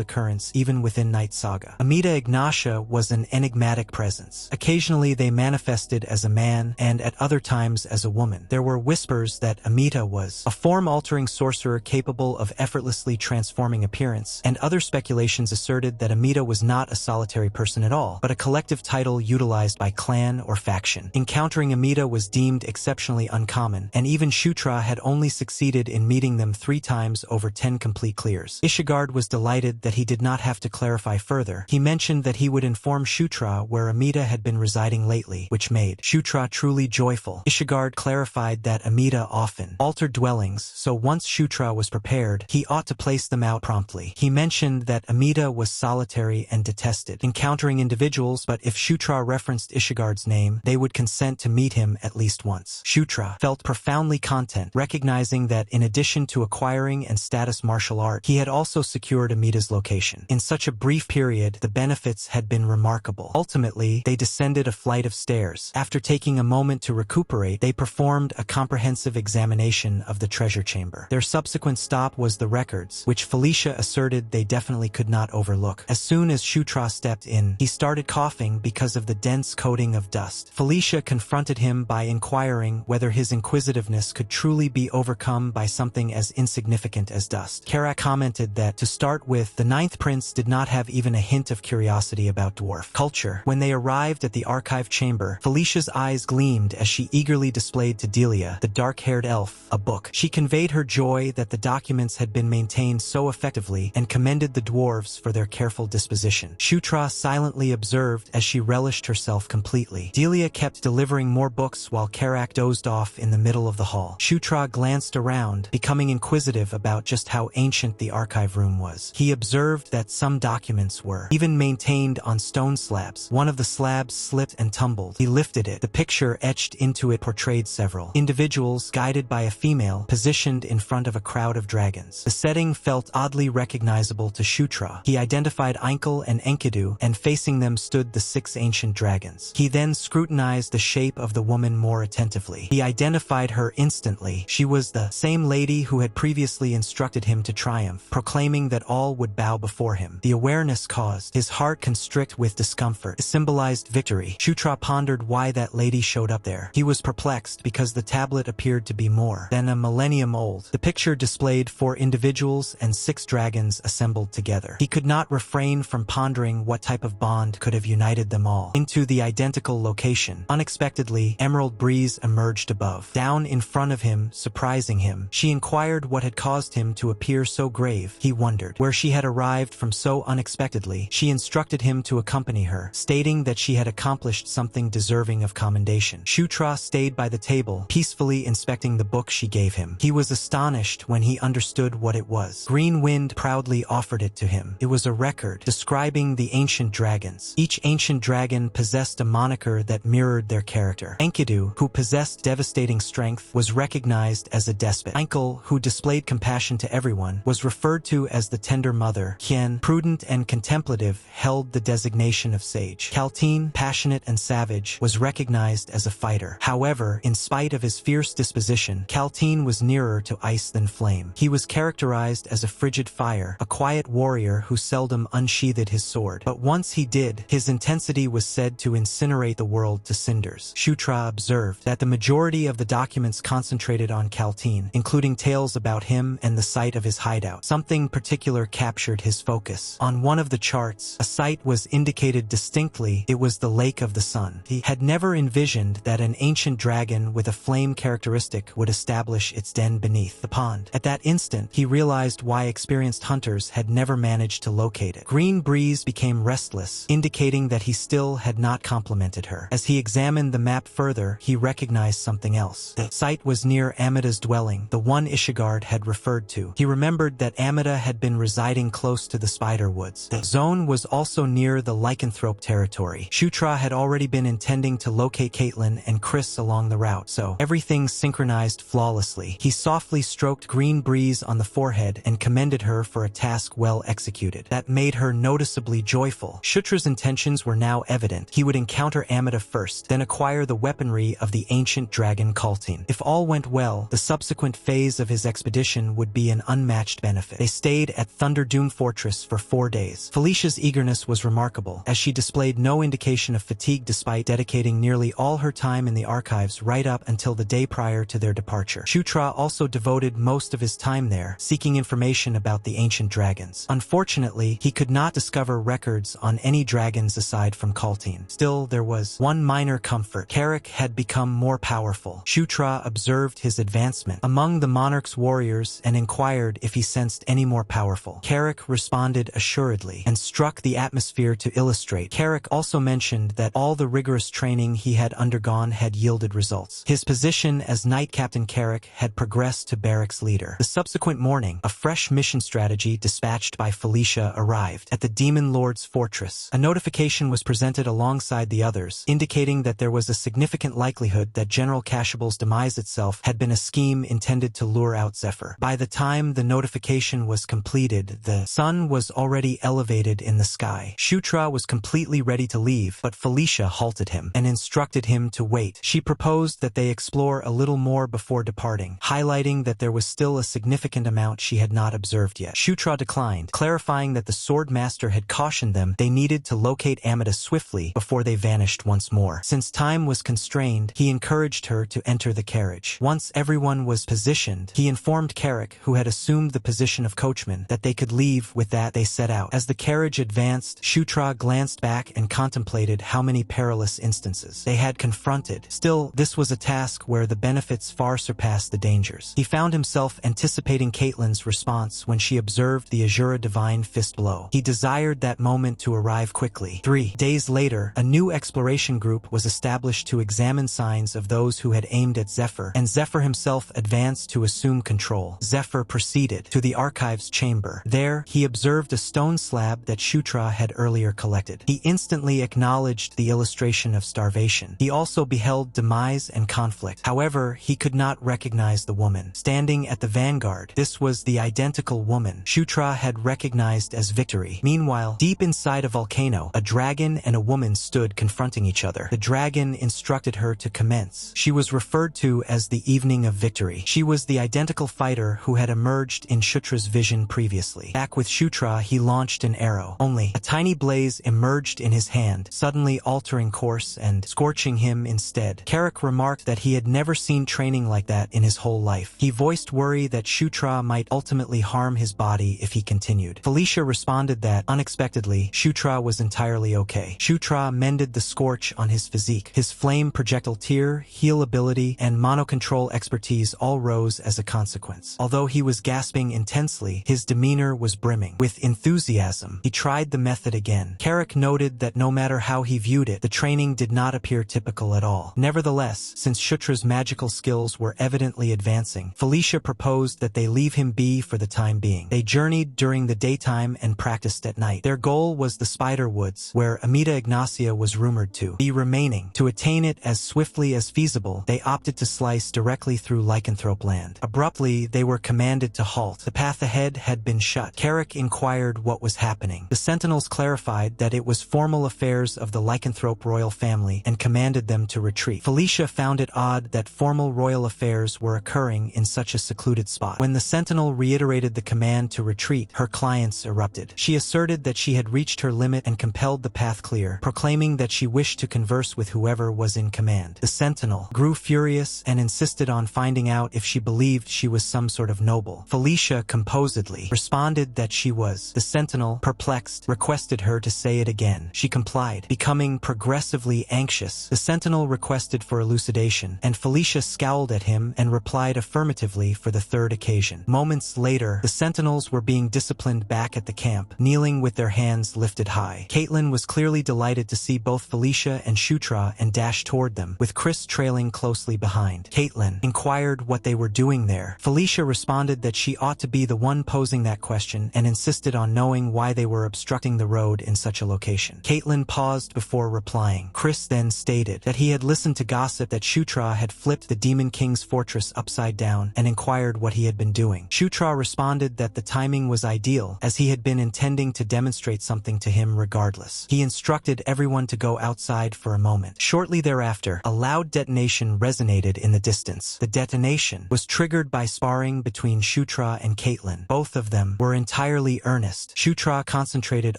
occurrence even within Night Saga. Amita Ignatia was an enigmatic presence. Occasionally they manifested as a man, and at other times as a woman. There were whispers that Amita was a form-altering sorcerer capable of effortlessly transforming appearance, and other speculations asserted that Amita was not a solitary person at all, but a collective title utilized by clan or faction. Encountering Amita was deemed exceptionally uncommon, and even Shutra had only succeeded in meeting them 3 times over 10 complete clears. Ishigard was delighted that he did not have to clarify further. He mentioned that he would inform Shutra where Amita had been residing lately, which made Shutra truly joyful. Ishigard clarified that Amita often altered dwellings, so once Shutra was prepared, he ought to place them out promptly. He mentioned that Amita was solitary and detested encountering individuals, but if Shutra referenced Ishigard's name, they would consent to meet him at least once. Shutra felt profoundly content, recognizing that in addition to acquiring and status martial art, he had also secured Amita's location. In such a brief period, the benefits had been remarkable. Ultimately, they descended a flight of stairs. After taking a moment to recuperate, they performed a comprehensive examination of the treasure chamber. Their subsequent stop was the records, which Felicia asserted they definitely could not overlook. As soon as Shutra stepped in, he started coughing because of the dense coating of dust. Felicia confronted him by inquiring whether his inquisitiveness could truly be overcome by something as insignificant as dust. Karak commented that, to start with, the ninth prince did not have even a hint of curiosity about dwarf culture. When they arrived at the archive chamber, Felicia's eyes gleamed as she eagerly displayed to Delia, the dark-haired elf, a book. She conveyed her joy that the documents had been maintained so effectively and commended the dwarves for their careful disposition. Shutra silently observed as she relished herself completely. Delia kept delivering more books while Karak dozed off in the middle of the hall. Shutra glanced around, becoming inquisitive about just how ancient the archive room was. He observed that some documents were even maintained on stone slabs. One of the slabs slipped and tumbled. He lifted it. The picture etched into it portrayed several individuals guided by a female positioned in front of a crowd of dragons. The setting felt oddly recognizable to Shutra. He identified Einkel and Enkidu, and facing them stood the 6 ancient dragons. He then scrutinized the shape of the woman more attentively. He identified her instantly. She was the same lady who had previously instructed him to triumph, proclaiming that all would bow before him. The awareness caused his heart constrict with discomfort. It symbolized victory. Shutra pondered why that lady showed up there. He was perplexed because the tablet appeared to be more than a millennium old. The picture displayed 4 individuals and 6 dragons assembled together. He could not refrain from pondering what type of bond could have united them all into the identical location. Unexpectedly, Emerald Breeze emerged above. Down in front of him, surprising him, she inquired what had caused him to appear so grave. He wondered where she had arrived from so unexpectedly. She instructed him to accompany her, stating that she had accomplished something deserving of commendation. Shutra stayed by the table, peacefully inspecting the book she gave him. He was astonished when he understood what it was. Green Wind proudly offered it to him. It was a record describing the ancient dragons. Each ancient dragon possessed a moniker that mirrored their character. Enkidu, who possessed devastating strength, was recognized as a despot. Einkel, who displayed compassion to everyone, was referred to as the tender mother. Kien, prudent and contemplative, held the designation of sage. Kaltine, passionate and savage, was recognized as a fighter. However, in spite of his fierce disposition, Kaltine was nearer to ice than flame. He was characterized as a frigid fire, a quiet warrior who seldom unsheathed his sword. But once he did, his intensity was said to incinerate the world to cinders. Shutra observed that the majority of the documents concentrated on Kaltine, including tales about him and the site of his hideout. Something particular captured his focus. On one of the charts, a site was indicated distinctly. It was the Lake of the Sun. He had never envisioned that an ancient dragon with a flame characteristic would establish its den beneath the pond. At that instant, he realized why experienced hunters had never managed to locate it. Green Breeze became restless, indicating that he still had not complimented her. As he examined the map further, he recognized something else. The site was near Amida's dwelling, the one Ishigard had referred to. He remembered that Amida had been residing close to the Spider Woods. The zone was also near the lycanthrope territory. Shutra had already been intending to locate Caitlin and Chris along the route, so everything synchronized flawlessly. He softly stroked Green Breeze on the forehead and commended her for a task well executed. That made her noticeably joyful. Shutra's intentions were now evident. He would encounter Amida first, then acquire the weaponry of the ancient dragon Kaltin. If all went well, the subsequent phase of his expedition would be an unmatched benefit. They stayed at Thunderdoom Fortress for 4 days. Felicia's eagerness was remarkable, as she displayed no indication of fatigue despite dedicating nearly all her time in the archives right up until the day prior to their departure. Shutra also devoted most of his time there, seeking information about the ancient dragons. Unfortunately, he could not discover records on any dragons aside from Kaltin. Still, there was one minor comfort. Carrick had become more powerful. Shutra observed his advancement among the monarch's warriors and inquired if he sensed any more powerful. Carrick responded assuredly and struck the atmosphere to illustrate. Carrick also mentioned that all the rigorous training he had undergone had yielded results. His position as Knight Captain Carrick had progressed to barracks leader. The subsequent morning, a fresh mission strategy dispatched by Felicia arrived at the Demon Lord's fortress. A notification was presented alongside the others, indicating that there was a significant likelihood that General Cashable's demise itself had been a scheme intended to lure out Zephyr. By the time the notification was completed, the sun was already elevated in the sky. Shutra was completely ready to leave, but Felicia halted him and instructed him to wait. She proposed that they explore a little more before departing, highlighting that there was still a significant amount she had not observed yet. Shutra declined, clarifying that the Sword Master had cautioned them they needed to locate Amida swiftly before they vanished once more. Since time was constrained, he encouraged her to enter the carriage. Once everyone was positioned, he informed Carrick, who had assumed the position of coachman, that they could leave. With that, they set out. As the carriage advanced, Shutra glanced back and contemplated how many perilous instances they had confronted. Still, this was a task where the benefits far surpassed the dangers. He found himself anticipating Caitlin's response when she observed the Azura Divine Fist blow. He desired that moment to arrive quickly. 3 days later, a new exploration group was established to examine signs of those who had aimed at Zephyr, and Zephyr himself advanced to assume control. Zephyr proceeded to the archives chamber. There, he observed a stone slab that Shutra had earlier collected. He instantly acknowledged the illustration of starvation. He also beheld demise and conflict. However, he could not recognize the woman standing at the vanguard. This was the identical woman Shutra had recognized as Victory. Meanwhile, deep inside a volcano, a dragon and a woman stood confronting each other. The dragon instructed her to commence. She was referred to as the Evening of Victory. She was the identical fighter who had emerged in Shutra's vision previously. Back with Shutra, he launched an arrow. Only a tiny blaze emerged in his hand, suddenly altering course and scorching him instead. Carrick remarked that he had never seen training like that in his whole life. He voiced worry that Shutra might ultimately harm his body if he continued. Felicia responded that, unexpectedly, Shutra was entirely okay. Shutra mended the scorch on his physique. His flame projectile tier, heal ability, and monocontrol expertise all rose as a consequence. Although he was gasping intensely, his demeanor was brimming with enthusiasm. He tried the method again. Carrick noted that no matter how he viewed it, the training did not appear typical at all. Nevertheless, since Shutra's magical skills were evidently advancing, Felicia proposed that they leave him be for the time being. They journeyed during the daytime and practiced at night. Their goal was the Spider Woods, where Amida Ignacia was rumored to be remaining. To attain it as swiftly as feasible, they opted to slice directly through lycanthrope land. Abruptly, they were commanded to halt. The path ahead had been shut. Carrick inquired what was happening. The Sentinels clarified that it was formal affairs of the lycanthrope royal family and commanded them to retreat. Felicia found it odd that formal royal affairs were occurring in such a secluded spot. When the Sentinel reiterated the command to retreat, her clients erupted. She asserted that she had reached her limit and compelled the path clear, proclaiming that she wished to converse with whoever was in command. The Sentinel grew furious and insisted on finding out if she believed she was some sort of noble. Felicia composedly responded that she was. The Sentinel, perplexed, requested her to say it again. She complied, becoming progressively anxious. The Sentinel requested for elucidation, and Felicia scowled at him and replied affirmatively for the third occasion. Moments later, later, the sentinels were being disciplined back at the camp, kneeling with their hands lifted high. Caitlin was clearly delighted to see both Felicia and Shutra and dashed toward them, with Chris trailing closely behind. Caitlin inquired what they were doing there. Felicia responded that she ought to be the one posing that question and insisted on knowing why they were obstructing the road in such a location. Caitlin paused before replying. Chris then stated that he had listened to gossip that Shutra had flipped the Demon King's fortress upside down and inquired what he had been doing. Shutra responded that the timing was ideal, as he had been intending to demonstrate something to him regardless. He instructed everyone to go outside for a moment. Shortly thereafter, a loud detonation resonated in the distance. The detonation was triggered by sparring between Shutra and Caitlin. Both of them were entirely earnest. Shutra concentrated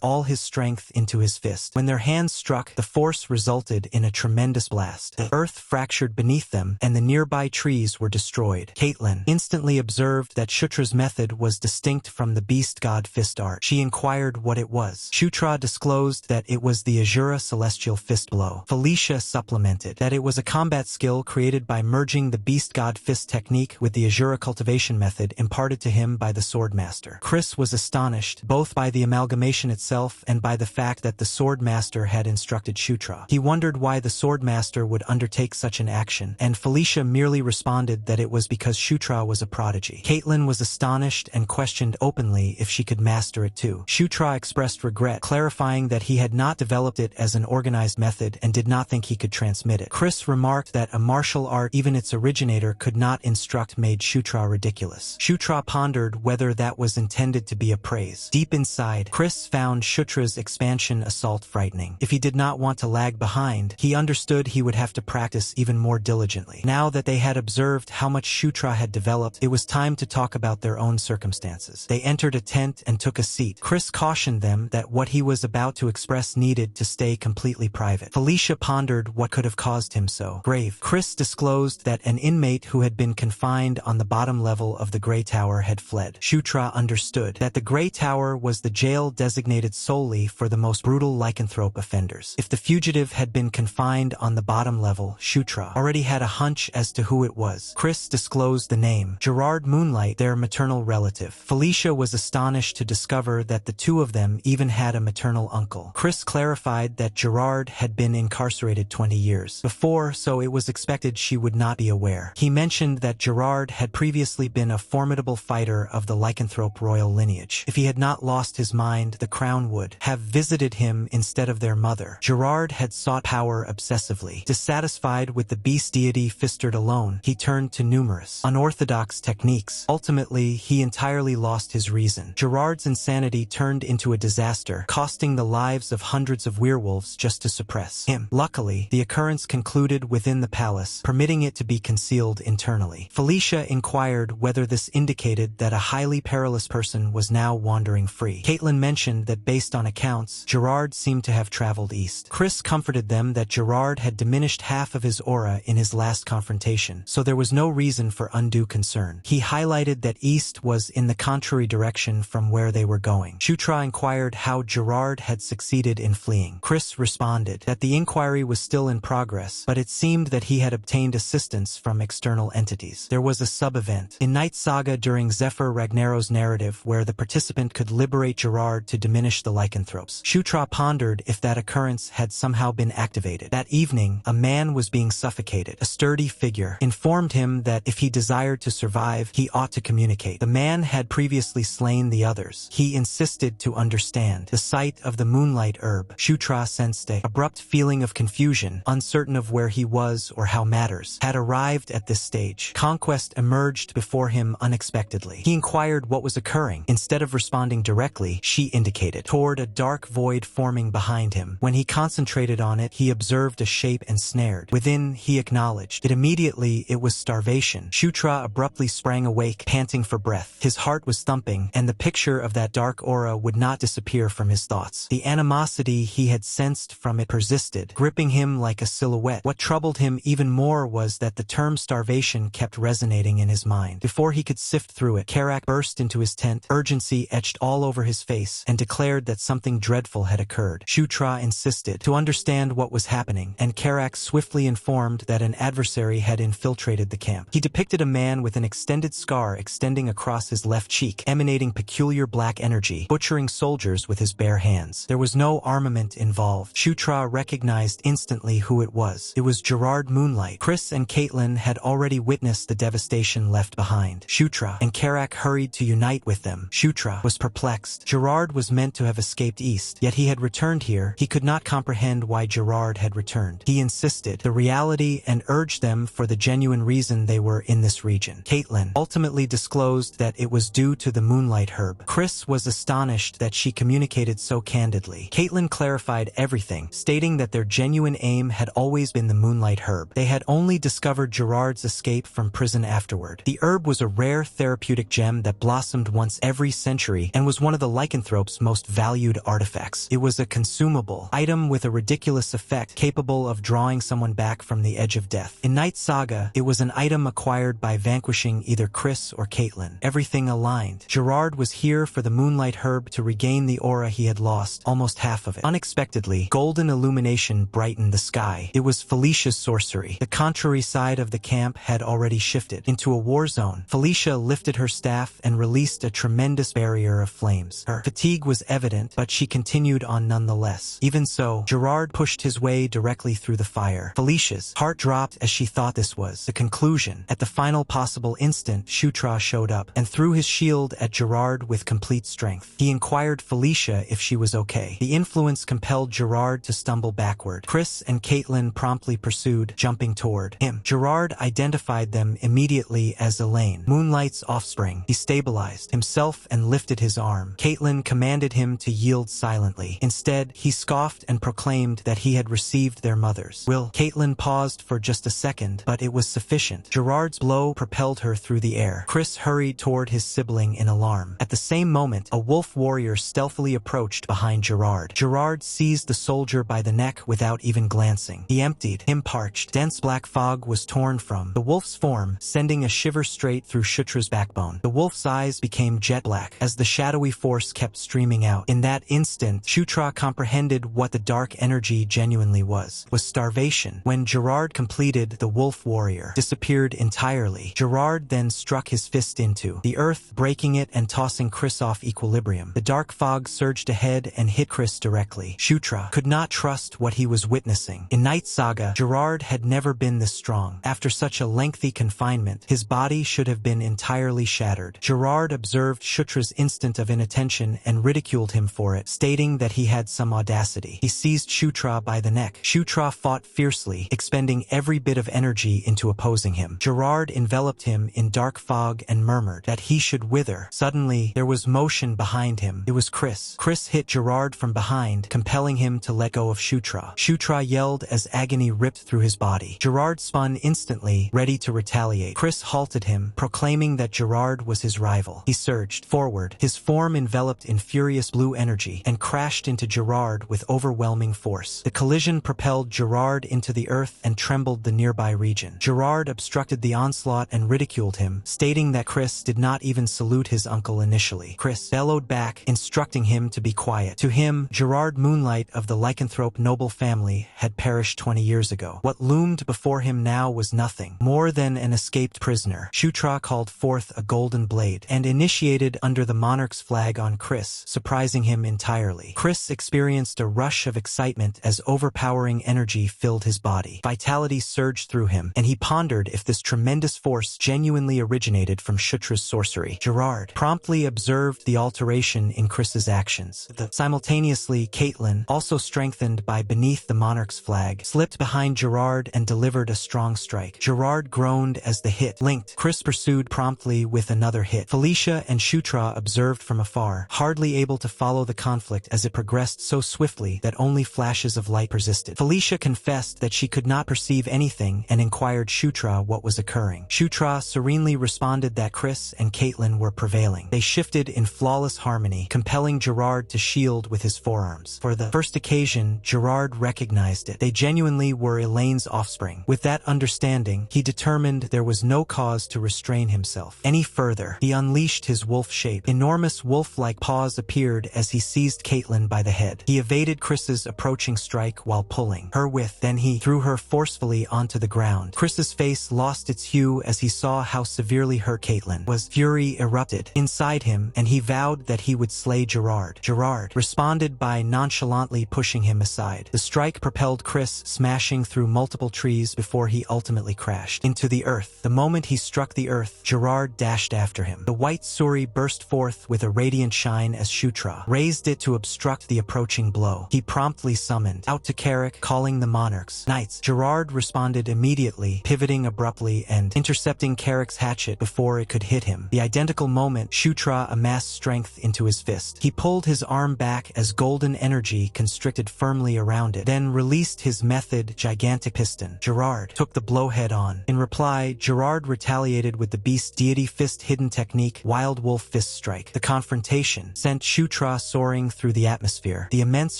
all his strength into his fist. When their hands struck, the force resulted in a tremendous blast. The earth fractured beneath them, and the nearby trees were destroyed. Caitlin instantly observed that Shutra's method was distinct from the beast god fist art. She inquired what it was. Shutra disclosed that it was the Azura celestial fist blow. Felicia supplemented that it was a combat skill created by merging the beast god fist technique with the Azura cultivation method imparted to him by the swordmaster. Chris was astonished, both by the amalgamation itself and by the fact that the swordmaster had instructed Shutra. He wondered why the swordmaster would undertake such an action, and Felicia merely responded that it was because Shutra was a prodigy. Caitlin was astonished and questioned openly if she could master it too. Shutra expressed regret, clarifying that he had not developed it as an organized method and did not think he could transmit it. Chris remarked that a martial art, even its originator, could not instruct, made Shutra ridiculous. Shutra pondered whether that was intended to be a praise. Deep inside, Chris found Shutra's expansion assault frightening. If he did not want to lag behind, he understood he would have to practice even more diligently. Now that they had observed how much Shutra had developed, it was time to talk about their own circumstances. They entered a tent and took a seat. Chris cautioned them that what he was about to express needed to stay completely private. Felicia pondered what could have caused him so grave. Chris disclosed that an inmate who had been confined on the bottom level of the Grey Tower had fled. Shutra understood that the Grey Tower was the jail designated solely for the most brutal lycanthrope offenders. If the fugitive had been confined on the bottom level, Shutra already had a hunch as to who it was. Chris disclosed the name: Gerard Moonlight, their maternal relative. Felicia was astonished to discover that the two of them even had a maternal uncle. Chris clarified that Gerard had been incarcerated 20 years before, so it was expected she would not be aware. He mentioned that Gerard had previously been a formidable fighter of the lycanthrope royal lineage. If he had not lost his mind, the crown would have visited him instead of their mother. Gerard had sought power obsessively. Dissatisfied with the beast deity Fistard alone, he turned to numerous unorthodox techniques. Ultimately, he entirely lost his reason. Gerard's insanity turned into a disaster, costing the lives of hundreds of werewolves just to suppress him. Luckily, the occurrence concluded within the palace, permitting it to be concealed internally. Felicia inquired whether this indicated that a highly perilous person was now wandering free. Caitlin mentioned that based on accounts, Gerard seemed to have traveled east. Chris comforted them that Gerard had diminished half of his aura in his last confrontation, so there was no reason for undue concern. He highlighted that east was in the contrary direction from where they were going. Shutra inquired how Gerard had succeeded in fleeing. Chris responded that the inquiry was still in progress, but it seemed that he had obtained assistance from external entities. There was a sub-event in Night Saga during Zephyr Ragnaros's narrative where the participant could liberate Gerard to diminish the lycanthropes. Shutra pondered if that occurrence had somehow been activated. That evening, a man was being suffocated. A sturdy figure informed him that if he desired to survive, he ought to communicate. The man had previously slain the others. He insisted to understand. The sight of the moonlight herb, Shutra sensed an abrupt feeling of confusion, uncertain of where he was or how matters had arrived at this stage. Conquest emerged before him unexpectedly. He inquired what was occurring. Instead of responding directly, she indicated toward a dark void forming behind him. When he concentrated on it, he observed a shape ensnared. Within, he acknowledged it immediately. It was starvation. Shutra abruptly sprang awake, panting for breath. His heart was thumping, and the picture of that dark aura would not disappear from his thoughts. The animosity he had sensed from it persisted, gripping him like a silhouette. What troubled him even more was that the term starvation kept resonating in his mind. Before he could sift through it, Karak burst into his tent, urgency etched all over his face, and declared that something dreadful had occurred. Shutra insisted to understand what was happening, and Karak swiftly informed that an adversary had infiltrated the camp. He depicted a man with an extended scar extending across across his left cheek, emanating peculiar black energy, butchering soldiers with his bare hands. There was no armament involved. Shutra recognized instantly who it was. It was Gerard Moonlight. Chris and Caitlin had already witnessed the devastation left behind. Shutra and Karak hurried to unite with them. Shutra was perplexed. Gerard was meant to have escaped east, yet he had returned here. He could not comprehend why Gerard had returned. He insisted the reality and urged them for the genuine reason they were in this region. Caitlin ultimately disclosed that it was due to the Moonlight Herb. Chris was astonished that she communicated so candidly. Caitlin clarified everything, stating that their genuine aim had always been the Moonlight Herb. They had only discovered Gerard's escape from prison afterward. The herb was a rare therapeutic gem that blossomed once every century and was one of the lycanthrope's most valued artifacts. It was a consumable item with a ridiculous effect capable of drawing someone back from the edge of death. In Night Saga, it was an item acquired by vanquishing either Chris or Caitlin. Everything aligned. Gerard was here for the Moonlight Herb to regain the aura he had lost, almost half of it. Unexpectedly, golden illumination brightened the sky. It was Felicia's sorcery. The contrary side of the camp had already shifted into a war zone. Felicia lifted her staff and released a tremendous barrier of flames. Her fatigue was evident, but she continued on nonetheless. Even so, Gerard pushed his way directly through the fire. Felicia's heart dropped as she thought this was the conclusion. At the final possible instant, Shutra showed up and threw his shield at Gerard with complete strength. He inquired Felicia if she was okay. The influence compelled Gerard to stumble backward. Chris and Caitlin promptly pursued, jumping toward him. Gerard identified them immediately as Elaine, Moonlight's offspring. He stabilized himself and lifted his arm. Caitlin commanded him to yield silently. Instead, he scoffed and proclaimed that he had received their mother's will. Caitlin paused for just a second, but it was sufficient. Gerard's blow propelled her through the air. Chris hurried toward his sibling in alarm. At the same moment, a wolf warrior stealthily approached behind Gerard. Gerard seized the soldier by the neck without even glancing. He emptied him. Parched, dense black fog was torn from the wolf's form, sending a shiver straight through Shutra's backbone. The wolf's eyes became jet black as the shadowy force kept streaming out. In that instant, Shutra comprehended what the dark energy genuinely was starvation. When Gerard completed, the wolf warrior disappeared entirely. Gerard then struck his fist into the earth, breaking it and tossing Chris off equilibrium. The dark fog surged ahead and hit Chris directly. Shutra could not trust what he was witnessing. In Night Saga, Gerard had never been this strong. After such a lengthy confinement, his body should have been entirely shattered. Gerard observed Shutra's instant of inattention and ridiculed him for it, stating that he had some audacity. He seized Shutra by the neck. Shutra fought fiercely, expending every bit of energy into opposing him. Gerard enveloped him in dark fog and murmured that he should wither. Suddenly, there was motion behind him. It was Chris. Chris hit Gerard from behind, compelling him to let go of Shutra. Shutra yelled as agony ripped through his body. Gerard spun instantly, ready to retaliate. Chris halted him, proclaiming that Gerard was his rival. He surged forward, his form enveloped in furious blue energy, and crashed into Gerard with overwhelming force. The collision propelled Gerard into the earth and trembled the nearby region. Gerard obstructed the onslaught and ridiculed him, stating that Chris did not even salute his uncle initially. Chris bellowed back, instructing him to be quiet. To him, Gerard Moonlight of the lycanthrope noble family had perished 20 years ago. What loomed before him now was nothing more than an escaped prisoner. Shutra called forth a golden blade and initiated under the monarch's flag on Chris, surprising him entirely. Chris experienced a rush of excitement as overpowering energy filled his body. Vitality surged through him, and he pondered if this tremendous force genuinely originated from Shutra's sorcery. Gerard promptly observed the alteration in Chris's actions. Simultaneously, Caitlin, also strengthened by beneath the monarch's flag, slipped behind Gerard and delivered a strong strike. Gerard groaned as the hit linked. Chris pursued promptly with another hit. Felicia and Shutra observed from afar, hardly able to follow the conflict as it progressed so swiftly that only flashes of light persisted. Felicia confessed that she could not perceive anything and inquired Shutra what was occurring. Shutra serenely responded that Chris and Caitlin were prevailing. They shifted in flawless harmony, compelling Gerard to shield with his forearms. For the first occasion, Gerard recognized it. They genuinely were Elaine's offspring. With that understanding, he determined there was no cause to restrain himself any further. He unleashed his wolf shape. Enormous wolf-like paws appeared as he seized Caitlin by the head. He evaded Chris's approaching strike while pulling her with. Then he threw her forcefully onto the ground. Chris's face lost its hue as he saw how severely hurt Caitlin was. Shutra's fury erupted inside him, and he vowed that he would slay Gerard. Gerard responded by nonchalantly pushing him aside. The strike propelled Chris smashing through multiple trees before he ultimately crashed into the earth. The moment he struck the earth, Gerard dashed after him. The white Suri burst forth with a radiant shine as Shutra raised it to obstruct the approaching blow. He promptly summoned out to Carrick, calling the monarchs knights. Gerard responded immediately, pivoting abruptly and intercepting Carrick's hatchet before it could hit him. The identical moment, Shutra amassed strength into his fist. He pulled his arm back as golden energy constricted firmly around it, then released his method gigantic piston. Gerard took the blow head on. In reply, Gerard retaliated with the beast's deity fist hidden technique, Wild Wolf Fist Strike. The confrontation sent Shutra soaring through the atmosphere. The immense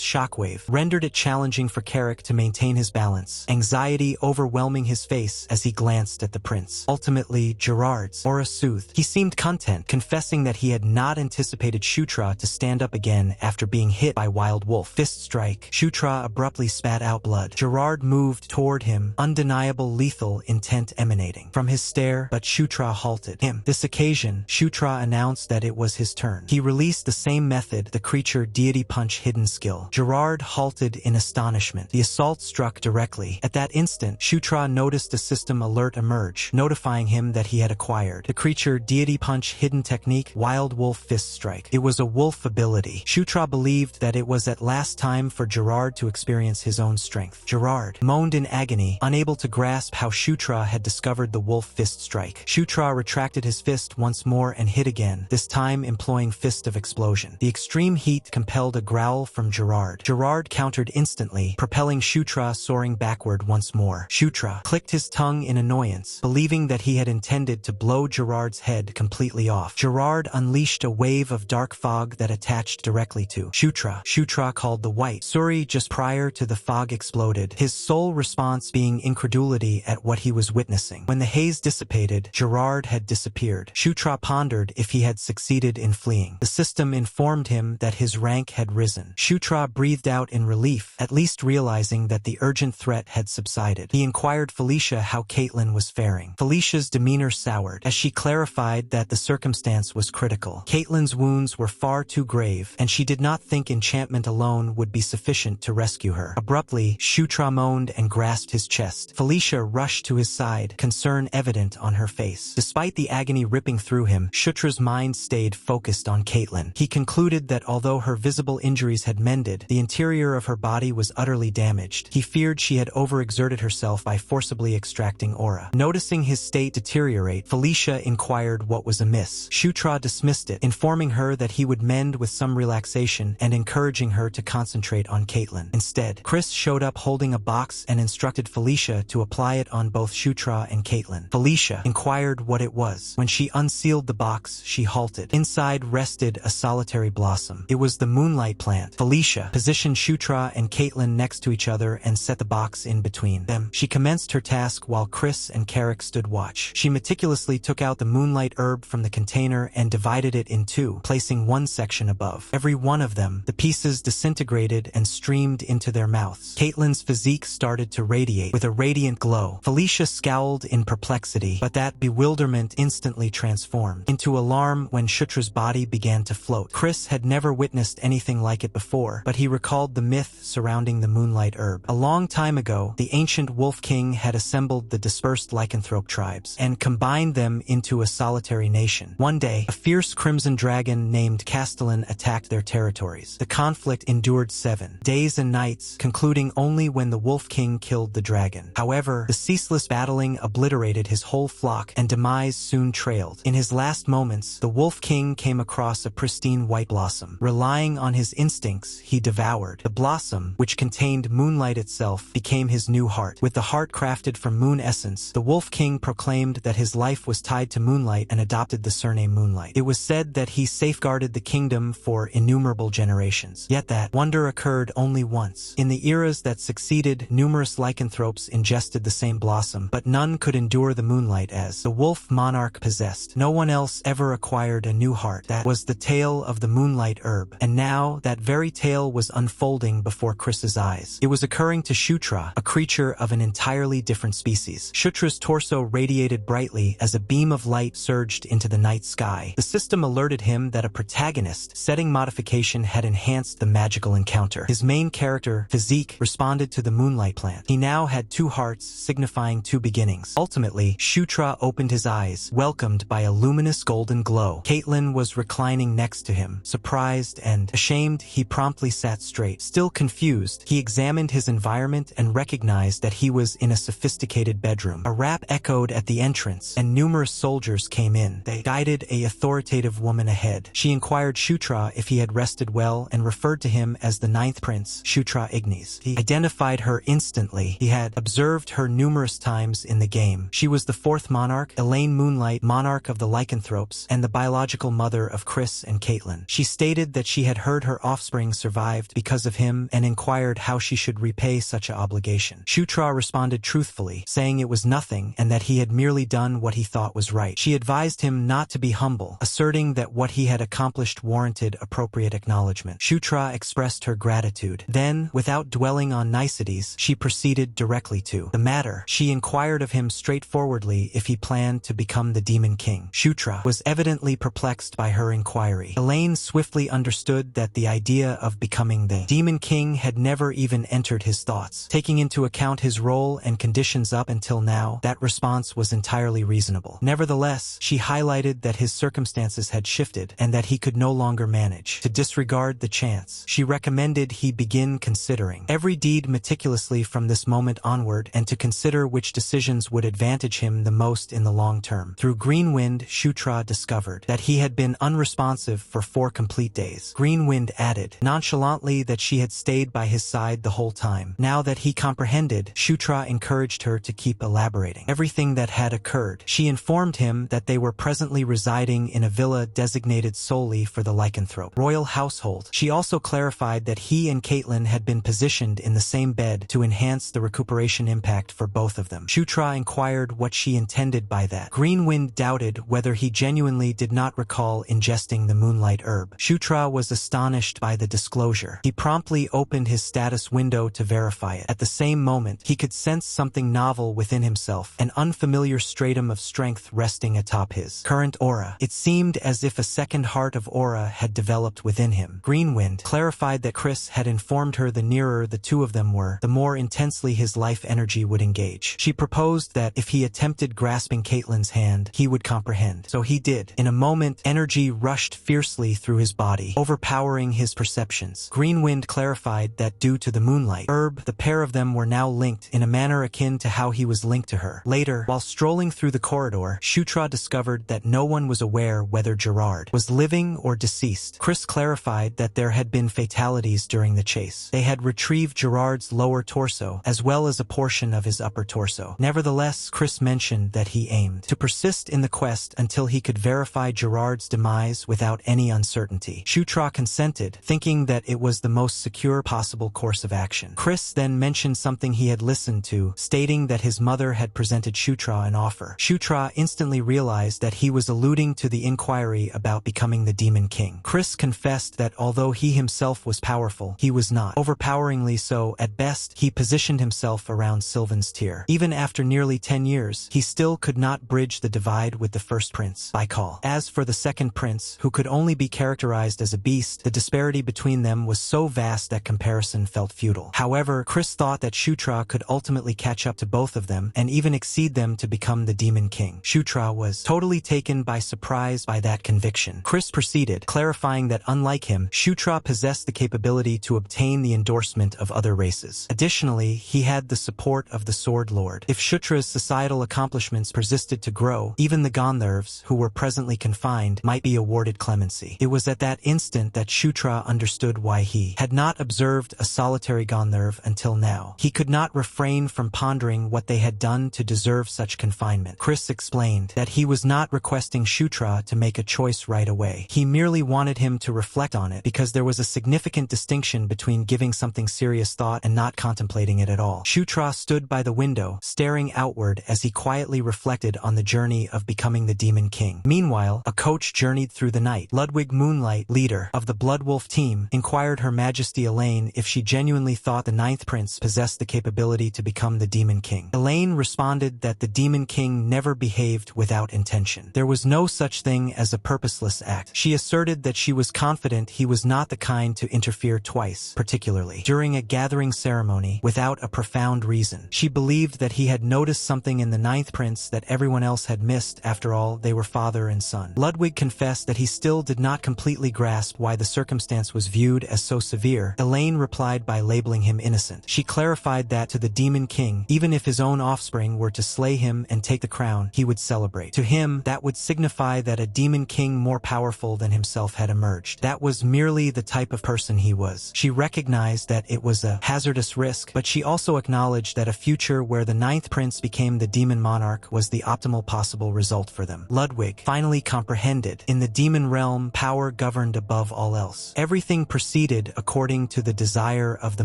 shockwave rendered it challenging for Carrick to maintain his balance, anxiety overwhelming his face as he glanced at the prince. Ultimately, Gerard's aura soothed. He seemed content, confessing that he had not anticipated Shutra to stand up again after being hit by Wild Wolf Fist Strike. Shutra abruptly spat out blood. Gerard moved toward him, undeniable lethal intent emanating from his stare, but Shutra halted him. This occasion, Shutra announced that it was his turn. He released the same method, the creature deity punch hidden skill. Gerard halted in astonishment. The assault struck directly. At that instant, Shutra noticed a system alert emerge, notifying him that he had acquired the creature deity punch hidden technique, Wild Wolf Fist Strike. It was a wolf ability. Shutra believed that it was at last time for Gerard to experience his own strength. Gerard moaned in agony, unable to grasp how Shutra had discovered the wolf fist strike. Shutra retracted his fist once more and hit again, this time employing Fist of Explosion. The extreme heat compelled a growl from Gerard. Gerard countered instantly, propelling Shutra soaring backward once more. Shutra clicked his tongue in annoyance, believing that he had intended to blow Gerard's head completely off. Gerard unleashed a wave of dark fog that attached directly to Shutra. Shutra called the white Suri just prior to the fog exploded, his sole response being incredulity at what he was witnessing. When the haze dissipated, Gerard had disappeared. Shutra pondered if he had succeeded in fleeing. The system informed him that his rank had risen. Shutra breathed out in relief, at least realizing that the urgent threat had subsided. He inquired Felicia how Caitlin was faring. Felicia's demeanor soured as she clarified that the circumstance was critical. Caitlin's wounds were far too grave, and she did not think enchantment alone would be sufficient to rescue her. Abruptly, Shutra moaned and grasped his chest. Felicia rushed to his side, concern evident on her face. Despite the agony ripping through him, Shutra's mind stayed focused on Caitlin. He concluded that although her visible injuries had mended, the interior of her body was utterly damaged. He feared she had overexerted herself by forcibly extracting aura. Noticing his state deteriorate, Felicia inquired what was amiss. Shutra dismissed it, informing her that he would mend with some relaxation and encouraging her to concentrate on Caitlin. Instead, Chris showed up holding a box and instructed Felicia to apply it on both Shutra and Caitlin. Felicia inquired what it was. When she unsealed the box, she halted. Inside rested a solitary blossom. It was the moonlight plant. Felicia positioned Shutra and Caitlin next to each other and set the box in between them. She commenced her task while Chris and Carrick stood watch. She meticulously took out the moonlight herb from the container and divided it in two, placing one section above every one of them. The pieces disintegrated and streamed into their mouths. Caitlin's physique started to radiate with a radiant glow. Felicia scowled in perplexity, but that bewilderment instantly transformed into alarm when Shutra's body began to float. Chris had never witnessed anything like it before, but he recalled the myth surrounding the moonlight herb. A long time ago, the ancient Wolf King had assembled the dispersed lycanthrope tribes and combined them into a solitary nation. One day, a fierce crimson dragon named Castellan attacked their territories. The conflict endured 7 days and nights, concluding only when the Wolf King killed the dragon. However, the ceaseless battling obliterated his whole flock, and demise soon trailed. In his last moments, the Wolf King came across a pristine white blossom. Relying on his instincts, he devoured. The blossom, which contained moonlight itself, became his new heart. With the heart crafted from moon essence, the Wolf King proclaimed that his life was tied to moonlight and adopted the surname Moonlight. It was said that he safeguarded the kingdom for innumerable generations. Yet that wonder occurred only once. In the eras that succeeded, numerous lycanthropes ingested the same blossom, but none could endure the moonlight as the wolf monarch possessed. No one else ever acquired a new heart. That was the tale of the moonlight herb, and now that very tale was unfolding before Chris's eyes. It was occurring to Shutra, a creature of an entirely different species. Shutra's torso radiated brightly as a beam of light surged surged into the night sky. The system alerted him that a protagonist setting modification had enhanced the magical encounter. His main character, Physique, responded to the moonlight plant. He now had two hearts, signifying two beginnings. Ultimately, Shutra opened his eyes, welcomed by a luminous golden glow. Caitlin was reclining next to him. Surprised and ashamed, he promptly sat straight. Still confused, he examined his environment and recognized that he was in a sophisticated bedroom. A rap echoed at the entrance, and numerous soldiers came in. They guided an authoritative woman ahead. She inquired Shutra if he had rested well and referred to him as the ninth prince, Shutra Ignis. He identified her instantly. He had observed her numerous times in the game. She was the fourth monarch, Elaine Moonlight, monarch of the lycanthropes, and the biological mother of Chris and Caitlin. She stated that she had heard her offspring survived because of him and inquired how she should repay such an obligation. Shutra responded truthfully, saying it was nothing and that he had merely done what he thought was right. She advised him not to be humble, asserting that what he had accomplished warranted appropriate acknowledgement. Shutra expressed her gratitude. Then, without dwelling on niceties, she proceeded directly to the matter. She inquired of him straightforwardly if he planned to become the Demon King. Shutra was evidently perplexed by her inquiry. Elaine swiftly understood that the idea of becoming the Demon King had never even entered his thoughts. Taking into account his role and conditions up until now, that response was entirely reasonable. Nevertheless, she highlighted that his circumstances had shifted and that he could no longer manage to disregard the chance. She recommended he begin considering every deed meticulously from this moment onward and to consider which decisions would advantage him the most in the long term. Through Greenwind, Shutra discovered that he had been unresponsive for 4 complete days. Greenwind added nonchalantly that she had stayed by his side the whole time. Now that he comprehended, Shutra encouraged her to keep elaborating everything that had occurred. She informed him that they were presently residing in a villa designated solely for the lycanthrope royal household. She also clarified that he and Caitlin had been positioned in the same bed to enhance the recuperation impact for both of them. Shutra inquired what she intended by that. Greenwind doubted whether he genuinely did not recall ingesting the moonlight herb. Shutra was astonished by the disclosure. He promptly opened his status window to verify it. At the same moment, he could sense something novel within himself, an unfamiliar stratum of strength resting atop his current aura. It seemed as if a second heart of aura had developed within him. Greenwind clarified that Chris had informed her the nearer the two of them were, the more intensely his life energy would engage. She proposed that if he attempted grasping Caitlin's hand, he would comprehend. So he did. In a moment, energy rushed fiercely through his body, overpowering his perceptions. Greenwind clarified that due to the moonlight herb, the pair of them were now linked in a manner akin to how he was linked to her. Later, while strolling through the corridor, Shutra discovered that no one was aware whether Gerard was living or deceased. Chris clarified that there had been fatalities during the chase. They had retrieved Gerard's lower torso, as well as a portion of his upper torso. Nevertheless, Chris mentioned that he aimed to persist in the quest until he could verify Gerard's demise without any uncertainty. Shutra consented, thinking that it was the most secure possible course of action. Chris then mentioned something he had listened to, stating that his mother had presented Shutra an offer. Shutra instantly realized that he was alluding to the inquiry about becoming the Demon King. Chris confessed that although he himself was powerful, he was not overpoweringly so. At best, he positioned himself around Sylvan's tier. Even after nearly 10 years, he still could not bridge the divide with the first prince, Baikal. As for the second prince, who could only be characterized as a beast, the disparity between them was so vast that comparison felt futile. However, Chris thought that Shutra could ultimately catch up to both of them and even exceed them to become the Demon King. Shutra was totally taken by surprise by that conviction. Chris proceeded, clarifying that unlike him, Shutra possessed the capability to obtain the endorsement of other races. Additionally, he had the support of the Sword Lord. If Shutra's societal accomplishments persisted to grow, even the Gandharvs, who were presently confined, might be awarded clemency. It was at that instant that Shutra understood why he had not observed a solitary Gandharv until now. He could not refrain from pondering what they had done to deserve such confinement. Chris explained that he was not requesting Shutra to make a choice right away. He merely wanted him to reflect on it because there was a significant distinction between giving something serious thought and not contemplating it at all. Shutra stood by the window, staring outward as he quietly reflected on the journey of becoming the Demon King. Meanwhile, a coach journeyed through the night. Ludwig Moonlight, leader of the Bloodwolf team, inquired Her Majesty Elaine if she genuinely thought the ninth prince possessed the capability to become the Demon King. Elaine responded that the Demon King never behaved without intention. There was no such thing as a purposeless act. She asserted that she was confident he was not the kind to interfere twice, particularly during a gathering ceremony, without a profound reason. She believed that he had noticed something in the ninth prince that everyone else had missed. After all, they were father and son. Ludwig confessed that he still did not completely grasp why the circumstance was viewed as so severe. Elaine replied by labeling him innocent. She clarified that to the Demon King, even if his own offspring were to slay him and take the crown, he would celebrate. To him, that would signify that a Demon King more powerful than himself had emerged. That was merely the type of person he was. She recognized that it was a hazardous risk, but she also acknowledged that a future where the ninth prince became the demon monarch was the optimal possible result for them. Ludwig finally comprehended. In the demon realm, power governed above all else. Everything proceeded according to the desire of the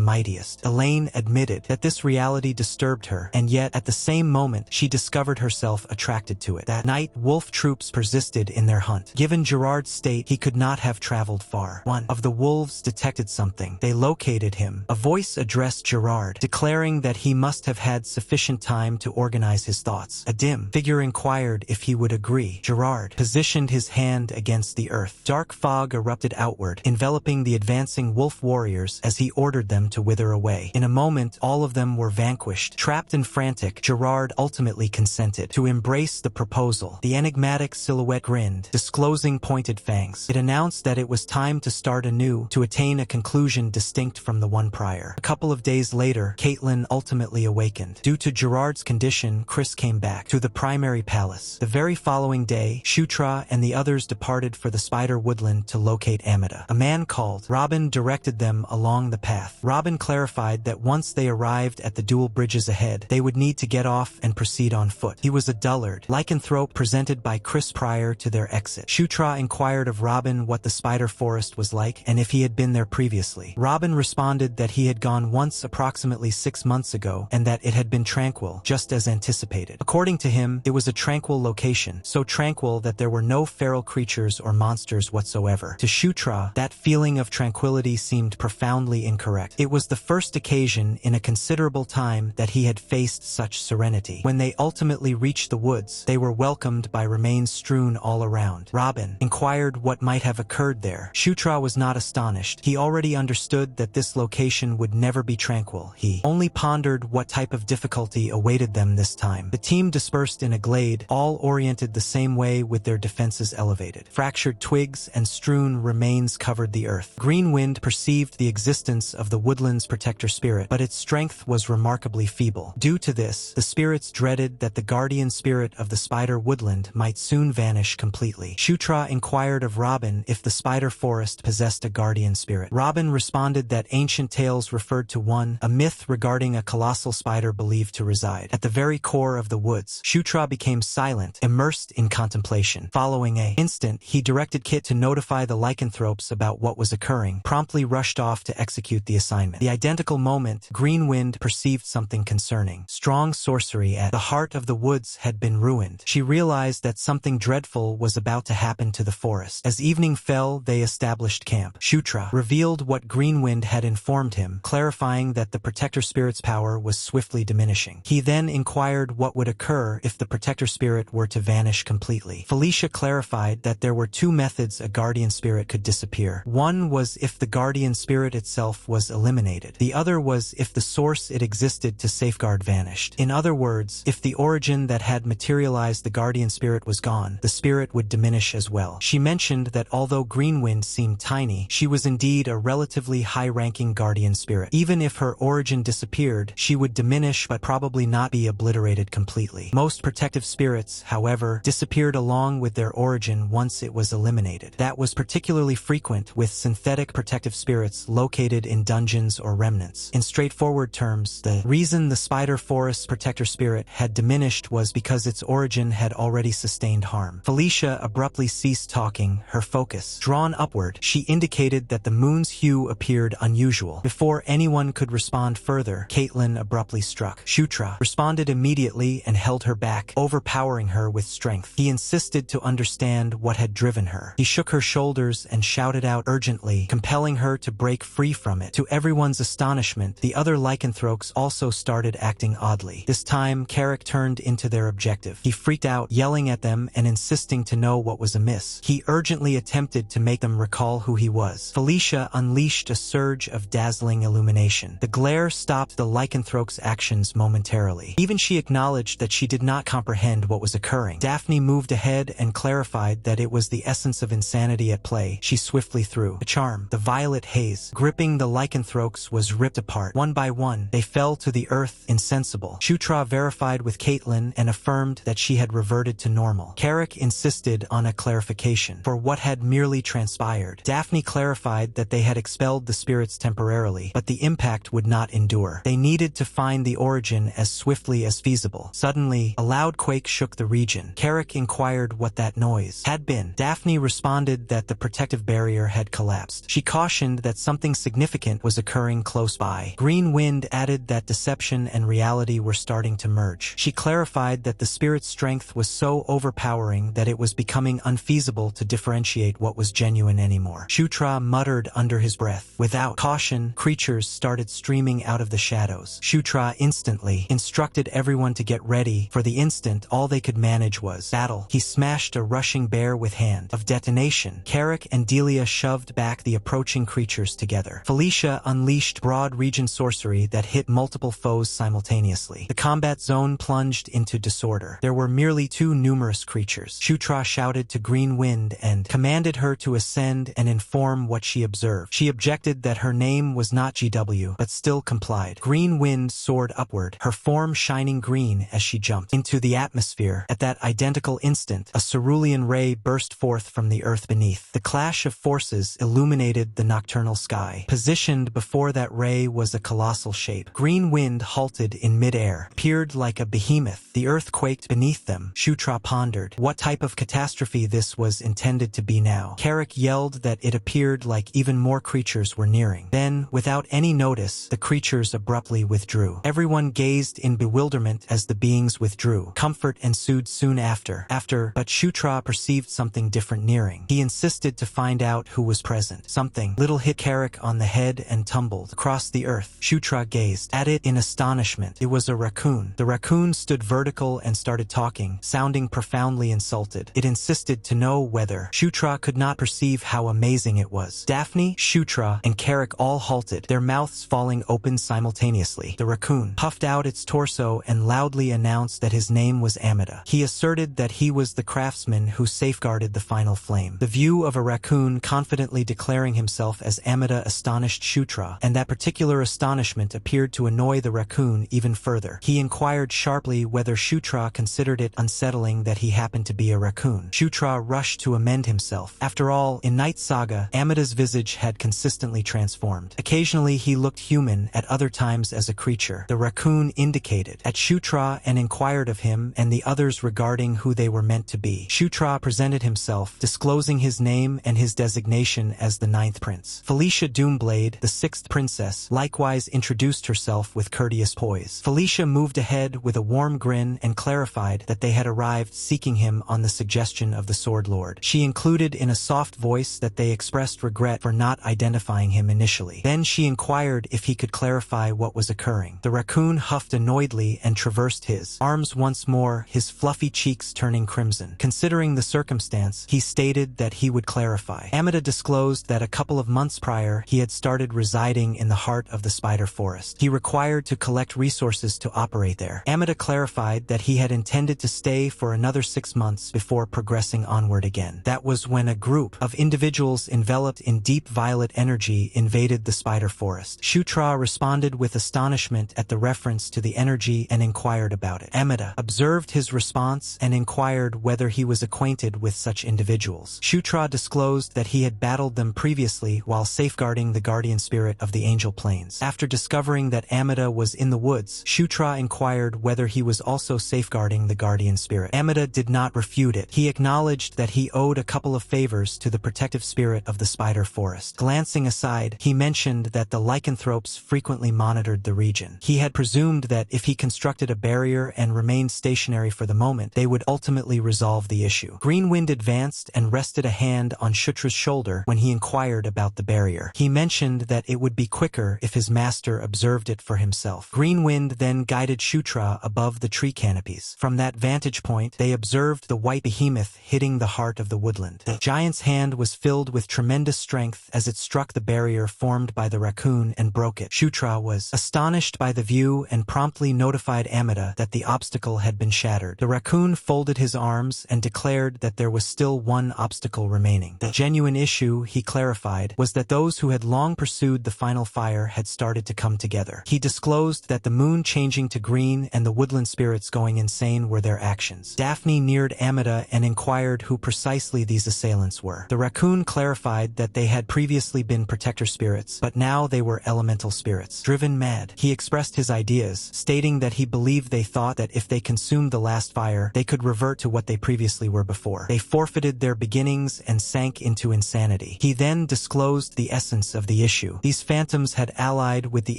mightiest. Elaine admitted that this reality disturbed her, and yet at the same moment she discovered herself attracted to it. That night, wolf troops persisted in their hunt. Given Gerard's state, he could not have traveled far. One of the wolves detected something. They located him. A voice addressed Gerard, declaring that he must have had sufficient time to organize his thoughts. A dim figure inquired if he would agree. Gerard positioned his hand against the earth. Dark fog erupted outward, enveloping the advancing wolf warriors as he ordered them to wither away. In a moment, all of them were vanquished. Trapped and frantic, Gerard ultimately consented to embrace the proposal. The enigmatic silhouette grinned, disclosing pointed fangs. It announced that it was time to start anew, to attain a conclusion distinct from the one prior. A couple of days later, Caitlin ultimately awakened. Due to Gerard's condition, Chris came back to the primary palace. The very following day, Shutra and the others departed for the Spider Woodland to locate Amida. A man called Robin directed them along the path. Robin clarified that once they arrived at the dual bridges ahead, they would need to get off and proceed on foot. He was a dullard, lycanthrope presented by Chris prior to their exit. Shutra inquired of Robin what the spider forest was like and if he had been there previously. Robin responded that he had gone once approximately 6 months ago and that it had been tranquil, just as anticipated. According to him, it was a tranquil location, so tranquil that there were no feral creatures or monsters whatsoever. To Shutra, that feeling of tranquility seemed profoundly incorrect. It was the first occasion in a considerable time that he had faced such serenity. When they ultimately reached the woods, they were welcomed by remains strewn all around. Robin inquired what might have occurred there. Shutra was not astonished. He already understood that this location would never be tranquil. He only pondered what type of difficulty awaited them this time. The team dispersed in a glade, all oriented the same way with their defenses elevated. Fractured twigs and strewn remains covered the earth. Green Wind perceived the existence of the woodland's protector spirit, but its strength was remarkably feeble. Due to this, the spirits dreaded that the guardian spirit of the Spider Woodland might soon vanish completely. Shutra inquired of Robin if the Spider Forest possessed a guardian spirit. Robin responded that ancient tales referred to one, a myth regarding a colossal spider believed to reside at the very core of the woods. Shutra became silent, immersed in contemplation. Following an instant, he directed Kit to notify the lycanthropes about what was occurring, promptly rushed off to execute the assignment. The identical moment, Green Wind perceived something concerning. Strong sorcery at the heart of the woods had been ruined. She realized that something dreadful was about to happen to the forest. As evening fell, they established camp. Shutra revealed what Green Wind had informed him, clarifying that the protector spirit's power was swiftly diminishing. He then inquired what would occur if the protector spirit were to vanish completely. Felicia clarified that there were two methods a guardian spirit could disappear. One was if the guardian spirit itself was eliminated. The other was if the source it existed to safeguard vanished. In other words, if the origin that had materialized the guardian spirit was gone, the spirit would diminish as well. She mentioned that although Greenwind seemed tiny, she was indeed a relatively high-ranking guardian spirit. Even if her origin disappeared, she would diminish but probably not be obliterated completely. Most protective spirits, however, disappeared along with their origin once it was eliminated. That was particularly frequent with synthetic protective spirits located in dungeons or remnants. In straightforward terms, the reason the Spider Forest's protector spirit had diminished was because its origin had already sustained harm. Felicia abruptly ceased talking, her focus drawn upward. She indicated that the moon's hue appeared unusual. Before anyone could respond further, Caitlin abruptly struck. Shutra responded immediately and held her back, overpowering her with strength. He insisted to understand what had driven her. He shook her shoulders and shouted out urgently, compelling her to break free from it. To everyone's astonishment, the other lycanthropes also started acting oddly. This time, Carrick turned into their objective. He freaked out out, yelling at them and insisting to know what was amiss. He urgently attempted to make them recall who he was. Felicia unleashed a surge of dazzling illumination. The glare stopped the lycanthrope's actions momentarily. Even she acknowledged that she did not comprehend what was occurring. Daphne moved ahead and clarified that it was the essence of insanity at play. She swiftly threw a charm. The violet haze, gripping the lycanthropes, was ripped apart. One by one, they fell to the earth insensible. Shutra verified with Caitlin and affirmed that she had reverted to normal. Carrick insisted on a clarification for what had merely transpired. Daphne clarified that they had expelled the spirits temporarily, but the impact would not endure. They needed to find the origin as swiftly as feasible. Suddenly, a loud quake shook the region. Carrick inquired what that noise had been. Daphne responded that the protective barrier had collapsed. She cautioned that something significant was occurring close by. Green Wind added that deception and reality were starting to merge. She clarified that the spirit's strength was so overpowering that it was becoming unfeasible to differentiate what was genuine anymore. Shutra muttered under his breath. Without caution, creatures started streaming out of the shadows. Shutra instantly instructed everyone to get ready. For the instant, all they could manage was battle. He smashed a rushing bear with hand of detonation. Carrick and Delia shoved back the approaching creatures together. Felicia unleashed broad region sorcery that hit multiple foes simultaneously. The combat zone plunged into disorder. There were merely too numerous creatures. Shutra shouted to Green Wind and commanded her to ascend and inform what she observed. She objected that her name was not GW, but still complied. Green Wind soared upward, her form shining green as she jumped into the atmosphere. At that identical instant, a cerulean ray burst forth from the earth beneath. The clash of forces illuminated the nocturnal sky. Positioned before that ray was a colossal shape. Green Wind halted in midair, appeared like a behemoth. The earth quaked beneath them. Shutra pondered what type of catastrophe this was intended to be now. Carrick yelled that it appeared like even more creatures were nearing. Then, without any notice, the creatures abruptly withdrew. Everyone gazed in bewilderment as the beings withdrew. Comfort ensued soon after, but Shutra perceived something different nearing. He insisted to find out who was present. Something little hit Carrick on the head and tumbled across the earth. Shutra gazed at it in astonishment. It was a raccoon. The raccoon stood vertical and started talking, sounding profoundly insulted. It insisted to know whether Shutra could not perceive how amazing it was. Daphne, Shutra, and Carrick all halted, their mouths falling open simultaneously. The raccoon puffed out its torso and loudly announced that his name was Amida. He asserted that he was the craftsman who safeguarded the final flame. The view of a raccoon confidently declaring himself as Amida astonished Shutra, and that particular astonishment appeared to annoy the raccoon even further. He inquired sharply whether Shutra considered it unsettling that he happened to be a raccoon. Shutra rushed to amend himself. After all, in Night Saga, Amida's visage had consistently transformed. Occasionally he looked human, at other times as a creature. The raccoon indicated at Shutra and inquired of him and the others regarding who they were meant to be. Shutra presented himself, disclosing his name and his designation as the 9th Prince. Felicia Doomblade, the 6th Princess, likewise introduced herself with courteous poise. Felicia moved ahead with a warm grin and clarified that they had arrived seeking him on the suggestion of the Sword Lord. She included in a soft voice that they expressed regret for not identifying him initially. Then she inquired if he could clarify what was occurring. The raccoon huffed annoyedly and traversed his arms once more, his fluffy cheeks turning crimson. Considering the circumstance, he stated that he would clarify. Amida disclosed that a couple of months prior, he had started residing in the heart of the spider forest. He required to collect resources to operate there. Amida clarified that he had intended to stay for another 6 months before progressing onward again. That was when a group of individuals enveloped in deep violet energy invaded the spider forest. Shutra responded with astonishment at the reference to the energy and inquired about it. Amida observed his response and inquired whether he was acquainted with such individuals. Shutra disclosed that he had battled them previously while safeguarding the guardian spirit of the angel planes. After discovering that Amida was in the woods, Shutra inquired whether he was also safeguarding the guardian spirit. Amida did not refute it. He acknowledged that he owed a couple of favors to the protective spirit of the spider forest. Glancing aside, he mentioned that the lycanthropes frequently monitored the region. He had presumed that if he constructed a barrier and remained stationary for the moment, they would ultimately resolve the issue. Green Wind advanced and rested a hand on Shutra's shoulder when he inquired about the barrier. He mentioned that it would be quicker if his master observed it for himself. Green Wind then guided Shutra above the tree canopies. From that vantage vantage point, they observed the white behemoth hitting the heart of the woodland. The giant's hand was filled with tremendous strength as it struck the barrier formed by the raccoon and broke it. Shutra was astonished by the view and promptly notified Amida that the obstacle had been shattered. The raccoon folded his arms and declared that there was still one obstacle remaining. The genuine issue, he clarified, was that those who had long pursued the final fire had started to come together. He disclosed that the moon changing to green and the woodland spirits going insane were their actions. Daphne neared Amida and inquired who precisely these assailants were. The raccoon clarified that they had previously been protector spirits, but now they were elemental spirits. Driven mad, he expressed his ideas, stating that he believed they thought that if they consumed the last fire, they could revert to what they previously were before. They forfeited their beginnings and sank into insanity. He then disclosed the essence of the issue. These phantoms had allied with the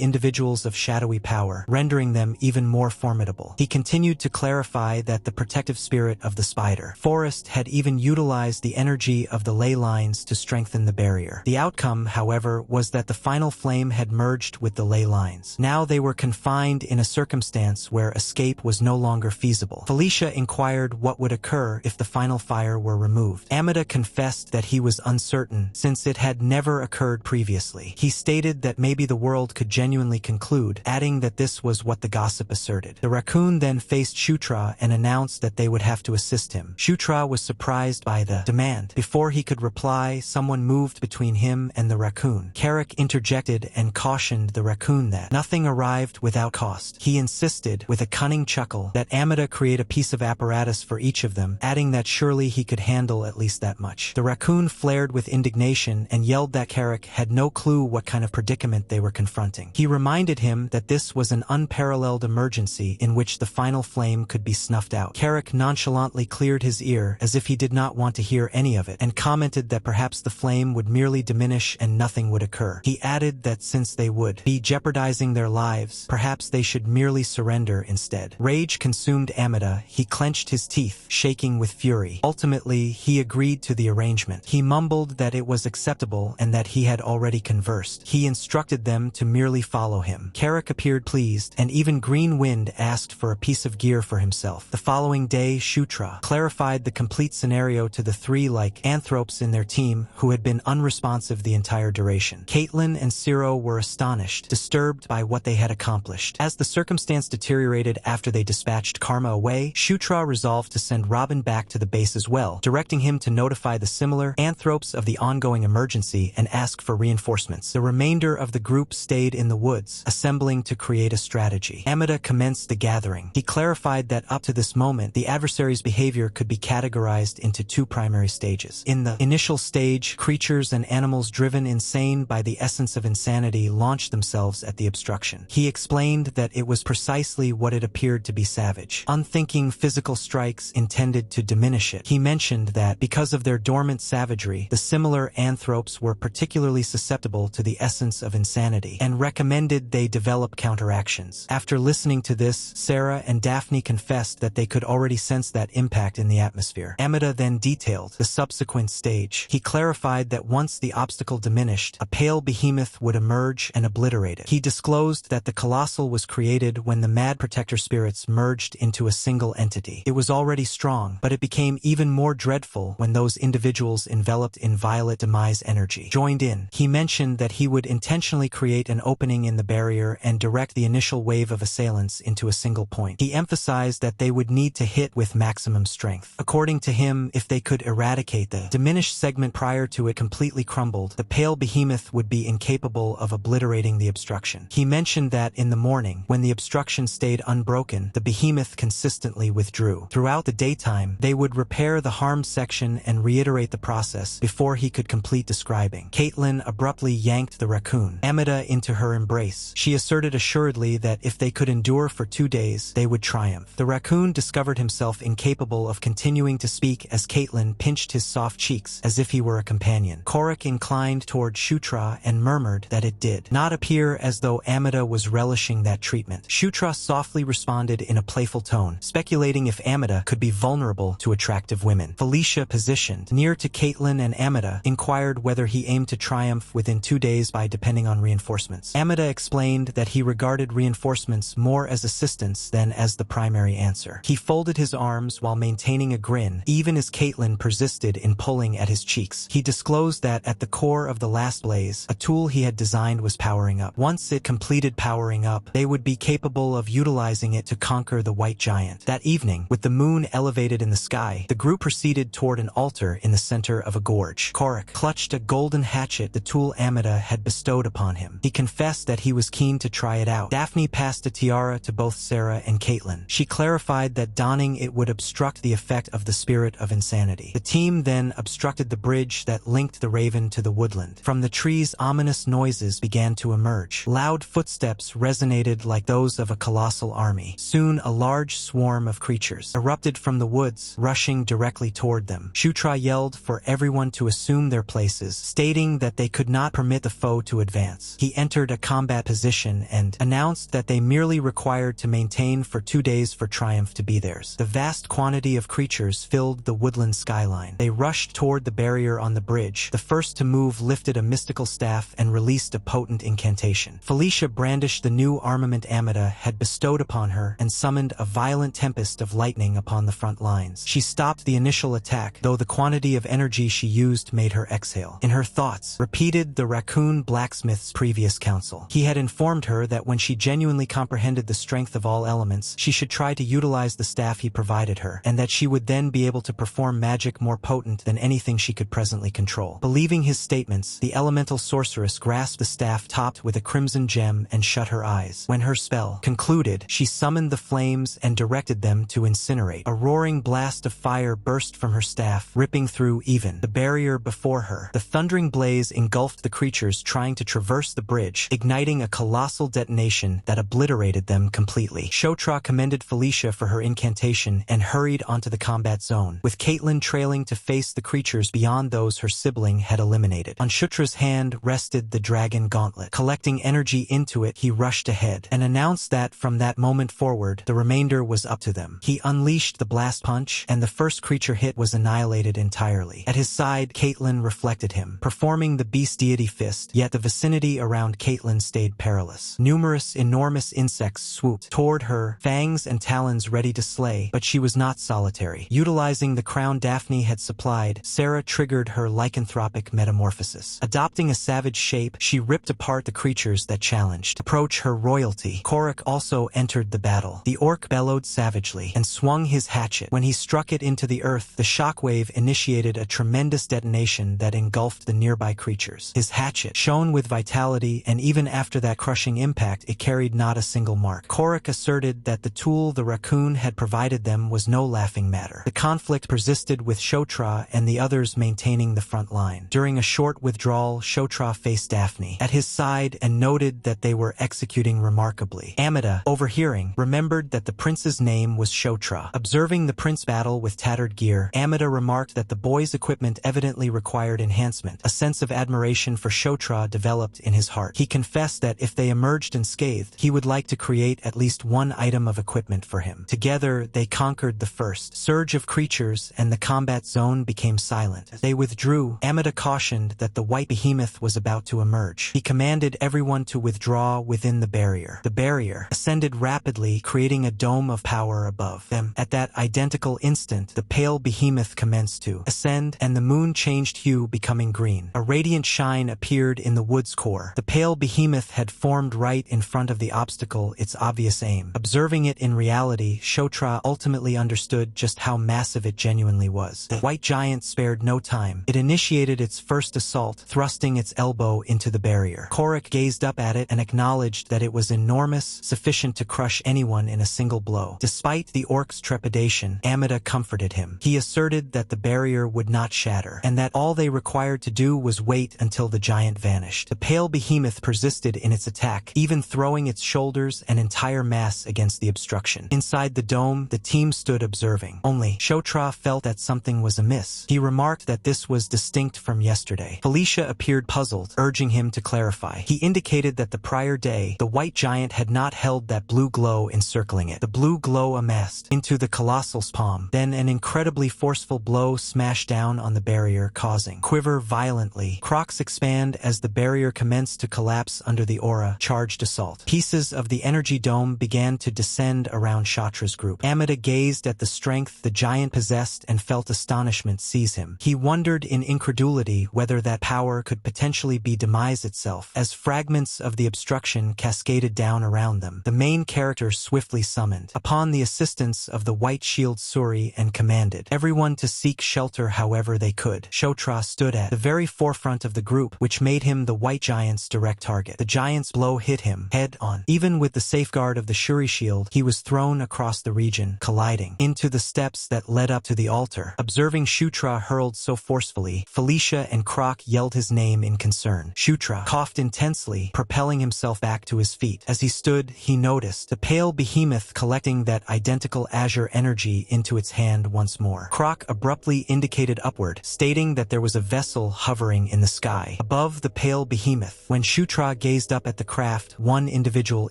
individuals of shadowy power, rendering them even more formidable. He continued to clarify that the protective spirit of the spider forest had even utilized the energy of the ley lines to strengthen the barrier. The outcome, however, was that the final flame had merged with the ley lines. Now they were confined in a circumstance where escape was no longer feasible. Felicia inquired what would occur if the final fire were removed. Amida confessed that he was uncertain, since it had never occurred previously. He stated that maybe the world could genuinely conclude, adding that this was what the gossip asserted. The raccoon then faced Shutra and announced that they would have to assist him. Shutra was surprised by the demand. Before he could reply, someone moved between him and the raccoon. Carrick interjected and cautioned the raccoon that nothing arrived without cost. He insisted, with a cunning chuckle, that Amida create a piece of apparatus for each of them, adding that surely he could handle at least that much. The raccoon flared with indignation and yelled that Carrick had no clue what kind of predicament they were confronting. He reminded him that this was an unparalleled emergency in which the final flame could be snuffed out. Carrick nonchalantly cleared his ear as if he did not want to hear any of it, and commented that perhaps the flame would merely diminish and nothing would occur. He added that since they would be jeopardizing their lives, perhaps they should merely surrender instead. Rage consumed Amida. He clenched his teeth, shaking with fury. Ultimately, he agreed to the arrangement. He mumbled that it was acceptable and that he had already conversed. He instructed them to merely follow him. Carrick appeared pleased, and even Green Wind asked for a piece of gear for himself. The following day, Shutra clarified the complete scenario to the three lycanthropes in their team who had been unresponsive the entire duration. Caitlin and Ciro were astonished, disturbed by what they had accomplished. As the circumstance deteriorated after they dispatched Karma away, Shutra resolved to send Robin back to the base as well, directing him to notify the similar anthropes of the ongoing emergency and ask for reinforcements. The remainder of the group stayed in the woods, assembling to create a strategy. Amida commenced the gathering. He clarified that up to this moment, the adversary's behavior could be categorized into two primary stages. In the initial stage, creatures and animals driven insane by the essence of insanity launched themselves at the obstruction. He explained that it was precisely what it appeared to be: savage, unthinking physical strikes intended to diminish it. He mentioned that because of their dormant savagery, the similar anthropes were particularly susceptible to the essence of insanity, and recommended they develop counteractions. After listening to this, Sarah and Daphne confessed that they could already sense that impact in the atmosphere. Amida then detailed the subsequent stage. He clarified that once the obstacle diminished, a pale behemoth would emerge and obliterate it. He disclosed that the colossal was created when the mad protector spirits merged into a single entity. It was already strong, but it became even more dreadful when those individuals enveloped in violet demise energy joined in. He mentioned that he would intentionally create an opening in the barrier and direct the initial wave of assailants into a single point. He emphasized that they would need to hit with maximum strength. According to him, if they could eradicate the diminished segment prior to it completely crumbled, the pale behemoth would be incapable of obliterating the obstruction. He mentioned that in the morning, when the obstruction stayed unbroken, the behemoth consistently withdrew. Throughout the daytime, they would repair the harmed section and reiterate the process before he could complete describing. Caitlin abruptly yanked the raccoon Amida into her embrace. She asserted assuredly that if they could endure for 2 days, they would triumph. The raccoon discovered himself incapable of continuing to speak as Caitlin pinched his soft cheeks as if he were a companion. Korik inclined toward Shutra and murmured that it did not appear as though Amida was relishing that treatment. Shutra softly responded in a playful tone, speculating if Amida could be vulnerable to attractive women. Felicia, positioned near to Caitlin and Amida, inquired whether he aimed to triumph within 2 days by depending on reinforcements. Amida explained that he regarded reinforcements more as assistance than as the primary answer. He folded his arms while maintaining a grin, even as Caitlin persisted in pulling at his cheeks. He disclosed that at the core of the last blaze, a tool he had designed was powering up. Once it completed powering up, they would be capable of utilizing it to conquer the white giant. That evening, with the moon elevated in the sky, the group proceeded toward an altar in the center of a gorge. Korik clutched a golden hatchet the tool Amida had bestowed upon him. He confessed that he was keen to try it out. Daphne passed a tiara to both Sarah and Caitlin. She clarified that donning it would obstruct the effect of the spirit of insanity. The team then obstructed the bridge that linked the Raven to the woodland. From the trees, ominous noises began to emerge. Loud footsteps resonated like those of a colossal army. Soon, a large swarm of creatures erupted from the woods, rushing directly toward them. Shutra yelled for everyone to assume their places, stating that they could not permit the foe to advance. He entered a combat position and announced that they merely required to maintain for 2 days for triumph to be theirs. The vast quantity of creatures filled the woodland skyline. They rushed toward the barrier on the bridge. The first to move lifted a mystical staff and released a potent incantation. Felicia brandished the new armament Amida had bestowed upon her and summoned a violent tempest of lightning upon the front lines. She stopped the initial attack, though the quantity of energy she used made her exhale. In her thoughts, repeated the raccoon blacksmith's previous counsel. He had informed her that when she genuinely comprehended the strength of all elements, she should try to utilize the staff he provided her, and that she would then be able to perform magic more potent than anything she could presently control. Believing his statements, the elemental sorceress grasped the staff topped with a crimson gem and shut her eyes. When her spell concluded, she summoned the flames and directed them to incinerate. A roaring blast of fire burst from her staff, ripping through even the barrier before her. The thundering blaze engulfed the creatures trying to traverse the bridge, igniting a colossal detonation that obliterated them completely. Shotra commended Felicia for her incantation and hurried onto the combat zone, with Caitlin trailing to face the creatures beyond those her sibling had eliminated. On Shutra's hand rested the dragon gauntlet. Collecting energy into it, he rushed ahead and announced that from that moment forward, the remainder was up to them. He unleashed the blast punch, and the first creature hit was annihilated entirely. At his side, Caitlin reflected him, performing the beast deity fist, yet the vicinity around Caitlin stayed perilous. Numerous enormous insects swooped toward her, fangs and talons ready to slay, but she was not solitary. Utilizing the crown Daphne had supplied, Sarah triggered her lycanthropic metamorphosis. Adopting a savage shape, she ripped apart the creatures that challenged. Approach her royalty. Korik also entered the battle. The orc bellowed savagely and swung his hatchet. When he struck it into the earth, the shockwave initiated a tremendous detonation that engulfed the nearby creatures. His hatchet shone with vitality, and even after that crushing impact, it carried not a single mark. Korik asserted that the tool the raccoon had provided them was no laughing matter. The conflict persisted, with Shotra and the others maintaining the front line. During a short withdrawal, Shotra faced Daphne at his side and noted that they were executing remarkably. Amida, overhearing, remembered that the prince's name was Shotra. Observing the prince battle with tattered gear, Amida remarked that the boy's equipment evidently required enhancement. A sense of admiration for Shotra developed in his heart. He confessed that if they emerged unscathed, he would like to create at least one item of equipment for him. Together, they conquered the first surge of creatures, and the combat zone became silent. As they withdrew, Amida cautioned that the white behemoth was about to emerge. He commanded everyone to withdraw within the barrier. The barrier ascended rapidly, creating a dome of power above them. At that identical instant, the pale behemoth commenced to ascend, and the moon changed hue, becoming green. A radiant shine appeared in the wood's core. The pale behemoth had formed right in front of the obstacle, its obvious aim. Observing it in reality, Shotra ultimately understood just how massive it genuinely was. The white giant spared no time. It initiated its first assault, thrusting its elbow into the barrier. Korik gazed up at it and acknowledged that it was enormous, sufficient to crush anyone in a single blow. Despite the orc's trepidation, Amida comforted him. He asserted that the barrier would not shatter, and that all they required to do was wait until the giant vanished. The pale behemoth persisted in its attack, even throwing its shoulders and entire mass against the obstruction. Inside the dome, the team stood observing. Only Shotra felt that something was amiss. He remarked that this was distinct from yesterday. Felicia appeared puzzled, urging him to clarify. He indicated that the prior day, the white giant had not held that blue glow encircling it. The blue glow amassed into the colossal's palm. Then an incredibly forceful blow smashed down on the barrier, causing quiver violently. Crocks expand as the barrier commenced to collapse under the aura charged assault. Pieces of the energy dome began to descend around Shotra's group. group. Amida gazed at the strength the giant possessed and felt astonishment seize him. He wondered in incredulity whether that power could potentially be demise itself. As fragments of the obstruction cascaded down around them, the main character swiftly summoned upon the assistance of the white shield Suri and commanded everyone to seek shelter however they could. Shotra stood at the very forefront of the group, which made him the white giant's direct target. The giant's blow hit him head on. Even with the safeguard of the Shuri shield, he was thrown across the region, colliding into the steps that led up to the altar. Observing Shutra hurled so forcefully, Felicia and Croc yelled his name in concern. Shutra coughed intensely, propelling himself back to his feet. As he stood, he noticed the pale behemoth collecting that identical azure energy into its hand once more. Croc abruptly indicated upward, stating that there was a vessel hovering in the sky above the pale behemoth. When Shutra gazed up at the craft, one individual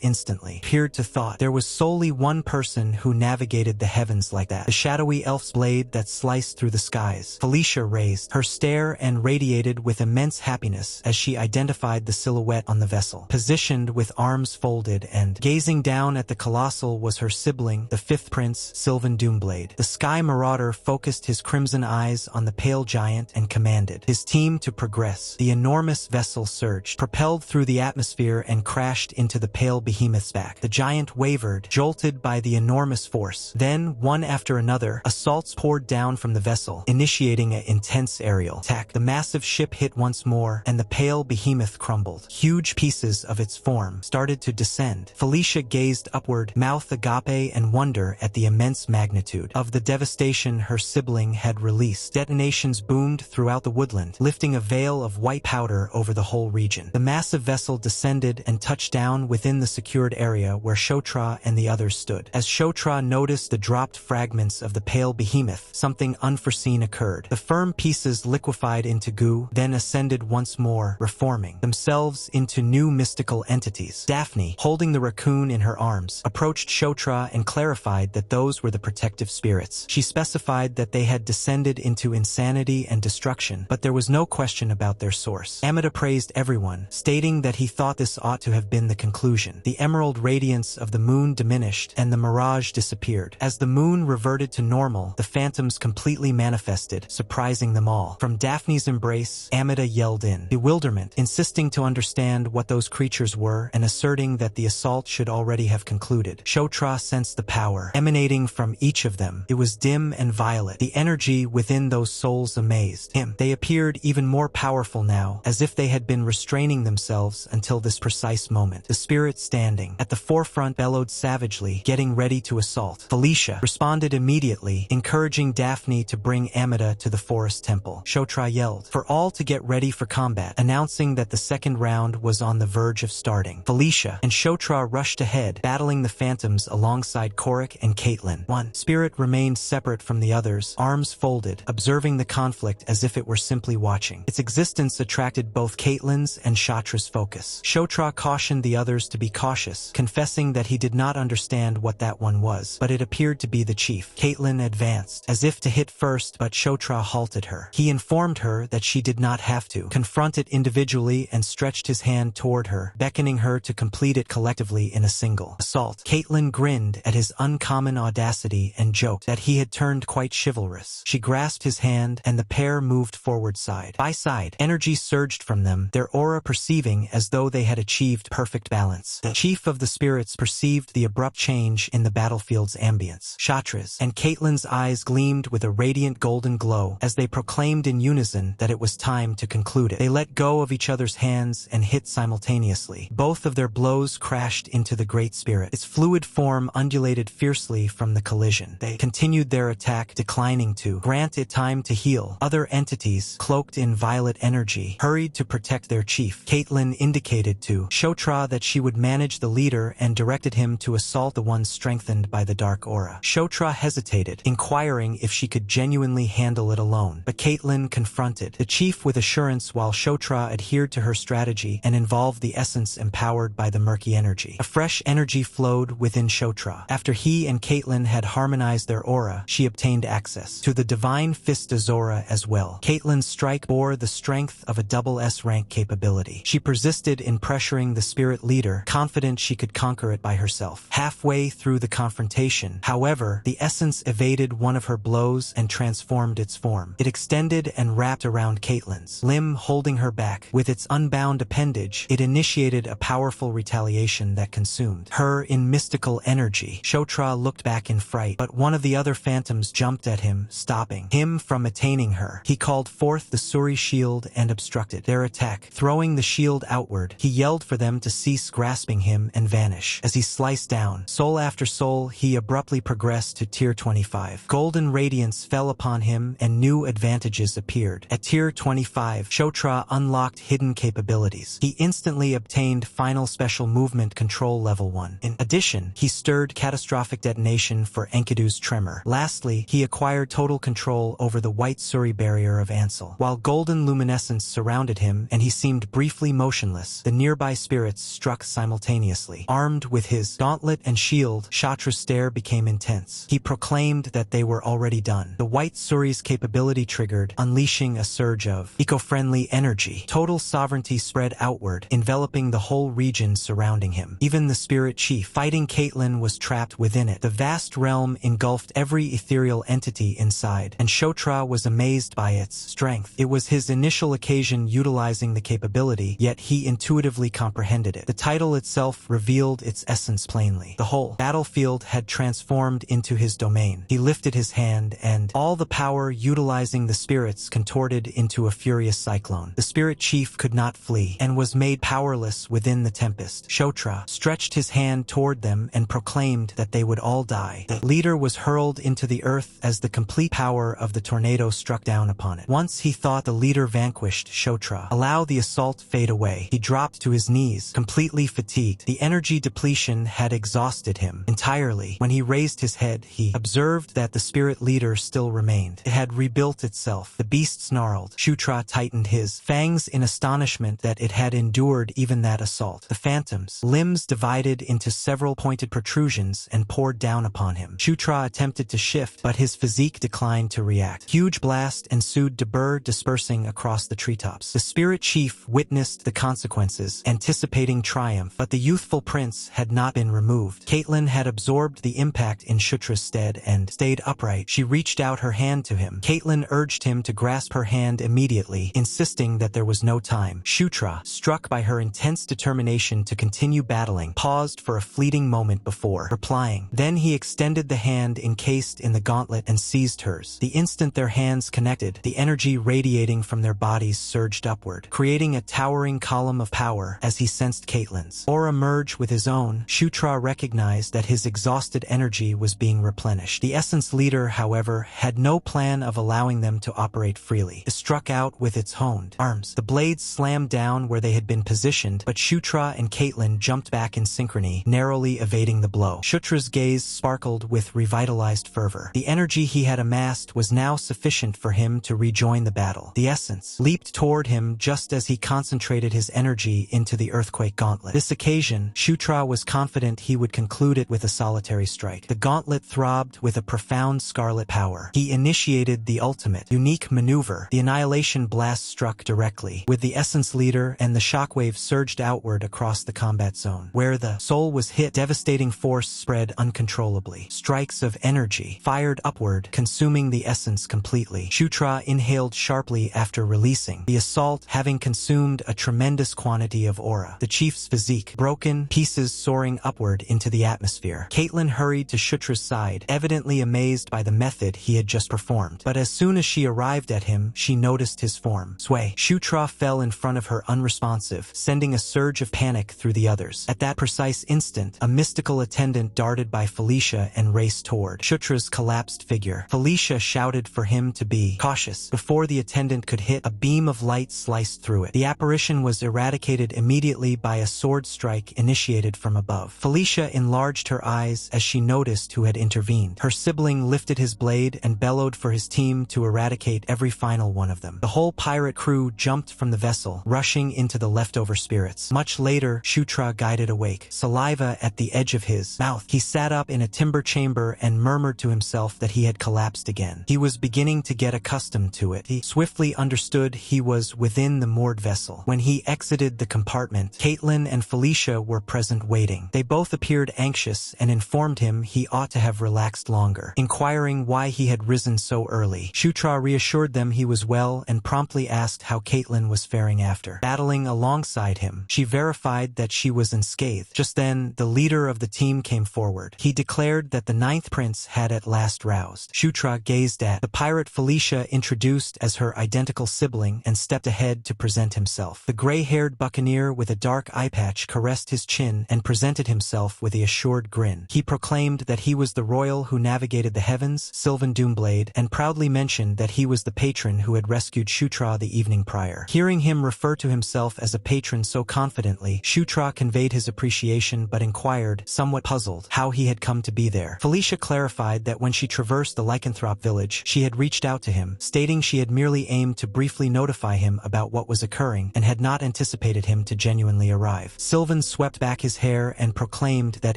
instantly appeared to thought there was solely one person who navigated the heavens like that. The shadowy elf's blade that sliced through the skies. Felicia raised her stare and radiated with immense happiness as she identified the silhouette on the vessel. Positioned with arms folded and gazing down at the colossal was her sibling, the fifth prince, Sylvan Doomblade. The Sky Marauder focused his crimson eyes on the pale giant and commanded his team to progress. The enormous vessel surged, propelled through the atmosphere and crashed into the pale behemoth's back. The giant wavered, jolted by the enormous force. Then, one after another, assaults poured down from the vessel, initiating an intense aerial attack. The massive ship hit once more, and the pale behemoth crumbled. Huge pieces of its form started to descend. Felicia gazed upward, mouth agape and wonder at the immense magnitude of the devastation her sibling had released. Detonations boomed throughout the woodland, lifting a veil of white powder over the whole region. The massive vessel descended and touched down within the secured area where Shotra and the others stood. As Shotra noticed the dropped fragments of the pale behemoth, something unforeseen occurred. The firm pieces liquefied into goo, then ascended once more, reforming themselves into new mystical entities. Daphne, holding the raccoon in her arms, approached Shotra and clarified that those were the protective spirits. She specified that they had descended into insanity and destruction, but there was no question about their source. Amida praised everyone, stating that he thought this ought to have been the conclusion. The emerald radiance of the moon diminished, and the mirage disappeared. As the moon reverted to normal, the phantoms completely manifested, surprising them all. From Daphne's embrace, Amida yelled in bewilderment, insisting to understand what those creatures were and asserting that the assault should already have concluded. Shotra sensed the power emanating from each of them. It was dim and violet. The energy within those souls amazed him. They appeared even more powerful now, as if they had been restraining themselves until this precise moment. The spirit standing at the forefront bellowed savagely, getting ready to assault. Felicia responded immediately, encouraging Daphne to bring Amida to the forest temple. Shotra yelled for all to get ready for combat, announcing that the second round was on the verge of starting. Felicia and Shotra rushed ahead, battling the phantoms alongside Korik and Caitlin. One spirit remained separate from the others, arms folded, observing the conflict as if it were simply watching. Its existence attracted both Caitlin's and Shotra's focus. Shotra cautioned the others to be cautious, confessing that he did not understand what that one was, but it appeared to be the chief. Caitlin advanced, as if to hit first, but Shotra halted her. He informed her that she did not have to confront it individually and stretched his hand toward her, beckoning her to complete it collectively in a single assault. Caitlin grinned at his uncommon audacity and joked that he had turned quite chivalrous. She grasped his hand, and the pair moved forward side by side. Energy surged from them, their aura perceiving as though they had achieved perfect balance. The chief of the spirits perceived the abrupt change in the battlefield's ambience. Shotra's and Caitlin's eyes gleamed with a radiant golden glow as they proclaimed in unison that it was time to conclude it. They let go of each other's hands and hit simultaneously. Both of their blows crashed into the great spirit. Its fluid form undulated fiercely from the collision. They continued their attack, declining to grant it time to heal. Other entities, cloaked in violet energy, hurried to protect their chief. Caitlin indicated to Shotra that she would manage the leader and directed him to assault the one strengthened by the dark aura. Shotra hesitated, inquiring if she could genuinely handle it alone, but Caitlin confronted the chief with assurance while Shotra adhered to her strategy and involved the essence empowered by the murky energy. A fresh energy flowed within Shotra. After he and Caitlin had harmonized their aura, she obtained access to the divine fist Azora as well. Caitlin's strike bore the strength of a double S-rank capability. She persisted in pressuring the spirit leader, confident she could conquer it by herself. Halfway through the confrontation, confrontation. However, the essence evaded one of her blows and transformed its form. It extended and wrapped around Caitlyn's limb, holding her back. With its unbound appendage, it initiated a powerful retaliation that consumed her in mystical energy. Shotra looked back in fright, but one of the other phantoms jumped at him, stopping him from attaining her. He called forth the Suri shield and obstructed their attack. Throwing the shield outward, he yelled for them to cease grasping him and vanish. As he sliced down soul after soul, he abruptly progressed to Tier 25. Golden radiance fell upon him and new advantages appeared. At Tier 25, Shotra unlocked hidden capabilities. He instantly obtained final special movement control level 1. In addition, he stirred catastrophic detonation for Enkidu's tremor. Lastly, he acquired total control over the white Suri barrier of Ansel. While golden luminescence surrounded him and he seemed briefly motionless, the nearby spirits struck simultaneously. Armed with his gauntlet and shield, Shotra's stare became intense. He proclaimed that they were already done. The white Suri's capability triggered, unleashing a surge of eco-friendly energy. Total sovereignty spread outward, enveloping the whole region surrounding him. Even the spirit chief fighting Caitlyn was trapped within it. The vast realm engulfed every ethereal entity inside, and Shotra was amazed by its strength. It was his initial occasion utilizing the capability, yet he intuitively comprehended it. The title itself revealed its essence plainly. The whole battlefield had transformed into his domain. He lifted his hand, and all the power utilizing the spirits contorted into a furious cyclone. The spirit chief could not flee, and was made powerless within the tempest. Shotra stretched his hand toward them and proclaimed that they would all die. The leader was hurled into the earth as the complete power of the tornado struck down upon it. Once he thought the leader vanquished, Shotra allowed the assault fade away. He dropped to his knees, completely fatigued. The energy depletion had exhausted him entirely. When he raised his head, he observed that the spirit leader still remained. It had rebuilt itself. The beast snarled. Shotra tightened his fangs in astonishment that it had endured even that assault. The phantom's limbs divided into several pointed protrusions and poured down upon him. Shotra attempted to shift, but his physique declined to react. Huge blast ensued, debris dispersing across the treetops. The spirit chief witnessed the consequences, anticipating triumph, but the youthful prince had not been removed. Caitlyn had absorbed the impact in Shutra's stead and stayed upright. She reached out her hand to him. Caitlyn urged him to grasp her hand immediately, insisting that there was no time. Shutra, struck by her intense determination to continue battling, paused for a fleeting moment before replying. Then he extended the hand encased in the gauntlet and seized hers. The instant their hands connected, the energy radiating from their bodies surged upward, creating a towering column of power. As he sensed Caitlyn's aura merge with his own, Shutra recognized that his exhausted energy was being replenished. The essence leader, however, had no plan of allowing them to operate freely. It struck out with its honed arms. The blades slammed down where they had been positioned, but Shutra and Caitlyn jumped back in synchrony, narrowly evading the blow. Shutra's gaze sparkled with revitalized fervor. The energy he had amassed was now sufficient for him to rejoin the battle. The essence leaped toward him just as he concentrated his energy into the earthquake gauntlet. This occasion, Shutra was confident he would conclude it with a solitary strike. The gauntlet throbbed with a profound scarlet power. He initiated the ultimate, unique maneuver. The annihilation blast struck directly with the essence leader, and the shockwave surged outward across the combat zone. Where the soul was hit, devastating force spread uncontrollably. Strikes of energy fired upward, consuming the essence completely. Shutra inhaled sharply after releasing. The assault having consumed a tremendous quantity of aura. The chief's physique broken, pieces soaring upward into the atmosphere. Caitlyn hurried to Shutra's side, evidently amazed by the method he had just performed. But as soon as she arrived at him, she noticed his form sway. Shutra fell in front of her unresponsive, sending a surge of panic through the others. At that precise instant, a mystical attendant darted by Felicia and raced toward Shutra's collapsed figure. Felicia shouted for him to be cautious. Before the attendant could hit, a beam of light sliced through it. The apparition was eradicated immediately by a sword strike initiated from above. Felicia enlarged her eyes as she noticed who had intervened. Her sibling lifted his blade and bellowed for his team to eradicate every final one of them. The whole pirate crew jumped from the vessel, rushing into the leftover spirits. Much later, Shutra guided awake, saliva at the edge of his mouth. He sat up in a timber chamber and murmured to himself that he had collapsed again. He was beginning to get accustomed to it. He swiftly understood he was within the moored vessel. When he exited the compartment, Caitlyn and Felicia were present waiting. They both appeared anxious and informed informed him he ought to have relaxed longer, inquiring why he had risen so early. Shutra reassured them he was well and promptly asked how Caitlin was faring after battling alongside him. She verified that she was unscathed. Just then, the leader of the team came forward. He declared that the ninth prince had at last roused. Shutra gazed at the pirate Felicia, introduced as her identical sibling, and stepped ahead to present himself. The gray-haired buccaneer with a dark eye patch caressed his chin and presented himself with a assured grin. He proclaimed that he was the royal who navigated the heavens, Sylvan Doomblade, and proudly mentioned that he was the patron who had rescued Shutra the evening prior. Hearing him refer to himself as a patron so confidently, Shutra conveyed his appreciation but inquired, somewhat puzzled, how he had come to be there. Felicia clarified that when she traversed the lycanthrope village, she had reached out to him, stating she had merely aimed to briefly notify him about what was occurring and had not anticipated him to genuinely arrive. Sylvan swept back his hair and proclaimed that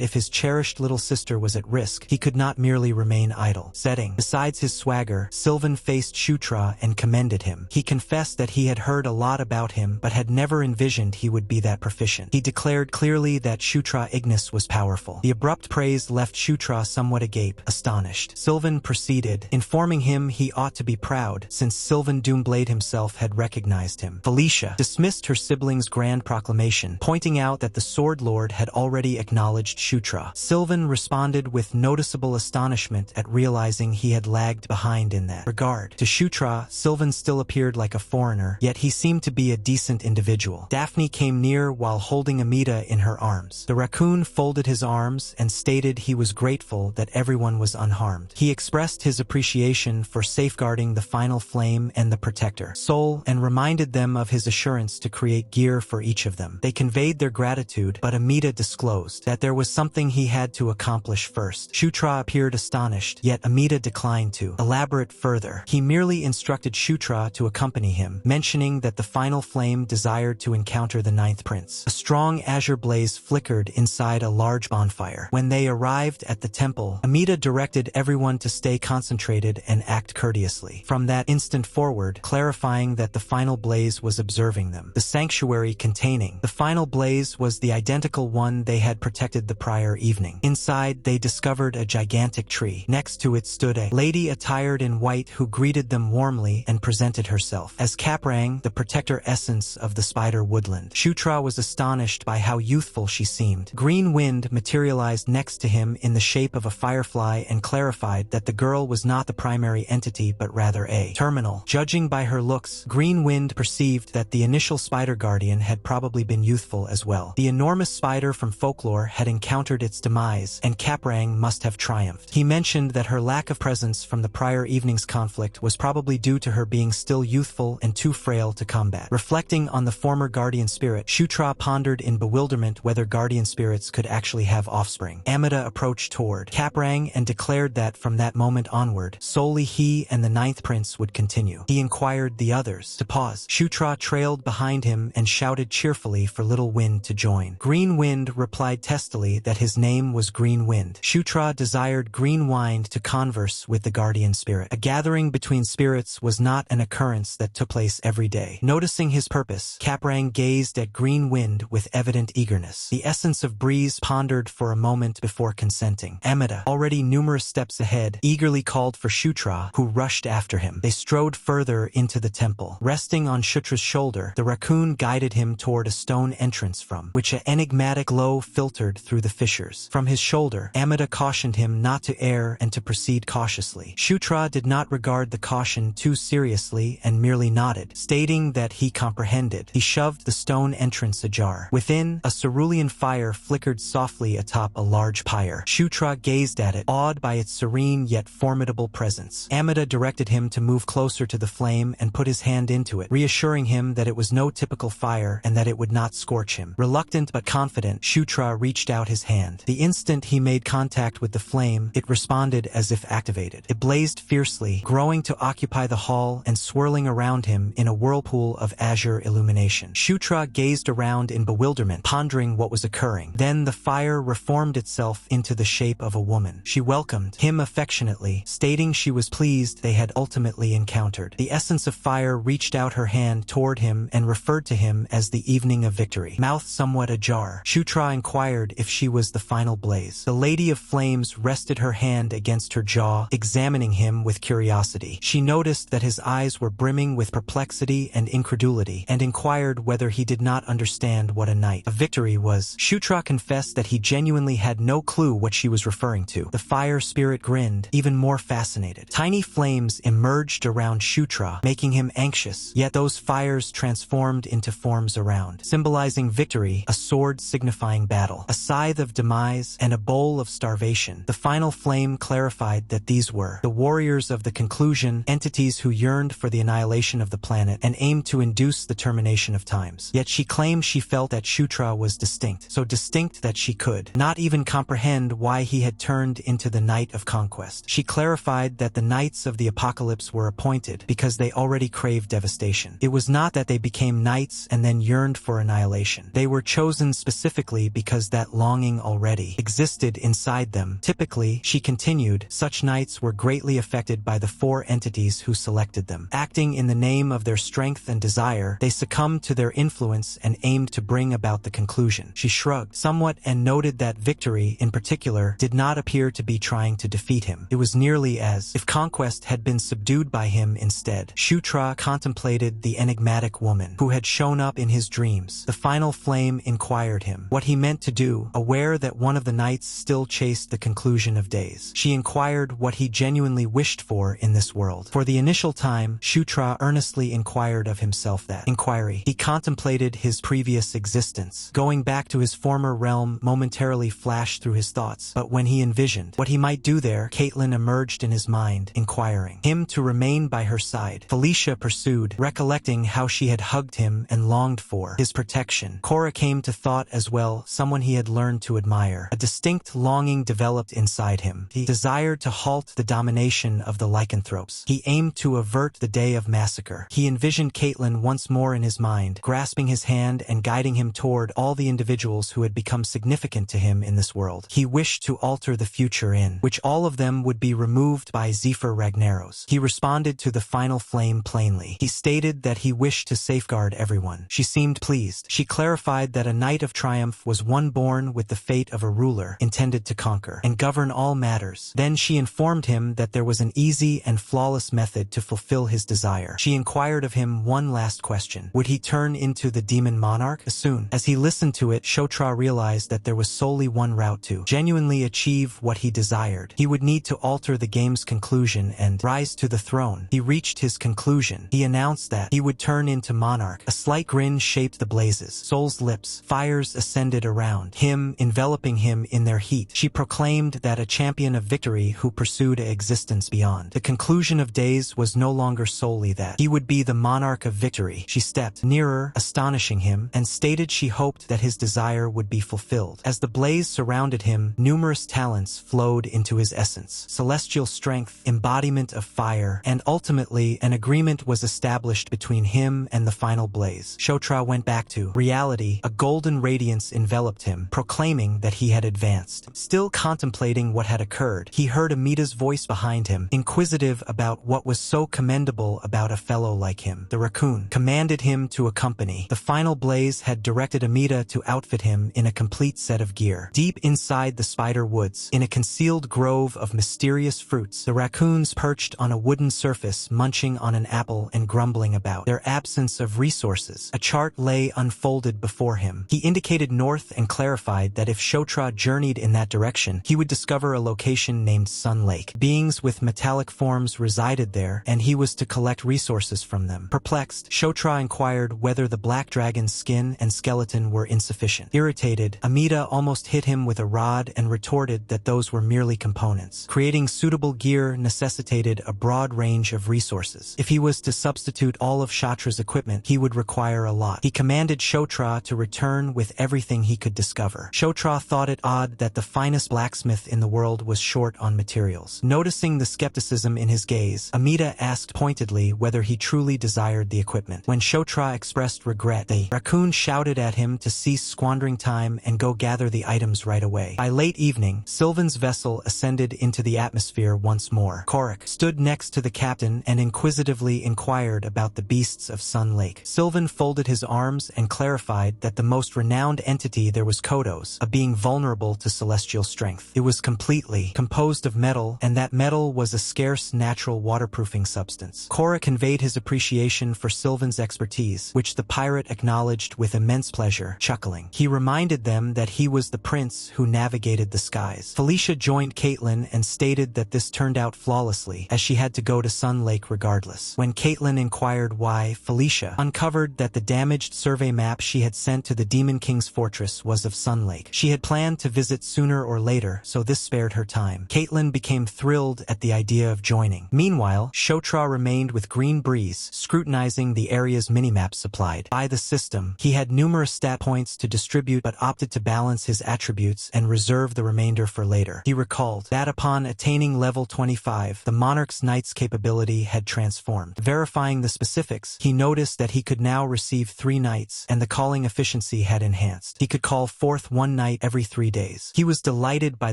if his cherished little sister was at risk, he could not merely remain idle. Besides his swagger, Sylvan faced Shutra and commended him. He confessed that he had heard a lot about him but had never envisioned he would be that proficient. He declared clearly that Shutra Ignis was powerful. The abrupt praise left Shutra somewhat agape, astonished. Sylvan proceeded, informing him he ought to be proud, since Sylvan Doomblade himself had recognized him. Felicia dismissed her sibling's grand proclamation, pointing out that the Sword Lord had already acknowledged Shutra. Sylvan responded with noticeable astonishment at realizing he had lagged behind in that regard. To Shutra, Sylvan still appeared like a foreigner, yet he seemed to be a decent individual. Daphne came near while holding Amita in her arms. The raccoon folded his arms and stated he was grateful that everyone was unharmed. He expressed his appreciation for safeguarding the final flame and the protector soul and reminded them of his assurance to create gear for each of them. They conveyed their gratitude, but Amita disclosed that there was something he had to accomplish first. Shutra appeared astonished, yet Amita declined to elaborate further. He merely instructed Shutra to accompany him, mentioning that the final flame desired to encounter the ninth prince. A strong azure blaze flickered inside a large bonfire. When they arrived at the temple, Amita directed everyone to stay concentrated and act courteously. From that instant forward, clarifying that the final blaze was observing them. The sanctuary containing the final blaze was the identical one they had protected the prior evening. Inside, they discovered a gigantic tree. Next to it stood a lady attired in white who greeted them warmly and presented herself as Caprang, the protector essence of the spider woodland. Shutra was astonished by how youthful she seemed. Green Wind materialized next to him in the shape of a firefly and clarified that the girl was not the primary entity but rather a terminal. Judging by her looks, Green Wind perceived that the initial spider guardian had probably been youthful as well. The enormous spider from folklore had encountered its demise, and Caprang must have triumphed. He mentioned that her lack of presence from the prior evening's conflict was probably due to her being still youthful and too frail to combat. Reflecting on the former guardian spirit, Shutra pondered in bewilderment whether guardian spirits could actually have offspring. Amita approached toward Caprang and declared that from that moment onward, solely he and the ninth prince would continue. He inquired the others to pause. Shutra trailed behind him and shouted cheerfully for Little Wind to join. Green Wind replied testily that his name was Green Wind. Shutra desired Green Wind to converse with the guardian spirit. A gathering between spirits was not an occurrence that took place every day. Noticing his purpose, Caprang gazed at Green Wind with evident eagerness. The essence of Breeze pondered for a moment before consenting. Amita, already numerous steps ahead, eagerly called for Shutra, who rushed after him. They strode further into the temple. Resting on Shutra's shoulder, the raccoon guided him toward a stone entrance from which an enigmatic glow filtered through the fissures. From his shoulder, Amita cautioned him not to err and to proceed cautiously. Shutra did not regard the caution too seriously and merely nodded, stating that he comprehended. He shoved the stone entrance ajar. Within, a cerulean fire flickered softly atop a large pyre. Shutra gazed at it, awed by its serene yet formidable presence. Amita directed him to move closer to the flame and put his hand into it, reassuring him that it was no typical fire and that it would not scorch him. Reluctant but confident, Shutra reached out his hand. The instant he made contact with the flame, it responded as if activated. It blazed fiercely, growing to occupy the hall and swirling around him in a whirlpool of azure illumination. Shutra gazed around in bewilderment, pondering what was occurring. Then the fire reformed itself into the shape of a woman. She welcomed him affectionately, stating she was pleased they had ultimately encountered. The essence of fire reached out her hand toward him and referred to him as the evening of victory. Mouth somewhat ajar, Shutra inquired if she was the final blaze. blaze. The Lady of Flames rested her hand against her jaw, examining him with curiosity. She noticed that his eyes were brimming with perplexity and incredulity, and inquired whether he did not understand what a night of victory was. Shutra confessed that he genuinely had no clue what she was referring to. The fire spirit grinned, even more fascinated. Tiny flames emerged around Shutra, making him anxious, yet those fires transformed into forms around, symbolizing victory, a sword signifying battle, a scythe of demise, and a bowl of starvation. The final flame clarified that these were the warriors of the conclusion, entities who yearned for the annihilation of the planet and aimed to induce the termination of times. Yet she claimed she felt that Shutra was distinct, so distinct that she could not even comprehend why he had turned into the Knight of Conquest. She clarified that the Knights of the Apocalypse were appointed because they already craved devastation. It was not that they became knights and then yearned for annihilation. They were chosen specifically because that longing already existed inside them. Typically, she continued, such knights were greatly affected by the four entities who selected them. Acting in the name of their strength and desire, they succumbed to their influence and aimed to bring about the conclusion. She shrugged somewhat and noted that victory, in particular, did not appear to be trying to defeat him. It was nearly as if conquest had been subdued by him instead. Shutra contemplated the enigmatic woman who had shown up in his dreams. The final flame inquired him what he meant to do, aware that one of the knights still chased the conclusion of days. She inquired what he genuinely wished for in this world. For the initial time, Shutra earnestly inquired of himself that inquiry. He contemplated his previous existence. Going back to his former realm momentarily flashed through his thoughts, but when he envisioned what he might do there, Caitlin emerged in his mind, inquiring him to remain by her side. Felicia pursued, recollecting how she had hugged him and longed for his protection. Cora came to thought as well, someone he had learned to admire. A distinct longing developed inside him. He desired to halt the domination of the lycanthropes. He aimed to avert the day of massacre. He envisioned Caitlin once more in his mind, grasping his hand and guiding him toward all the individuals who had become significant to him in this world. He wished to alter the future in which all of them would be removed by Zephyr Ragnaros. He responded to the final flame plainly. He stated that he wished to safeguard everyone. She seemed pleased. She clarified that a knight of triumph was one born with the fate of a ruler, intended to conquer and govern all matters. Then she informed him that there was an easy and flawless method to fulfill his desire. She inquired of him one last question. Would he turn into the demon monarch soon? As he listened to it, Shotra realized that there was solely one route to genuinely achieve what he desired. He would need to alter the game's conclusion and rise to the throne. He reached his conclusion. He announced that he would turn into monarch. A slight grin shaped the blazes. Soul's lips. Fires ascended around him, enveloping him in their heat. She proclaimed that a champion of victory who pursued an existence beyond the conclusion of days was no longer solely that. He would be the monarch of victory. She stepped nearer, astonishing him, and stated she hoped that his desire would be fulfilled. As the blaze surrounded him, numerous talents flowed into his essence. Celestial strength, embodiment of fire, and ultimately an agreement was established between him and the final blaze. Shotra went back to reality. A golden radiance enveloped him, proclaiming that he had advanced. Still contemplating what had occurred, he heard Amita's voice behind him, inquisitive about what was so commendable about a fellow like him. The raccoon commanded him to accompany. The final blaze had directed Amita to outfit him in a complete set of gear. Deep inside the spider woods, in a concealed grove of mysterious fruits, the raccoons perched on a wooden surface, munching on an apple and grumbling about their absence of resources. A chart lay unfolded before him. He indicated north and clarified that if Shotra journeyed in that direction, he would discover a location named Sun Lake. Beings with metallic forms resided there, and he was to collect resources from them. Perplexed, Shotra inquired whether the black dragon's skin and skeleton were insufficient. Irritated, Amita almost hit him with a rod and retorted that those were merely components. Creating suitable gear necessitated a broad range of resources. If he was to substitute all of Shotra's equipment, he would require a lot. He commanded Shotra to return with everything he could discover. Shotra thought it odd that the finest blacksmith in the world was short on materials. Noticing the skepticism in his gaze, Amita asked pointedly whether he truly desired the equipment. When Shotra expressed regret, the raccoon shouted at him to cease squandering time and go gather the items right away. By late evening, Sylvan's vessel ascended into the atmosphere once more. Korik stood next to the captain and inquisitively inquired about the beasts of Sun Lake. Sylvan folded his arms and clarified that the most renowned entity there was Kodos, a being vulnerable identical to celestial strength. It was completely composed of metal, and that metal was a scarce natural waterproofing substance. Korra conveyed his appreciation for Sylvan's expertise, which the pirate acknowledged with immense pleasure, chuckling. He reminded them that he was the prince who navigated the skies. Felicia joined Caitlin and stated that this turned out flawlessly, as she had to go to Sun Lake regardless. When Caitlin inquired why, Felicia uncovered that the damaged survey map she had sent to the Demon King's fortress was of Sun Lake. She had planned to visit sooner or later, so this spared her time. Caitlin became thrilled at the idea of joining. Meanwhile, Shotra remained with Green Breeze, scrutinizing the area's minimap supplied by the system. He had numerous stat points to distribute but opted to balance his attributes and reserve the remainder for later. He recalled that upon attaining level 25, the Monarch's Knight's capability had transformed. Verifying the specifics, he noticed that he could now receive 3 knights, and the calling efficiency had enhanced. He could call forth 1 knight every 3 days. He was delighted by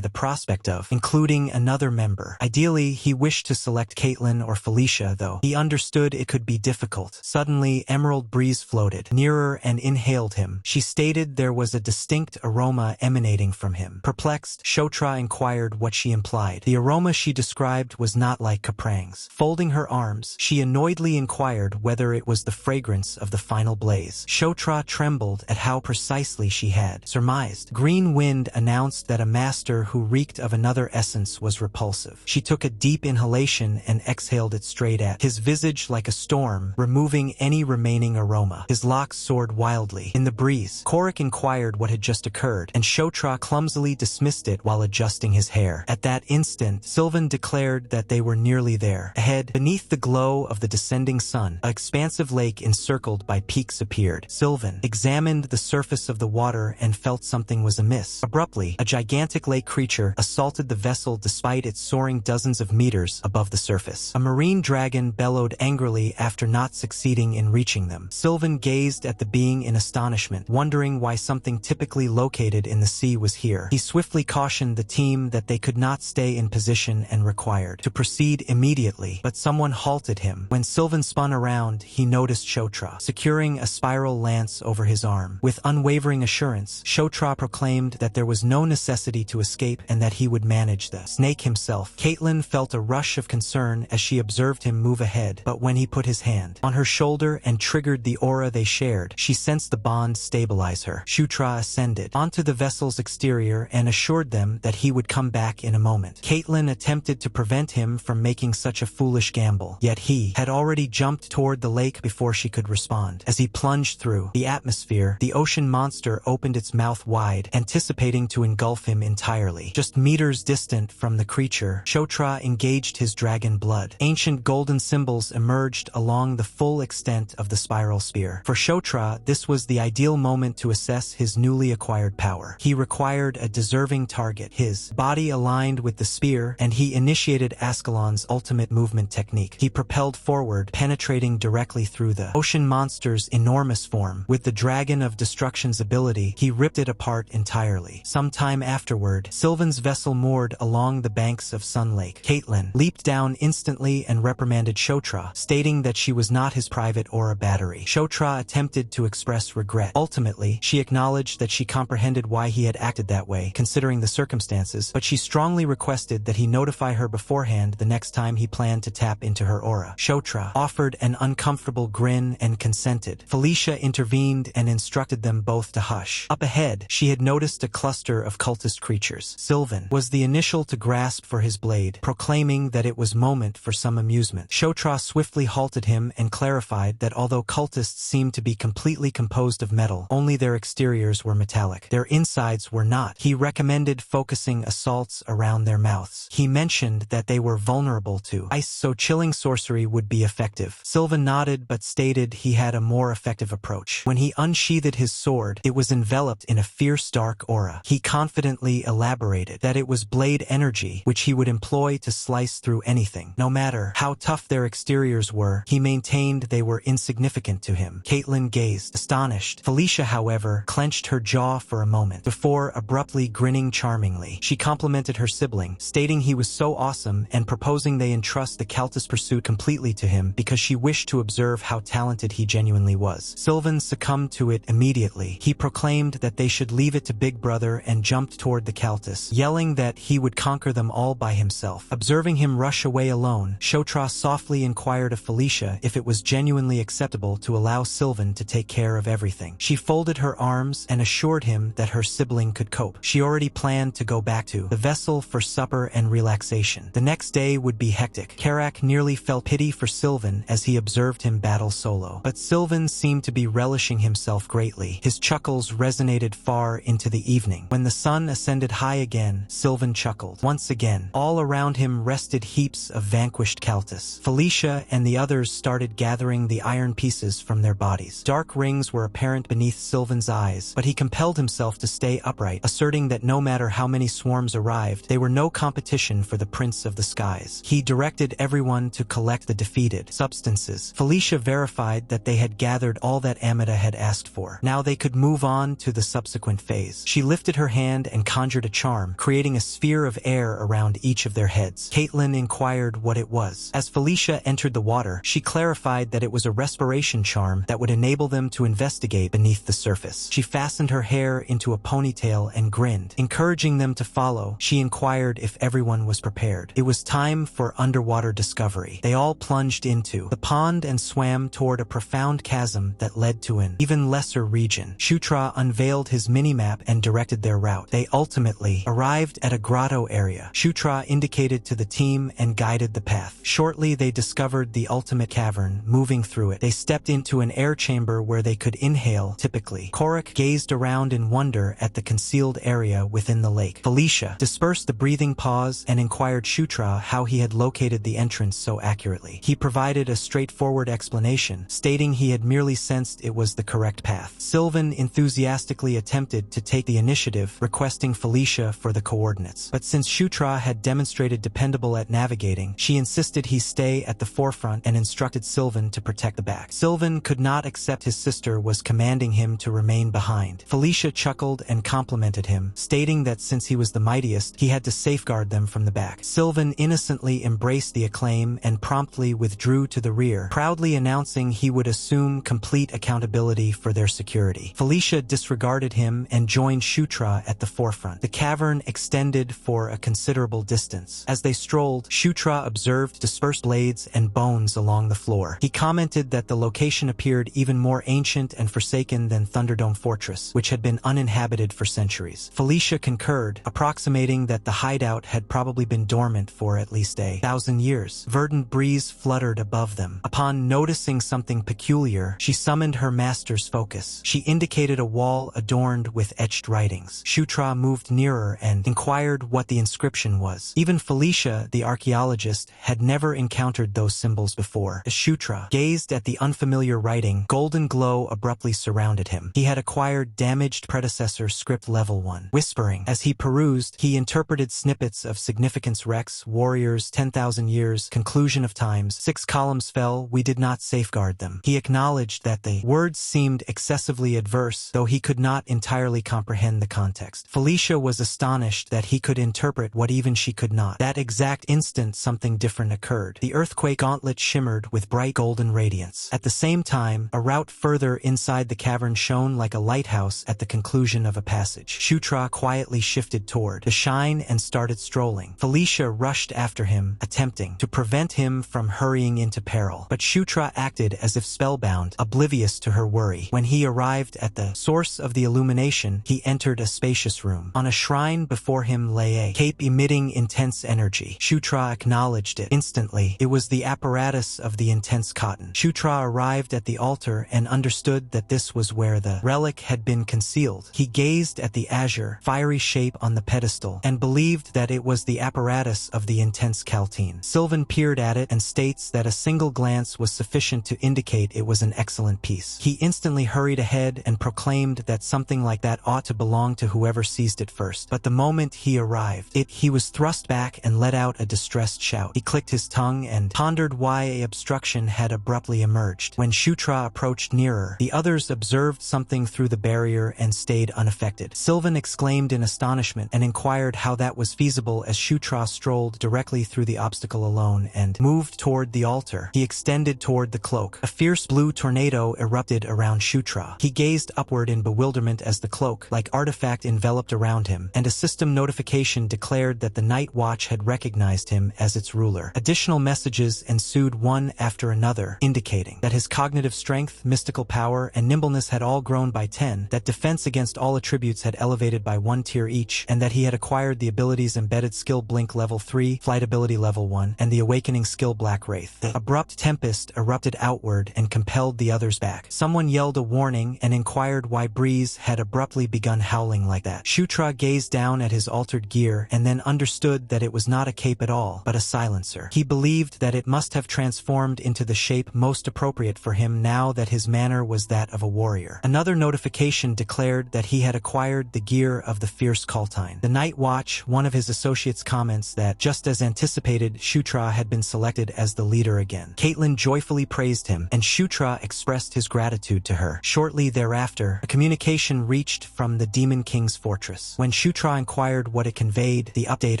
the prospect of including another member. Ideally, he wished to select Caitlin or Felicia, though he understood it could be difficult. Suddenly, Emerald Breeze floated nearer and inhaled him. She stated there was a distinct aroma emanating from him. Perplexed, Shotra inquired what she implied. The aroma she described was not like Kaprang's. Folding her arms, she annoyedly inquired whether it was the fragrance of the final blaze. Shotra trembled at how precisely she had surmised. Green Wind announced that a master who reeked of another essence was repulsive. She took a deep inhalation and exhaled it straight at his visage like a storm, removing any remaining aroma. His locks soared wildly in the breeze. Korik inquired what had just occurred, and Shotra clumsily dismissed it while adjusting his hair. At that instant, Sylvan declared that they were nearly there. Ahead, beneath the glow of the descending sun, an expansive lake encircled by peaks appeared. Sylvan examined the surface of the water and felt something was amiss. Abruptly, a gigantic lake creature assaulted the vessel despite its soaring dozens of meters above the surface. A marine dragon bellowed angrily after not succeeding in reaching them. Sylvan gazed at the being in astonishment, wondering why something typically located in the sea was here. He swiftly cautioned the team that they could not stay in position and required to proceed immediately, but someone halted him. When Sylvan spun around, he noticed Shotra, securing a spiral lance over his arm. With unwavering assurance, Shotra proclaimed that there was no necessity to escape and that he would manage the snake himself. Caitlin felt a rush of concern as she observed him move ahead, but when he put his hand on her shoulder and triggered the aura they shared, she sensed the bond stabilize her. Shotra ascended onto the vessel's exterior and assured them that he would come back in a moment. Caitlin attempted to prevent him from making such a foolish gamble, yet he had already jumped toward the lake before she could respond. As he plunged through the atmosphere, the ocean monster opened its mouth wide, anticipating to engulf him entirely. Just meters distant from the creature, Shotra engaged his dragon blood. Ancient golden symbols emerged along the full extent of the spiral spear. For Shotra, this was the ideal moment to assess his newly acquired power. He required a deserving target. His body aligned with the spear, and he initiated Ascalon's ultimate movement technique. He propelled forward, penetrating directly through the ocean monster's enormous form. With the Dragon of Destruction's ability, he ripped it apart entirely. Some time afterward, Sylvan's vessel moored along the banks of Sun Lake. Caitlin leaped down instantly and reprimanded Shotra, stating that she was not his private aura battery. Shotra attempted to express regret. Ultimately, she acknowledged that she comprehended why he had acted that way, considering the circumstances, but she strongly requested that he notify her beforehand the next time he planned to tap into her aura. Shotra offered an uncomfortable grin and consented. Felicia intervened and instructed them both to hush. Up ahead, she had noticed a cluster of cultist creatures. Sylvan was the initial to grasp for his blade, proclaiming that it was moment for some amusement. Shotra swiftly halted him and clarified that although cultists seemed to be completely composed of metal, only their exteriors were metallic. Their insides were not. He recommended focusing assaults around their mouths. He mentioned that they were vulnerable to ice, so chilling sorcery would be effective. Sylvan nodded but stated he had a more effective approach. When he unsheathed his sword, it was enveloped in a fierce dark aura. He confidently elaborated that it was blade energy, which he would employ to slice through anything. No matter how tough their exteriors were, he maintained they were insignificant to him. Caitlin gazed, astonished. Felicia, however, clenched her jaw for a moment, before abruptly grinning charmingly. She complimented her sibling, stating he was so awesome and proposing they entrust the cultist pursuit completely to him because she wished to observe how talented he genuinely was. Sylvan succumbed to it immediately. He proclaimed that they should leave it to Big Brother and jumped toward the Countess, yelling that he would conquer them all by himself. Observing him rush away alone, Chotra softly inquired of Felicia if it was genuinely acceptable to allow Sylvan to take care of everything. She folded her arms and assured him that her sibling could cope. She already planned to go back to the vessel for supper and relaxation. The next day would be hectic. Karak nearly felt pity for Sylvan as he observed him battle solo. But Sylvan seemed to be relishing himself greatly. His chuckles resonated far into the evening. When the sun ascended high again, Sylvan chuckled. Once again, all around him rested heaps of vanquished Countess. Felicia and the others started gathering the iron pieces from their bodies. Dark rings were apparent beneath Sylvan's eyes, but he compelled himself to stay upright, asserting that no matter how many swarms arrived, they were no competition for the Prince of the Skies. He directed everyone to collect the defeated substances. Felicia verified that they had gathered all that Amida had asked for. Now they could move on to the subsequent phase. She lifted her hand and conjured a charm, creating a sphere of air around each of their heads. Caitlin inquired what it was. As Felicia entered the water, she clarified that it was a respiration charm that would enable them to investigate beneath the surface. She fastened her hair into a ponytail and grinned. Encouraging them to follow, she inquired if everyone was prepared. It was time for underwater discovery. They all plunged into the pond and swam toward a profound chasm that led to an even lesser region. Chotra unveiled his minimap and directed their route. They ultimately arrived at a grotto area. Chotra indicated to the team and guided the path. Shortly, they discovered the ultimate cavern. Moving through it, they stepped into an air chamber where they could inhale typically. Korak gazed around in wonder at the concealed area within the lake. Felicia dispersed the breathing pause and inquired Chotra how he had located the entrance so accurately. He provided a straightforward explanation, stating he had merely sensed it was the correct path. Sylvan enthusiastically attempted to take the initiative, requesting Felicia for the coordinates. But since Chotra had demonstrated dependable at navigating, she insisted he stay at the forefront and instructed Sylvan to protect the back. Sylvan could not accept his sister was commanding him to remain behind. Felicia chuckled and complimented him, stating that since he was the mightiest, he had to safeguard them from the back. Sylvan innocently embraced the acclaim and promptly withdrew to the rear, proudly announcing he would assume complete accountability for their security. Felicia disregarded him and joined Chotra at the forefront. The cavern extended for a considerable distance. As they strolled, Chotra observed dispersed blades and bones along the floor. He commented that the location appeared even more ancient and forsaken than Thunderdome Fortress, which had been uninhabited for centuries. Felicia concurred, approximating that the hideout had probably been dormant for at least 1,000 years. Verdant breeze fluttered above them. Upon noticing something peculiar, she summoned her master's focus. She indicated a wall adorned with etched writings. Chotra moved nearer and inquired what the inscription was. Even Felicia, the archaeologist, had never encountered those symbols before. As Chotra gazed at the unfamiliar writing, golden glow abruptly surrounded him. He had acquired damaged predecessor script level 1. Whispering, as he perused, he interpreted snippets of significance: Rex, warriors, 10,000 years, conclusion of times, 6 columns fell, we did not safeguard them. He acknowledged that the words seemed excessively adverse, though he could not entirely comprehend the context. Felicia was astonished that he could interpret what even she could not. That exact instant, something different occurred. The earthquake gauntlet shimmered with bright golden radiance. At the same time, a route further inside the cavern shone like a lighthouse at the conclusion of a passage. Chotra quietly shifted toward the shine and started strolling. Felicia rushed after him, attempting to prevent him from hurrying into peril. But Chotra acted as if spellbound, oblivious to her worry. When he arrived at the source of the illumination, he entered a spacious room. On a shrine before him lay a cape emitting intense energy. Chotra acknowledged it instantly. It was the apparatus of the intense cotton. Chotra arrived at the altar and understood that this was where the relic had been concealed. He gazed at the azure, fiery shape on the pedestal and believed that it was the apparatus of the intense Kaltine. Sylvan peered at it and states that a single glance was sufficient to indicate it was an excellent piece. He instantly hurried ahead and proclaimed that something like that ought to belong to whoever seized it first. But the moment he arrived, he was thrust back and let out a distressed shout. He clicked his tongue and pondered why a obstruction had abruptly emerged. When Chotra approached nearer, the others observed something through the barrier and stayed unaffected. Sylvan exclaimed in astonishment and inquired how that was feasible as Chotra strolled directly through the obstacle alone and moved toward the altar. He extended toward the cloak. A fierce blue tornado erupted around Chotra. He gazed upward in bewilderment as the cloak, like artifact artifact enveloped around him, and a system notification declared that the Night Watch had recognized him as its ruler. Additional messages ensued one after another, indicating that his cognitive strength, mystical power, and nimbleness had all grown by 10, that defense against all attributes had elevated by 1 tier each, and that he had acquired the abilities Embedded Skill Blink Level 3, Flight Ability Level 1, and the Awakening Skill Black Wraith. The abrupt tempest erupted outward and compelled the others back. Someone yelled a warning and inquired why Breeze had abruptly begun howling like that. Shutra gazed down at his altered gear and then understood that it was not a cape at all, but a silencer. He believed that it must have transformed into the shape most appropriate for him now that his manner was that of a warrior. Another notification declared that he had acquired the gear of the fierce Kultine. The Night Watch, one of his associates, comments that, just as anticipated, Shutra had been selected as the leader again. Caitlin joyfully praised him, and Shutra expressed his gratitude to her. Shortly thereafter, a communication reached from the Demon King's fortress. When Shutra inquired what it conveyed, the update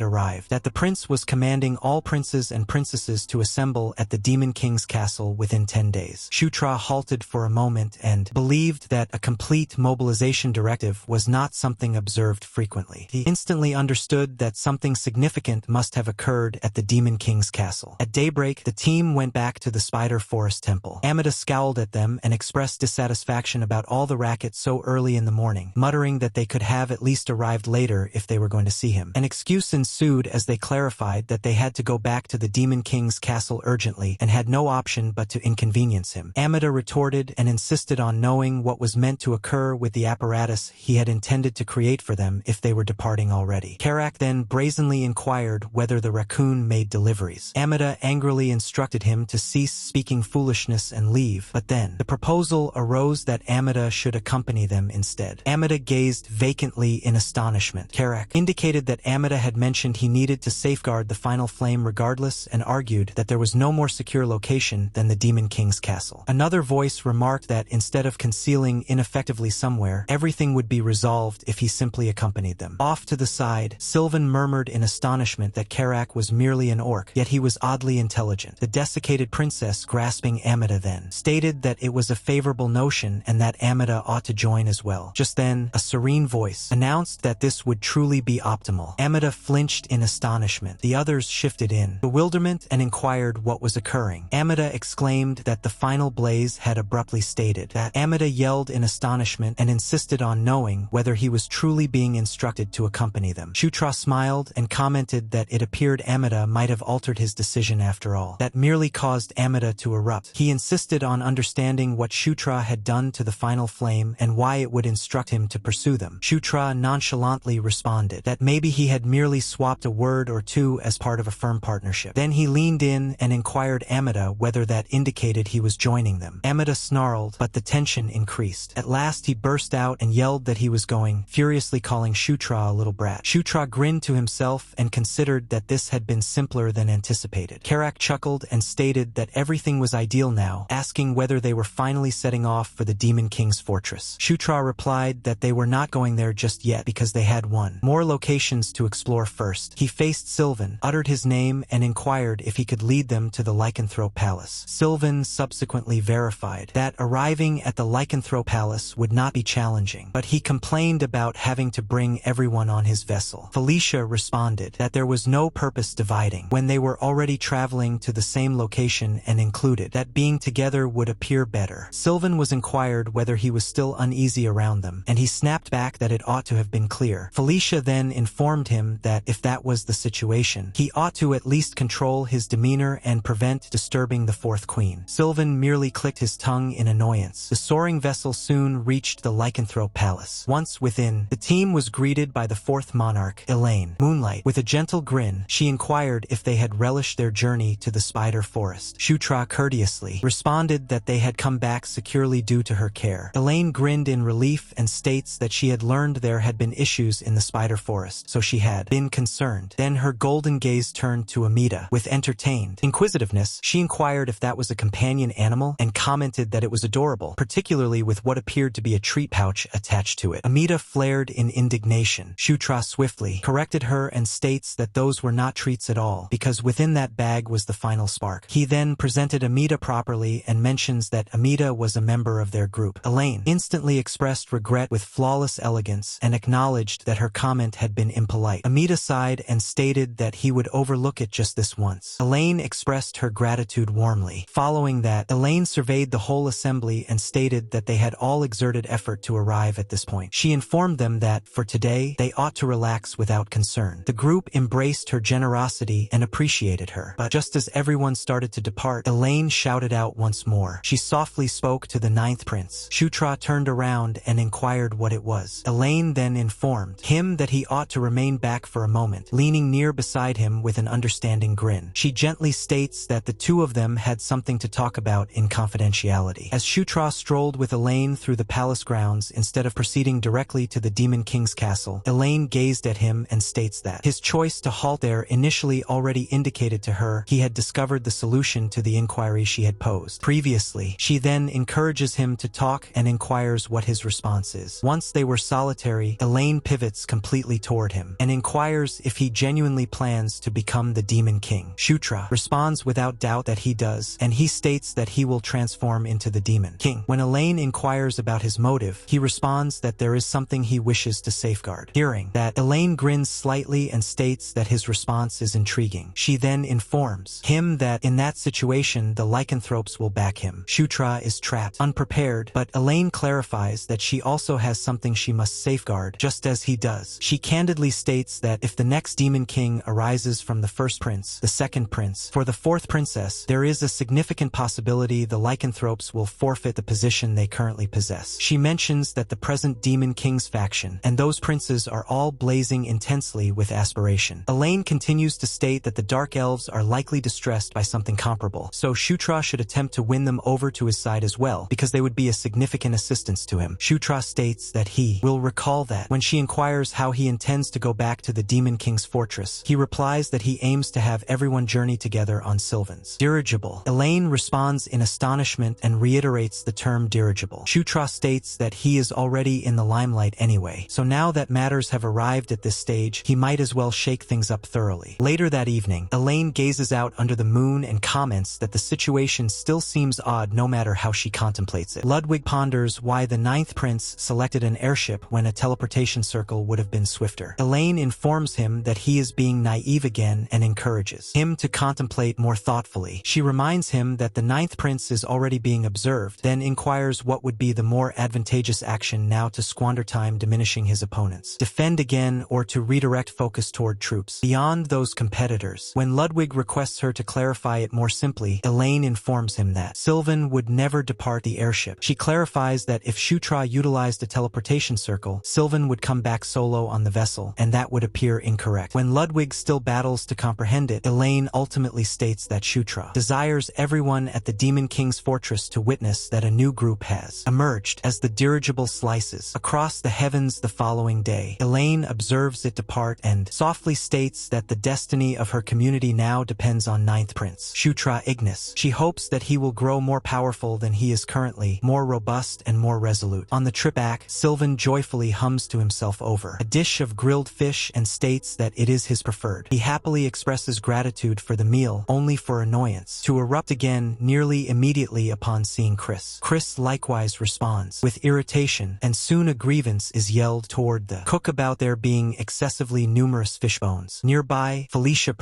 arrived that the prince was commanding all princes and princesses to assemble at the Demon King's castle within 10 days. Shutra halted for a moment and believed that a complete mobilization directive was not something observed frequently. He instantly understood that something significant must have occurred at the Demon King's castle. At daybreak, the team went back to the Spider Forest Temple. Amida scowled at them and expressed dissatisfaction about all the racket so early in the morning, muttering that they could have at least arrived later if they were going to see him. An excuse ensued as they clarified that they had to go back to the Demon King's castle urgently and had no option but to inconvenience him. Amida retorted and insisted on knowing what was meant to occur with the apparatus he had intended to create for them if they were departing already. Karak then brazenly inquired whether the raccoon made deliveries. Amida angrily instructed him to cease speaking foolishness and leave, but then the proposal arose that Amida should accompany them instead. Amida gazed vacantly in astonishment. Karak indicated that Amida had mentioned he needed to safeguard the final flame regardless and argued that there was no more secure location than the Demon King's castle. Another voice remarked that instead of concealing ineffectively somewhere, everything would be resolved if he simply accompanied them. Off to the side, Sylvan murmured in astonishment that Karak was merely an orc, yet he was oddly intelligent. The desiccated princess, grasping Amida then, stated that it was a favorable notion and that Amida ought to join as well. Just then, a serene voice announced that this would truly be optimal. Amida flinched in astonishment. The others shifted in bewilderment and inquired what was occurring. Amida exclaimed that the final blaze had abruptly stated that. Amida yelled in astonishment and insisted on knowing whether he was truly being instructed to accompany them. Shutra smiled and commented that it appeared Amida might have altered his decision after all. That merely caused Amida to erupt. He insisted on understanding what Shutra had done to the final flame and why it would instruct him to pursue them. Shutra nonchalantly responded that maybe he had merely swapped a word or two as part of a firm partnership. Then he leaned in and inquired Amida whether that indicated he was joining them. Amida snarled, but the tension increased. At last he burst out and yelled that he was going, furiously calling Shutra a little brat. Shutra grinned to himself and considered that this had been simpler than anticipated. Karak chuckled and stated that everything was ideal now, asking whether they were finally setting off for the Demon King's fortress. Shutra replied that they were not going there just yet because they had more locations to explore first. He faced Sylvan, uttered his name, and inquired if he could lead them to the Lycanthrope Palace. Sylvan subsequently verified that arriving at the Lycanthrope Palace would not be challenging, but he complained about having to bring everyone on his vessel. Felicia responded that there was no purpose dividing when they were already traveling to the same location and included that being together would appear better. Sylvan was inquired whether he was still uneasy around them, and he snapped back that it ought to have been clear. Felicia then informed him that if that was the situation, he ought to at least control his demeanor and prevent disturbing the fourth queen. Sylvan merely clicked his tongue in annoyance. The soaring vessel soon reached the Lycanthrope Palace. Once within, the team was greeted by the fourth monarch, Elaine. Moonlight. With a gentle grin, she inquired if they had relished their journey to the Spider Forest. Shutra courteously responded that they had come back securely due to her care. Elaine grinned in relief and states that she had learned there had been issues in the Spider Forest, so she had been concerned. Then her golden gaze turned to Amida. With entertained inquisitiveness, she inquired if that was a companion animal and commented that it was adorable, particularly with what appeared to be a treat pouch attached to it. Amida flared in indignation. Shutra swiftly corrected her and states that those were not treats at all, because within that bag was the final spark. He then presented Amida properly and mentions that Amida was a member of their group. Elaine instantly expressed regret with flawless elegance elegance and acknowledged that her comment had been impolite. Amita sighed and stated that he would overlook it just this once. Elaine expressed her gratitude warmly. Following that, Elaine surveyed the whole assembly and stated that they had all exerted effort to arrive at this point. She informed them that, for today, they ought to relax without concern. The group embraced her generosity and appreciated her. But just as everyone started to depart, Elaine shouted out once more. She softly spoke to the 9th prince. Shutra turned around and inquired what it was. Elaine then informed him that he ought to remain back for a moment, leaning near beside him with an understanding grin. She gently states that the two of them had something to talk about in confidentiality. As Shutra strolled with Elaine through the palace grounds instead of proceeding directly to the Demon King's castle, Elaine gazed at him and states that his choice to halt there initially already indicated to her he had discovered the solution to the inquiry she had posed previously. She then encourages him to talk and inquires what his response is. Once they were solitary, Elaine pivots completely toward him and inquires if he genuinely plans to become the Demon King. Shutra responds without doubt that he does, and he states that he will transform into the Demon King. When Elaine inquires about his motive, he responds that there is something he wishes to safeguard. Hearing that, Elaine grins slightly and states that his response is intriguing. She then informs him that in that situation the lycanthropes will back him. Shutra is trapped, unprepared, but Elaine clarifies that she also has something she must safeguard, just as he does. She candidly states that if the next Demon King arises from the 1st prince, the 2nd prince, for the 4th princess, there is a significant possibility the lycanthropes will forfeit the position they currently possess. She mentions that the present Demon King's faction and those princes are all blazing intensely with aspiration. Elaine continues to state that the Dark Elves are likely distressed by something comparable, so Shutra should attempt to win them over to his side as well, because they would be a significant assistance to him. Shutra states that he will recall that. When she inquires how he intends to go back to the Demon King's fortress, he replies that he aims to have everyone journey together on Sylvan's dirigible. Elaine responds in astonishment and reiterates the term dirigible. Shutra states that he is already in the limelight anyway, so now that matters have arrived at this stage, he might as well shake things up thoroughly. Later that evening, Elaine gazes out under the moon and comments that the situation still seems odd no matter how she contemplates it. Ludwig ponders why the 9th prince selected an airship when a teleportation circle would have been swifter. Elaine informs him that he is being naive again and encourages him to contemplate more thoughtfully. She reminds him that the 9th prince is already being observed, then inquires what would be the more advantageous action now to squander time diminishing his opponents, defend again, or to redirect focus toward troops beyond those competitors. When Ludwig requests her to clarify it more simply, Elaine informs him that Sylvan would never depart the airship. She clarifies that if Shutra utilized a teleportation circle, Sylvan would come back solo on the vessel, and that would appear incorrect. When Ludwig still battles to comprehend it, Elaine ultimately states that Shutra desires everyone at the Demon King's fortress to witness that a new group has emerged. As the dirigible slices across the heavens the following day, Elaine observes it depart and softly states that the destiny of her community now depends on 9th Prince Shutra Ignis. She hopes that he will grow more powerful than he is currently, more robust and more resolute. On the trip back, Sylvan joyfully hums to himself over a dish of grilled fish and states that it is his preferred. He happily expresses gratitude for the meal, only for annoyance to erupt again nearly immediately upon seeing Chris. Chris likewise responds with irritation, and soon a grievance is yelled toward the cook about there being excessively numerous fish bones. Nearby, Felicia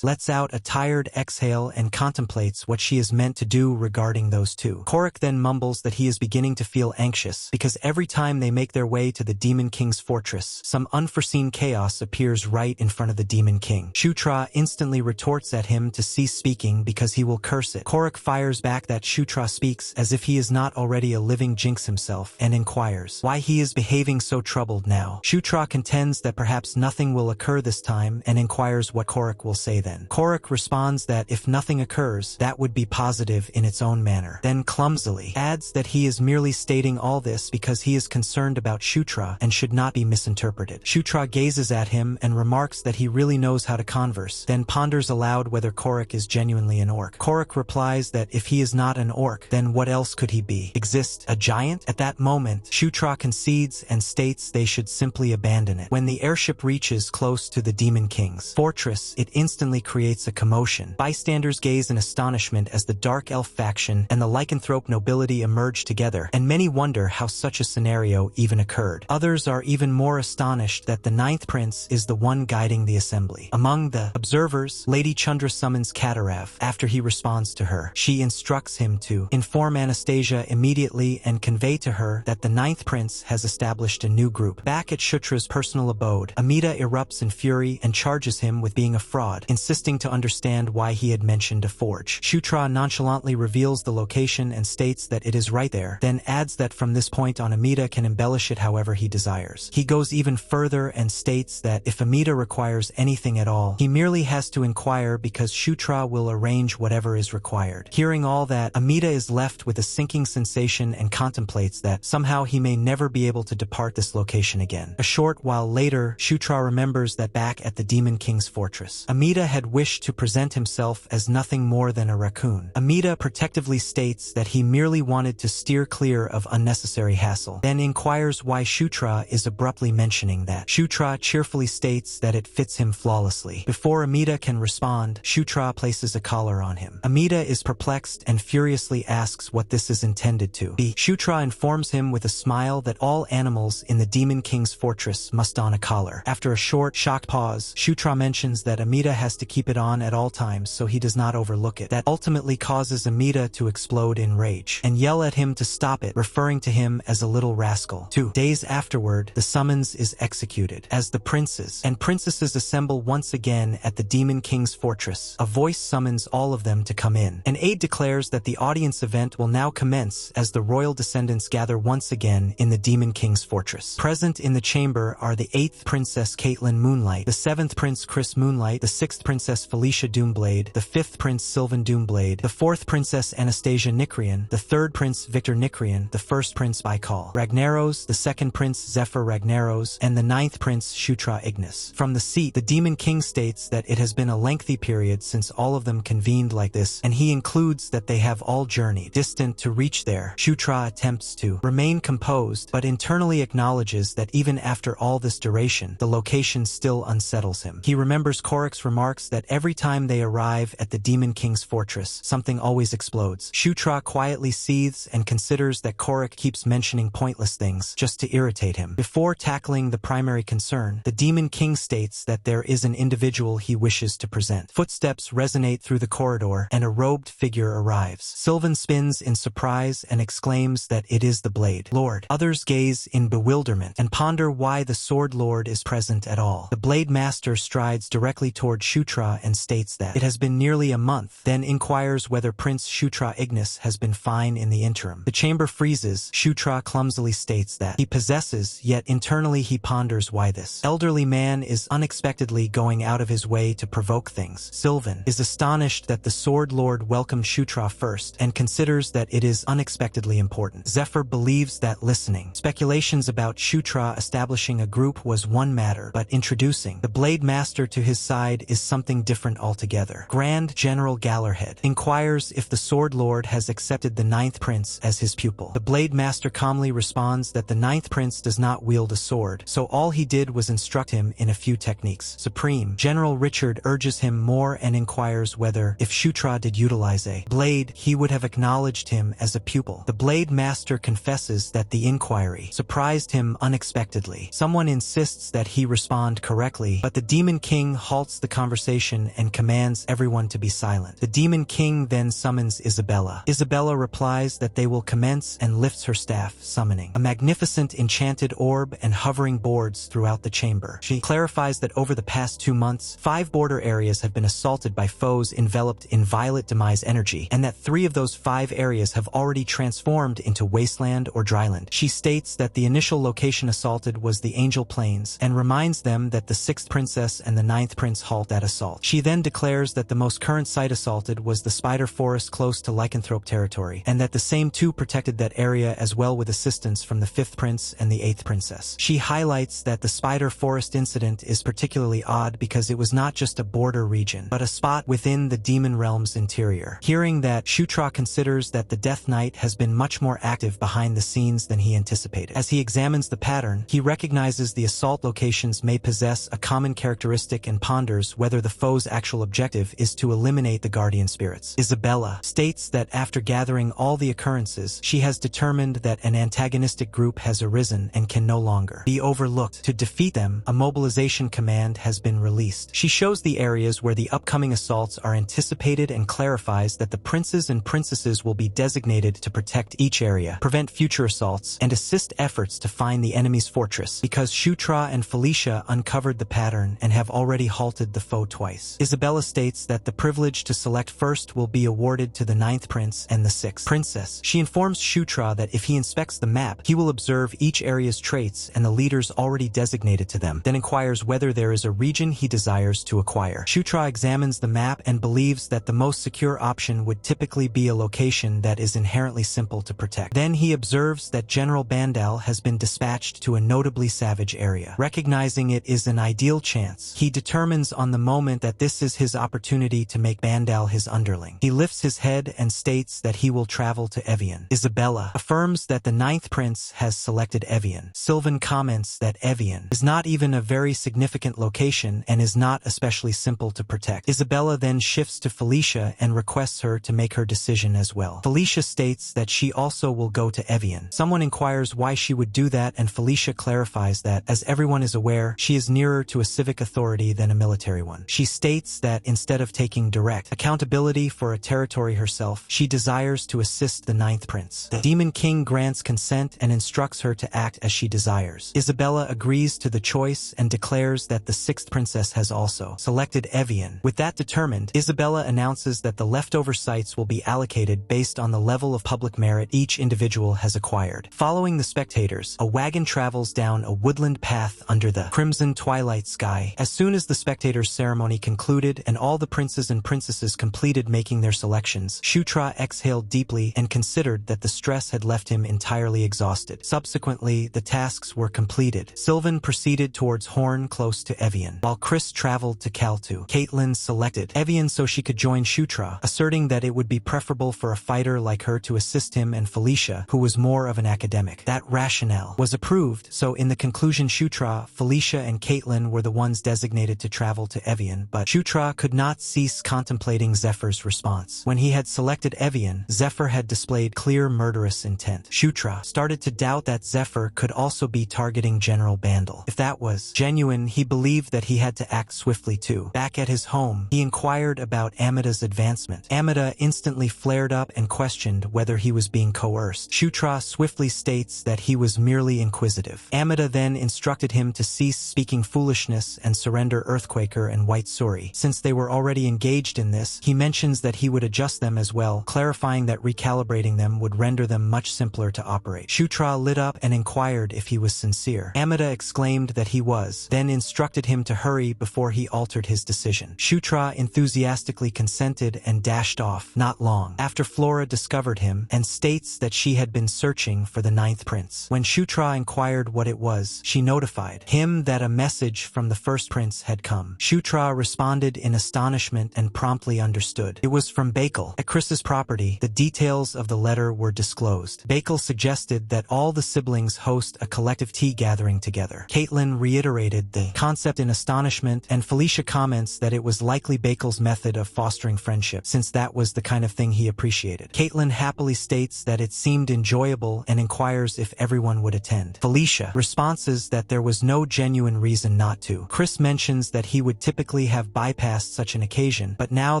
lets out a tired exhale and contemplates what she is meant to do regarding those two. Korik then mumbles that he is beginning to feel anxious because every time they make their way to the Demon King's fortress, some unforeseen chaos appears right in front of the Demon King. Shutra instantly retorts at him to cease speaking because he will curse it. Korik fires back that Shutra speaks as if he is not already a living jinx himself and inquires why he is behaving so troubled now. Shutra contends that perhaps nothing will occur this time and inquires what Korik will say then. Korik responds that if nothing occurs, that would be positive in its own manner. Then clumsily adds that he is merely stating all this because he is concerned about Shutra and should not be misinterpreted. Shutra gazes at him and remarks that he really knows how to converse, then ponders aloud whether Korik is genuinely an orc. Korik replies that if he is not an orc, then what else could he be? Exist a giant? At that moment, Shutra concedes and states they should simply abandon it. When the airship reaches close to the Demon King's fortress, it instantly creates a commotion. Bystanders gaze in astonishment as the Dark Elf faction and the lycanthrope nobility emerge together, and many wonder how such a scenario even occurred. occurred. Others are even more astonished that the ninth prince is the one guiding the assembly. Among the observers, Lady Chandra summons Katarav. After he responds to her, she instructs him to inform Anastasia immediately and convey to her that the ninth prince has established a new group. Back at Shutra's personal abode, Amita erupts in fury and charges him with being a fraud, insisting to understand why he had mentioned a forge. Shutra nonchalantly reveals the location and states that it is right there, then adds that from this point on Amita can embellish it however he desires. He goes even further and states that if Amita requires anything at all, he merely has to inquire because Shutra will arrange whatever is required. Hearing all that, Amita is left with a sinking sensation and contemplates that somehow he may never be able to depart this location again. A short while later, Shutra remembers that back at the Demon King's fortress, Amita had wished to present himself as nothing more than a raccoon. Amita protectively states that he merely wanted to steer clear of unnecessary hassle, then inquires why Shutra is abruptly mentioning that. Shutra cheerfully states that it fits him flawlessly. Before Amita can respond, Shutra places a collar on him. Amita is perplexed and furiously asks what this is intended to be. Shutra informs him with a smile that all animals in the Demon King's fortress must don a collar. After a short, shocked pause, Shutra mentions that Amita has to keep it on at all times so he does not overlook it. That ultimately causes Amita to explode in rage and yell at him to stop it, referring to him as a little rascal. 2 days afterward, the summons is executed. As the princes and princesses assemble once again at the Demon King's fortress, a voice summons all of them to come in. An aide declares that the audience event will now commence as the royal descendants gather once again in the Demon King's fortress. Present in the chamber are the 8th Princess Caitlin Moonlight, the 7th Prince Chris Moonlight, the 6th Princess Felicia Doomblade, the 5th Prince Sylvan Doomblade, the 4th Princess Anastasia Nikrian, the 3rd Prince Victor Nikrian, the 1st Prince Baikal Ragnaros, the 2nd Prince Zephyr Ragnaros, and the 9th Prince Shutra Ignis. From the seat, the Demon King states that it has been a lengthy period since all of them convened like this, and he includes that they have all journeyed distant to reach there. Shutra attempts to remain composed, but internally acknowledges that even after all this duration, the location still unsettles him. He remembers Korik's remarks that every time they arrive at the Demon King's fortress, something always explodes. Shutra quietly seethes and considers that Korik keeps mentioning pointless things just to irritate him. Before tackling the primary concern, the Demon King states that there is an individual he wishes to present. Footsteps resonate through the corridor, and a robed figure arrives. Sylvan spins in surprise and exclaims that it is the Blade Lord. Others gaze in bewilderment and ponder why the Sword Lord is present at all. The Blade Master strides directly toward Shutra and states that it has been nearly a month, then inquires whether Prince Shutra Ignis has been fine in the interim. The chamber freezes. Shutra clumsily states that he possesses, yet internally he ponders why this elderly man is unexpectedly going out of his way to provoke things. Sylvan is astonished that the Sword Lord welcomed Shutra first and considers that it is unexpectedly important. Zephyr believes that listening speculations about Shutra establishing a group was one matter, but introducing the Blade Master to his side is something different altogether. Grand General Gallerhead inquires if the Sword Lord has accepted the 9th Prince as his pupil. The Blade Master calmly responds that the 9th Prince does not wield a sword, so all he did was instruct him in a few techniques. Supreme General Richard urges him more and inquires whether, if Shutra did utilize a blade, he would have acknowledged him as a pupil. The Blade Master confesses that the inquiry surprised him unexpectedly. Someone insists that he respond correctly, but the Demon King halts the conversation and commands everyone to be silent. The Demon King then summons Isabella. Isabella replies that they will commence and lifts her staff, summoning a magnificent enchanted orb and hovering boards throughout the chamber. She clarifies that over the past 2 months, 5 border areas have been assaulted by foes enveloped in violet demise energy, and that 3 of those 5 areas have already transformed into wasteland or dryland. She states that the initial location assaulted was the Angel Plains, and reminds them that the 6th Princess and the 9th Prince halt that assault. She then declares that the most current site assaulted was the Spider Forest close to Lycanthrope territory, and that the same 2 protected that area as well with assistance from the 5th Prince and the 8th Princess. She highlights that the Spider Forest incident is particularly odd because it was not just a border region, but a spot within the Demon Realm's interior. Hearing that, Shutra considers that the Death Knight has been much more active behind the scenes than he anticipated. As he examines the pattern, he recognizes the assault locations may possess a common characteristic and ponders whether the foe's actual objective is to eliminate the guardian spirits. Isabella states that after gathering all the occurrences, she has determined that an antagonistic group has arisen arisen and can no longer be overlooked. To defeat them, a mobilization command has been released. She shows the areas where the upcoming assaults are anticipated and clarifies that the princes and princesses will be designated to protect each area, prevent future assaults, and assist efforts to find the enemy's fortress, because Shutra and Felicia uncovered the pattern and have already halted the foe twice. Isabella states that the privilege to select first will be awarded to the 9th prince and the 6th princess. She informs Shutra that if he inspects the map, he will observe each area's traits and the leaders already designated to them, then inquires whether there is a region he desires to acquire. Shutra examines the map and believes that the most secure option would typically be a location that is inherently simple to protect. Then he observes that General Bandal has been dispatched to a notably savage area. Recognizing it is an ideal chance, he determines on the moment that this is his opportunity to make Bandal his underling. He lifts his head and states that he will travel to Evian. Isabella affirms that the 9th prince has selected Evian. Sylvan comments that Evian is not even a very significant location and is not especially simple to protect. Isabella then shifts to Felicia and requests her to make her decision as well. Felicia states that she also will go to Evian. Someone inquires why she would do that, and Felicia clarifies that, as everyone is aware, she is nearer to a civic authority than a military one. She states that instead of taking direct accountability for a territory herself, she desires to assist the 9th prince. The Demon King grants consent and instructs her to act as she desires. Isabella agrees to the choice and declares that the 6th princess has also selected Evian. With that determined, Isabella announces that the leftover sites will be allocated based on the level of public merit each individual has acquired. Following the spectators, a wagon travels down a woodland path under the crimson twilight sky. As soon as the spectators' ceremony concluded and all the princes and princesses completed making their selections, Shutra exhaled deeply and considered that the stress had left him entirely exhausted. Subsequently, the tasks were completed. Sylvan proceeded towards Horn close to Evian, while Chris traveled to Kaltu. Caitlin selected Evian so she could join Shutra, asserting that it would be preferable for a fighter like her to assist him and Felicia, who was more of an academic. That rationale was approved, so in the conclusion Shutra, Felicia, and Caitlin were the ones designated to travel to Evian, but Shutra could not cease contemplating Zephyr's response. When he had selected Evian, Zephyr had displayed clear murderous intent. Shutra started to doubt that Zephyr could also be targeting General Bandal. If that was genuine, he believed that he had to act swiftly too. Back at his home, he inquired about Amida's advancement. Amida instantly flared up and questioned whether he was being coerced. Shutra swiftly states that he was merely inquisitive. Amida then instructed him to cease speaking foolishness and surrender Earthquaker and White Suri. Since they were already engaged in this, he mentions that he would adjust them as well, clarifying that recalibrating them would render them much simpler to operate. Shutra lit up and inquired if he was sincere. Amida exclaimed that he was, then instructed him to hurry before he altered his decision. Shutra enthusiastically consented and dashed off, not long after Flora discovered him, and states that she had been searching for the 9th prince. When Shutra inquired what it was, she notified him that a message from the 1st prince had come. Shutra responded in astonishment and promptly understood. It was from Bakel. At Chris's property, the details of the letter were disclosed. Bakel suggested that all the siblings host a collective tea gathering together. Caitlin reiterated the concept in astonishment, and Felicia comments that it was likely Bakel's method of fostering friendship, since that was the kind of thing he appreciated. Caitlin happily states that it seemed enjoyable and inquires if everyone would attend. Felicia responses that there was no genuine reason not to. Chris mentions that he would typically have bypassed such an occasion, but now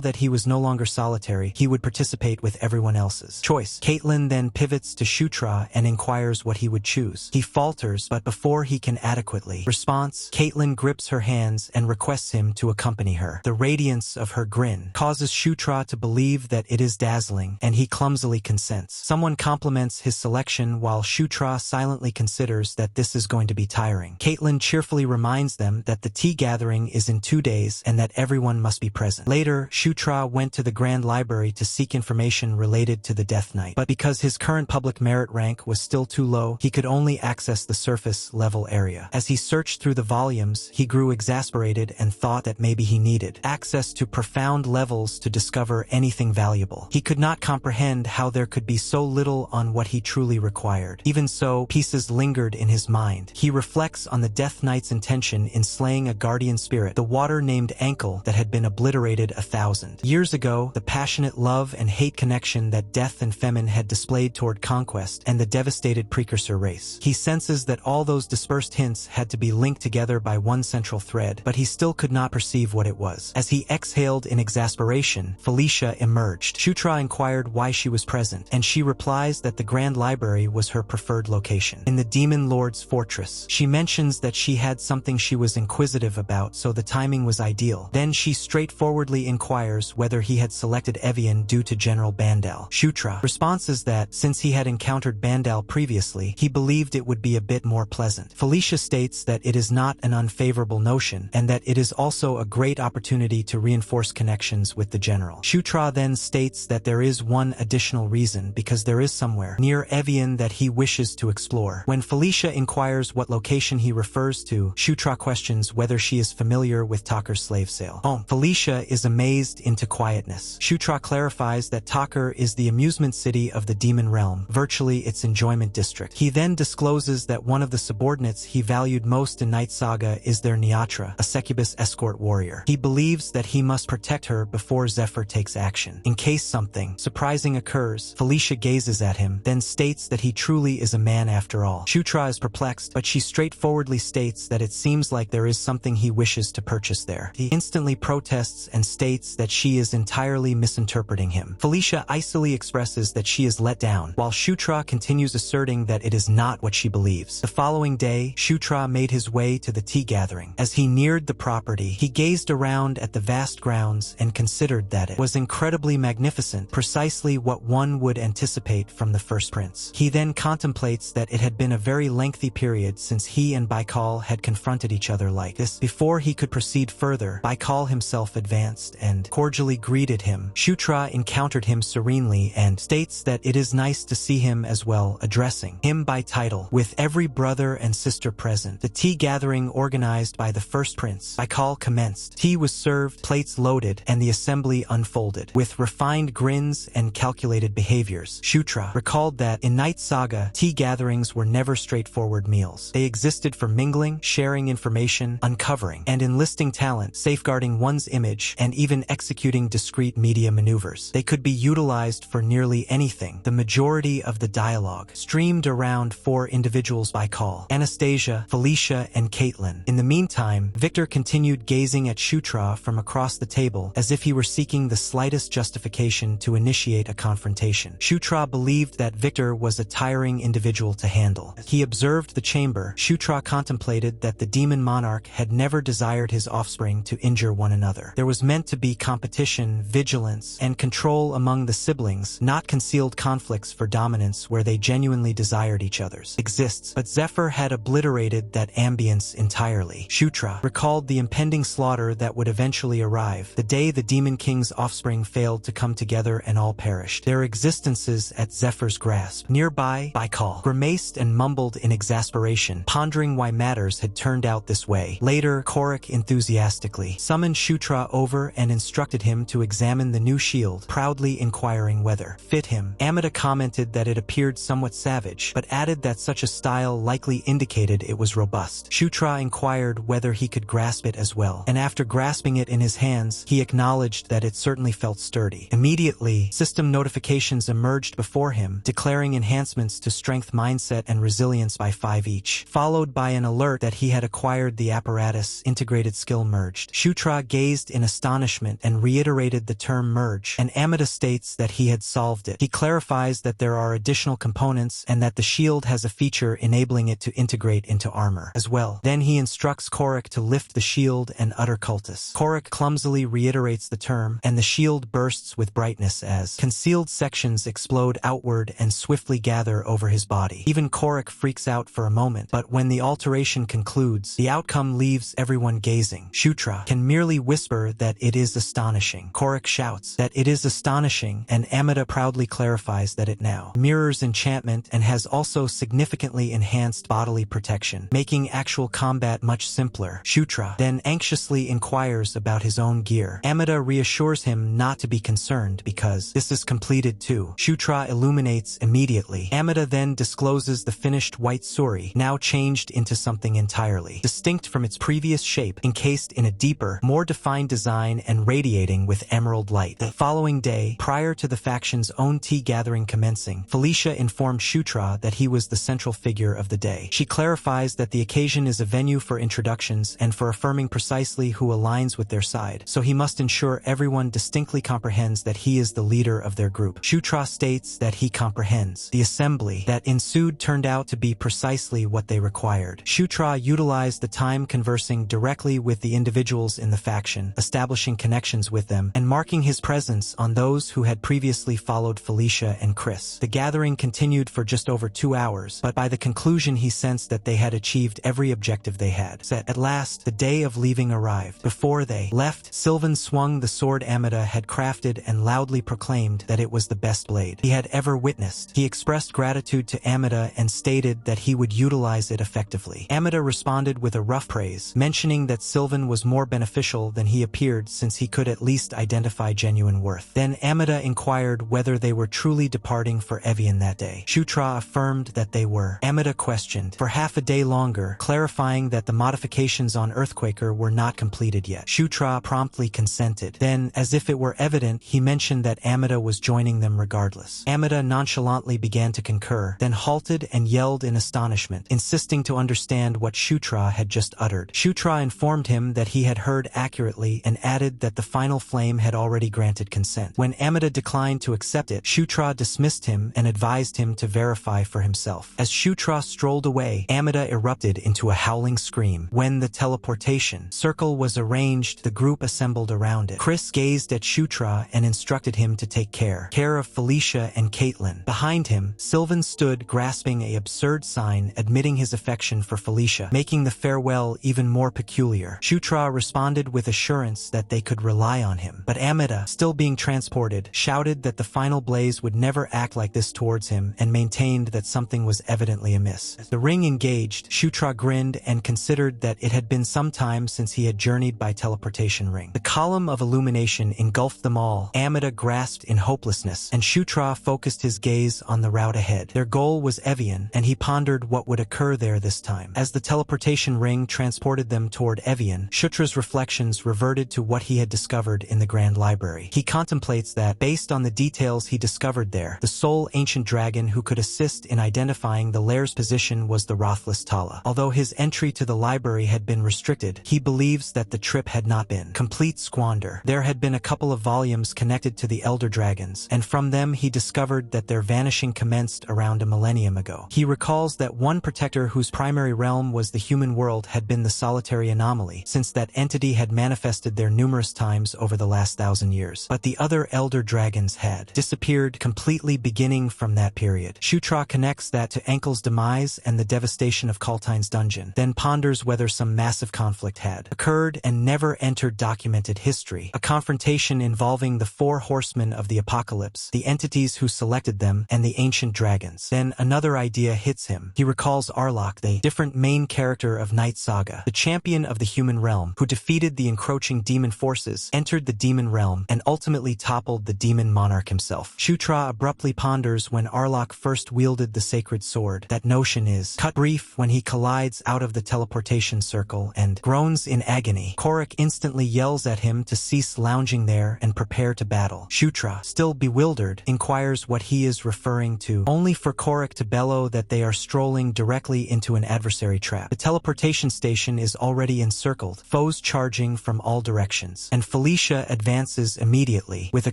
that he was no longer solitary, he would participate with everyone else's choice. Caitlin then pivots to Shutra and inquires what he would choose. He falters, but before he can adequately response, Caitlin grips her hands and requests him to accompany her. The radiance of her grin causes Shutra to believe that it is dazzling, and he clumsily consents. Someone compliments his selection while Shutra silently considers that this is going to be tiring. Caitlin cheerfully reminds them that the tea gathering is in 2 days and that everyone must be present. Later, Shutra went to the Grand Library to seek information related to the Death Knight, but because his current public merit rank was still too low, he could only access the surface level area. As he searched through the volumes, he grew exasperated and thought that maybe he needed access to profound levels to discover anything valuable. He could not comprehend how there could be so little on what he truly required. Even so, pieces lingered in his mind. He reflects on the Death Knight's intention in slaying a guardian spirit, the water named Ankle, that had been obliterated 1,000 years ago, the passionate love and hate connection that Death and Femin had displayed toward conquest, and the devastated precursor race. He senses that all those dispersed hints had to be linked together by one central thread, but he still could not perceive what it was. As he exhaled in exasperation, Felicia emerged. Shutra inquired why she was present, and she replies that the Grand Library was her preferred location. In the Demon Lord's fortress, she mentions that she had something she was inquisitive about, so the timing was ideal. Then she straightforwardly inquires whether he had selected Evian due to General Bandal. Shutra responses that, since he had encountered Bandal previously, he believed it would be a bit more pleasant. Felicia states that it is not an unfavorable notion, and that it is also a great opportunity to reinforce connections with the general. Shutra then states that there is one additional reason, because there is somewhere near Evian that he wishes to explore. When Felicia inquires what location he refers to, Shutra questions whether she is familiar with Taker's slave sale home. Felicia is amazed into quietness. Shutra clarifies that Taker is the amusement city of the demon realm, virtually its enjoyment district. He then discloses that one of the subordinates he valued most in Night Saga is their Niatra, a succubus escort warrior. He believes that he must protect her before Zephyr takes action. In case something surprising occurs, Felicia gazes at him, then states that he truly is a man after all. Shutra is perplexed, but she straightforwardly states that it seems like there is something he wishes to purchase there. He instantly protests and states that she is entirely misinterpreting him. Felicia icily expresses that she is let down, while Shutra continues asserting that it is not what she believes. The following day, Shutra made his way to the tea gathering. As he neared the property, he gazed around at the vast grounds and considered that it was incredibly magnificent, precisely what one would anticipate from the first prince. He then contemplates that it had been a very lengthy period since he and Baikal had confronted each other like this. Before he could proceed further, Baikal himself advanced and cordially greeted him. Shutra encountered him serenely and states that it is nice to see him as well, addressing him by title. With every brother and sister present, the tea gathering organized by the first prince, Baikal, commenced. Tea was served, plates loaded, and the assembly unfolded. With refined grins and calculated behaviors, Shutra recalled that in Night Saga, tea gatherings were never straightforward meals. They existed for mingling, sharing information, uncovering, and enlisting talent, safeguarding one's image, and even executing discreet media maneuvers. They could be utilized for nearly anything. The majority of the dialogue streamed around four individuals by call: Anastasia, Felicia, and Caitlin. In the meantime, Victor continued gazing at Shutra from across the table as if he were seeking the slightest justification to initiate a confrontation. Shutra believed that Victor was a tiring individual to handle. He observed the chamber. Shutra contemplated that the demon monarch had never desired his offspring to injure one another. There was meant to be competition, vigilance, and control among the siblings, not concealed conflicts for dominance where they genuinely desired each other's exists. But Zephyr had obliterated that ambience entirely. Shutra recalled the impending slaughter that would eventually arrive, the day the Demon King's offspring failed to come together and all perished, their existences at Zephyr's grasp. Nearby, Baikal grimaced and mumbled in exasperation, pondering why matters had turned out this way. Later, Korik enthusiastically summoned Shutra over and instructed him to examine the new shield, proudly inquiring whether fit him. Amida commented that it appeared somewhat savage, but added that such a style likely indicated it was robust. Shutra inquired whether he could grasp it as well, and after grasping it in his hands, he acknowledged that it certainly felt sturdy. Immediately, system notifications emerged before him, declaring enhancements to strength, mindset, and resilience by 5 each, followed by an alert that he had acquired the apparatus integrated skill merged. Shutra gazed in astonishment and reiterated the term merge, and Amida states that he had solved it. He clarifies that there are additional components and that the shield has a feature enabling it to integrate into armor as well. Then he instructs Korik to lift the shield and utter cultus. Korik clumsily reiterates the term, and the shield bursts with brightness as concealed sections explode outward and swiftly gather over his body. Even Korik freaks out for a moment, but when the alteration concludes, the outcome leaves everyone gazing. Shutra can merely whisper that it is astonishing. Korik shouts that it is astonishing, and Amida proudly clarifies that it now mirrors enchantment and has also significantly enhanced bodily protection, making actual combat much simpler. Shutra then anxiously inquires about his own gear. Amida reassures him not to be concerned because this is completed too. Shutra illuminates immediately. Amida then discloses the finished white suri, now changed into something entirely distinct from its previous shape, encased in a deeper, more defined design and radiating with emerald light. The following day, prior to the faction's own tea gathering commencing, Felicia informed Shutra that he he was the central figure of the day. She clarifies that the occasion is a venue for introductions and for affirming precisely who aligns with their side, so he must ensure everyone distinctly comprehends that he is the leader of their group. Shutra states that he comprehends. The assembly that ensued turned out to be precisely what they required. Shutra utilized the time conversing directly with the individuals in the faction, establishing connections with them, and marking his presence on those who had previously followed Felicia and Chris. The gathering continued for just over 2 hours, but by the conclusion he sensed that they had achieved every objective they had set. At last, the day of leaving arrived. Before they left, Sylvan swung the sword Amida had crafted and loudly proclaimed that it was the best blade he had ever witnessed. He expressed gratitude to Amida and stated that he would utilize it effectively. Amida responded with a rough praise, mentioning that Sylvan was more beneficial than he appeared since he could at least identify genuine worth. Then Amida inquired whether they were truly departing for Evian that day. Shutra affirmed that they were. Amida questioned for half a day longer, clarifying that the modifications on Earthquaker were not completed yet. Shutra promptly consented. Then, as if it were evident, he mentioned that Amida was joining them regardless. Amida nonchalantly began to concur, then halted and yelled in astonishment, insisting to understand what Shutra had just uttered. Shutra informed him that he had heard accurately and added that the final flame had already granted consent. When Amida declined to accept it, Shutra dismissed him and advised him to verify for himself. As Shutra strolled away, Amida erupted into a howling scream. When the teleportation circle was arranged, the group assembled around it. Chris gazed at Shutra and instructed him to take care of Felicia and Caitlin. Behind him, Sylvan stood grasping an absurd sign admitting his affection for Felicia, making the farewell even more peculiar. Shutra responded with assurance that they could rely on him, but Amida, still being transported, shouted that the final blaze would never act like this towards him and maintained that something was evidently amiss. As the ring engaged, Shutra grinned and considered that it had been some time since he had journeyed by teleportation ring. The column of illumination engulfed them all. Amida grasped in hopelessness, and Shutra focused his gaze on the route ahead. Their goal was Evian, and he pondered what would occur there this time. As the teleportation ring transported them toward Evian, Shutra's reflections reverted to what he had discovered in the Grand Library. He contemplates that, based on the details he discovered there, the sole ancient dragon who could assist in identifying the lair's position was the Rothless Tala. Although his entry to the library had been restricted, he believes that the trip had not been complete squander. There had been a couple of volumes connected to the Elder Dragons, and from them he discovered that their vanishing commenced around a millennium ago. He recalls that one protector whose primary realm was the human world had been the solitary anomaly, since that entity had manifested there numerous times over the last 1,000 years. But the other Elder Dragons had disappeared completely beginning from that period. Shutra connects that to Enkel's demise and the devastation of Kaltine's dungeon, then ponders whether some massive conflict had occurred and never entered documented history, a confrontation involving the 4 horsemen of the apocalypse, the entities who selected them, and the ancient dragons. Then another idea hits him. He recalls Arlok, the different main character of Night Saga, the champion of the human realm, who defeated the encroaching demon forces, entered the demon realm, and ultimately toppled the demon monarch himself. Shutra abruptly ponders when Arlok first wielded the sacred sword. That notion is cut brief when he collides out of the teleportation circle and groans in agony. Korik instantly yells at him to cease lounging there and prepare to battle. Shutra, still bewildered, inquires what he is referring to, only for Korik to bellow that they are strolling directly into an adversary trap. The teleportation station is already encircled, foes charging from all directions, and Felicia advances immediately. With a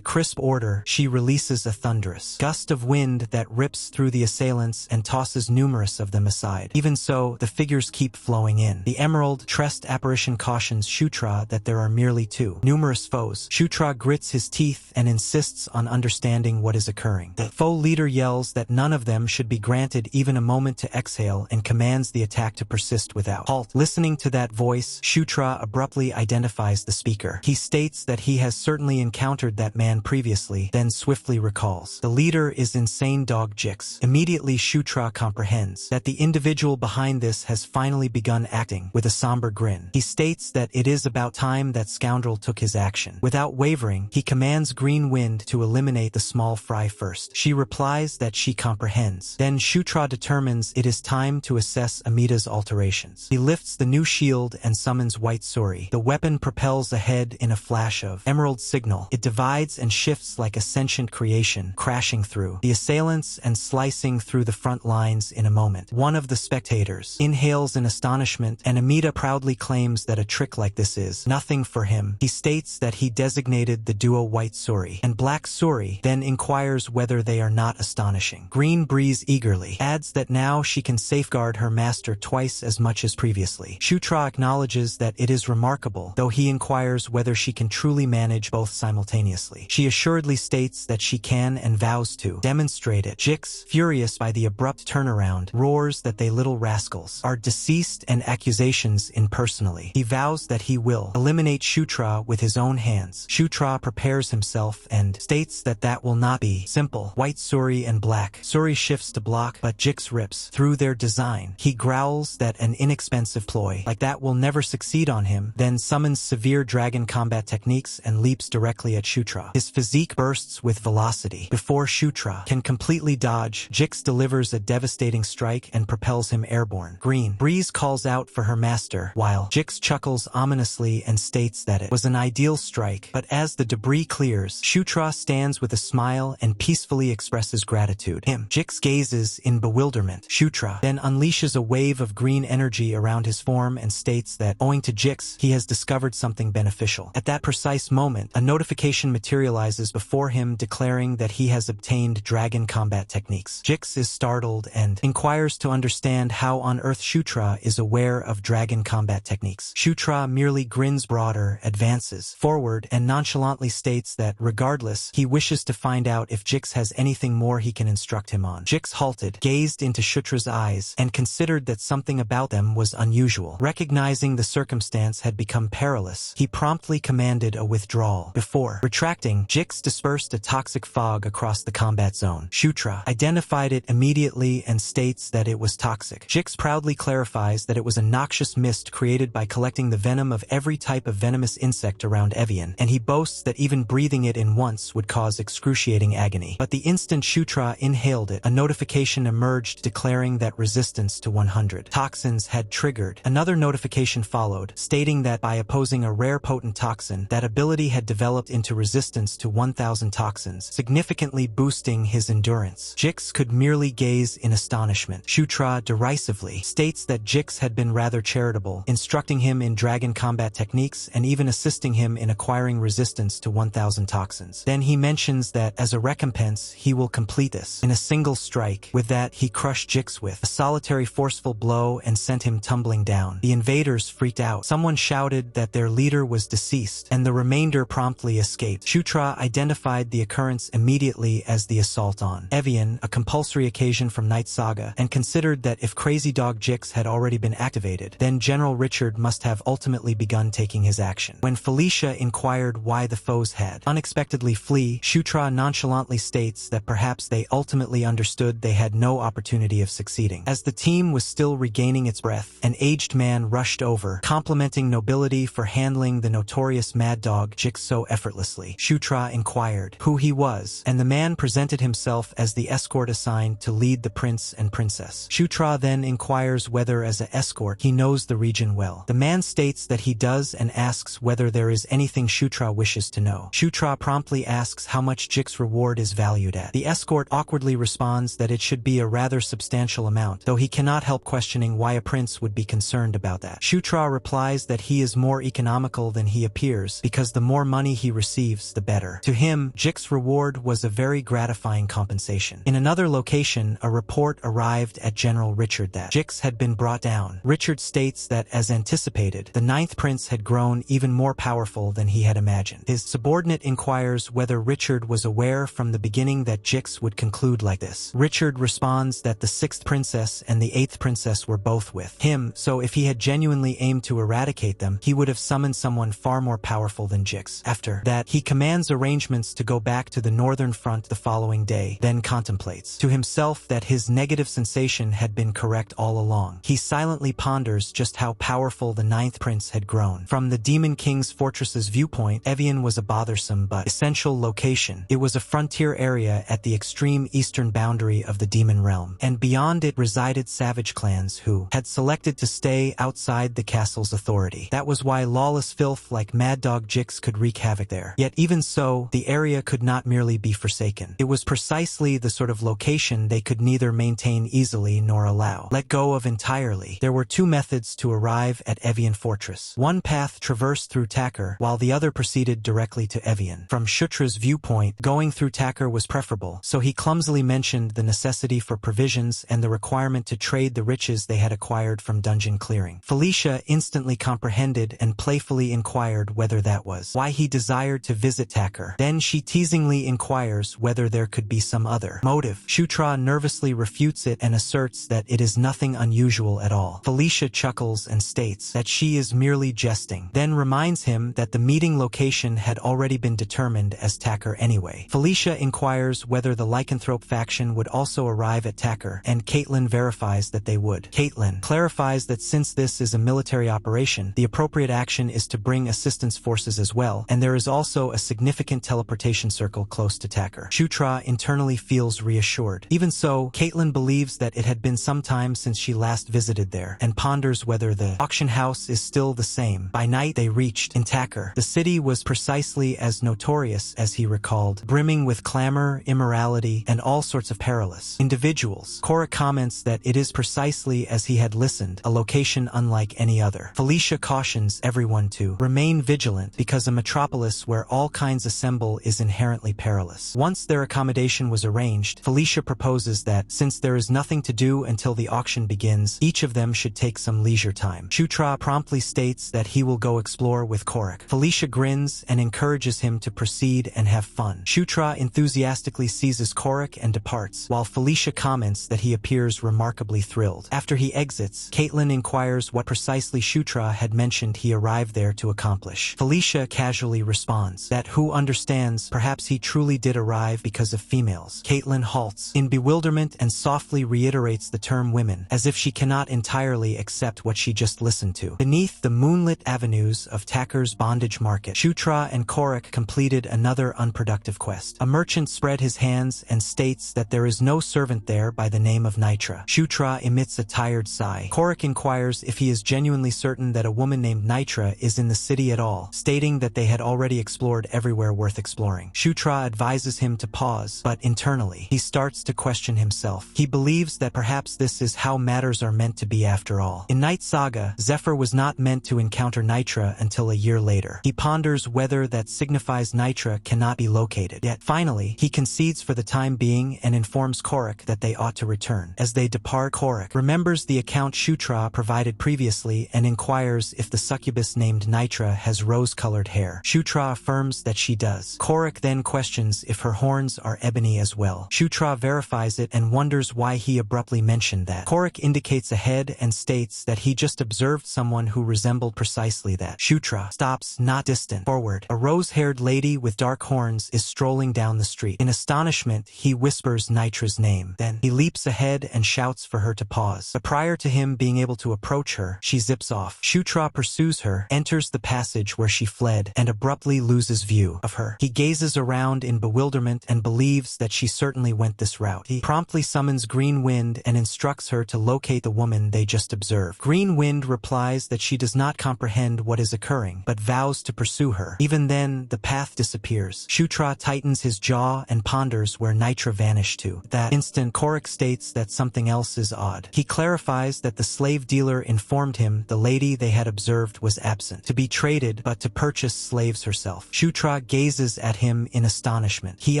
crisp order, she releases a thunderous gust of wind that rips through the assailants and tosses numerous of them aside. Even so, the figures keep flowing in. The emerald-tressed apparition cautions Shutra that there are merely 2 numerous foes. Shutra grits his teeth and insists on understanding what is occurring. The foe leader yells that none of them should be granted even a moment to exhale and commands the attack to persist without halt. Listening to that voice, Shutra abruptly identifies the speaker. He states that he has certainly encountered that man previously, then swiftly recalls. The leader is Insane Dog Jix. Immediately Shutra comprehends that the individual behind this has finally begun acting. With a somber grin, he states that it is about time that scoundrel took his action. Without wavering, he commands Green Wind to eliminate the small fry first. She replies that she comprehends. Then Shutra determines it is time to assess Amida's alterations. He lifts the new shield and summons White Suri. The weapon propels ahead in a flash of emerald signal. It divides and shifts like a sentient creation, crashing through the assailants and slicing through through the front lines in a moment. One of the spectators inhales in astonishment, and Amida proudly claims that a trick like this is nothing for him. He states that he designated the duo White Suri and Black Suri, then inquires whether they are not astonishing. Green Breeze eagerly adds that now she can safeguard her master twice as much as previously. Shutra acknowledges that it is remarkable, though he inquires whether she can truly manage both simultaneously. She assuredly states that she can and vows to demonstrate it. Jix, furious by the abrupt turnaround, roars that they little rascals are deceased and accusations impersonally. He vows that he will eliminate Shutra with his own hands. Shutra prepares himself and states that that will not be simple. White Suri and Black Suri shifts to block, but Jix rips through their design. He growls that an inexpensive ploy like that will never succeed on him, then summons severe dragon combat techniques and leaps directly at Shutra. His physique bursts with velocity. Before Shutra can completely dodge, Jix delivers a devastating strike and propels him airborne. Green Breeze calls out for her master, while Jix chuckles ominously and states that it was an ideal strike, but as the debris clears, Shutra stands with a smile and peacefully expresses gratitude. Jix gazes in bewilderment. Shutra then unleashes a wave of green energy around his form and states that, owing to Jix, he has discovered something beneficial. At that precise moment, a notification materializes before him declaring that he has obtained dragon combat techniques. Jix is startled and inquires to understand how on earth Shutra is aware of dragon combat techniques. Shutra merely grins broader, advances forward, and nonchalantly states that, regardless, he wishes to find out if Jix has anything more he can instruct him on. Jix halted, gazed into Shutra's eyes, and considered that something about them was unusual. Recognizing the circumstance had become perilous, he promptly commanded a withdrawal. Before retracting, Jix dispersed a toxic fog across the combat zone. Shutra identified it immediately and states that it was toxic. Jix proudly clarifies that it was a noxious mist created by collecting the venom of every type of venomous insect around Evian, and he boasts that even breathing it in once would cause excruciating agony. But the instant Shutra inhaled it, a notification emerged declaring that resistance to 100 toxins had triggered. Another notification followed, stating that by opposing a rare potent toxin, that ability had developed into resistance to 1000 toxins, significantly boosting his endurance. Jix could merely gaze in astonishment. Shutra derisively states that Jix had been rather charitable, instructing him in dragon combat techniques and even assisting him in acquiring resistance to 1000 toxins. Then he mentions that, as a recompense, he will complete this in a single strike. With that, he crushed Jix with a solitary forceful blow and sent him tumbling down. The invaders freaked out. Someone shouted that their leader was deceased, and the remainder promptly escaped. Shutra identified the occurrence immediately as the assault on Evian, a compulsory occasion from Night Saga, and considered that if Crazy Dog Jix had already been activated, then General Richard must have ultimately begun taking his action. When Felicia inquired why the foes had unexpectedly flee, Shutra nonchalantly states that perhaps they ultimately understood they had no opportunity of succeeding. As the team was still regaining its breath, an aged man rushed over, complimenting nobility for handling the notorious Mad Dog Jix so effortlessly. Shutra inquired who he was, and the man presented himself as the escort assigned to lead the prince and princess. Shutra then inquires whether, as an escort, he knows the region well. The man states that he does and asks whether there is anything Shutra wishes to know. Shutra promptly asks how much Jix's reward is valued at. The escort awkwardly responds that it should be a rather substantial amount, though he cannot help questioning why a prince would be concerned about that. Shutra replies that he is more economical than he appears, because the more money he receives, the better. To him, Jix's reward was a very gratifying compensation. In another location, a report arrived at General Richard that Jix had been brought down. Richard states that, as anticipated, the 9th prince had grown even more powerful than he had imagined. His subordinate inquires whether Richard was aware from the beginning that Jix would conclude like this. Richard responds that the 6th princess and the 8th princess were both with him, so if he had genuinely aimed to eradicate them, he would have summoned someone far more powerful than Jix. After that, he commands arrangements to go back to the northern front the following day, then contemplates to himself that his negative sensation had been correct all along. He silently ponders just how powerful the 9th prince had grown. From the Demon King's fortress's viewpoint, Evian was a bothersome but essential location. It was a frontier area at the extreme eastern boundary of the demon realm, and beyond it resided savage clans who had selected to stay outside the castle's authority. That was why lawless filth like Mad Dog Jix could wreak havoc there. Yet even so, the area could not merely be forsaken. It was precisely the sort of location they could neither maintain easily nor allow. Let go of entirely. There were two methods to arrive at Evian Fortress. One path traversed through Takur, while the other proceeded directly to Evian. From Shutra's viewpoint, going through Takur was preferable, so he clumsily mentioned the necessity for provisions and the requirement to trade the riches they had acquired from dungeon clearing. Felicia instantly comprehended and playfully inquired whether that was why he desired to visit Takur. Then she teasingly inquires whether there could be some other motive. Shutra nervously refutes it and asserts that it is nothing unusual at all. Felicia chuckles and states that she is merely jesting, then reminds him that the meeting location had already been determined as Takur anyway. Felicia inquires whether the lycanthrope faction would also arrive at Takur, and Caitlin verifies that they would. Caitlin clarifies that since this is a military operation, the appropriate action is to bring assistance forces as well, and there is also a significant teleportation circle close to Takur. Shutra internally feels reassured. Even so, Caitlin believes that it had been some time since she last visited there, and ponders whether the auction house is still the same. By night they reached in Takur. The city was precisely as notorious as he recalled, brimming with clamor, immorality, and all sorts of perilous individuals. Cora comments that it is precisely as he had listened, a location unlike any other. Felicia cautions everyone to remain vigilant because a metropolis where all kinds assemble is inherently perilous. Once their accommodation was arranged, Felicia proposes that, since there is nothing to do until the auction begins, each of them should take some leisure time. Shutra promptly states that he will go explore with Korik. Felicia grins and encourages him to proceed and have fun. Shutra enthusiastically seizes Korik and departs, while Felicia comments that he appears remarkably thrilled. After he exits, Caitlin inquires what precisely Shutra had mentioned he arrived there to accomplish. Felicia casually responds that who understands, perhaps he truly did arrive because of females. Caitlin halts in bewilderment and softly reiterates the term women, as if she cannot entirely accept what she just listened to. Beneath the moonlit avenues of Takur's bondage market, Shutra and Korik completed another unproductive quest. A merchant spread his hands and states that there is no servant there by the name of Nitra. Shutra emits a tired sigh. Korik inquires if he is genuinely certain that a woman named Nitra is in the city at all, stating that they had already explored everywhere worth exploring. Shutra advises him to pause, but internally, he starts to question himself. He believes that perhaps this is how matters are meant to be after all. In Night Saga, Zephyr was not meant to encounter Nitra until a year later. He ponders whether that signifies Nitra cannot be located. Yet finally, he concedes for the time being and informs Korik that they ought to return. As they depart, Korik remembers the account Shutra provided previously and inquires if the succubus named Nitra has rose-colored hair. Shutra affirms that she does. Korik then questions if her horns are ebony as well. Shutra verifies it and wonders why he abruptly mentioned that. Korik indicates a head and states that he just observed someone who resembled precisely that. Shutra stops not distant. Forward, a rose-haired lady with dark horns is strolling down the street. In astonishment, he whispers Nitra's name. Then he leaps ahead and shouts for her to pause. But prior to him being able to approach her, she zips off. Shutra pursues her, enters the passage where she fled, and abruptly loses view of her. He gazes around in bewilderment and believes that she certainly went this route. He promptly summons Green Wind and instructs her to locate the woman they just observed. Green Wind replies that she does not comprehend what is occurring, but vows to pursue her. Even then, the path disappears. Shutra tightens his jaw and ponders where Nitra vanished to. At that instant, Korik states that something else is odd. He clarifies that the slave dealer informed him the lady they had observed was absent, to be traded but to purchase slaves herself. Shutra gazes at him in astonishment. He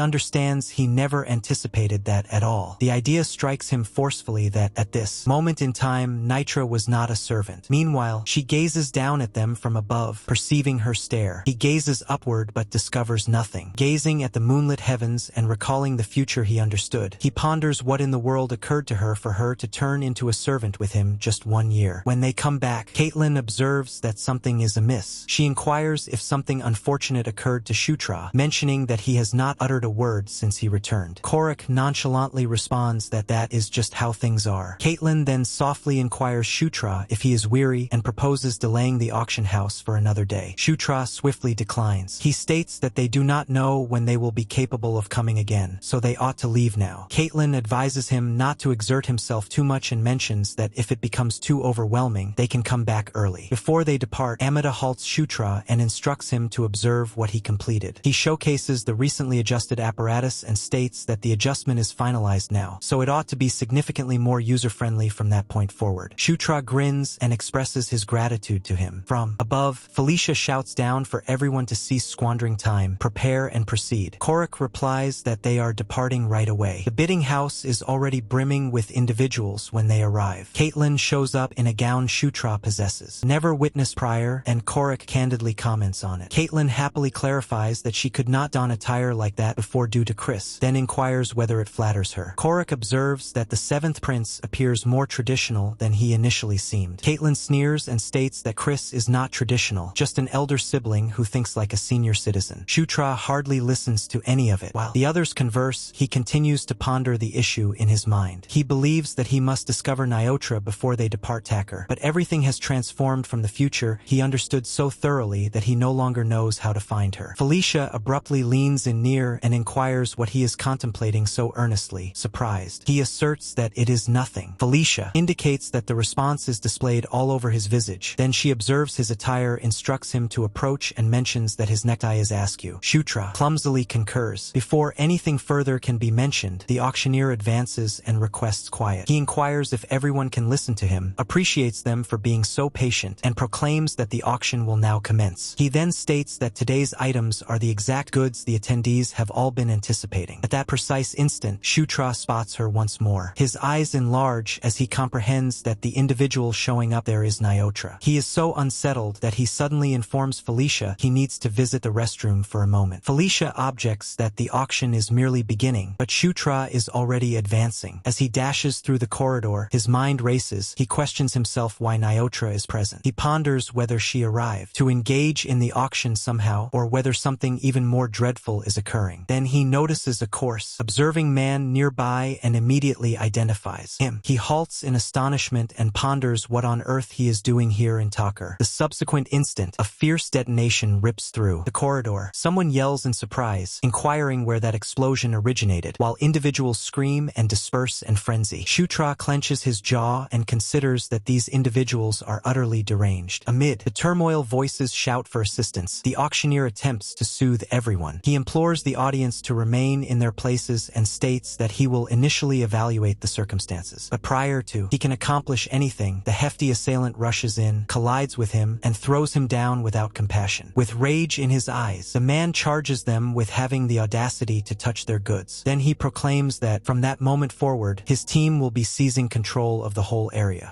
understands he never anticipated that at all. The idea strikes him forcefully that, at this moment in time, Nitra was not a servant. Meanwhile, she gazes down at them from above, perceiving her stare. He gazes upward but discovers nothing. Gazing at the moonlit heavens and recalling the future he understood, he ponders what in the world occurred to her for her to turn into a servant with him just 1 year. When they come back, Caitlin observes that something is amiss. She inquires if something unfortunate occurred to Shutra, mentioning that he has not uttered a word since he returned. Korik nonchalantly responds that that is just how things are. Caitlin then softly inquires Shutra if he is weary and proposes delaying the auction house for another day. Shutra swiftly declines. He states that they do not know when they will be capable of coming again, so they ought to leave now. Caitlin advises him not to exert himself too much and mentions that if it becomes too overwhelming, they can come back early. Before they depart, Amida halts Shutra and instructs him to observe what he completed. He showcases the recently adjusted apparatus and states that the adjustment is finalized finalized now, so it ought to be significantly more user-friendly from that point forward. Shutra grins and expresses his gratitude to him. From above, Felicia shouts down for everyone to cease squandering time, prepare and proceed. Korik replies that they are departing right away. The bidding house is already brimming with individuals when they arrive. Caitlin shows up in a gown Shutra possesses. Never witnessed prior, and Korik candidly comments on it. Caitlin happily clarifies that she could not don attire like that before due to Chris, then inquires whether it flatters her. Korik observes that the seventh prince appears more traditional than he initially seemed. Caitlin sneers and states that Chris is not traditional, just an elder sibling who thinks like a senior citizen. Shutra hardly listens to any of it. While the others converse, he continues to ponder the issue in his mind. He believes that he must discover Nyotra before they depart Tacker, but everything has transformed from the future he understood so thoroughly that he no longer knows how to find her. Felicia abruptly leans in near and inquires what he is contemplating so earnestly. Surprised, he asserts that it is nothing. Felicia indicates that the response is displayed all over his visage. Then she observes his attire, instructs him to approach, and mentions that his necktie is askew. Shutra clumsily concurs. Before anything further can be mentioned, the auctioneer advances and requests quiet. He inquires if everyone can listen to him, appreciates them for being so patient, and proclaims that the auction will now commence. He then states that today's items are the exact goods the attendees have all been anticipating. At that precise instant, Shutra spots her once more. His eyes enlarge as he comprehends that the individual showing up there is Nyotra. He is so unsettled that he suddenly informs Felicia he needs to visit the restroom for a moment. Felicia objects that the auction is merely beginning, but Shutra is already advancing. As he dashes through the corridor, his mind races. He questions himself why Nyotra is present. He ponders whether she arrived to engage in the auction somehow, or whether something even more dreadful is occurring. Then he notices a coarse, observing man nearby and immediately identifies him. He halts in astonishment and ponders what on earth he is doing here in Tacker. The subsequent instant, a fierce detonation rips through the corridor. Someone yells in surprise, inquiring where that explosion originated, while individuals scream and disperse in frenzy. Shutra clenches his jaw and considers that these individuals are utterly deranged. Amid the turmoil, voices shout for assistance. The auctioneer attempts to soothe everyone. He implores the audience to remain in their places and states that he will initially evaluate the circumstances. But prior to he can accomplish anything, the hefty assailant rushes in, collides with him, and throws him down without compassion. With rage in his eyes, the man charges them with having the audacity to touch their goods. Then he proclaims that from that moment forward, his team will be seizing control of the whole area.